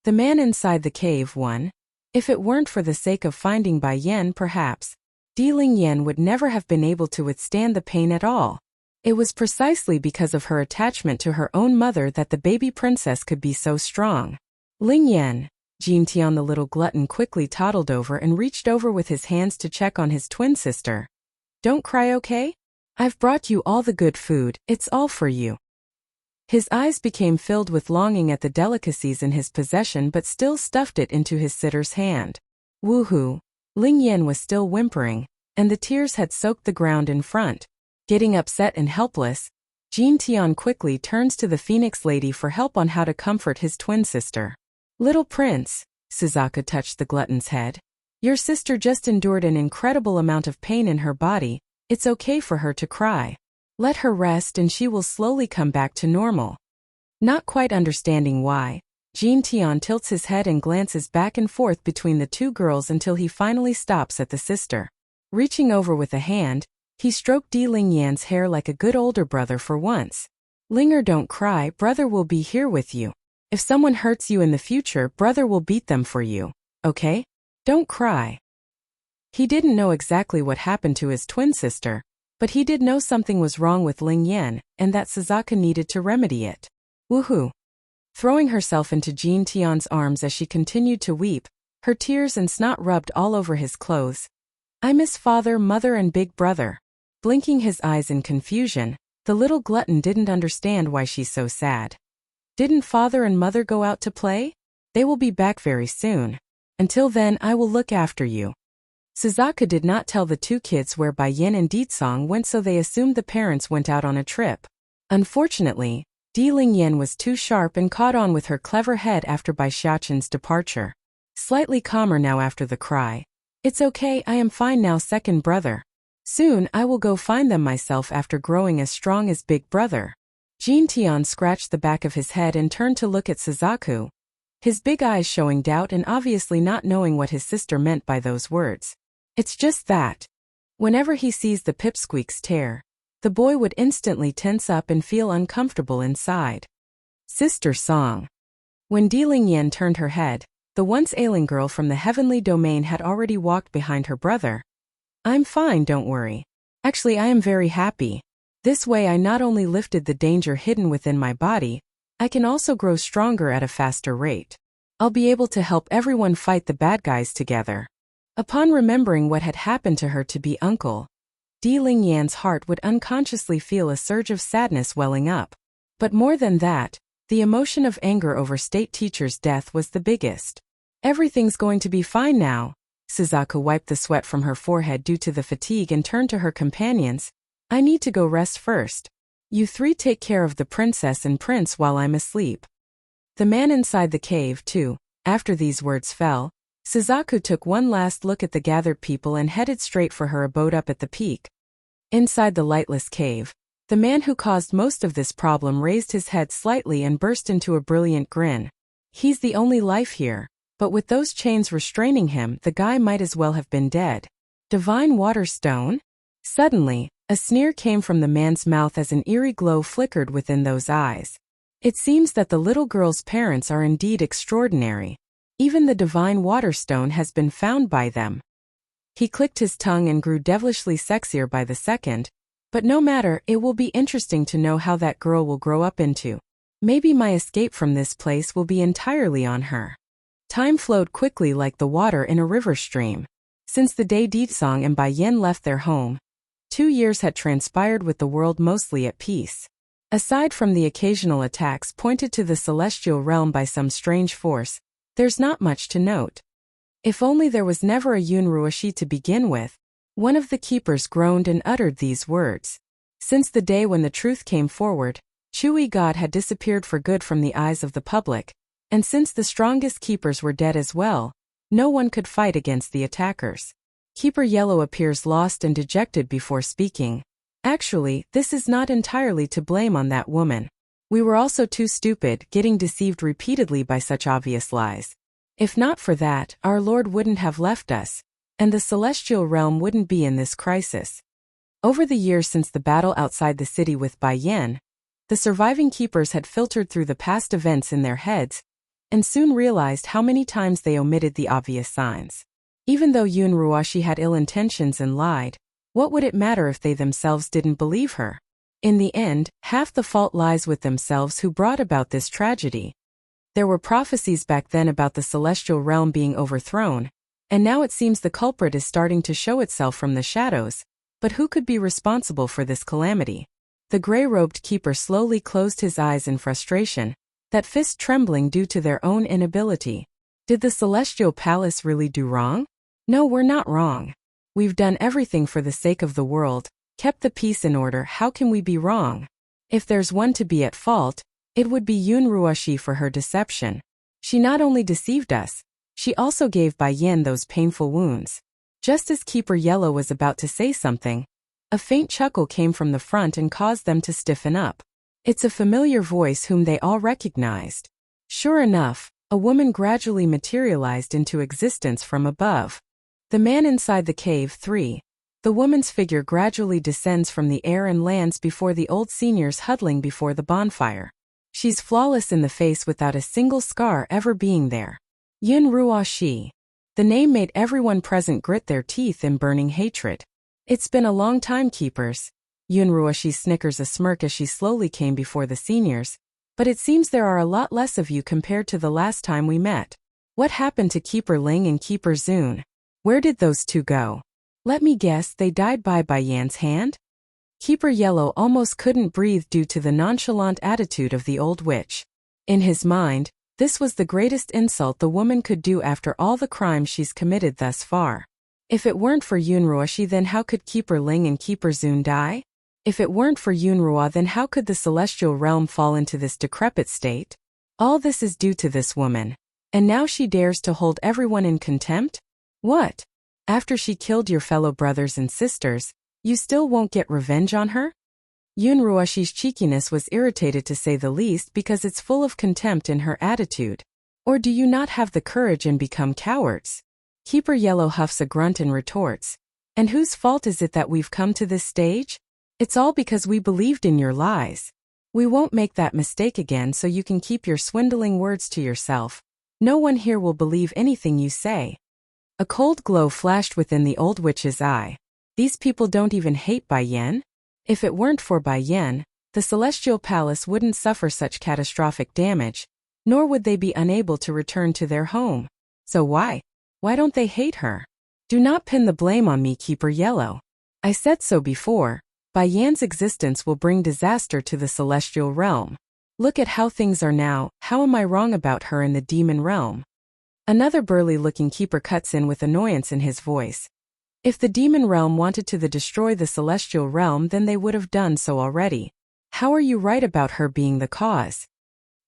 The man inside the cave won. If it weren't for the sake of finding Bai Yan perhaps, Di Lingyan would never have been able to withstand the pain at all. It was precisely because of her attachment to her own mother that the baby princess could be so strong. Lingyan, Jean Tian the little glutton quickly toddled over and reached over with his hands to check on his twin sister. Don't cry, okay? I've brought you all the good food, it's all for you. His eyes became filled with longing at the delicacies in his possession but still stuffed it into his sitter's hand. Woohoo! Lingyan was still whimpering, and the tears had soaked the ground in front. Getting upset and helpless, Jean Tian quickly turns to the Phoenix Lady for help on how to comfort his twin sister. Little prince, Suzaku touched the glutton's head. Your sister just endured an incredible amount of pain in her body. It's okay for her to cry. Let her rest and she will slowly come back to normal. Not quite understanding why, Jean Tian tilts his head and glances back and forth between the two girls until he finally stops at the sister. Reaching over with a hand, he stroked Di Lingyan's hair like a good older brother for once. Linger, don't cry, brother will be here with you. If someone hurts you in the future, brother will beat them for you, okay? Don't cry. He didn't know exactly what happened to his twin sister, but he did know something was wrong with Lingyan and that Suzaku needed to remedy it. Woohoo! Throwing herself into Jean Tian's arms as she continued to weep, her tears and snot rubbed all over his clothes. I miss father, mother and big brother. Blinking his eyes in confusion, the little glutton didn't understand why she's so sad. Didn't father and mother go out to play? They will be back very soon. Until then I will look after you. Suzaku did not tell the two kids where Bai Yin and Ditsong went, so they assumed the parents went out on a trip. Unfortunately, Di Lingyan was too sharp and caught on with her clever head after Bai Xiaoqin's departure. Slightly calmer now after the cry. It's okay, I am fine now, second brother. Soon I will go find them myself after growing as strong as big brother. Jean Tian scratched the back of his head and turned to look at Suzaku, his big eyes showing doubt and obviously not knowing what his sister meant by those words. It's just that, whenever he sees the pipsqueak's tear, the boy would instantly tense up and feel uncomfortable inside. Sister Song. When Di Lingyan turned her head, the once ailing girl from the heavenly domain had already walked behind her brother. I'm fine, don't worry. Actually, I am very happy. This way I not only lifted the danger hidden within my body, I can also grow stronger at a faster rate. I'll be able to help everyone fight the bad guys together. Upon remembering what had happened to her to be uncle, Di Lingyan's heart would unconsciously feel a surge of sadness welling up. But more than that, the emotion of anger over state teacher's death was the biggest. Everything's going to be fine now. Suzaku wiped the sweat from her forehead due to the fatigue and turned to her companions. I need to go rest first. You three take care of the princess and prince while I'm asleep. The man inside the cave, too, After these words fell, Suzaku took one last look at the gathered people and headed straight for her abode up at the peak. Inside the lightless cave, the man who caused most of this problem raised his head slightly and burst into a brilliant grin. He's the only life here, but with those chains restraining him, the guy might as well have been dead. Divine water stone? Suddenly, a sneer came from the man's mouth as an eerie glow flickered within those eyes. It seems that the little girl's parents are indeed extraordinary. Even the divine water stone has been found by them. He clicked his tongue and grew devilishly sexier by the second. But no matter, it will be interesting to know how that girl will grow up into. Maybe my escape from this place will be entirely on her. Time flowed quickly like the water in a river stream. Since the day Ditsong and Bai Yin left their home, 2 years had transpired with the world mostly at peace. Aside from the occasional attacks pointed to the celestial realm by some strange force, there's not much to note. If only there was never a Yunruoshi to begin with. One of the keepers groaned and uttered these words. Since the day when the truth came forward, Chui God had disappeared for good from the eyes of the public, and since the strongest keepers were dead as well, no one could fight against the attackers. Keeper Yellow appears lost and dejected before speaking. Actually, this is not entirely to blame on that woman. We were also too stupid, getting deceived repeatedly by such obvious lies. If not for that, our Lord wouldn't have left us, and the celestial realm wouldn't be in this crisis. Over the years since the battle outside the city with Bai Yin, the surviving keepers had filtered through the past events in their heads, and soon realized how many times they omitted the obvious signs. Even though Yun Ruoshi had ill intentions and lied, what would it matter if they themselves didn't believe her? In the end, half the fault lies with themselves who brought about this tragedy. There were prophecies back then about the celestial realm being overthrown, and now it seems the culprit is starting to show itself from the shadows. But who could be responsible for this calamity? The gray-robed keeper slowly closed his eyes in frustration, that fist trembling due to their own inability. Did the celestial palace really do wrong? No, we're not wrong. We've done everything for the sake of the world, kept the peace in order. How can we be wrong? If there's one to be at fault, it would be Yun Ruoshi for her deception. She not only deceived us, she also gave Bai Yin those painful wounds. Just as Keeper Yellow was about to say something, a faint chuckle came from the front and caused them to stiffen up. It's a familiar voice whom they all recognized. Sure enough, a woman gradually materialized into existence from above. The man inside the cave 3. The woman's figure gradually descends from the air and lands before the old seniors huddling before the bonfire. She's flawless in the face without a single scar ever being there. Yun Ruoshi. The name made everyone present grit their teeth in burning hatred. It's been a long time, keepers. Yun Ruoshi snickers a smirk as she slowly came before the seniors. But it seems there are a lot less of you compared to the last time we met. What happened to Keeper Ling and Keeper Zun? Where did those two go? Let me guess, they died by Bai Yan's hand? Keeper Yellow almost couldn't breathe due to the nonchalant attitude of the old witch. In his mind, this was the greatest insult the woman could do after all the crimes she's committed thus far. If it weren't for Yunruoshi, then how could Keeper Ling and Keeper Zun die? If it weren't for Yunruo, then how could the celestial realm fall into this decrepit state? All this is due to this woman. And now she dares to hold everyone in contempt? What? After she killed your fellow brothers and sisters, you still won't get revenge on her? Yunruoshi's cheekiness was irritated to say the least because it's full of contempt in her attitude. Or do you not have the courage and become cowards? Keeper Yellow huffs a grunt and retorts. And whose fault is it that we've come to this stage? It's all because we believed in your lies. We won't make that mistake again, so you can keep your swindling words to yourself. No one here will believe anything you say. A cold glow flashed within the old witch's eye. These people don't even hate Bai Yan? If it weren't for Bai Yan, the celestial palace wouldn't suffer such catastrophic damage, nor would they be unable to return to their home. So why? Why don't they hate her? Do not pin the blame on me, Keeper Yellow. I said so before. Bai Yan's existence will bring disaster to the celestial realm. Look at how things are now. How am I wrong about her in the demon realm? Another burly-looking keeper cuts in with annoyance in his voice. If the demon realm wanted to destroy the celestial realm, then they would have done so already. How are you right about her being the cause?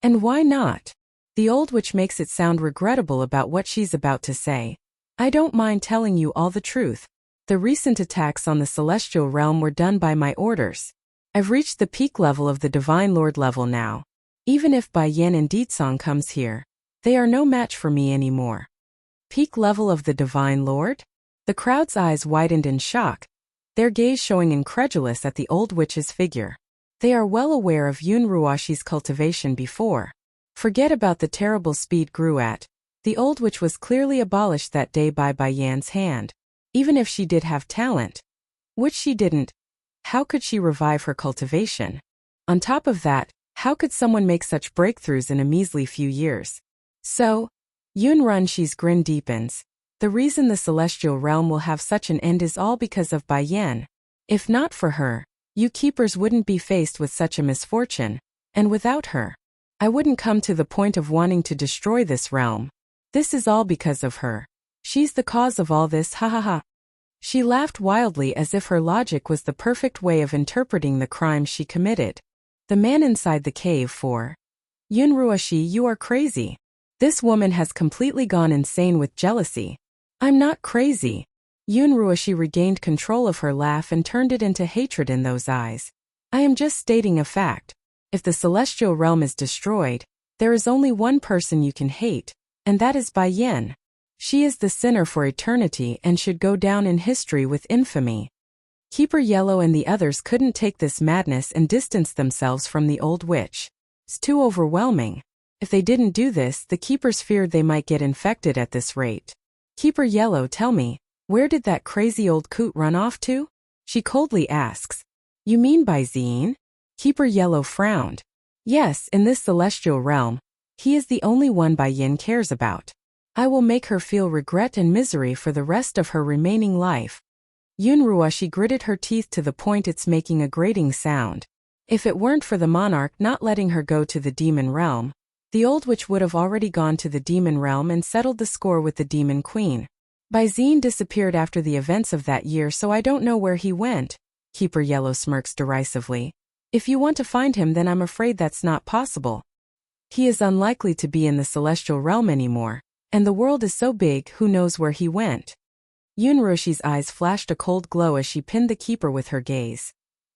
And why not? The old witch makes it sound regrettable about what she's about to say. I don't mind telling you all the truth. The recent attacks on the celestial realm were done by my orders. I've reached the peak level of the Divine Lord level now. Even if Bai Yan and Ditsong comes here, they are no match for me anymore. Peak level of the Divine Lord? The crowd's eyes widened in shock, their gaze showing incredulous at the old witch's figure. They are well aware of Yun Ruoshi's cultivation before. Forget about the terrible speed grew at. The old witch was clearly abolished that day by Bai Yan's hand. Even if she did have talent, which she didn't, how could she revive her cultivation? On top of that, how could someone make such breakthroughs in a measly few years? So, Yun Runshi's grin deepens. The reason the celestial realm will have such an end is all because of Bai Yan. If not for her, you keepers wouldn't be faced with such a misfortune, and without her, I wouldn't come to the point of wanting to destroy this realm. This is all because of her. She's the cause of all this, ha ha ha. She laughed wildly as if her logic was the perfect way of interpreting the crime she committed. The man inside the cave for Yun Ruoshi, you are crazy. This woman has completely gone insane with jealousy. I'm not crazy. Yun Ruoshi regained control of her laugh and turned it into hatred in those eyes. I am just stating a fact. If the celestial realm is destroyed, there is only one person you can hate, and that is Bai Yan. She is the sinner for eternity and should go down in history with infamy. Keeper Yellow and the others couldn't take this madness and distanced themselves from the old witch. It's too overwhelming. If they didn't do this, the keepers feared they might get infected at this rate. Keeper Yellow, tell me, where did that crazy old coot run off to? She coldly asks. You mean Bai Zine? Keeper Yellow frowned. Yes, in this celestial realm, he is the only one Bai Yin cares about. I will make her feel regret and misery for the rest of her remaining life. Yun Ruoshi gritted her teeth to the point it's making a grating sound. If it weren't for the monarch not letting her go to the demon realm, the old witch would have already gone to the demon realm and settled the score with the demon queen. Bai Zine disappeared after the events of that year, so I don't know where he went. Keeper Yellow smirks derisively. If you want to find him, then I'm afraid that's not possible. He is unlikely to be in the celestial realm anymore. And the world is so big, who knows where he went? Yun Ruoshi's eyes flashed a cold glow as she pinned the keeper with her gaze.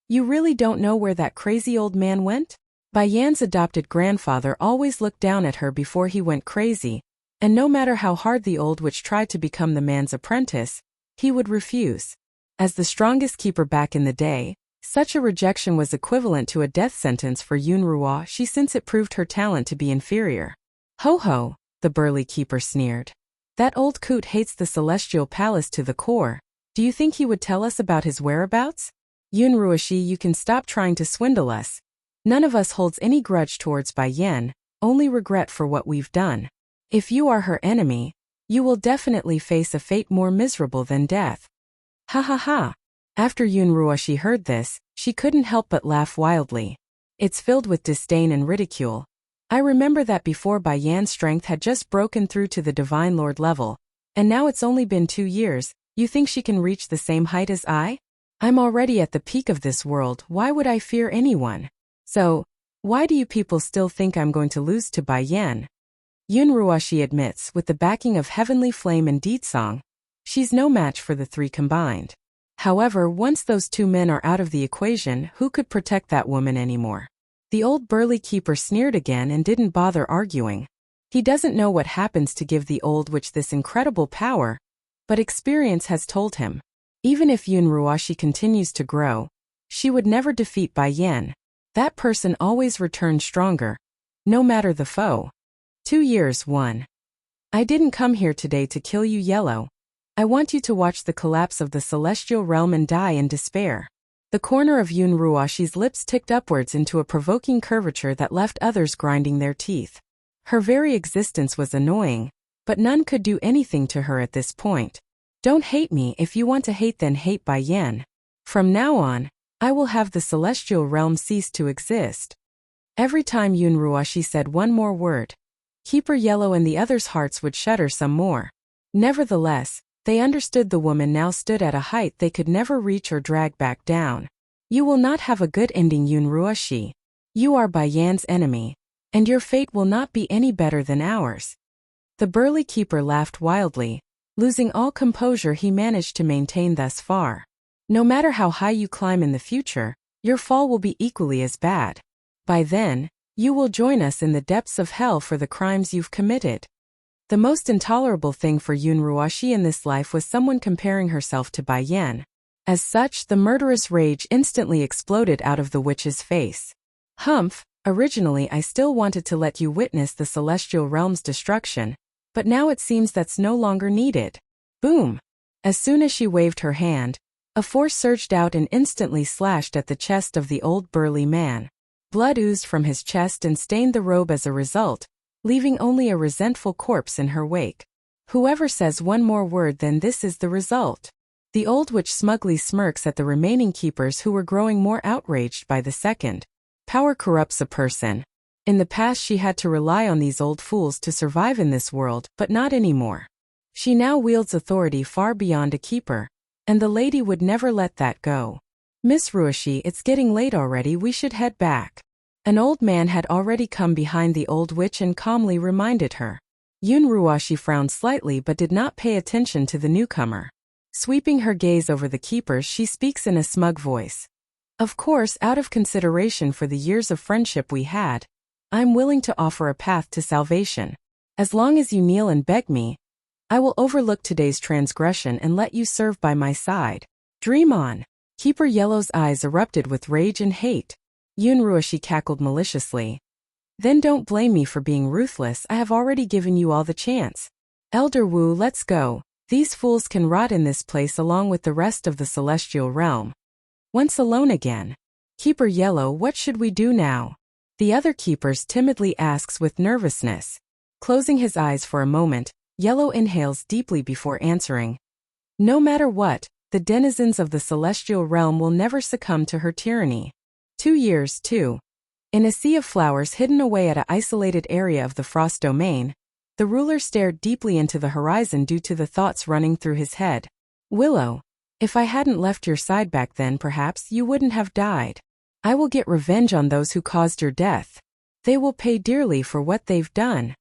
You really don't know where that crazy old man went? Bai Yan's adopted grandfather always looked down at her before he went crazy, and no matter how hard the old witch tried to become the man's apprentice, he would refuse. As the strongest keeper back in the day, such a rejection was equivalent to a death sentence for Yun Ruoshi since it proved her talent to be inferior. Ho ho! The burly keeper sneered. That old coot hates the celestial palace to the core. Do you think he would tell us about his whereabouts? Yun Ruoshi, you can stop trying to swindle us. None of us holds any grudge towards Bai Yan, only regret for what we've done. If you are her enemy, you will definitely face a fate more miserable than death. Ha ha ha. After Yun Ruoshi heard this, she couldn't help but laugh wildly. It's filled with disdain and ridicule. I remember that before Bai Yan's strength had just broken through to the Divine Lord level, and now it's only been 2 years. You think she can reach the same height as I? I'm already at the peak of this world, why would I fear anyone? So, why do you people still think I'm going to lose to Bai Yan? Yun Ruoshi admits, with the backing of Heavenly Flame and Ditsong, she's no match for the three combined. However, once those two men are out of the equation, who could protect that woman anymore? The old burly keeper sneered again and didn't bother arguing. He doesn't know what happens to give the old witch this incredible power, but experience has told him. Even if Yun Ruoshi continues to grow, she would never defeat Bai Yan. That person always returns stronger, no matter the foe. 2 years, 1. I didn't come here today to kill you, Yellow. I want you to watch the collapse of the celestial realm and die in despair. The corner of Yun Ruoshi's lips ticked upwards into a provoking curvature that left others grinding their teeth. Her very existence was annoying, but none could do anything to her at this point. Don't hate me. If you want to hate, then hate Bai Yan. From now on, I will have the celestial realm cease to exist. Every time Yun Ruoshi said one more word, Keeper Yellow and the others' hearts would shudder some more. Nevertheless, they understood the woman now stood at a height they could never reach or drag back down. You will not have a good ending, Yun Ruoshi. You are Bai Yan's enemy, and your fate will not be any better than ours." The burly keeper laughed wildly. Losing all composure he managed to maintain thus far. "No matter how high you climb in the future, your fall will be equally as bad. By then, you will join us in the depths of hell for the crimes you've committed." The most intolerable thing for Yun Ruoshi in this life was someone comparing herself to Bai Yan. As such, the murderous rage instantly exploded out of the witch's face. "Humph, originally I still wanted to let you witness the celestial realm's destruction, but now it seems that's no longer needed." Boom! As soon as she waved her hand, a force surged out and instantly slashed at the chest of the old burly man. Blood oozed from his chest and stained the robe as a result, leaving only a resentful corpse in her wake. "Whoever says one more word, then this is the result." The old witch smugly smirks at the remaining keepers who were growing more outraged by the second. Power corrupts a person. In the past she had to rely on these old fools to survive in this world, but not anymore. She now wields authority far beyond a keeper, and the lady would never let that go. "Miss Ruoshi, it's getting late already, we should head back." An old man had already come behind the old witch and calmly reminded her. Yun Ruoshi frowned slightly but did not pay attention to the newcomer. Sweeping her gaze over the keepers, she speaks in a smug voice. "Of course, out of consideration for the years of friendship we had, I'm willing to offer a path to salvation. As long as you kneel and beg me, I will overlook today's transgression and let you serve by my side. Dream on." Keeper Yellow's eyes erupted with rage and hate. Yun Ruoshi cackled maliciously. "Then don't blame me for being ruthless, I have already given you all the chance. Elder Wu, let's go. These fools can rot in this place along with the rest of the celestial realm." Once alone again. "Keeper Yellow, what should we do now?" the other keepers timidly asks with nervousness. Closing his eyes for a moment, Yellow inhales deeply before answering. "No matter what, the denizens of the celestial realm will never succumb to her tyranny." 2 years, too. In a sea of flowers hidden away at an isolated area of the Frost domain, the ruler stared deeply into the horizon due to the thoughts running through his head. "Willow, if I hadn't left your side back then, perhaps you wouldn't have died. I will get revenge on those who caused your death. They will pay dearly for what they've done."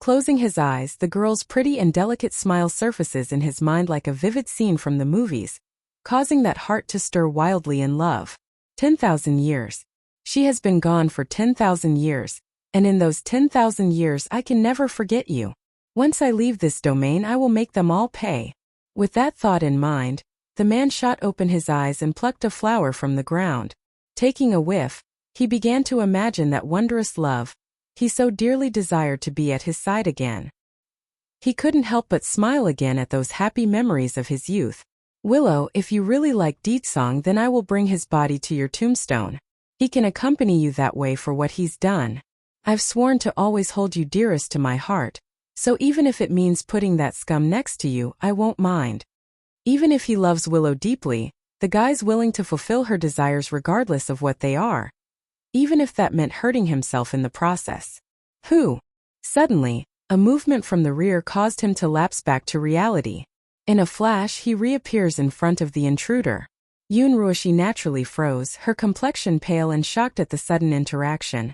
Closing his eyes, the girl's pretty and delicate smile surfaces in his mind like a vivid scene from the movies, causing that heart to stir wildly in love. 10,000 years. She has been gone for 10,000 years, and in those 10,000 years I can never forget you. Once I leave this domain, I will make them all pay. With that thought in mind, the man shot open his eyes and plucked a flower from the ground. Taking a whiff, he began to imagine that wondrous love he so dearly desired to be at his side again. He couldn't help but smile again at those happy memories of his youth. "Willow, if you really like Deetsong, then I will bring his body to your tombstone. He can accompany you that way for what he's done. I've sworn to always hold you dearest to my heart, so even if it means putting that scum next to you, I won't mind." Even if he loves Willow deeply, the guy's willing to fulfill her desires regardless of what they are, even if that meant hurting himself in the process. Who? Suddenly, a movement from the rear caused him to lapse back to reality. In a flash, he reappears in front of the intruder. Yun Ruoshi naturally froze, her complexion pale and shocked at the sudden interaction.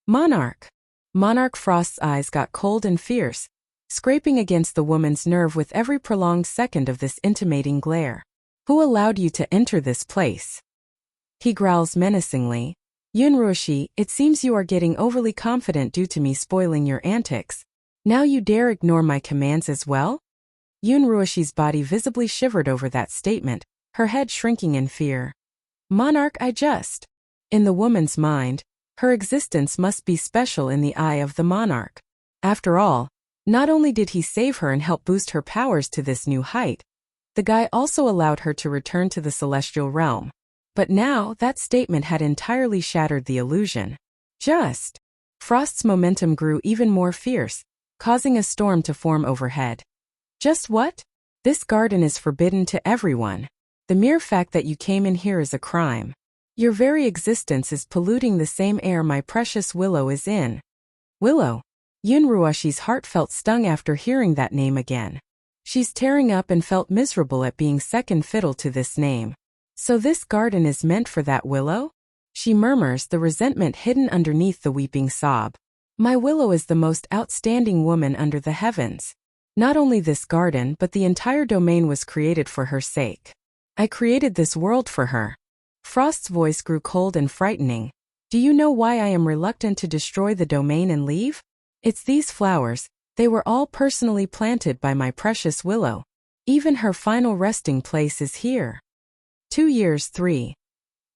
"Monarch!" Monarch Frost's eyes got cold and fierce, scraping against the woman's nerve with every prolonged second of this intimating glare. "Who allowed you to enter this place?" He growls menacingly. "Yun Ruoshi, it seems you are getting overly confident due to me spoiling your antics. Now you dare ignore my commands as well?" Yun Ruoshi's body visibly shivered over that statement, her head shrinking in fear. "Monarch, I just..." In the woman's mind, her existence must be special in the eye of the monarch. After all, not only did he save her and help boost her powers to this new height, the guy also allowed her to return to the celestial realm. But now, that statement had entirely shattered the illusion. Just. Frost's momentum grew even more fierce, causing a storm to form overhead. "Just what? This garden is forbidden to everyone. The mere fact that you came in here is a crime. Your very existence is polluting the same air my precious Willow is in." Willow? Yun Ruoshi's heart felt stung after hearing that name again. She's tearing up and felt miserable at being second fiddle to this name. "So this garden is meant for that Willow?" she murmurs, the resentment hidden underneath the weeping sob. My Willow is the most outstanding woman under the heavens. Not only this garden but the entire domain was created for her sake. I created this world for her. Frost's voice grew cold and frightening. Do you know why I am reluctant to destroy the domain and leave? It's these flowers. They were all personally planted by my precious Willow. Even her final resting place is here. 2 years 3.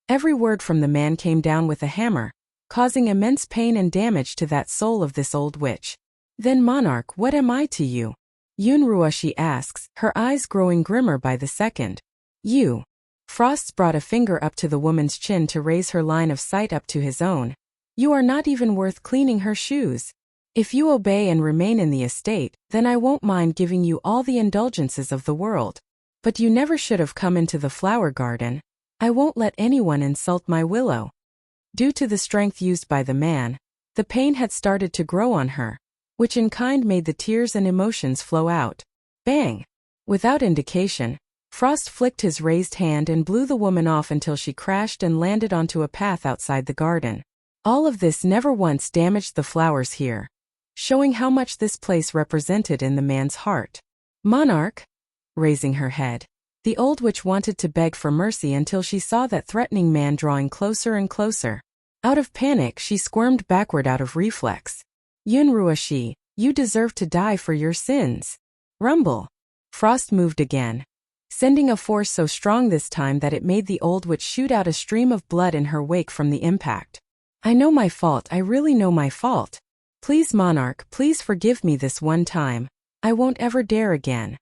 Every word from the man came down with a hammer, causing immense pain and damage to that soul of this old witch. Then monarch, what am I to you? Yunruoshi asks, her eyes growing grimmer by the second. You. Frost brought a finger up to the woman's chin to raise her line of sight up to his own. You are not even worth cleaning her shoes. If you obey and remain in the estate, then I won't mind giving you all the indulgences of the world. But you never should have come into the flower garden. I won't let anyone insult my Willow. Due to the strength used by the man, the pain had started to grow on her, which in kind made the tears and emotions flow out. Bang! Without indication, Frost flicked his raised hand and blew the woman off until she crashed and landed onto a path outside the garden. All of this never once damaged the flowers here, showing how much this place represented in the man's heart. Monarch? Raising her head, the old witch wanted to beg for mercy until she saw that threatening man drawing closer and closer. Out of panic, she squirmed backward out of reflex. Yunruoshi, you deserve to die for your sins. Rumble. Frost moved again, sending a force so strong this time that it made the old witch shoot out a stream of blood in her wake from the impact. I know my fault, I really know my fault. Please monarch, please forgive me this one time. I won't ever dare again.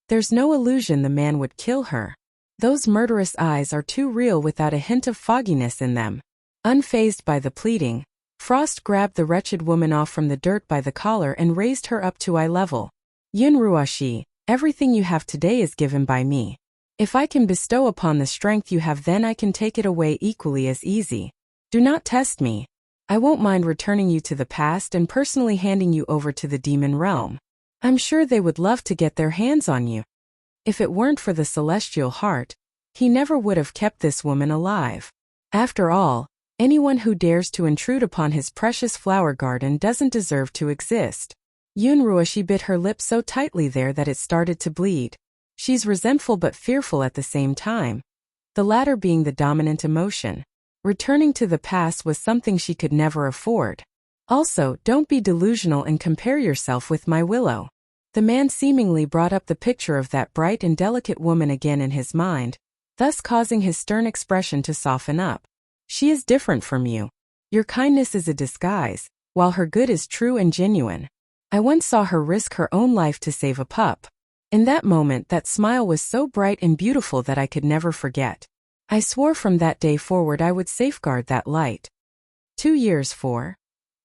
There's no illusion the man would kill her. Those murderous eyes are too real without a hint of fogginess in them. Unfazed by the pleading, Frost grabbed the wretched woman off from the dirt by the collar and raised her up to eye level. Yunruoshi, everything you have today is given by me. If I can bestow upon the strength you have, then I can take it away equally as easy. Do not test me. I won't mind returning you to the past and personally handing you over to the demon realm. I'm sure they would love to get their hands on you. If it weren't for the celestial heart, he never would have kept this woman alive. After all, anyone who dares to intrude upon his precious flower garden doesn't deserve to exist. Yunruoshi bit her lip so tightly there that it started to bleed. She's resentful but fearful at the same time, the latter being the dominant emotion. Returning to the past was something she could never afford. Also, don't be delusional and compare yourself with my Willow. The man seemingly brought up the picture of that bright and delicate woman again in his mind, thus causing his stern expression to soften up. She is different from you. Your kindness is a disguise, while her good is true and genuine. I once saw her risk her own life to save a pup. In that moment, that smile was so bright and beautiful that I could never forget. I swore from that day forward I would safeguard that light. 2 years 4.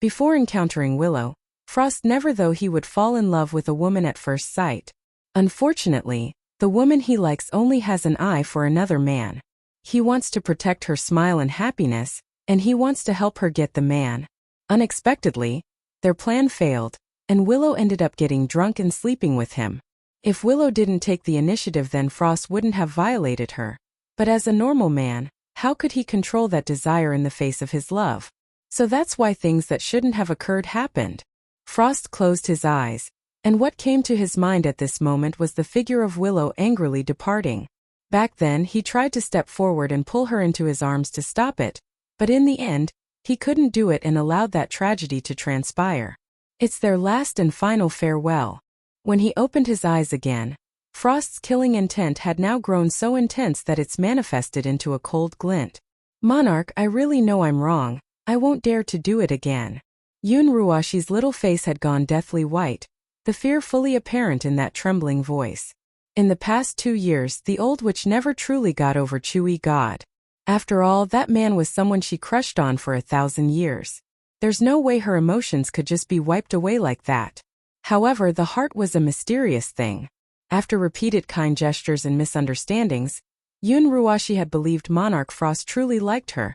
Before encountering Willow, Frost never thought he would fall in love with a woman at first sight. Unfortunately, the woman he likes only has an eye for another man. He wants to protect her smile and happiness, and he wants to help her get the man. Unexpectedly, their plan failed, and Willow ended up getting drunk and sleeping with him. If Willow didn't take the initiative, then Frost wouldn't have violated her. But as a normal man, how could he control that desire in the face of his love? So that's why things that shouldn't have occurred happened. Frost closed his eyes, and what came to his mind at this moment was the figure of Willow angrily departing. Back then, he tried to step forward and pull her into his arms to stop it, but in the end, he couldn't do it and allowed that tragedy to transpire. It's their last and final farewell. When he opened his eyes again, Frost's killing intent had now grown so intense that it's manifested into a cold glint. Monarch, I really know I'm wrong. I won't dare to do it again. Yunruoshi's little face had gone deathly white, the fear fully apparent in that trembling voice. In the past 2 years, the old witch never truly got over Chewy God. After all, that man was someone she crushed on for 1,000 years. There's no way her emotions could just be wiped away like that. However, the heart was a mysterious thing. After repeated kind gestures and misunderstandings, Yunruoshi had believed Monarch Frost truly liked her,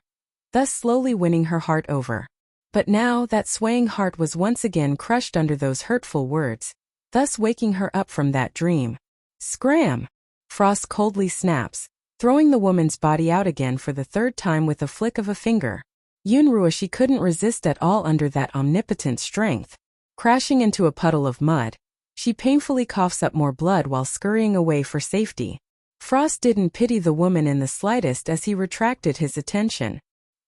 thus slowly winning her heart over. But now, that swaying heart was once again crushed under those hurtful words, thus waking her up from that dream. Scram! Frost coldly snaps, throwing the woman's body out again for the 3rd time with a flick of a finger. Yunruoshi couldn't resist at all under that omnipotent strength. Crashing into a puddle of mud, she painfully coughs up more blood while scurrying away for safety. Frost didn't pity the woman in the slightest as he retracted his attention.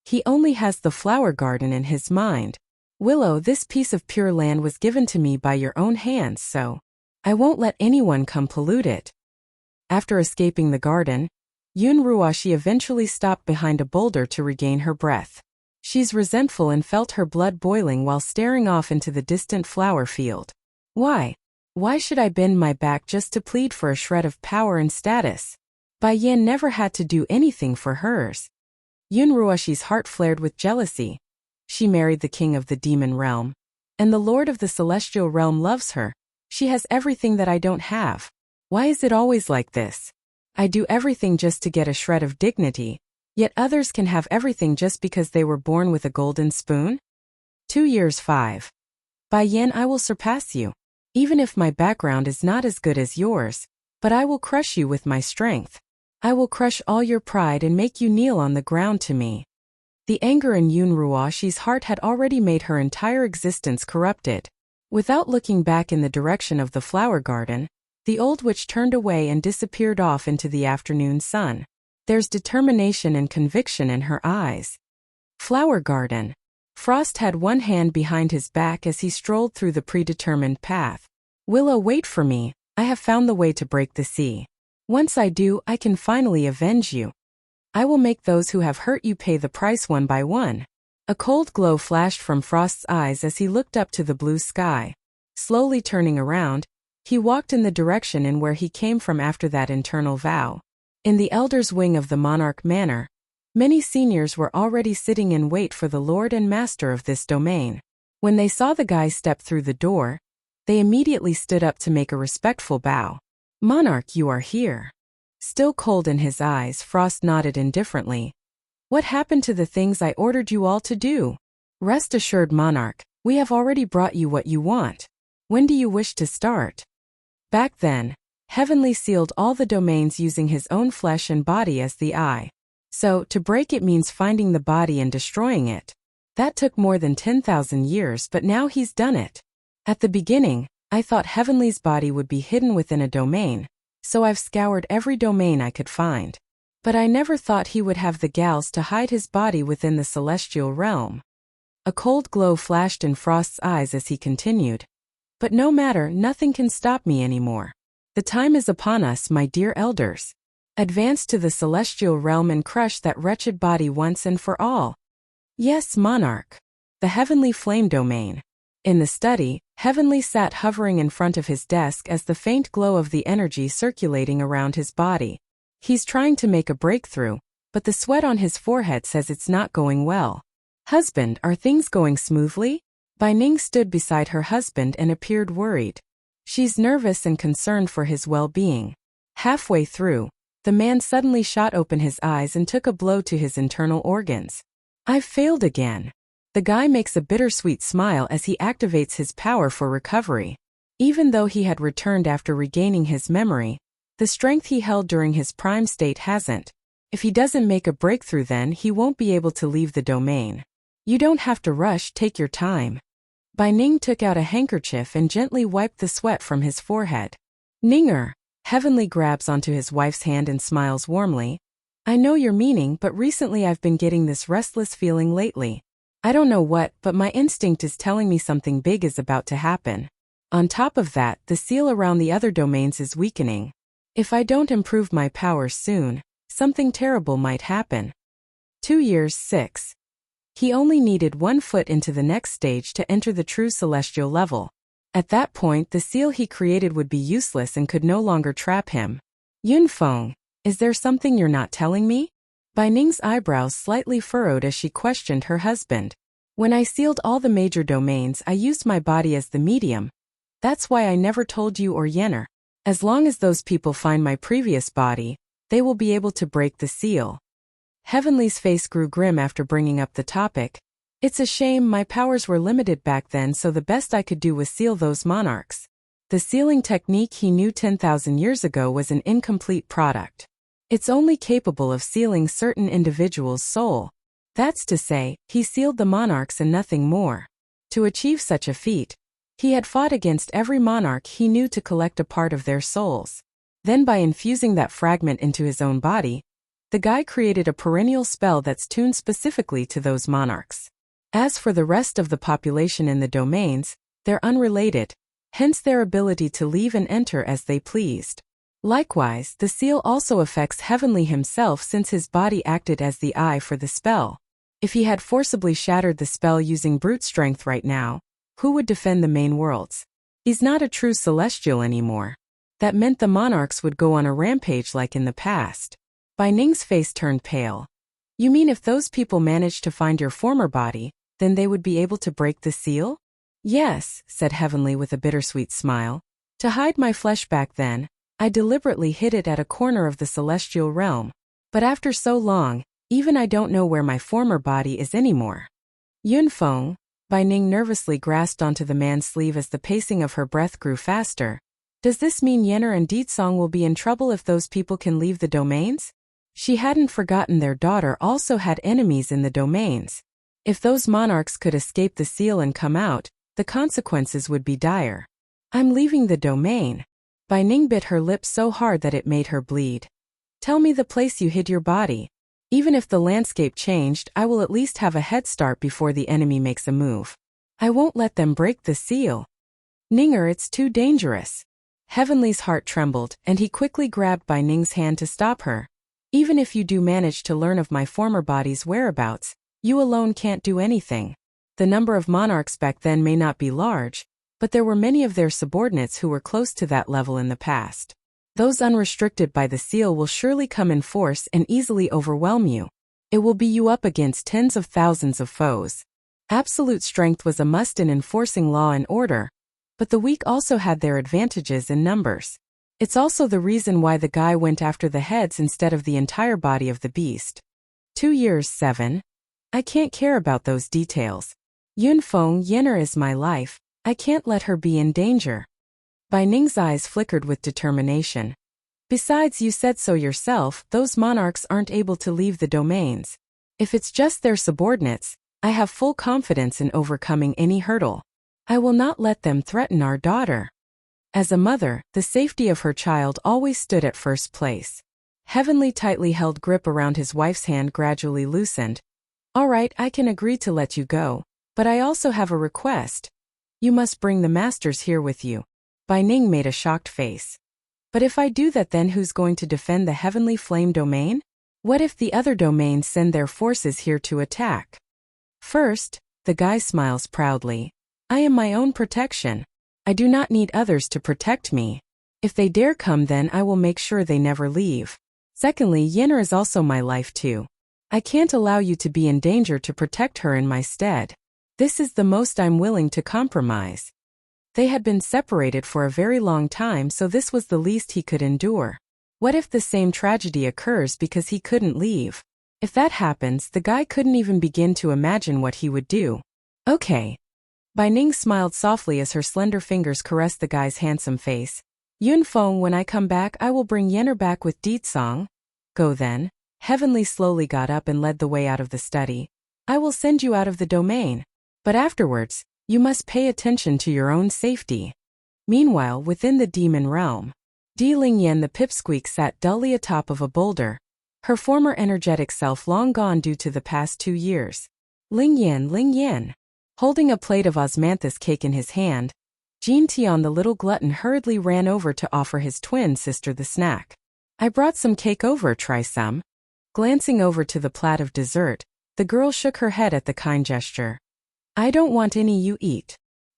He only has the flower garden in his mind. Willow, this piece of pure land was given to me by your own hands, so I won't let anyone come pollute it. After escaping the garden, Yunruoshi eventually stopped behind a boulder to regain her breath. She's resentful and felt her blood boiling while staring off into the distant flower field. Why? Why should I bend my back just to plead for a shred of power and status? Bai Yan never had to do anything for hers. Yunruoshi's heart flared with jealousy. She married the king of the demon realm. And the lord of the celestial realm loves her. She has everything that I don't have. Why is it always like this? I do everything just to get a shred of dignity, yet others can have everything just because they were born with a golden spoon? 2 years 5. Bai Yan, I will surpass you. Even if my background is not as good as yours, but I will crush you with my strength. I will crush all your pride and make you kneel on the ground to me. The anger in Yunruoshi's heart had already made her entire existence corrupted. Without looking back in the direction of the flower garden, the old witch turned away and disappeared off into the afternoon sun. There's determination and conviction in her eyes. Flower garden. Frost had one hand behind his back as he strolled through the predetermined path. Willow, wait for me. I have found the way to break the sea. Once I do, I can finally avenge you. I will make those who have hurt you pay the price one by one. A cold glow flashed from Frost's eyes as he looked up to the blue sky. Slowly turning around, he walked in the direction in where he came from after that internal vow. In the elder's wing of the Monarch Manor, many seniors were already sitting in wait for the lord and master of this domain. When they saw the guy step through the door, they immediately stood up to make a respectful bow. Monarch, you are here. Still cold in his eyes, Frost nodded indifferently. What happened to the things I ordered you all to do? Rest assured, Monarch, we have already brought you what you want. When do you wish to start? Back then, Heavenly sealed all the domains using his own flesh and body as the eye. So, to break it means finding the body and destroying it. That took more than 10,000 years, but now he's done it. At the beginning, I thought Heavenly's body would be hidden within a domain, so I've scoured every domain I could find. But I never thought he would have the gals to hide his body within the celestial realm. A cold glow flashed in Frost's eyes as he continued. But no matter, nothing can stop me anymore. The time is upon us, my dear elders. Advance to the celestial realm and crush that wretched body once and for all. Yes, Monarch. The Heavenly Flame Domain. In the study, Heavenly sat hovering in front of his desk as the faint glow of the energy circulating around his body. He's trying to make a breakthrough, but the sweat on his forehead says it's not going well. Husband, are things going smoothly? Bai Ning stood beside her husband and appeared worried. She's nervous and concerned for his well-being. Halfway through, the man suddenly shot open his eyes and took a blow to his internal organs. I've failed again. The guy makes a bittersweet smile as he activates his power for recovery. Even though he had returned after regaining his memory, the strength he held during his prime state hasn't. If he doesn't make a breakthrough, then he won't be able to leave the domain. You don't have to rush, take your time. Bai Ning took out a handkerchief and gently wiped the sweat from his forehead. Ninger. Heavenly grabs onto his wife's hand and smiles warmly. I know your meaning, but recently I've been getting this restless feeling lately. I don't know what, but my instinct is telling me something big is about to happen. On top of that, the seal around the other domains is weakening. If I don't improve my powers soon, something terrible might happen. 2 years 6. He only needed 1 foot into the next stage to enter the true celestial level. At that point, the seal he created would be useless and could no longer trap him. Yunfeng, is there something you're not telling me? Bai Ning's eyebrows slightly furrowed as she questioned her husband. When I sealed all the major domains, I used my body as the medium. That's why I never told you or Yenner. As long as those people find my previous body, they will be able to break the seal. Heavenly's face grew grim after bringing up the topic. It's a shame, my powers were limited back then, so the best I could do was seal those monarchs. The sealing technique he knew 10,000 years ago was an incomplete product. It's only capable of sealing certain individuals' soul. That's to say, he sealed the monarchs and nothing more. To achieve such a feat, he had fought against every monarch he knew to collect a part of their souls. Then by infusing that fragment into his own body, the guy created a perennial spell that's tuned specifically to those monarchs. As for the rest of the population in the domains, they're unrelated, hence their ability to leave and enter as they pleased. Likewise, the seal also affects Heavenly himself since his body acted as the eye for the spell. If he had forcibly shattered the spell using brute strength right now, who would defend the main worlds? He's not a true celestial anymore. That meant the monarchs would go on a rampage like in the past. Bai Ning's face turned pale. You mean if those people managed to find your former body, then they would be able to break the seal? Yes, said Heavenly with a bittersweet smile. To hide my flesh back then, I deliberately hid it at a corner of the celestial realm. But after so long, even I don't know where my former body is anymore. Yunfeng, Bai Ning nervously grasped onto the man's sleeve as the pacing of her breath grew faster. Does this mean Yenner and Ditsong will be in trouble if those people can leave the domains? She hadn't forgotten their daughter also had enemies in the domains. If those monarchs could escape the seal and come out, the consequences would be dire. I'm leaving the domain. Bai Ning bit her lip so hard that it made her bleed. Tell me the place you hid your body. Even if the landscape changed, I will at least have a head start before the enemy makes a move. I won't let them break the seal. Ninger, it's too dangerous. Heavenly's heart trembled, and he quickly grabbed Bai Ning's hand to stop her. Even if you do manage to learn of my former body's whereabouts, you alone can't do anything. The number of monarchs back then may not be large, but there were many of their subordinates who were close to that level in the past. Those unrestricted by the seal will surely come in force and easily overwhelm you. It will be you up against tens of thousands of foes. Absolute strength was a must in enforcing law and order, but the weak also had their advantages in numbers. It's also the reason why the guy went after the heads instead of the entire body of the beast. 2 years, 7. I can't care about those details. Yunfeng, Yenner is my life. I can't let her be in danger. Bai Ning's eyes flickered with determination. Besides, you said so yourself, those monarchs aren't able to leave the domains. If it's just their subordinates, I have full confidence in overcoming any hurdle. I will not let them threaten our daughter. As a mother, the safety of her child always stood at first place. Heavenly tightly held grip around his wife's hand gradually loosened. All right, I can agree to let you go, but I also have a request. You must bring the masters here with you. Bai Ning made a shocked face. But if I do that, then who's going to defend the Heavenly Flame domain? What if the other domains send their forces here to attack? First, the guy smiles proudly. I am my own protection. I do not need others to protect me. If they dare come, then I will make sure they never leave. Secondly, Yenner is also my life too. I can't allow you to be in danger to protect her in my stead. This is the most I'm willing to compromise. They had been separated for a very long time, so this was the least he could endure. What if the same tragedy occurs because he couldn't leave? If that happens, the guy couldn't even begin to imagine what he would do. Okay. Bai Ning smiled softly as her slender fingers caressed the guy's handsome face. Yunfeng, when I come back, I will bring Yenner back with Ditsong. Go then. Heavenly slowly got up and led the way out of the study. I will send you out of the domain. But afterwards, you must pay attention to your own safety. Meanwhile, within the demon realm, Di Lingyan the pipsqueak sat dully atop of a boulder, her former energetic self long gone due to the past 2 years. Lingyan. Holding a plate of osmanthus cake in his hand, Jean Tian the little glutton hurriedly ran over to offer his twin sister the snack. I brought some cake over, try some. Glancing over to the plat of dessert, the girl shook her head at the kind gesture. I don't want any, you eat.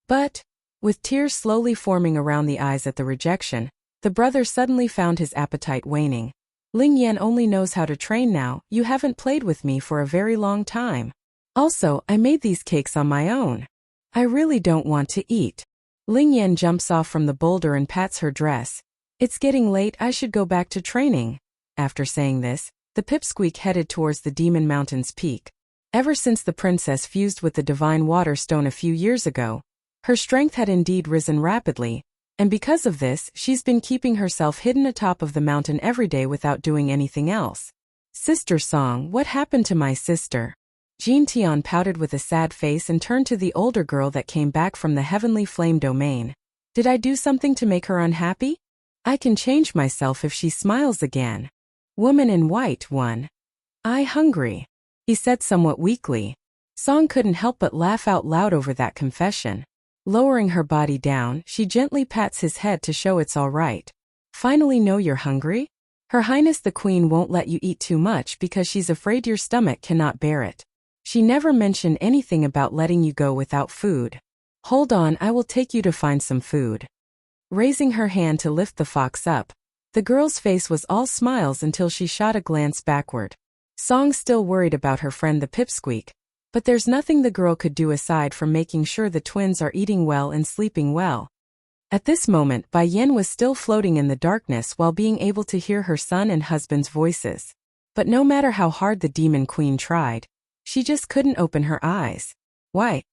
But, with tears slowly forming around the eyes at the rejection, the brother suddenly found his appetite waning. Lingyan only knows how to train now, you haven't played with me for a very long time. Also, I made these cakes on my own. I really don't want to eat. Lingyan jumps off from the boulder and pats her dress. It's getting late, I should go back to training. After saying this, the pipsqueak headed towards the Demon Mountain's peak. Ever since the princess fused with the divine water stone a few years ago, her strength had indeed risen rapidly, and because of this, she's been keeping herself hidden atop of the mountain every day without doing anything else. Sister Song, what happened to my sister? Jean Tian pouted with a sad face and turned to the older girl that came back from the heavenly flame domain. Did I do something to make her unhappy? I can change myself if she smiles again. Woman in white 1. I hungry, he said somewhat weakly. Song couldn't help but laugh out loud over that confession. Lowering her body down, she gently pats his head to show it's all right. Finally know you're hungry? Her Highness the Queen won't let you eat too much because she's afraid your stomach cannot bear it. She never mentioned anything about letting you go without food. Hold on, I will take you to find some food. Raising her hand to lift the fox up, the girl's face was all smiles until she shot a glance backward. Song still worried about her friend the pipsqueak, but there's nothing the girl could do aside from making sure the twins are eating well and sleeping well. At this moment, Bai Yin was still floating in the darkness while being able to hear her son and husband's voices. But no matter how hard the demon queen tried, she just couldn't open her eyes. Why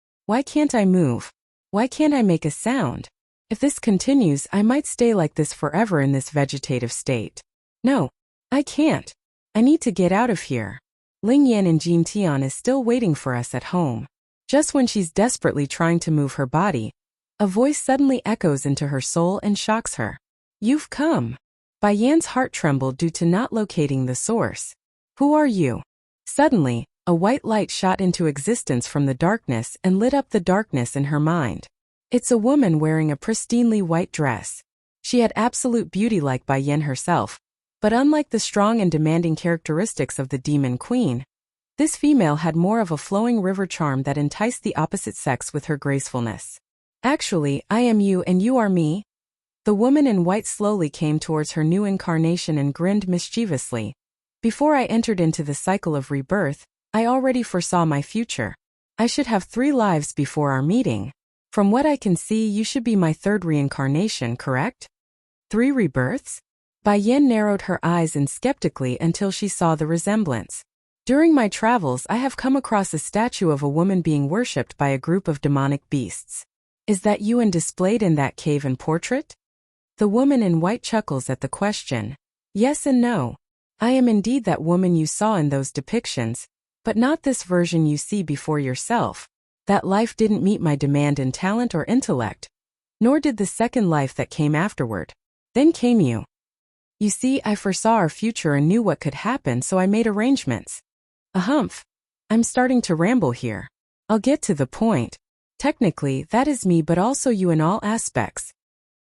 can't I move? Why can't I make a sound? If this continues, I might stay like this forever in this vegetative state. No, I can't. I need to get out of here. Ling Yan and Jean Tian is still waiting for us at home. Just when she's desperately trying to move her body, a voice suddenly echoes into her soul and shocks her. You've come. Bai Yan's heart trembled due to not locating the source. Who are you? Suddenly, a white light shot into existence from the darkness and lit up the darkness in her mind. It's a woman wearing a pristinely white dress. She had absolute beauty like Bai Yan herself, but unlike the strong and demanding characteristics of the demon queen, this female had more of a flowing river charm that enticed the opposite sex with her gracefulness. Actually, I am you and you are me. The woman in white slowly came towards her new incarnation and grinned mischievously. Before I entered into the cycle of rebirth, I already foresaw my future. I should have 3 lives before our meeting. From what I can see, you should be my 3rd reincarnation, correct? 3 rebirths? Bai Yin narrowed her eyes in skeptically until she saw the resemblance. During my travels, I have come across a statue of a woman being worshipped by a group of demonic beasts. Is that you and displayed in that cave and portrait? The woman in white chuckles at the question. Yes and no. I am indeed that woman you saw in those depictions, but not this version you see before yourself. That life didn't meet my demand in talent or intellect, nor did the second life that came afterward. Then came you. You see, I foresaw our future and knew what could happen, so I made arrangements. A humph. I'm starting to ramble here. I'll get to the point. Technically, that is me, but also you in all aspects.